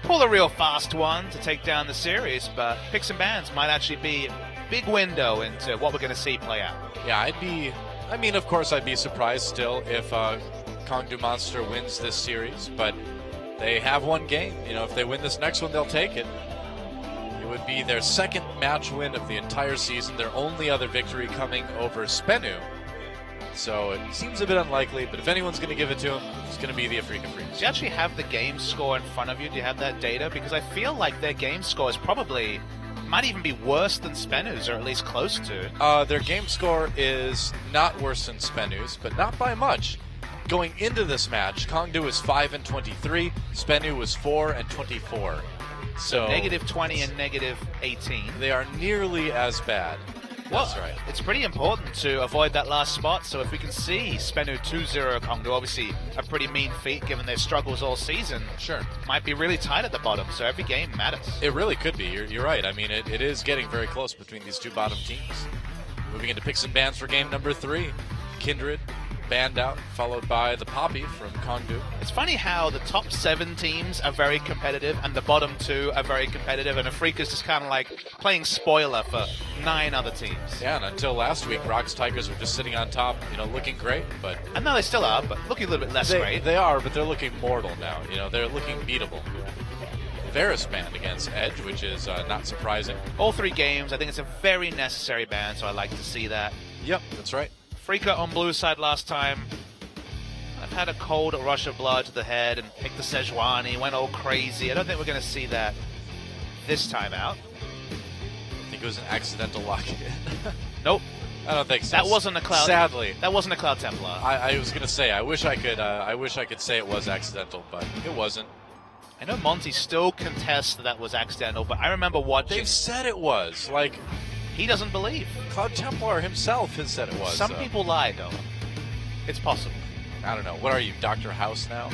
pull a real fast one, to take down the series. But picks and bans might actually be a big window into what we're going to see play out.
Yeah, of course I'd be surprised still if Kongdu Monster wins this series, but they have one game. If they win this next one, they'll take it. It would be their second match win of the entire season, their only other victory coming over Spenu. So it seems a bit unlikely, but if anyone's going to give it to them, it's going to be the Afrika Freaks.
Do you actually have the game score in front of you? Do you have that data? Because I feel like their game score is probably, might even be worse than Spenu's, or at least close to.
Their game score is not worse than Spenu's, but not by much. Going into this match, Kongdu was 5-23, Spenu was 4-24. So
-20 and -18.
They are nearly as bad.
Well,
That's right.
It's pretty important to avoid that last spot, so if we can see Spenu 2-0 Kongdu, obviously a pretty mean feat given their struggles all season.
Sure.
Might be really tight at the bottom, so every game matters.
It really could be. You're right. I mean, it is getting very close between these two bottom teams. Moving into picks and bans for game number 3. Kindred banned out, followed by the Poppy from Kongdu.
It's funny how the top 7 teams are very competitive and the bottom 2 are very competitive, and Afrika's just kind of like playing spoiler for 9 other teams.
Yeah, and until last week, Rocks Tigers were just sitting on top, looking great, but...
And now they still are, but looking a little bit less great.
They are, but they're looking mortal now. They're looking beatable. Varus banned against Edge, which is not surprising.
All 3 games, I think it's a very necessary ban, so I like to see that.
Yep, that's right.
Afrika on blue side last time. I've had a cold rush of blood to the head and picked the Sejuani, went all crazy. I don't think we're going to see that this time out.
I think it was an accidental lock-in.
Nope.
I don't think so.
That wasn't a Cloud.
Sadly,
that wasn't a Cloud Templar.
I was going to say I wish I could say it was accidental, but it wasn't.
I know Monty still contests that was accidental, but I remember watching.
They've said it was. Like,
he doesn't believe.
Cloud Templar himself has said it was.
Some people lie, though. It's possible.
I don't know. What are you, Dr. House now?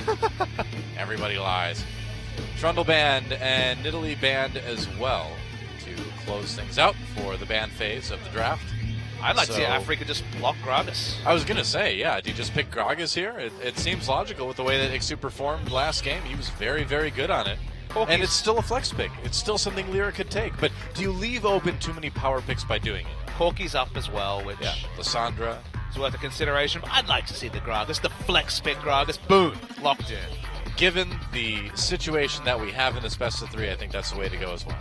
Everybody lies. Trundle banned and Nidalee banned as well to close things out for the ban phase of the draft.
I'd like to see Afrika just block Gragas.
I was going to say, yeah, do you just pick Gragas here? It seems logical with the way that Ixu performed last game. He was very, very good on it. And it's still a flex pick. It's still something Lyra could take. But do you leave open too many power picks by doing it?
Corki's up as well, which
Lysandra
is worth a consideration. But I'd like to see the Gragas, the flex pick Gragas. Boom, locked in.
Given the situation that we have in this best of 3, I think that's the way to go as well.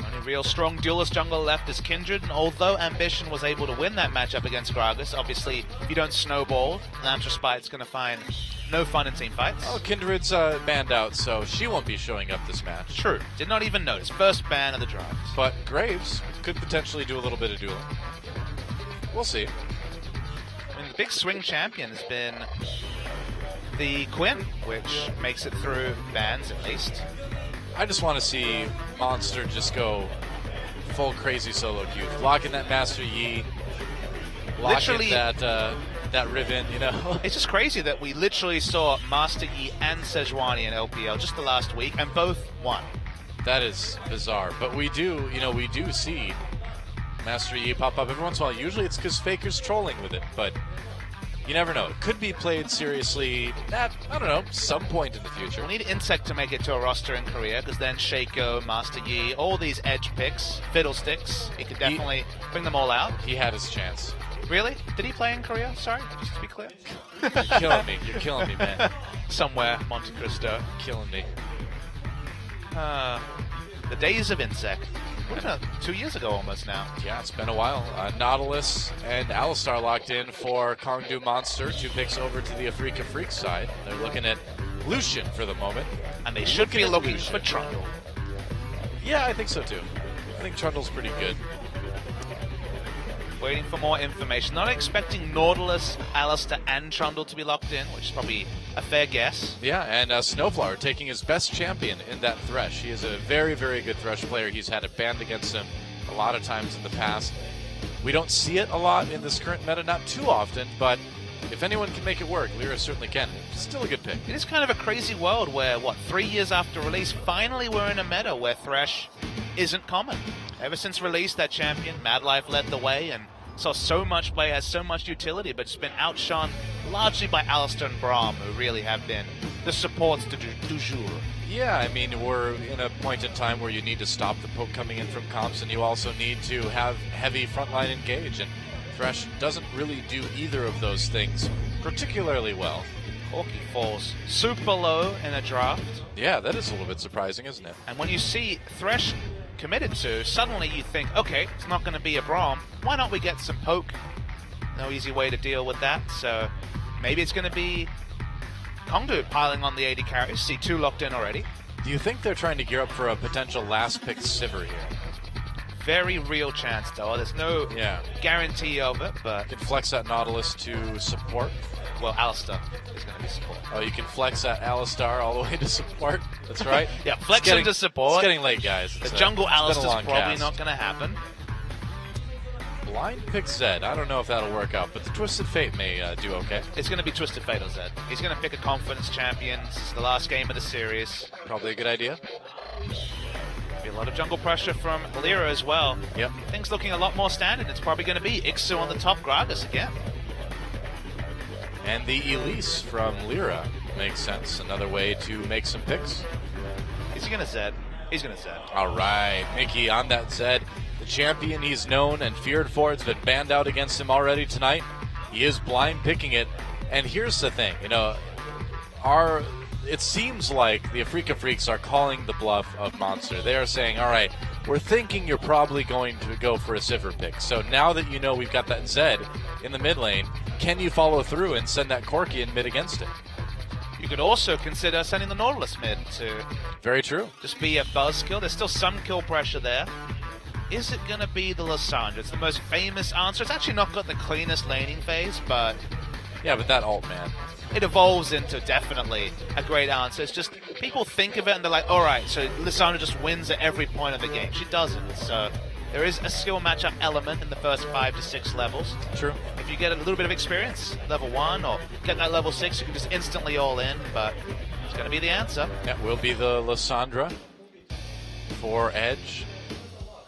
Only real strong duelist jungle left is Kindred, and although Ambition was able to win that matchup against Gragas, obviously if you don't snowball, Lamb's Respite's going to find no fun in team fights.
Oh, Kindred's banned out, so she won't be showing up this match.
True. Did not even notice. First ban of the draft.
But Graves could potentially do a little bit of dueling. We'll see.
I mean, the big swing champion has been the Quinn, which makes it through bans at least.
I just want to see Monster just go full crazy solo queue. Locking that Master Yi. Locking that that Riven, you know.
It's just crazy that we literally saw Master Yi and Sejuani in LPL just the last week, and both won.
That is bizarre. But we do see Master Yi pop up every once in a while. Usually it's because Faker's trolling with it, but you never know. It could be played seriously at, I don't know, some point in the future.
We'll need Insect to make it to a roster in Korea, because then Shaco, Master Yi, all these edge picks, Fiddlesticks, he could definitely bring them all out.
He had his chance.
Really? Did he play in Korea? Sorry, just to be clear.
You're killing me. You're killing me, man.
Somewhere, Monte Cristo.
Killing me.
The days of Insect. What about 2 years ago almost now?
Yeah, it's been a while. Nautilus and Alistar locked in for Kongdu Monster. 2 picks over to the Afrika Freak side. They're looking at Lucian for the moment.
And they should be looking for Trundle.
Yeah, I think so too. I think Trundle's pretty good.
Waiting for more information. Not expecting Nautilus, Alistar, and Trundle to be locked in, which is probably a fair guess.
Yeah, and Snowflower taking his best champion in that Thresh. He is a very, very good Thresh player. He's had it banned against him a lot of times in the past. We don't see it a lot in this current meta, not too often, but if anyone can make it work, Lyra certainly can. Still a good pick.
It is kind of a crazy world where, 3 years after release, finally we're in a meta where Thresh isn't common. Ever since release, that champion, Madlife, led the way and saw so much play, has so much utility, but it's been outshone largely by Alistar and Braum, who really have been the supports du jour.
Yeah, I mean, we're in a point in time where you need to stop the poke coming in from comps, and you also need to have heavy frontline engage, and Thresh doesn't really do either of those things particularly well.
Corki falls super low in a draft.
Yeah, that is a little bit surprising, isn't it?
And when you see Thresh committed to, suddenly you think, okay, it's not going to be a Braum. Why not we get some poke? No easy way to deal with that, so maybe it's going to be Kongdu piling on the 80 carries. See 2 locked in already.
Do you think they're trying to gear up for a potential last pick Sivir here?
Very real chance, though. There's no guarantee of it, but...
You can flex that Nautilus to support.
Well, Alistar is going to be support.
Oh, you can flex that Alistar all the way to support? That's right.
Yeah, flex him to support.
It's getting late, guys.
The jungle Alistar's probably not going to happen.
Blind pick Zed. I don't know if that'll work out, but the Twisted Fate may do okay.
It's going to be Twisted Fate or Zed. He's going to pick a confidence champion. This is the last game of the series.
Probably a good idea.
Be a lot of jungle pressure from Lyra as well.
Yep.
Things looking a lot more standard. It's probably going to be Ixu on the top, Gragas again.
And the Elise from Lyra makes sense. Another way to make some picks.
Is he going to Zed? He's going to Zed.
All right, Mickey on that Zed. The champion he's known and feared for. It's been banned out against him already tonight. He is blind picking it. And here's the thing, it seems like the Afrika Freaks are calling the bluff of Monster. They are saying, all right, we're thinking you're probably going to go for a Sivir pick. So now that you know we've got that Zed in the mid lane, can you follow through and send that Corki in mid against it?
You could also consider sending the Nautilus mid to...
Very true.
Just be a buzzkill. There's still some kill pressure there. Is it going to be the Lissandra? It's the most famous answer. It's actually not got the cleanest laning phase, but...
Yeah, but that ult, man.
It evolves into definitely a great answer. It's just, people think of it and they're like, alright, so Lissandra just wins at every point of the game. She doesn't, so there is a skill matchup element in the first 5 to 6 levels.
True.
If you get a little bit of experience, level 1, or get that level 6, you can just instantly all in, but it's going to be the answer.
Yeah, will be the Lissandra for Edge,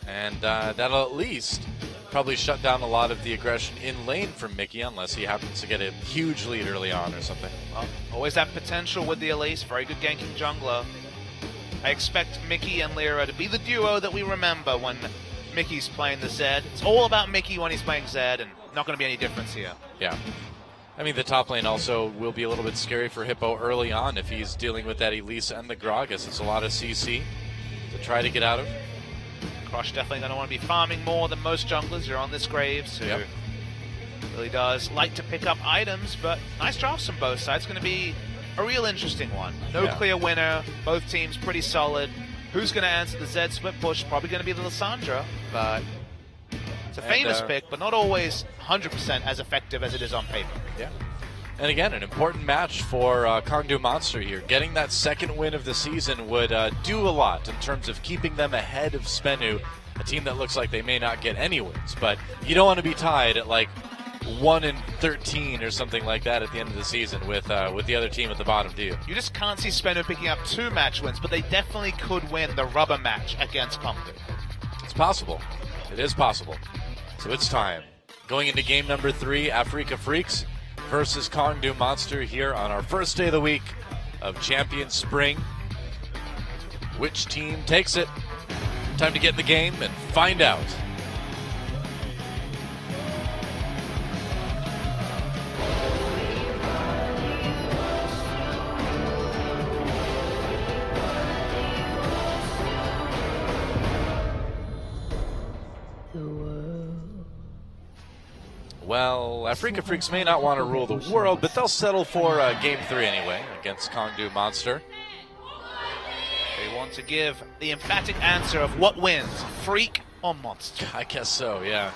and that'll at least probably shut down a lot of the aggression in lane from Mickey, unless he happens to get a huge lead early on or something.
Well, always that potential with the Elise. Very good ganking jungler. I expect Mickey and Lyra to be the duo that we remember when Mickey's playing the Zed. It's all about Mickey when he's playing Zed, and not going to be any difference here.
Yeah. I mean, the top lane also will be a little bit scary for Hippo early on if he's dealing with that Elise and the Gragas. It's a lot of CC to try to get out of.
Crush definitely going to want to be farming more than most junglers. You're on this Graves, who really does like to pick up items, but nice drafts from both sides. It's going to be a real interesting one. No clear winner. Both teams pretty solid. Who's going to answer the Zed split push? Probably going to be the Lissandra, but it's a famous pick, but not always 100% as effective as it is on paper.
Yeah. And again, an important match for Kongdu Monster here. Getting that second win of the season would do a lot in terms of keeping them ahead of Spenu, a team that looks like they may not get any wins. But you don't want to be tied at like 1-13 or something like that at the end of the season with the other team at the bottom, do you?
You just can't see Speno picking up 2 match wins, but they definitely could win the rubber match against Kongdu.
It's possible. It is possible. So it's time. Going into game number 3, Afrika Freaks versus Kongdu Monster here on our first day of the week of Champion Spring. Which team takes it? Time to get in the game and find out. Well, Afrika Freaks may not want to rule the world, but they'll settle for Game 3 anyway against Kongdu Monster.
They want to give the emphatic answer of what wins, Freak or Monster.
I guess so, yeah.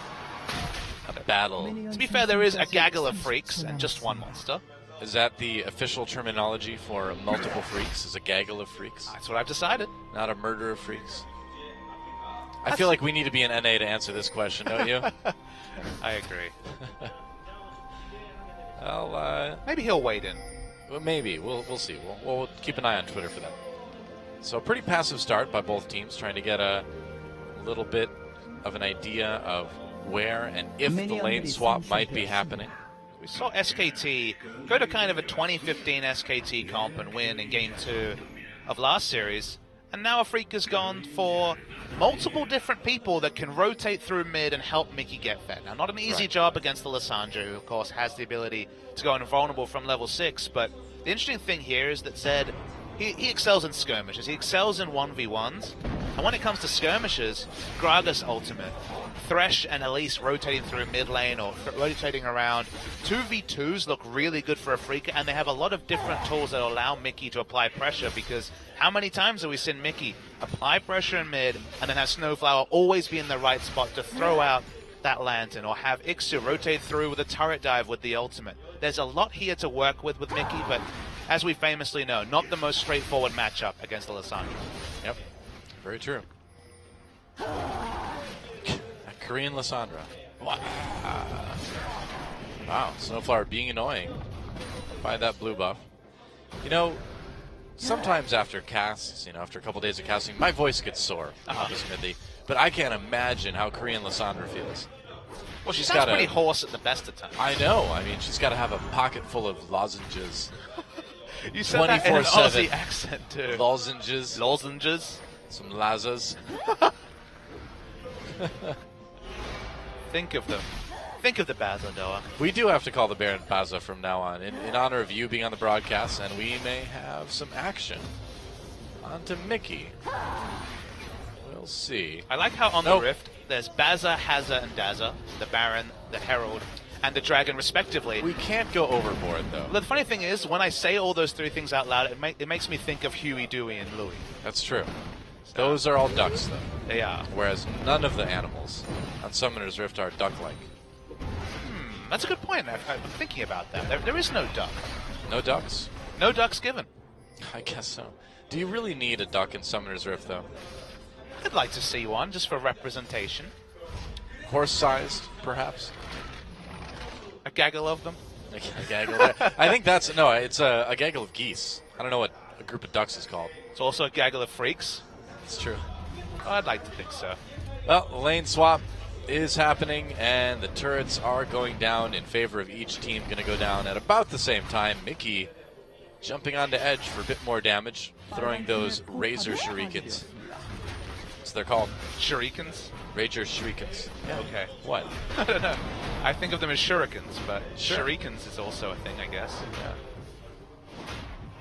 A battle.
To be fair, there is a gaggle of Freaks and just one Monster.
Is that the official terminology for multiple freaks? Is a gaggle of freaks?
That's what I've decided.
Not a murder of freaks? I feel like we need to be an NA to answer this question, don't you?
I agree.
Well,
maybe he'll wade in.
Well, maybe. We'll see. We'll keep an eye on Twitter for that. So a pretty passive start by both teams, trying to get a little bit of an idea of where and if the lane swap might be happening.
We saw SKT go to kind of a 2015 SKT comp and win in Game 2 of last series. And now Afrika's gone for multiple different people that can rotate through mid and help Mickey get fed. Now, not an easy job against the Lissandra, who, of course, has the ability to go invulnerable from level 6. But the interesting thing here is that Zed, he excels in skirmishes. He excels in 1v1s. And when it comes to skirmishes, Gragas ultimate, Thresh and Elise rotating through mid lane or rotating around. 2v2s look really good for Afrika, and they have a lot of different tools that allow Mickey to apply pressure, because how many times have we seen Mickey apply pressure in mid and then have Snowflower always be in the right spot to throw out that lantern, or have Ixu rotate through with a turret dive with the ultimate? There's a lot here to work with Mickey, but as we famously know, not the most straightforward matchup against the Lissandra.
Yep, very true. Korean Lissandra. Wow, Snowflower being annoying by that blue buff. You know, sometimes after casts, after a couple days of casting, my voice gets sore, Smithy. But I can't imagine how Korean Lissandra feels.
Well, she sounds pretty hoarse at the best of times.
I know. I mean, she's got to have a pocket full of lozenges.
You said that in an Aussie accent, too.
Lozenges.
Lozenges.
Some lazas.
Think of them. Think of the Baza, Noah.
We do have to call the Baron Baza from now on, in honor of you being on the broadcast, and we may have some action. On to Mickey. We'll see.
I like how on the Rift, there's Baza, Hazza, and Daza, the Baron, the Herald, and the Dragon, respectively.
We can't go overboard, though.
The funny thing is, when I say all those 3 things out loud, it makes me think of Huey, Dewey, and Louie.
That's true. Those are all ducks, though.
They are.
Whereas none of the animals on Summoner's Rift are duck-like.
That's a good point. I've been thinking about that. There is no duck.
No ducks?
No ducks given.
I guess so. Do you really need a duck in Summoner's Rift, though?
I'd like to see one, just for representation.
Horse-sized, perhaps?
A gaggle of them?
A gaggle. I think that's... No, it's a gaggle of geese. I don't know what a group of ducks is called.
It's also a gaggle of freaks?
It's true.
Oh, I'd like to think so.
Well, the lane swap is happening, and the turrets are going down in favor of each team. Going to go down at about the same time. Mickey jumping onto Edge for a bit more damage, throwing those Razor Shurikens. What's they're called?
Shurikens?
Razor Shurikens.
Yeah. Okay.
What?
I don't know. I think of them as shurikens, but Shurikens is also a thing, I guess.
Yeah.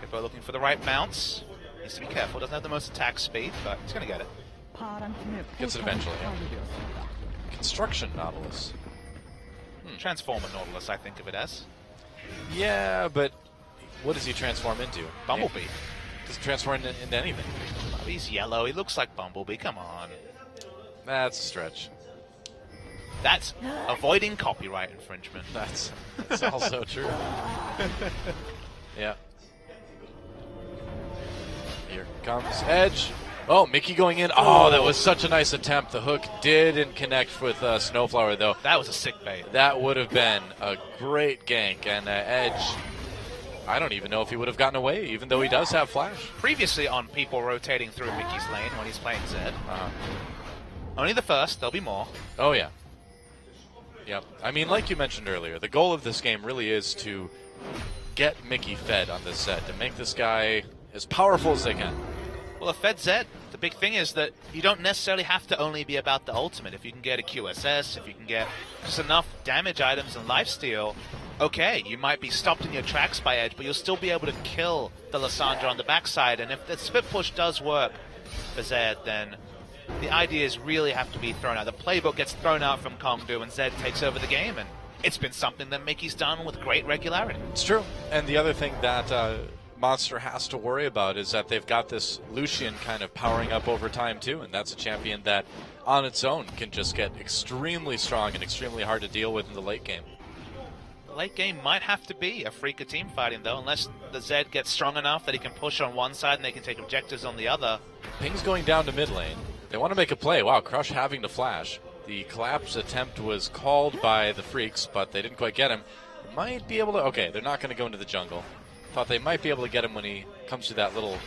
Hippo looking for the right bounce. Needs to be careful. Doesn't have the most attack speed, but he's going to get it.
Gets it eventually, yeah. Construction Nautilus.
Transformer Nautilus, I think of it as.
Yeah, but what does he transform into?
Bumblebee.
Does he transform into anything?
Oh, he's yellow. He looks like Bumblebee. Come on.
That's a stretch.
That's avoiding copyright infringement.
That's also true. Yeah. Here comes Edge. Oh, Mickey going in. Oh, that was such a nice attempt. The hook didn't connect with Snowflower, though.
That was a sick bait.
That would have been a great gank. And Edge, I don't even know if he would have gotten away, even though he does have Flash.
Previously on people rotating through Mickey's lane when he's playing Zed. Only the first, there'll be more.
Oh, yeah. Yep. I mean, like you mentioned earlier, the goal of this game really is to get Mickey fed on this set, to make this guy as powerful as they can.
Well, a Fed Zed, the big thing is that you don't necessarily have to only be about the ultimate. If you can get a QSS, if you can get just enough damage items and lifesteal, okay, you might be stopped in your tracks by Edge, but you'll still be able to kill the Lissandra on the backside. And if the split push does work for Zed, then the ideas really have to be thrown out. The playbook gets thrown out from Kongdu and Zed takes over the game, and it's been something that Mickey's done with great regularity.
It's true. And the other thing that Monster has to worry about is that they've got this Lucian kind of powering up over time too, and that's a champion that on its own can just get extremely strong and extremely hard to deal with in the late game.
The late game might have to be a Freaka team fighting though, unless the Zed gets strong enough that he can push on one side and they can take objectives on the other.
Ping's going down to mid lane. They want to make a play. Wow, Crush having to flash. The collapse attempt was called by the Freaks, but they didn't quite get him. Might be able to... Okay, they're not going to go into the jungle. Thought they might be able to get him when he comes to that little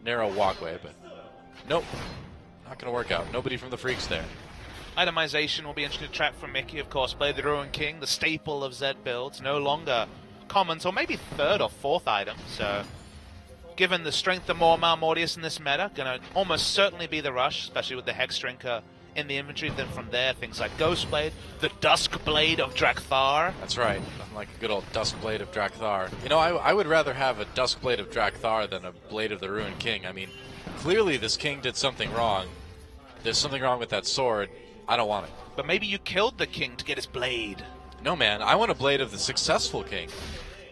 narrow walkway, but nope. Not going to work out. Nobody from the Freaks there.
Itemization will be interesting to track from Mickey, of course. Blade of the Ruined King, the staple of Zed builds, no longer commons, or maybe third or fourth item. So, given the strength of more Malmortius in this meta, going to almost certainly be the rush, especially with the Hex Drinker in the inventory. Then from there, things like Ghost Blade, the Dusk Blade of Drakthar.
That's right. Nothing like a good old Dusk Blade of Drakthar. You know, I would rather have a Dusk Blade of Drakthar than a Blade of the Ruined King. I mean, clearly this king did something wrong. There's something wrong with that sword. I don't want it.
But maybe you killed the king to get his blade.
No, man. I want a blade of the successful king.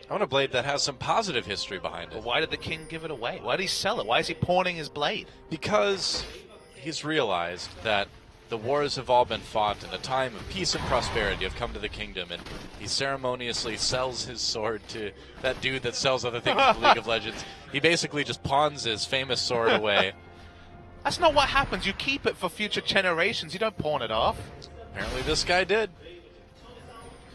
I want a blade that has some positive history behind it.
But why did the king give it away? Why did he sell it? Why is he pawning his blade?
Because he's realized that the wars have all been fought in a time of peace and prosperity have come to the kingdom, and he ceremoniously sells his sword to that dude that sells other things in League of Legends. He basically just pawns his famous sword away.
That's not what happens. You keep it for future generations. You don't pawn it off.
Apparently this guy did.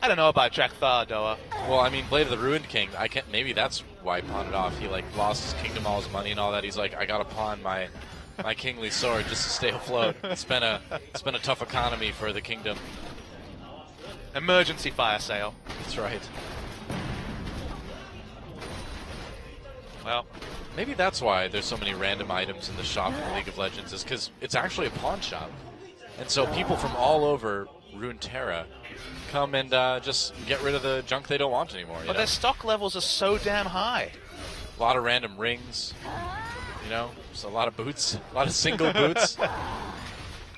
I don't know about Drakthar, Doa.
Well, I mean, Blade of the Ruined King, I can't. Maybe that's why he pawned it off. He, like, lost his kingdom, all his money and all that. He's like, I gotta pawn my kingly sword just to stay afloat. It's been a tough economy for the kingdom.
Emergency fire sale.
That's right.
Well,
maybe that's why there's so many random items in the shop in League of Legends, is because it's actually a pawn shop. And so people from all over Runeterra come and just get rid of the junk they don't want anymore.
But their stock levels are so damn high.
A lot of random rings, you know, just a lot of boots, a lot of single boots.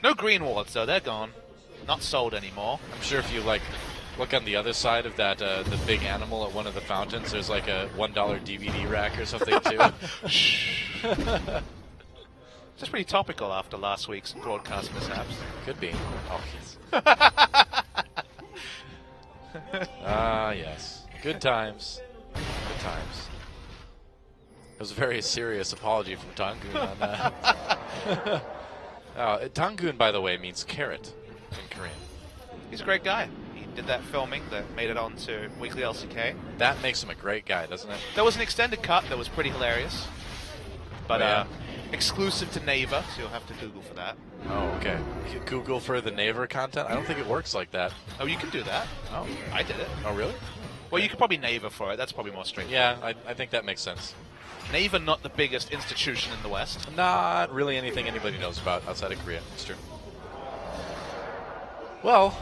No green wards though, they're gone. Not sold anymore.
I'm sure if you like look on the other side of that, the big animal at one of the fountains, there's like a $1 DVD rack or something too.
Just pretty topical after last week's broadcast mishaps.
Could be. Oh, yes. Yes. Good times. Good times. It was a very serious apology from Tangoon on that. Tangoon, by the way, means carrot in Korean.
He's a great guy. He did that filming that made it onto Weekly LCK.
That makes him a great guy, doesn't it?
There was an extended cut that was pretty hilarious. But
yeah.
Exclusive to Naver, so you'll have to Google for that.
Oh, okay. You can Google for the Naver content? I don't think it works like that.
Oh, you can do that.
Oh.
I did it.
Oh, really?
Well, you could probably Naver for it. That's probably more straightforward.
Yeah, I think that makes sense.
Naver, not the biggest institution in the West.
Not really anything anybody knows about outside of Korea. It's true. Well,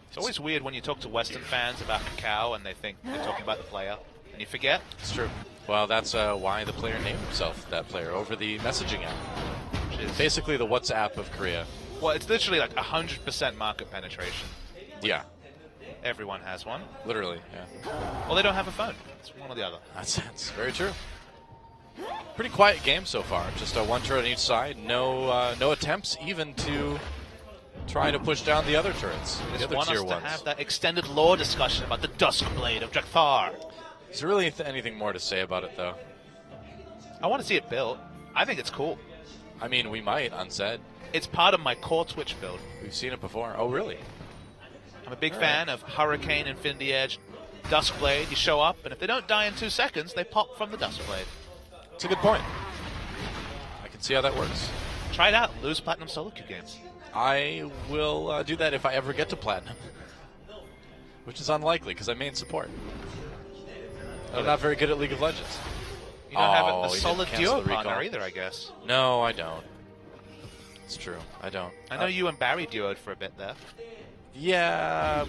it's always weird when you talk to Western fans about Kakao and they think they're talking about the player, and you forget.
It's true. Well, that's why the player named himself that player over the messaging app.
Which is
basically the WhatsApp of Korea.
Well, it's literally like 100% market penetration.
Yeah.
Everyone has one.
Literally, yeah.
Well, they don't have a phone. It's one or the other.
That's very true. Pretty quiet game so far. Just one turret on each side. No attempts even to try to push down the other turrets.
They
The
just
other
want
tier
us to
ones.
have that extended lore discussion about the Dusk Blade of Drakthar.
Is there really anything more to say about it, though?
I want to see it built. I think it's cool.
I mean, we might on Zed.
It's part of my core Twitch build.
We've seen it before. Oh, really?
I'm a big fan of Hurricane, Infinity Edge, Duskblade. You show up, and if they don't die in 2 seconds, they pop from the Duskblade.
It's a good point. I can see how that works.
Try it out. Lose Platinum solo queue games.
I will do that if I ever get to Platinum. Which is unlikely, because I main support. I'm not very good at League of Legends.
You don't have
Oh,
a
he
solid
didn't cancel
duo
the
partner
recall.
either, I guess.
No, I don't. It's true. I don't.
I know you and Barry duoed for a bit there.
Yeah.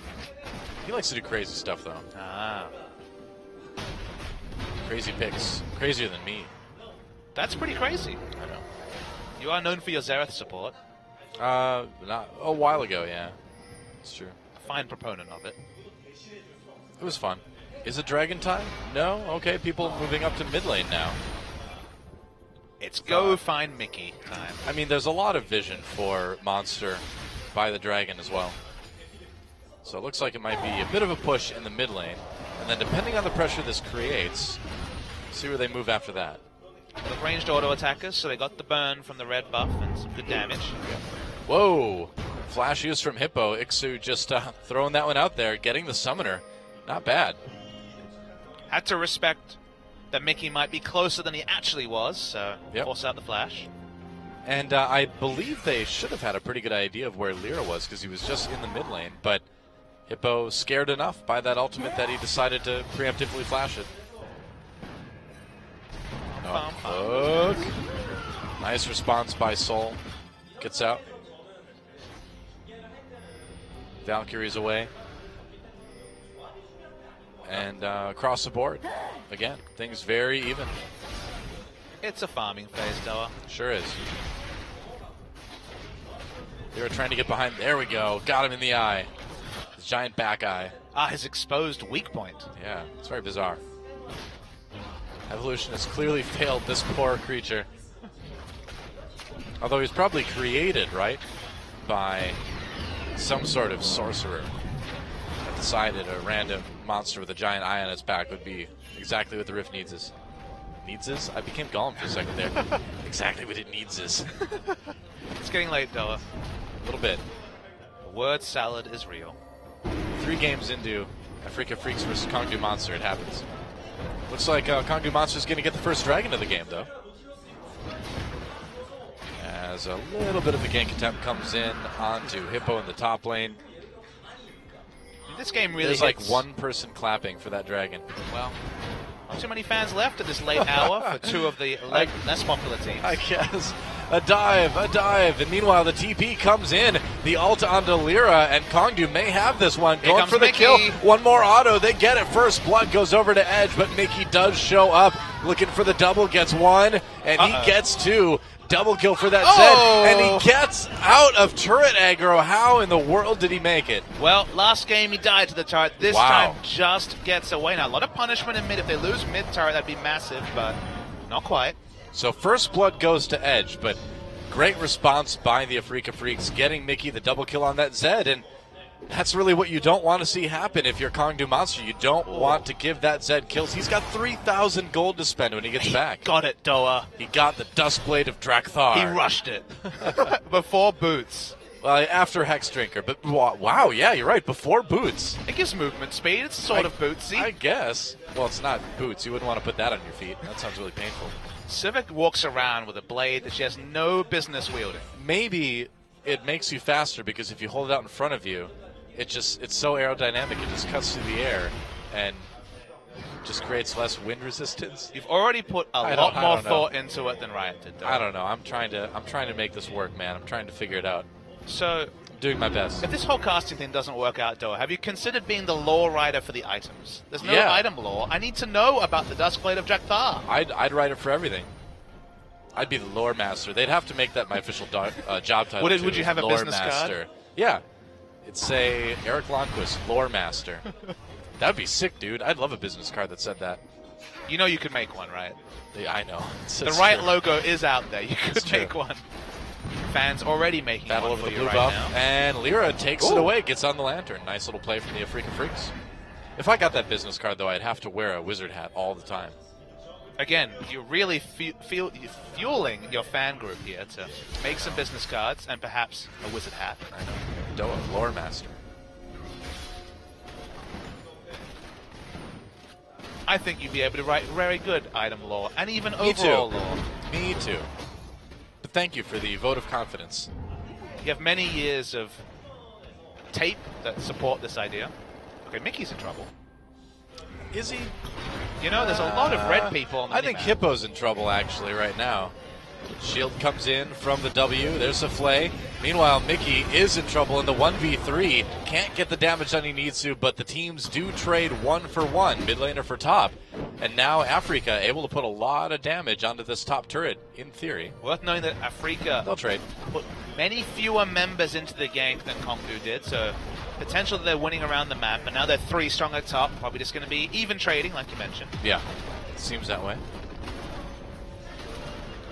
He likes to do crazy stuff, though.
Ah.
Crazy picks. Crazier than me.
That's pretty crazy.
I know.
You are known for your Zereth support.
Not a while ago, yeah. It's true.
Fine proponent of it.
It was fun. Is it Dragon time? No? Okay, people moving up to mid lane now.
It's go find Mickey time.
I mean, there's a lot of vision for Monster by the Dragon as well. So it looks like it might be a bit of a push in the mid lane. And then depending on the pressure this creates, see where they move after that.
With ranged auto attackers, so they got the burn from the red buff and some good damage.
Whoa! Flash use from Hippo. Ixu just throwing that one out there, getting the summoner. Not bad.
Had to respect that Mickey might be closer than he actually was, so force out the flash.
And I believe they should have had a pretty good idea of where Lyra was because he was just in the mid lane, but Hippo scared enough by that ultimate that he decided to preemptively flash it. Hook. Nice response by Soul. Gets out. Valkyrie's away. And across the board, again, things very even.
It's a farming phase, Doa.
Sure is. They were trying to get behind. There we go. Got him in the eye. His giant back eye.
Ah, his exposed weak point.
Yeah, it's very bizarre. Evolution has clearly failed this poor creature. Although he's probably created, right, by some sort of sorcerer that decided a random monster with a giant eye on its back would be exactly what the Rift needs is. Needs is? I became Gollum for a second there. Exactly what it needs is.
It's getting late, Doa.
A little bit.
The word salad is real.
3 games into Afrika Freaks versus Kongdu Monster, it happens. Looks like Kongdu Monster's going to get the first dragon of the game, though. As a little bit of a gank attempt comes in onto Hippo in the top lane.
This game really
There's like
hits.
one person clapping for that dragon.
Well, not too many fans left at this late hour for 2 of the less popular teams.
I guess. A dive. And meanwhile, the TP comes in. The ult onto Lyra, and Kongdu may have this one.
Here
Going
comes
for the
Mickey.
kill. One more auto. They get it. First blood goes over to Edge, but Mickey does show up. Looking for the double. Gets 1, and he gets 2. Double kill for that Zed, and he gets out of turret aggro. How in the world did he make it?
Well, last game he died to the turret. This
Wow.
time just gets away. Now, a lot of punishment in mid. If they lose mid turret, that'd be massive, but not quite.
So first blood goes to Edge, but great response by the Afrika Freaks, getting Mickey the double kill on that Zed, and that's really what you don't want to see happen if you're Kongdu Monster. You don't want to give that Zed kills. He's got 3,000 gold to spend when he gets back.
Got it, Doa.
He got the Duskblade of Drakthar.
He rushed it before boots.
Well, after Hex Drinker, but wow, yeah, you're right, before Boots.
It gives movement speed. It's sort of bootsy.
I guess. Well, it's not Boots. You wouldn't want to put that on your feet. That sounds really painful.
Civic walks around with a blade that she has no business wielding.
Maybe it makes you faster because if you hold it out in front of you, it's so aerodynamic, it just cuts through the air and just creates less wind resistance.
You've already put a lot more thought into it than Riot did, though.
I don't know. I'm trying to make this work, man. I'm trying to figure it out.
So,
I'm doing my best.
if this whole casting thing doesn't work out, Doa, have you considered being the lore writer for the items? There's no
Yeah.
item lore. I need to know about the Duskblade of Drakthar.
I'd write it for everything. I'd be the lore master. They'd have to make that my official job title.
Would
too,
you
is
have a
lore
business
master.
card?
Yeah. It'd say Eric Lundquist, lore master. That'd be sick, dude. I'd love a business card that said that.
You know you could make one, right?
Yeah, I know.
The Riot logo is out there. You could
It's true.
make one. Fans already making
Battle
one
over
for
the
you
blue
right
buff,
now.
and Lyra takes it away, gets on the lantern. Nice little play from the Afrika Freaks. If I got that business card, though, I'd have to wear a wizard hat all the time.
Again, you're really you're fueling your fan group here to make some business cards and perhaps a wizard hat.
I know. Doa, lore master.
I think you'd be able to write very good item lore and even
Me
overall
too.
lore.
Me too. But thank you for the vote of confidence.
You have many years of tape that support this idea. Okay, Mickey's in trouble.
Is he?
You know, there's a lot of red people on the
I think
minimap.
Hippo's in trouble, actually, right now. Shield comes in from the W. There's a flay. Meanwhile, Mickey is in trouble in the 1v3. Can't get the damage that he needs to, but the teams do trade 1-for-1, mid laner for top. And now Africa able to put a lot of damage onto this top turret, in theory.
Worth knowing that Africa
They'll trade.
put many fewer members into the gank than Kongbu did, so potential that they're winning around the map, and now they're 3 strong at top, probably just going to be even trading, like you mentioned.
Yeah, seems that way.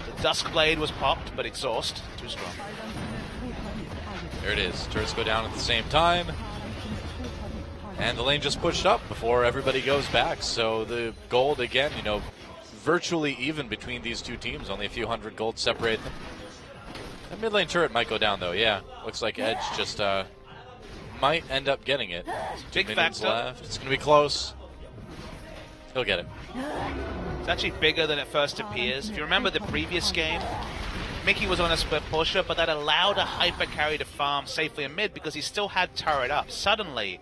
The Duskblade was popped, but Exhaust, too strong.
There it is. Turrets go down at the same time. And the lane just pushed up before everybody goes back. So the gold, again, you know, virtually even between these two teams. Only a few hundred gold separate them. That mid lane turret might go down, though. Yeah, looks like Edge just might end up getting it.
Big
2 minions
factor.
left. It's going to be close. He'll get it.
It's actually bigger than it first appears. If you remember the previous game, Mickey was on a split pusher, but that allowed a hyper carry to farm safely in mid because he still had turret up. Suddenly,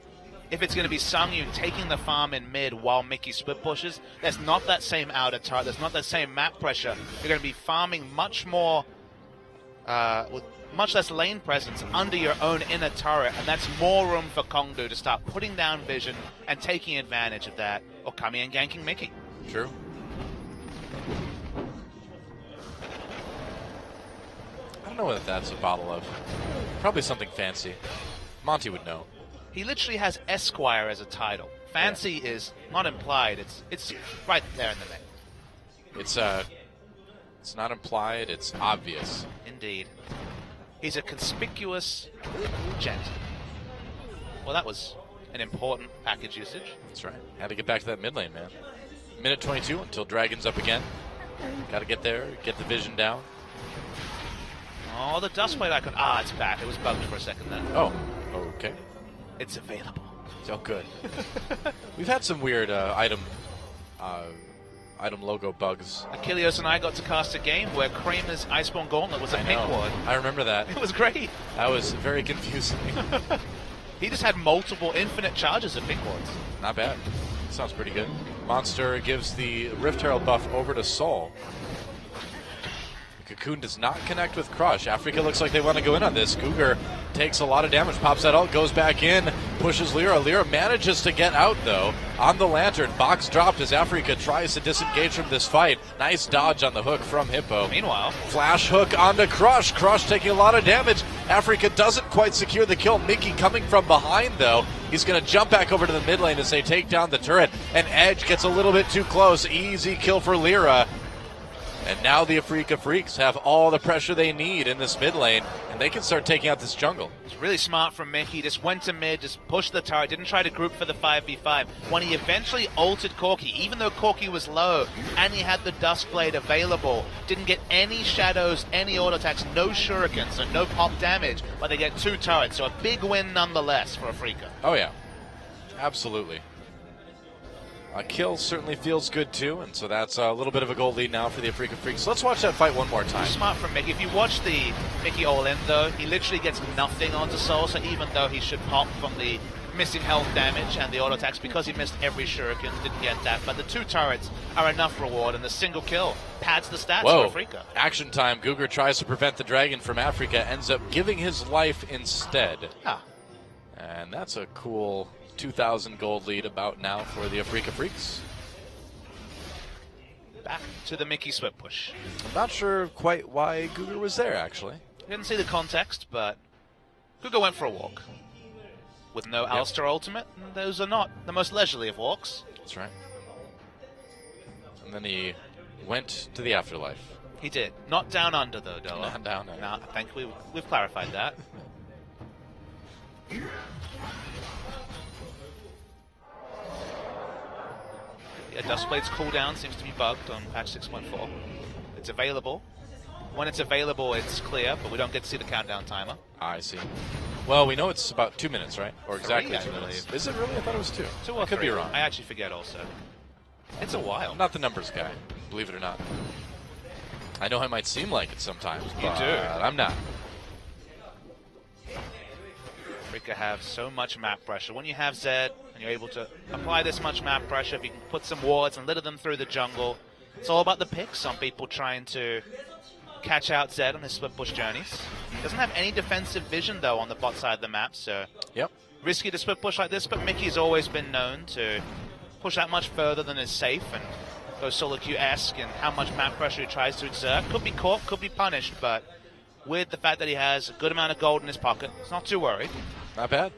if it's going to be Sungyu taking the farm in mid while Mickey split pushes, there's not that same outer turret, there's not that same map pressure. You're going to be farming much more, with much less lane presence under your own inner turret, and that's more room for Kongbu to start putting down vision and taking advantage of that, or coming and ganking Mickey.
True. I don't know what that's a bottle of. Probably something fancy. Monty would know.
He literally has Esquire as a title. Fancy is not implied, it's right there in the name.
It's not implied, it's obvious.
Indeed. He's a conspicuous gent. Well, that was an important package usage.
That's right. Had to get back to that mid lane, man. Minute 22 until Dragon's up again. Got to get there, get the vision down.
Oh, the Duskblade icon. Ah, it's back. It was bugged for a second there.
Oh, okay.
It's available.
So good. We've had some weird item logo bugs.
Achilles and I got to cast a game where Kramer's Iceborne Gauntlet was a
I
pink
know.
one.
I remember that.
It was great.
That was very confusing.
He just had multiple infinite charges of pink ones.
Not bad. Sounds pretty good. Monster gives the Rift Herald buff over to Soul. Cocoon does not connect with Crush. Africa looks like they want to go in on this. Cougar takes a lot of damage, pops that ult, goes back in, pushes Lyra. Lyra manages to get out, though, on the Lantern. Box dropped as Africa tries to disengage from this fight. Nice dodge on the hook from Hippo.
Meanwhile,
Flash hook onto Crush. Crush taking a lot of damage. Africa doesn't quite secure the kill. Mickey coming from behind, though. He's going to jump back over to the mid lane as they take down the turret. And Edge gets a little bit too close. Easy kill for Lyra. And now the Africa Freaks have all the pressure they need in this mid lane, and they can start taking out this jungle.
it's really smart from Mickey. Just went to mid, just pushed the turret, didn't try to group for the 5v5. When he eventually ulted Corki, even though Corki was low and he had the Duskblade available, didn't get any shadows, any auto attacks, no shurikens, so no pop damage, but they get 2 turrets, so a big win nonetheless for Africa.
Oh, yeah. Absolutely. A kill certainly feels good, too, and so that's a little bit of a goal lead now for the Africa Freaks. Let's watch that fight one more time.
Smart from Mickey. If you watch the Mickey all-in, though, he literally gets nothing onto Soul, so even though he should pop from the missing health damage and the auto attacks, because he missed every shuriken, didn't get that, but the 2 turrets are enough reward, and the single kill pads the stats
Whoa.
for Africa.
Action time. Cougar tries to prevent the dragon from Africa, ends up giving his life instead.
Ah,
And that's a cool 2,000 gold lead about now for the Africa Freaks.
back to the Mickey split push.
I'm not sure quite why Cougar was there, actually.
Didn't see the context, but Guga went for a walk. With no Alistair ultimate, those are not the most leisurely of walks.
That's right. And then he went to the afterlife.
He did. Not down under, though, Doa.
Not down under.
No, I think we've clarified that. Yeah, Duskblade's cooldown seems to be bugged on patch 6.4. It's available. When it's available, it's clear, but we don't get to see the countdown timer.
I see. Well, we know it's about 2 minutes, right? Or exactly 2
I
minutes.
believe.
Is it really? I thought it was 2.
2 or
I could
3.
be wrong.
I actually forget also. It's a while.
I'm not the numbers guy, believe it or not. I know I might seem like it sometimes,
You
but
do.
I'm not.
Rika have so much map pressure. When you have Zed and you're able to apply this much map pressure, if you can put some wards and litter them through the jungle, it's all about the picks. Some people trying to catch out Zed on his split push journeys. Doesn't have any defensive vision though on the bot side of the map, so
Yep.
risky to split push like this, but Mickey's always been known to push that much further than is safe and go solo queue-esque in how much map pressure he tries to exert. Could be caught, could be punished, but with the fact that he has a good amount of gold in his pocket, he's not too worried.
Not bad.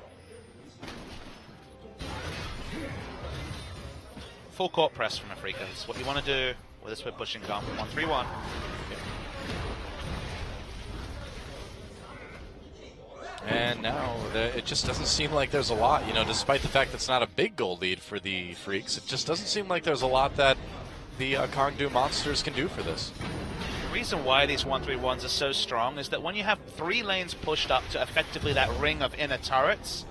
Full court press from Afrika. It's what you want to do with a split pushing comp. 1-3-1.
And now it just doesn't seem like there's a lot, despite the fact that it's not a big goal lead for the Freaks. It just doesn't seem like there's a lot that the Kongdu monsters can do for this.
The reason why these 1-3-1s are so strong is that when you have 3 lanes pushed up to effectively that ring of inner turrets,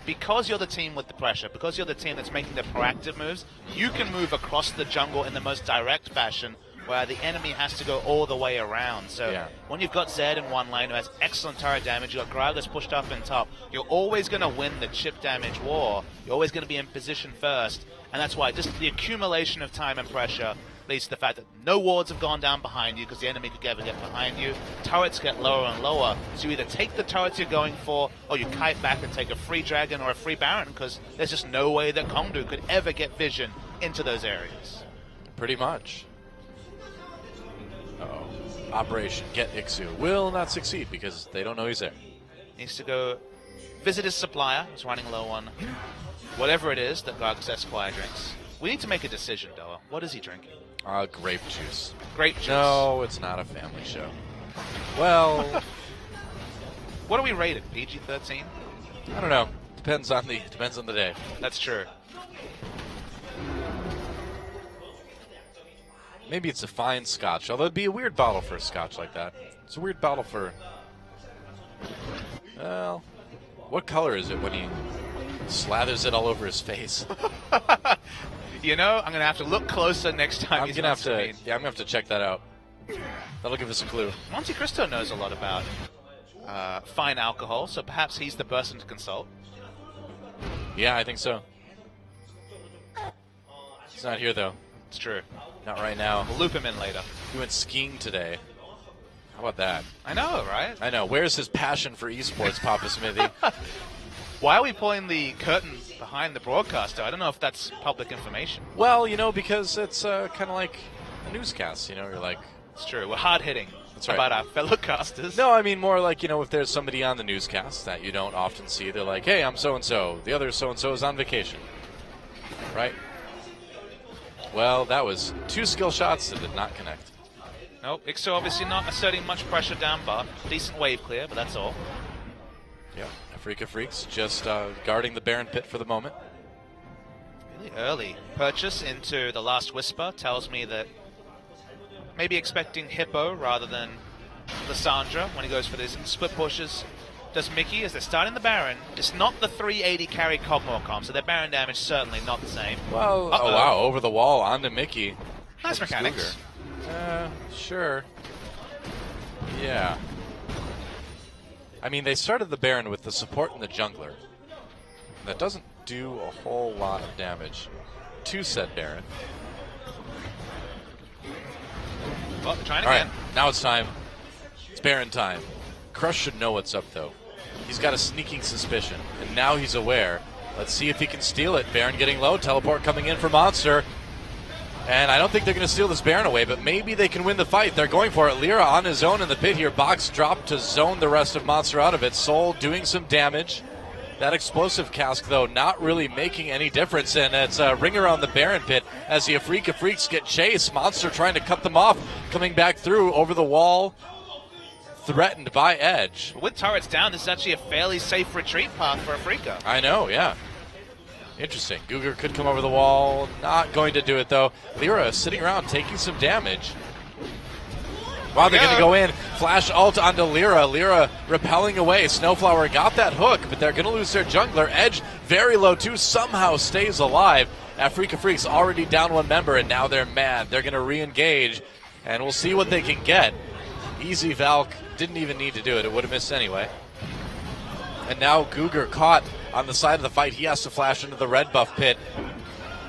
because you're the team with the pressure, because you're the team that's making the proactive moves, you can move across the jungle in the most direct fashion where the enemy has to go all the way around. So when you've got Zed in one lane who has excellent turret damage, you've got Gragas pushed up in top, you're always going to win the chip damage war. You're always going to be in position first. And that's why just the accumulation of time and pressure leads to the fact that no wards have gone down behind you because the enemy could never get behind you. Turrets get lower and lower. So you either take the turrets you're going for or you kite back and take a free dragon or a free baron because there's just no way that Kongdu could ever get vision into those areas.
Pretty much. Uh-oh. Operation Get Ixu will not succeed because they don't know he's there.
Needs to go visit his supplier. He's running low on whatever it is that Gragas Esquire drinks. We need to make a decision, Doa. What is he drinking?
Grape juice.
Grape juice.
No, it's not a family show. Well,
what do we rate it? PG-13?
I don't know. Depends on the day.
That's true.
Maybe it's a fine scotch, although it'd be a weird bottle for a scotch like that. It's a weird bottle for... Well, what color is it when he slathers it all over his face?
You know, I'm going to have to look closer next time.
I'm gonna have to check that out. That'll give us a clue.
Monte Cristo knows a lot about fine alcohol, so perhaps he's the person to consult.
Yeah, I think so. He's not here, though.
It's true.
Not right now.
We'll loop him in later.
He went skiing today. How about that?
I know, right?
I know. Where's his passion for esports, Papa Smithy?
Why are we pulling the curtain behind the broadcaster? I don't know if that's public information.
Well, because it's kind of like a newscast. You're like...
It's true. We're hard-hitting
That's right.
about our fellow casters.
No, I mean more like, if there's somebody on the newscast that you don't often see, they're like, hey, I'm so-and-so. The other so-and-so is on vacation. Right? Well, that was 2 skill shots that did not connect.
Nope. Ixo obviously not asserting much pressure down bar. Decent wave clear, but that's all.
Yeah. Afrika Freaks just guarding the Baron Pit for the moment.
Really early purchase into the Last Whisper tells me that maybe expecting Hippo rather than Lissandra when he goes for these split pushes. Does Mickey, as they're starting the Baron, it's not the 380 carry Cogmore comp, so their Baron damage certainly not the same.
Well, oh wow, over the wall onto Mickey.
Nice mechanics.
Sure. Yeah. I mean, they started the Baron with the support and the jungler. That doesn't do a whole lot of damage to said Baron.
Well, trying
All
again.
right, now it's time. It's Baron time. Crush should know what's up, though. He's got a sneaking suspicion, and now he's aware. Let's see if he can steal it. Baron getting low, teleport coming in for Monster. And I don't think they're going to steal this Baron away, but maybe they can win the fight. They're going for it. Lyra on his own in the pit here. Box drop to zone the rest of Monster out of it. Soul doing some damage. That explosive cask, though, not really making any difference. And it's a ring around the Baron pit as the Afrika Freaks get chased. Monster trying to cut them off. Coming back through over the wall. Threatened by Edge.
With turrets down, this is actually a fairly safe retreat path for Afrika.
I know, yeah. Interesting. Guger could come over the wall. Not going to do it, though. Lyra sitting around, taking some damage. Wow, they're going to go in. Flash ult onto Lyra. Lyra repelling away. Snowflower got that hook, but they're going to lose their jungler. Edge very low, too. Somehow stays alive. Afrika Freaks already down one member, and now they're mad. They're going to re-engage, and we'll see what they can get. Easy Valk didn't even need to do it. It would have missed anyway. And now Guger caught on the side of the fight. He has to flash into the red buff pit.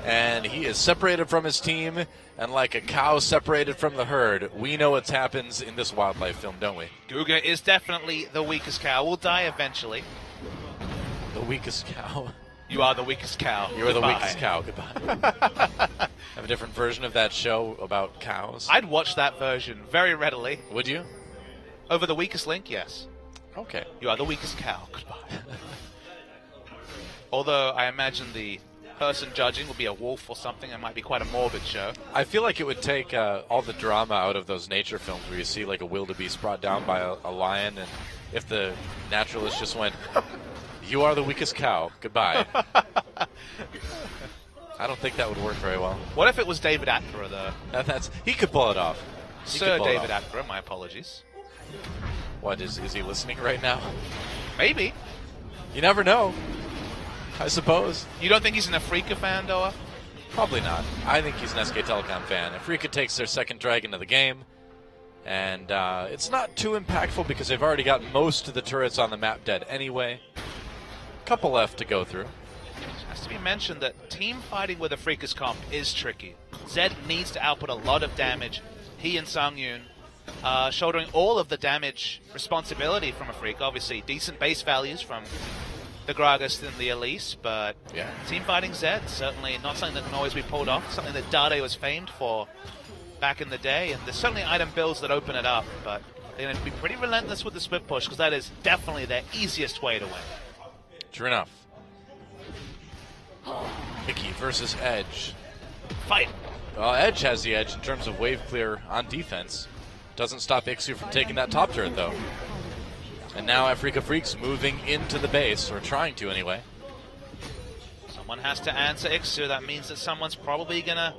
And he is separated from his team, and like a cow separated from the herd, we know what happens in this wildlife film, don't we?
Guger is definitely the weakest cow. Will die eventually.
The weakest cow.
You are the weakest cow.
You are the
Goodbye.
weakest cow. Goodbye. Have a different version of that show about cows?
I'd watch that version very readily.
Would you?
Over the weakest link, yes.
Okay.
You are the weakest cow. Goodbye. Although I imagine the person judging will be a wolf or something. It might be quite a morbid show.
I feel like it would take all the drama out of those nature films where you see like a wildebeest brought down by a lion, and if the naturalist just went, "You are the weakest cow. Goodbye." I don't think that would work very well.
What if it was David Attenborough, though?
He could pull it off.
Sir David Attenborough, my apologies.
What, is he listening right now?
Maybe.
You never know. I suppose.
You don't think he's an Afrika fan, Doa?
Probably not. I think he's an SK Telecom fan. Afrika takes their second dragon of the game, and it's not too impactful because they've already got most of the turrets on the map dead anyway. Couple left to go through.
It has to be mentioned that team fighting with Afrika's comp is tricky. Zed needs to output a lot of damage. He and Sang-Yoon shouldering all of the damage responsibility from Afrika. Obviously, decent base values from the Gragas and the Elise, but
yeah,
team fighting Zed, certainly not something that can always be pulled off, something that Dade was famed for back in the day, and there's certainly item builds that open it up, but they're going to be pretty relentless with the split push, because that is definitely their easiest way to win.
True enough. Mickey versus Edge.
Fight!
Well, Edge has the edge in terms of wave clear on defense. Doesn't stop Ixu from taking that top turret, though. And now Afrika Freaks moving into the base, or trying to anyway.
Someone has to answer Ixu. That means that someone's probably going to...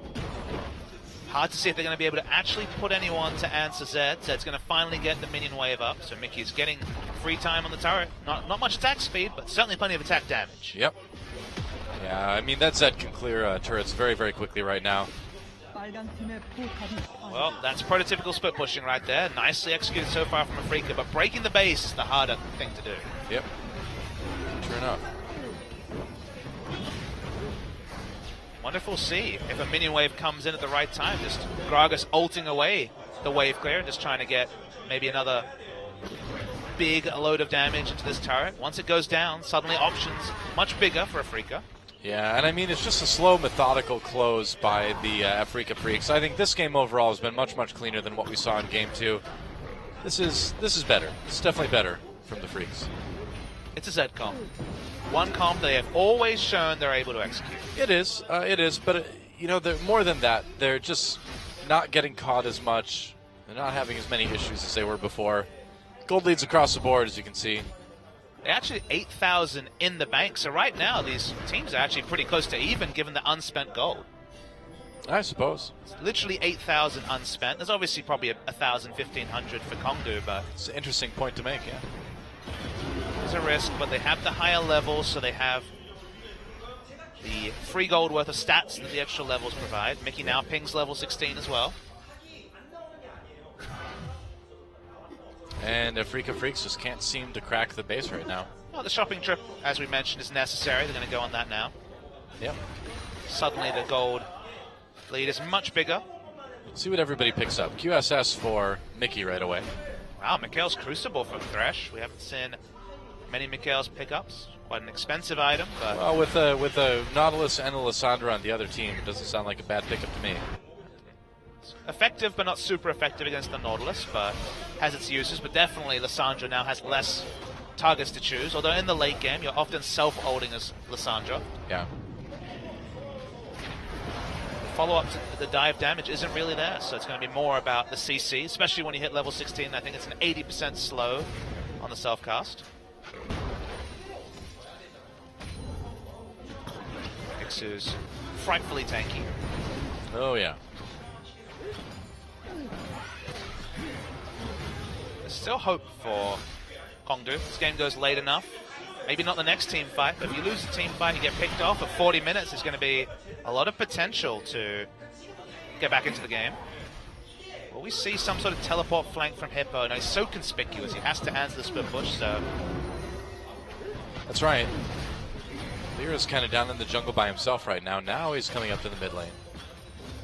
Hard to see if they're going to be able to actually put anyone to answer Zed. Zed's going to finally get the minion wave up, so Mickey's getting free time on the turret. Not much attack speed, but certainly plenty of attack damage.
Yep. Yeah, I mean, that Zed can clear turrets very, very quickly right now.
Well, that's prototypical split pushing right there. Nicely executed so far from Afrika, but breaking the base is the harder thing to do.
Yep. True enough.
Wonder if we'll see if a minion wave comes in at the right time. Just Gragas ulting away the wave clear, just trying to get maybe another big load of damage into this turret. Once it goes down, suddenly options much bigger for Afrika.
Yeah, and I mean, it's just a slow, methodical close by the Afrika Freaks. I think this game overall has been much, much cleaner than what we saw in Game 2. This is better. It's definitely better from the Freaks.
It's a Zed comp. One comp they have always shown they're able to execute.
It is, but, you know, more than that, they're just not getting caught as much. They're not having as many issues as they were before. Gold leads across the board, as you can see.
They're actually 8,000 in the bank, so right now these teams are actually pretty close to even given the unspent gold.
I suppose.
It's literally 8,000 unspent. There's obviously probably 1,000, 1,500 for Kongdu, but...
It's an interesting point to make, yeah.
There's a risk, but they have the higher levels, so they have the free gold worth of stats that the extra levels provide. Mickey now pings level 16 as well.
And Afrika Freaks just can't seem to crack the base right now.
Well, the shopping trip, as we mentioned, is necessary. They're going to go on that now.
Yep.
Suddenly the gold lead is much bigger.
See what everybody picks up. QSS for Mickey right away.
Wow, Mikhail's Crucible from Thresh. We haven't seen many Mikhail's pickups. Quite an expensive item, but...
Well, with a Nautilus and a Lissandra on the other team, it doesn't sound like a bad pickup to me.
Effective, but not super effective against the Nautilus, but has its uses. But definitely Lissandra now has less targets to choose, although in the late game, you're often self-holding as Lissandra.
Yeah.
The follow-up to the dive damage isn't really there, so it's going to be more about the CC, especially when you hit level 16. I think it's an 80% slow on the self-cast. who's frightfully tanky.
Oh, yeah.
There's still hope for Kongdu. This game goes late enough. Maybe not the next team fight, but if you lose the team fight, you get picked off at 40 minutes, there's going to be a lot of potential to get back into the game. Will we see some sort of teleport flank from Hippo? And he's so conspicuous, he has to answer the split push, so...
That's right. Lyra's kind of down in the jungle by himself right now. Now he's coming up to the mid lane.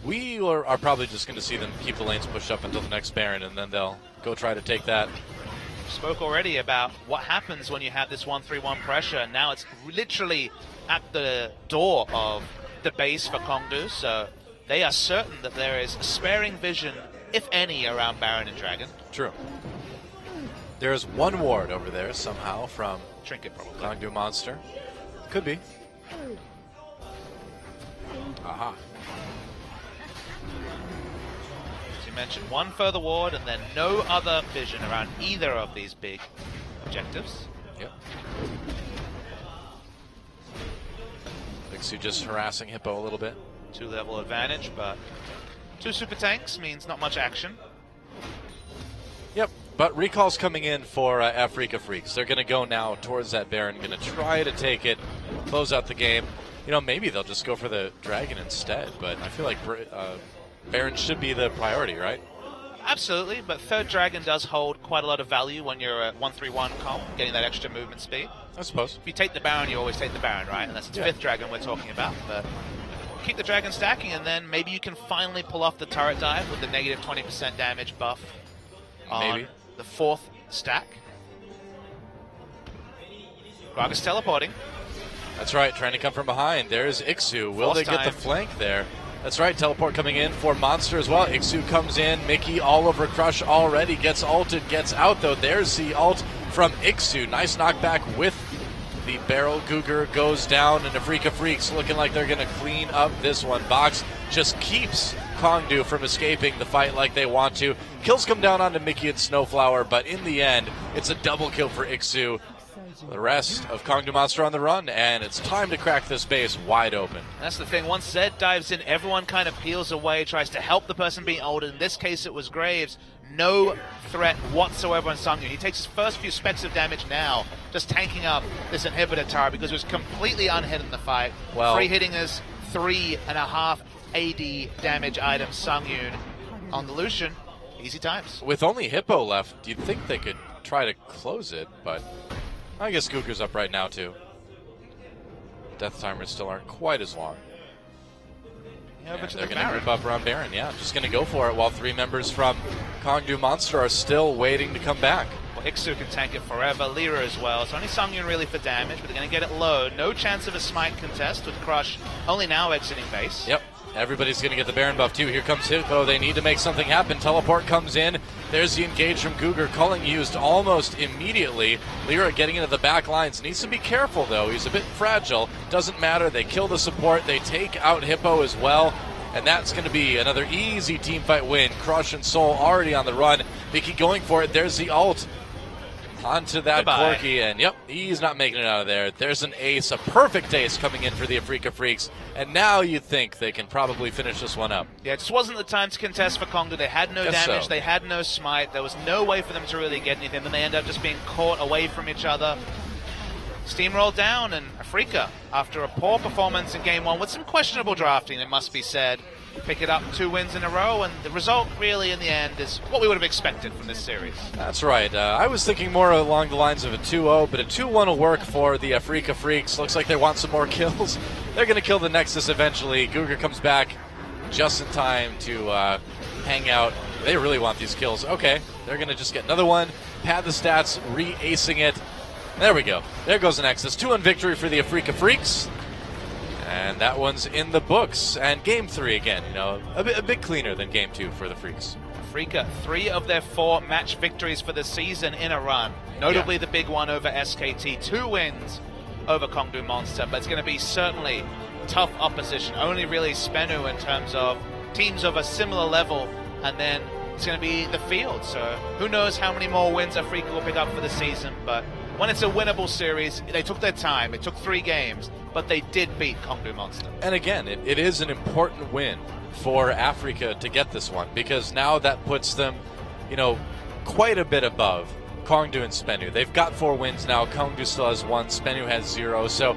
We are probably just going to see them keep the lanes pushed up until the next Baron, and then they'll go try to take that.
Spoke already about what happens when you have this 1-3-1 pressure, and now it's literally at the door of the base for Kongdu, so they are certain that there is sparing vision, if any, around Baron and Dragon.
True. There's one ward over there somehow from
Trinket, probably.
Kongdu Monster. Could be. Aha.
As you mentioned, one further ward and then no other vision around either of these big objectives.
Yep. Ixu just harassing Hippo a little bit.
2-level advantage, but 2 super tanks means not much action.
Yep, but recall's coming in for Afrika Freaks. They're going to go now towards that Baron, going to try to take it, close out the game. You know, maybe they'll just go for the Dragon instead, but I feel like Baron should be the priority, right?
Absolutely, but third Dragon does hold quite a lot of value when you're at 1-3-1 comp, getting that extra movement speed.
I suppose.
If you take the Baron, you always take the Baron, right? Unless it's fifth Dragon we're talking about, but keep the Dragon stacking, and then maybe you can finally pull off the turret dive with the negative 20% damage buff on the 4th stack. Gragas teleporting.
That's right, trying to come from behind. There's Ixu. Will they get the flank there? That's right, teleport coming in for Monster as well. Ixu comes in, Mickey all over Crush already, gets ulted, gets out though. There's the ult from Ixu. Nice knockback with the barrel. Guger goes down, and Afrika Freaks looking like they're going to clean up this one. Box just keeps Kongdu from escaping the fight like they want to. Kills come down onto Mickey and Snowflower, but in the end, it's a double kill for Ixu. The rest of Kongdu Monster on the run, and it's time to crack this base wide open.
That's the thing. Once Zed dives in, everyone kind of peels away, tries to help the person being ulted. In this case, it was Graves. No threat whatsoever on Sungyu. He takes his first few specks of damage now, just tanking up this inhibitor tower because it was completely unhit in the fight.
Well,
free hitting his 3.5 AD damage item Sungyun on the Lucian. Easy times.
With only Hippo left, you'd think they could try to close it, but I guess Guger's up right now too. Death timers still aren't quite as long.
Yeah, but
they're going to rip up around Baron. Yeah, just going to go for it while 3 members from Kongdu Monster are still waiting to come back.
Well, Ixu can tank it forever, Lyra as well. It's only Sungyun really for damage, but they're going to get it low. No chance of a smite contest with Crush only now exiting base.
Yep. Everybody's going to get the Baron buff too. Here comes Hippo. They need to make something happen. Teleport comes in. There's the engage from Guger. Culling used almost immediately. Lyra getting into the back lines. Needs to be careful though. He's a bit fragile. Doesn't matter. They kill the support. They take out Hippo as well. And that's going to be another easy teamfight win. Crush and Soul already on the run. Mickey going for it. There's the ult. Onto that Corki, and yep, he's not making it out of there. There's an ace, a perfect ace coming in for the Afrika Freaks, and now you think they can probably finish this one up.
Yeah, it just wasn't the time to contest for Kongdu. They had no damage, they had no smite, there was no way for them to really get anything, then they end up just being caught away from each other. Steamrolled down, and Afrika, after a poor performance in Game 1 with some questionable drafting, it must be said, pick it up 2 wins in a row, and the result really in the end is what we would have expected from this series.
That's right. I was thinking more along the lines of a 2-0, but a 2-1 will work for the Afrika Freaks. Looks like they want some more kills. They're going to kill the Nexus eventually. Guger comes back just in time to hang out. They really want these kills. Okay, they're going to just get another one, pad the stats, re-acing it. There we go. There goes the Nexus. 2-1 victory for the Afrika Freaks. And that one's in the books. And Game 3 again, you know, a bit cleaner than Game 2 for the Freaks.
Afrika, 3 of their 4 match victories for the season in a run. Notably the big one over SKT. 2 wins over Kongdu Monster, but it's going to be certainly tough opposition. Only really Spenu in terms of teams of a similar level, and then it's going to be the field. So who knows how many more wins Afrika will pick up for the season, but when it's a winnable series, they took their time. It took 3 games, but they did beat Kongdu Monster.
And again, it is an important win for Africa to get this one, because now that puts them, quite a bit above Kongdu and Spenu. They've got 4 wins now. Kongdu still has 1. Spenu has 0. So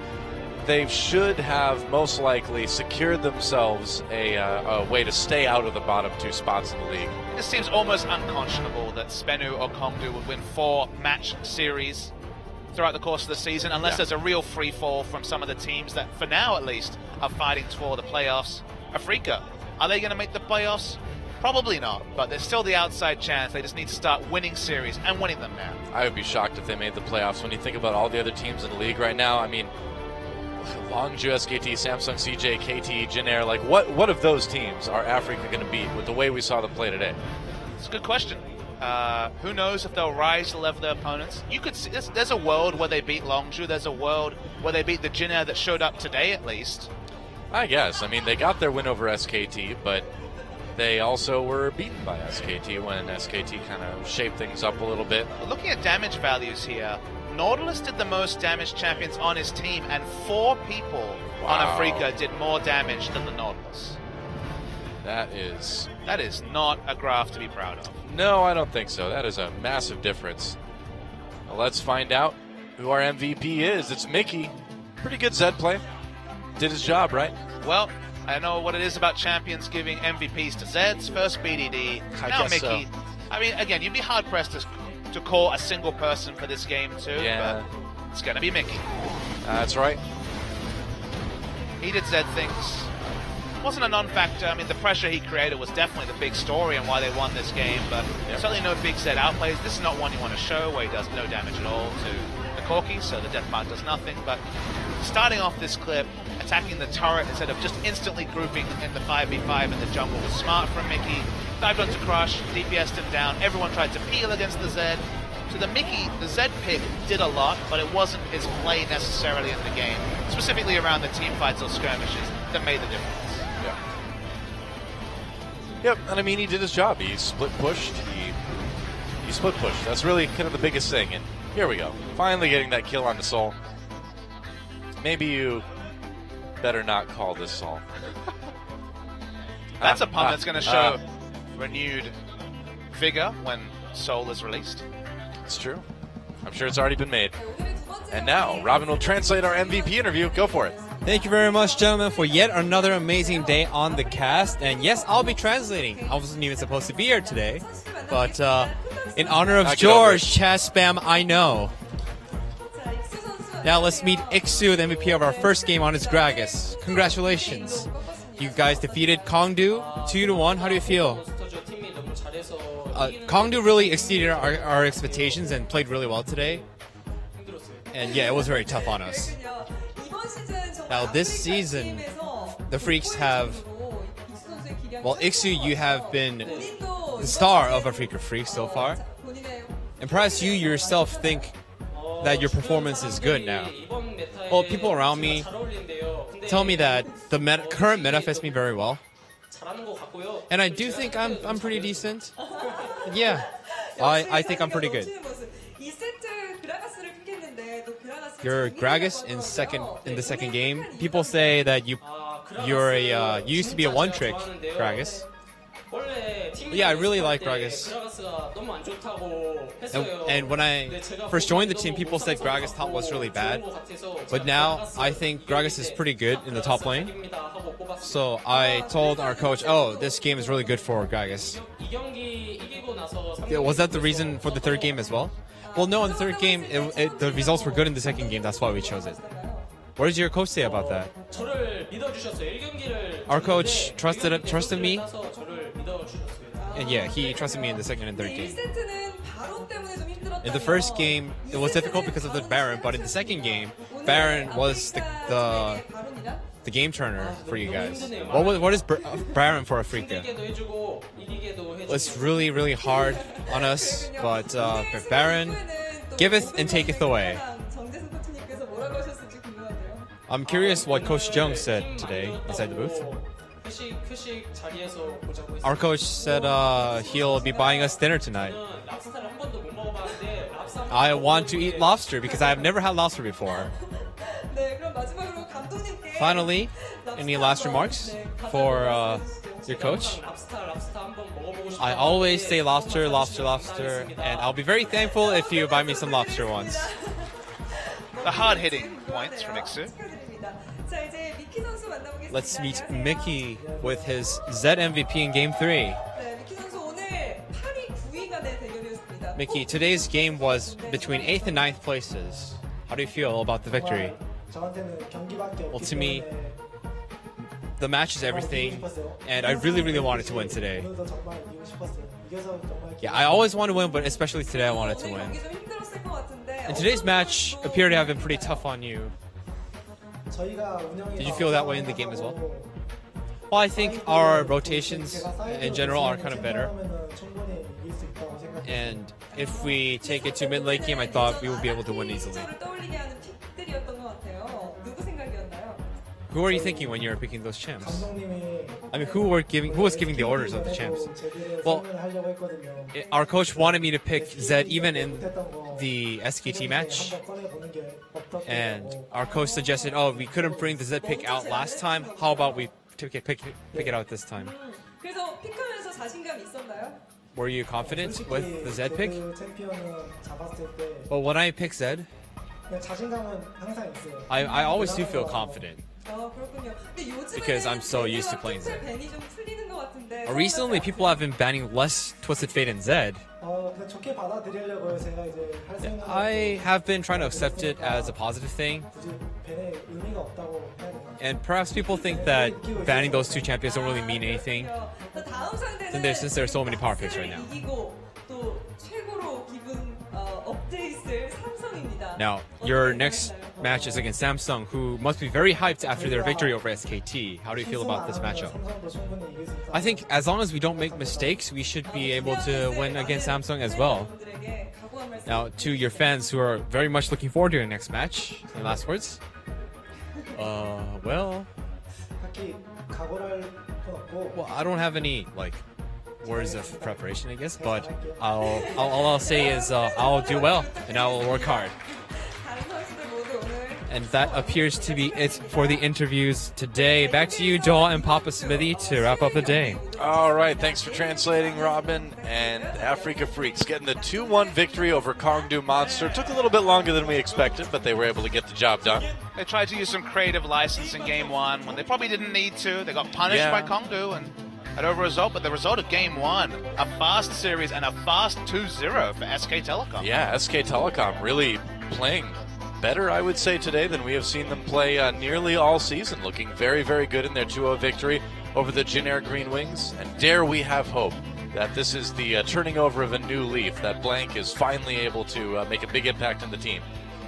they should have most likely secured themselves a way to stay out of the bottom 2 spots in the league.
It seems almost unconscionable that Spenu or Kongdu would win 4 match series throughout the course of the season, unless there's a real free fall from some of the teams that, for now at least, are fighting for the playoffs. Africa, are they going to make the playoffs? Probably not, but there's still the outside chance. They just need to start winning series and winning them now.
I would be shocked if they made the playoffs. When you think about all the other teams in the league right now, I mean, Longju, SKT, Samsung, CJ, KT, Jin Air, like what of those teams are Africa going to beat with the way we saw them play today?
It's a good question. Who knows if they'll rise to the level of their opponents? You could see, there's a world where they beat Longju. There's a world where they beat the Jin Air that showed up today, at least.
I guess. I mean, they got their win over SKT, but they also were beaten by SKT when SKT kind of shaped things up a little bit.
Looking at damage values here, Nautilus did the most damage champions on his team, and 4 people on Africa did more damage than the Nautilus.
That is
not a graph to be proud of.
No, I don't think so. That is a massive difference. Well, let's find out who our MVP is. It's Mickey. Pretty good Zed play. Did his job, right?
Well, I know what it is about champions giving MVPs to Zeds. First BDD, now
guess
Mickey.
so.
I mean, again, you'd be hard-pressed to call a single person for this game too,
Yeah.
but it's going to be Mickey.
That's right.
He did Zed things. Wasn't a non-factor. I mean, the pressure he created was definitely the big story and why they won this game, but certainly no big Zed outplays. This is not one you want to show where he does no damage at all to the Corki, so the death mark does nothing, but starting off this clip, attacking the turret instead of just instantly grouping in the 5v5 in the jungle was smart from Mickey. Dived onto Crush, DPS'd him down, everyone tried to peel against the Zed. So the Zed pick did a lot, but it wasn't his play necessarily in the game, specifically around the team fights or skirmishes, that made the difference.
Yep, and I mean, he did his job. He split pushed. He split pushed. That's really kind of the biggest thing. And here we go. Finally getting that kill on the Soul. Maybe you better not call this Soul.
That's a pun that's going to show renewed vigor when Soul is released.
It's true. I'm sure it's already been made. And now, Robin will translate our MVP interview. Go for it.
Thank you very much, gentlemen, for yet another amazing day on the cast. And yes, I'll be translating. I wasn't even supposed to be here today. But in honor of George, chat spam, I know. Now let's meet Iksu, the MVP of our first game on his Gragas. Congratulations. You guys defeated Kongdu 2-1. How do you feel? Kongdu really exceeded our expectations and played really well today. And yeah, it was very tough on us. Now this season, the Freaks have... Well, Iksu, you have been the star of Africa Freaks so far. And perhaps you yourself think that your performance is good now. Well, people around me tell me that the current meta fits me very well. And I do think I'm pretty decent. Yeah, I think I'm pretty good. Your Gragas in the second game. People say that you used to be a one-trick Gragas. Yeah, I really like Gragas. And when I first joined the team, people said Gragas top was really bad. But now I think Gragas is pretty good in the top lane. So I told our coach, oh, this game is really good for Gragas. Was that the reason for the third game as well? Well, no, in the third game, the results were good in the second game. That's why we chose it. What did your coach say about that? Our coach trusted me. And yeah, he trusted me in the second and third game. In the first game, it was difficult because of the Baron, but in the second game, Baron was the game turner for you guys. What is Baron for Africa? It's really, really hard on us, but Baron giveth and taketh away. I'm curious what Coach Jung said today inside the booth. Our coach said he'll be buying us dinner tonight. I want to eat lobster because I have never had lobster before.
네, 그럼 마지막으로 감독님께
Finally, any last remarks for your coach? I always say lobster, lobster, lobster, and I'll be very thankful if you buy me some lobster once.
The hard-hitting points from Iksu.
자, 이제 미키 선수 만나보겠습니다.
Let's meet Mickey with his Z MVP in Game 3.
네, 미키 선수 오늘 8위, 9위 간의 대결이었습니다.
Mickey, today's game was between 8th and 9th places. How do you feel about the victory? Well, to me, the match is everything, and I really, really wanted to win today. Yeah, I always want to win, but especially today I wanted to
오늘
win.
경기 좀 힘들었을 것 같은데.
And today's match appeared to have been pretty tough on you. Did you feel that way in the game as well? Well, I think our rotations in general are kind of better. And if we take it to mid-late game, I thought we would be able to win easily.
선수를 떠올리게 하는 픽들이었던 것 같아요. 누구 생각이었나요?
Who were you thinking when you were picking those champs? I mean, who was giving the orders of the champs? Well, our coach wanted me to pick Zed even in the SKT match, and our coach suggested, "Oh, we couldn't bring the Zed pick out last time. How about we pick it out this time?"
그래서 픽하면서 자신감이 있었나요?
Were you confident with the Zed pick? Well, when I pick Zed, I always do feel confident.
아, 그렇군요. 근데 요즘에는
Because I'm so used to playing
트위터
Zed.
밴이 좀 풀리는 것 같은데.
Recently, people have been banning less Twisted Fate and Zed. I have been trying to accept it as a positive thing. And perhaps people think that banning those two champions don't really mean anything.
다음 상대는
Since there are so many power picks right now.
이기고 또 최고로 기분 업돼 있을 삼성입니다.
Now, your next match is against Samsung, who must be very hyped after their victory over SKT. How do you feel about this matchup? I think as long as we don't make mistakes, we should be able to win against Samsung as well. Now, to your fans who are very much looking forward to your next match, any last words? Well, I don't have any words of preparation, I guess, but all I'll say is I'll do well and I will work hard. And that appears to be it for the interviews today. Back to you, Joel and Papa Smithy, to wrap up the day.
All right, thanks for translating, Robin. And Africa Freaks getting the 2-1 victory over Kongdu Monster. Took a little bit longer than we expected, but they were able to get the job done.
They tried to use some creative license in Game 1 when they probably didn't need to. They got punished by Kongdu and had over a result. But the result of Game 1, a fast series and a fast 2-0 for SK Telecom.
Yeah, SK Telecom really playing better, I would say, today than we have seen them play nearly all season. Looking very, very good in their 2-0 victory over the generic Green Wings. And dare we have hope that this is the turning over of a new leaf, that Blank is finally able to make a big impact in the team.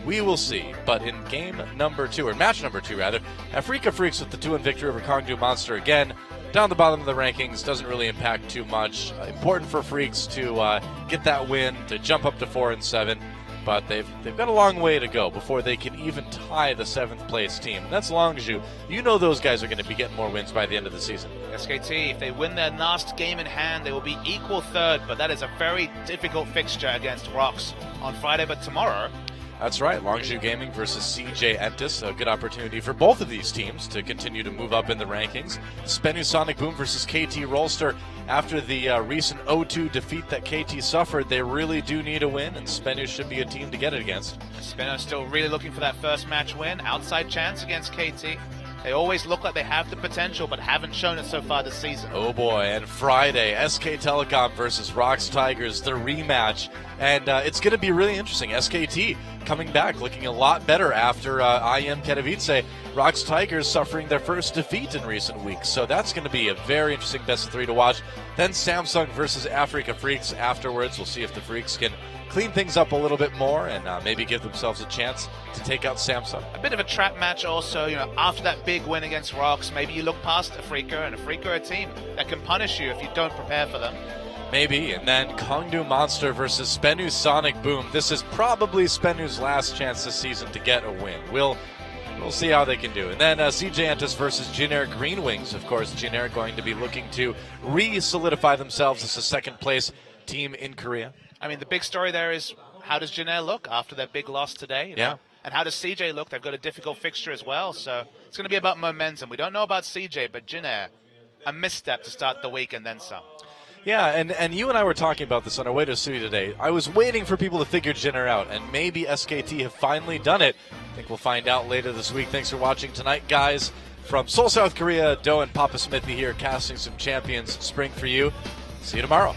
We will see. But in game number 2, or match number 2 rather, Africa Freaks with the 2-1 victory over Kongdu Monster again. Down the bottom of the rankings, doesn't really impact too much. Important for Freaks to get that win, to jump up to 4 and 7. But they've got a long way to go before they can even tie the 7th place team. And that's Longzhu. You know those guys are going to be getting more wins by the end of the season.
SKT, if they win their last game in hand, they will be equal third, but that is a very difficult fixture against Rocks on Friday. But tomorrow,
that's right, Longzhu Gaming versus CJ Entis. A good opportunity for both of these teams to continue to move up in the rankings. Spenu Sonic Boom versus KT Rolster. After the recent 0-2 defeat that KT suffered, they really do need a win, and Spenu should be a team to get it against.
Spenu still really looking for that first match win. Outside chance against KT. They always look like they have the potential, but haven't shown it so far this season.
Oh boy, and Friday, SK Telecom versus Rocks Tigers, the rematch. And it's going to be really interesting. SKT coming back, looking a lot better after IM Katowice. Rocks Tigers suffering their first defeat in recent weeks. So that's going to be a very interesting best of 3 to watch. Then Samsung versus Africa Freaks afterwards. We'll see if the Freaks can clean things up a little bit more and maybe give themselves a chance to take out Samsung.
A bit of a trap match also, after that big win against Rocks, maybe you look past Africa, and Africa are a team that can punish you if you don't prepare for them.
Maybe. And then Kongdu Monster versus Spenu Sonic Boom. This is probably Spenu's last chance this season to get a win. We'll see how they can do. And then CJ Entis versus generic Green Wings. Of course, generic going to be looking to re-solidify themselves as a second place team in Korea.
I mean, the big story there is how does Jin Air look after their big loss today? You know? And how does CJ look? They've got a difficult fixture as well, so it's going to be about momentum. We don't know about CJ, but Jin Air, a misstep to start the week and then some.
Yeah, and you and I were talking about this on our way to the studio today. I was waiting for people to figure Jinner out, and maybe SKT have finally done it. I think we'll find out later this week. Thanks for watching tonight, guys. From Seoul, South Korea, Doe and Papa Smithy here casting some Champions Spring for you. See you tomorrow.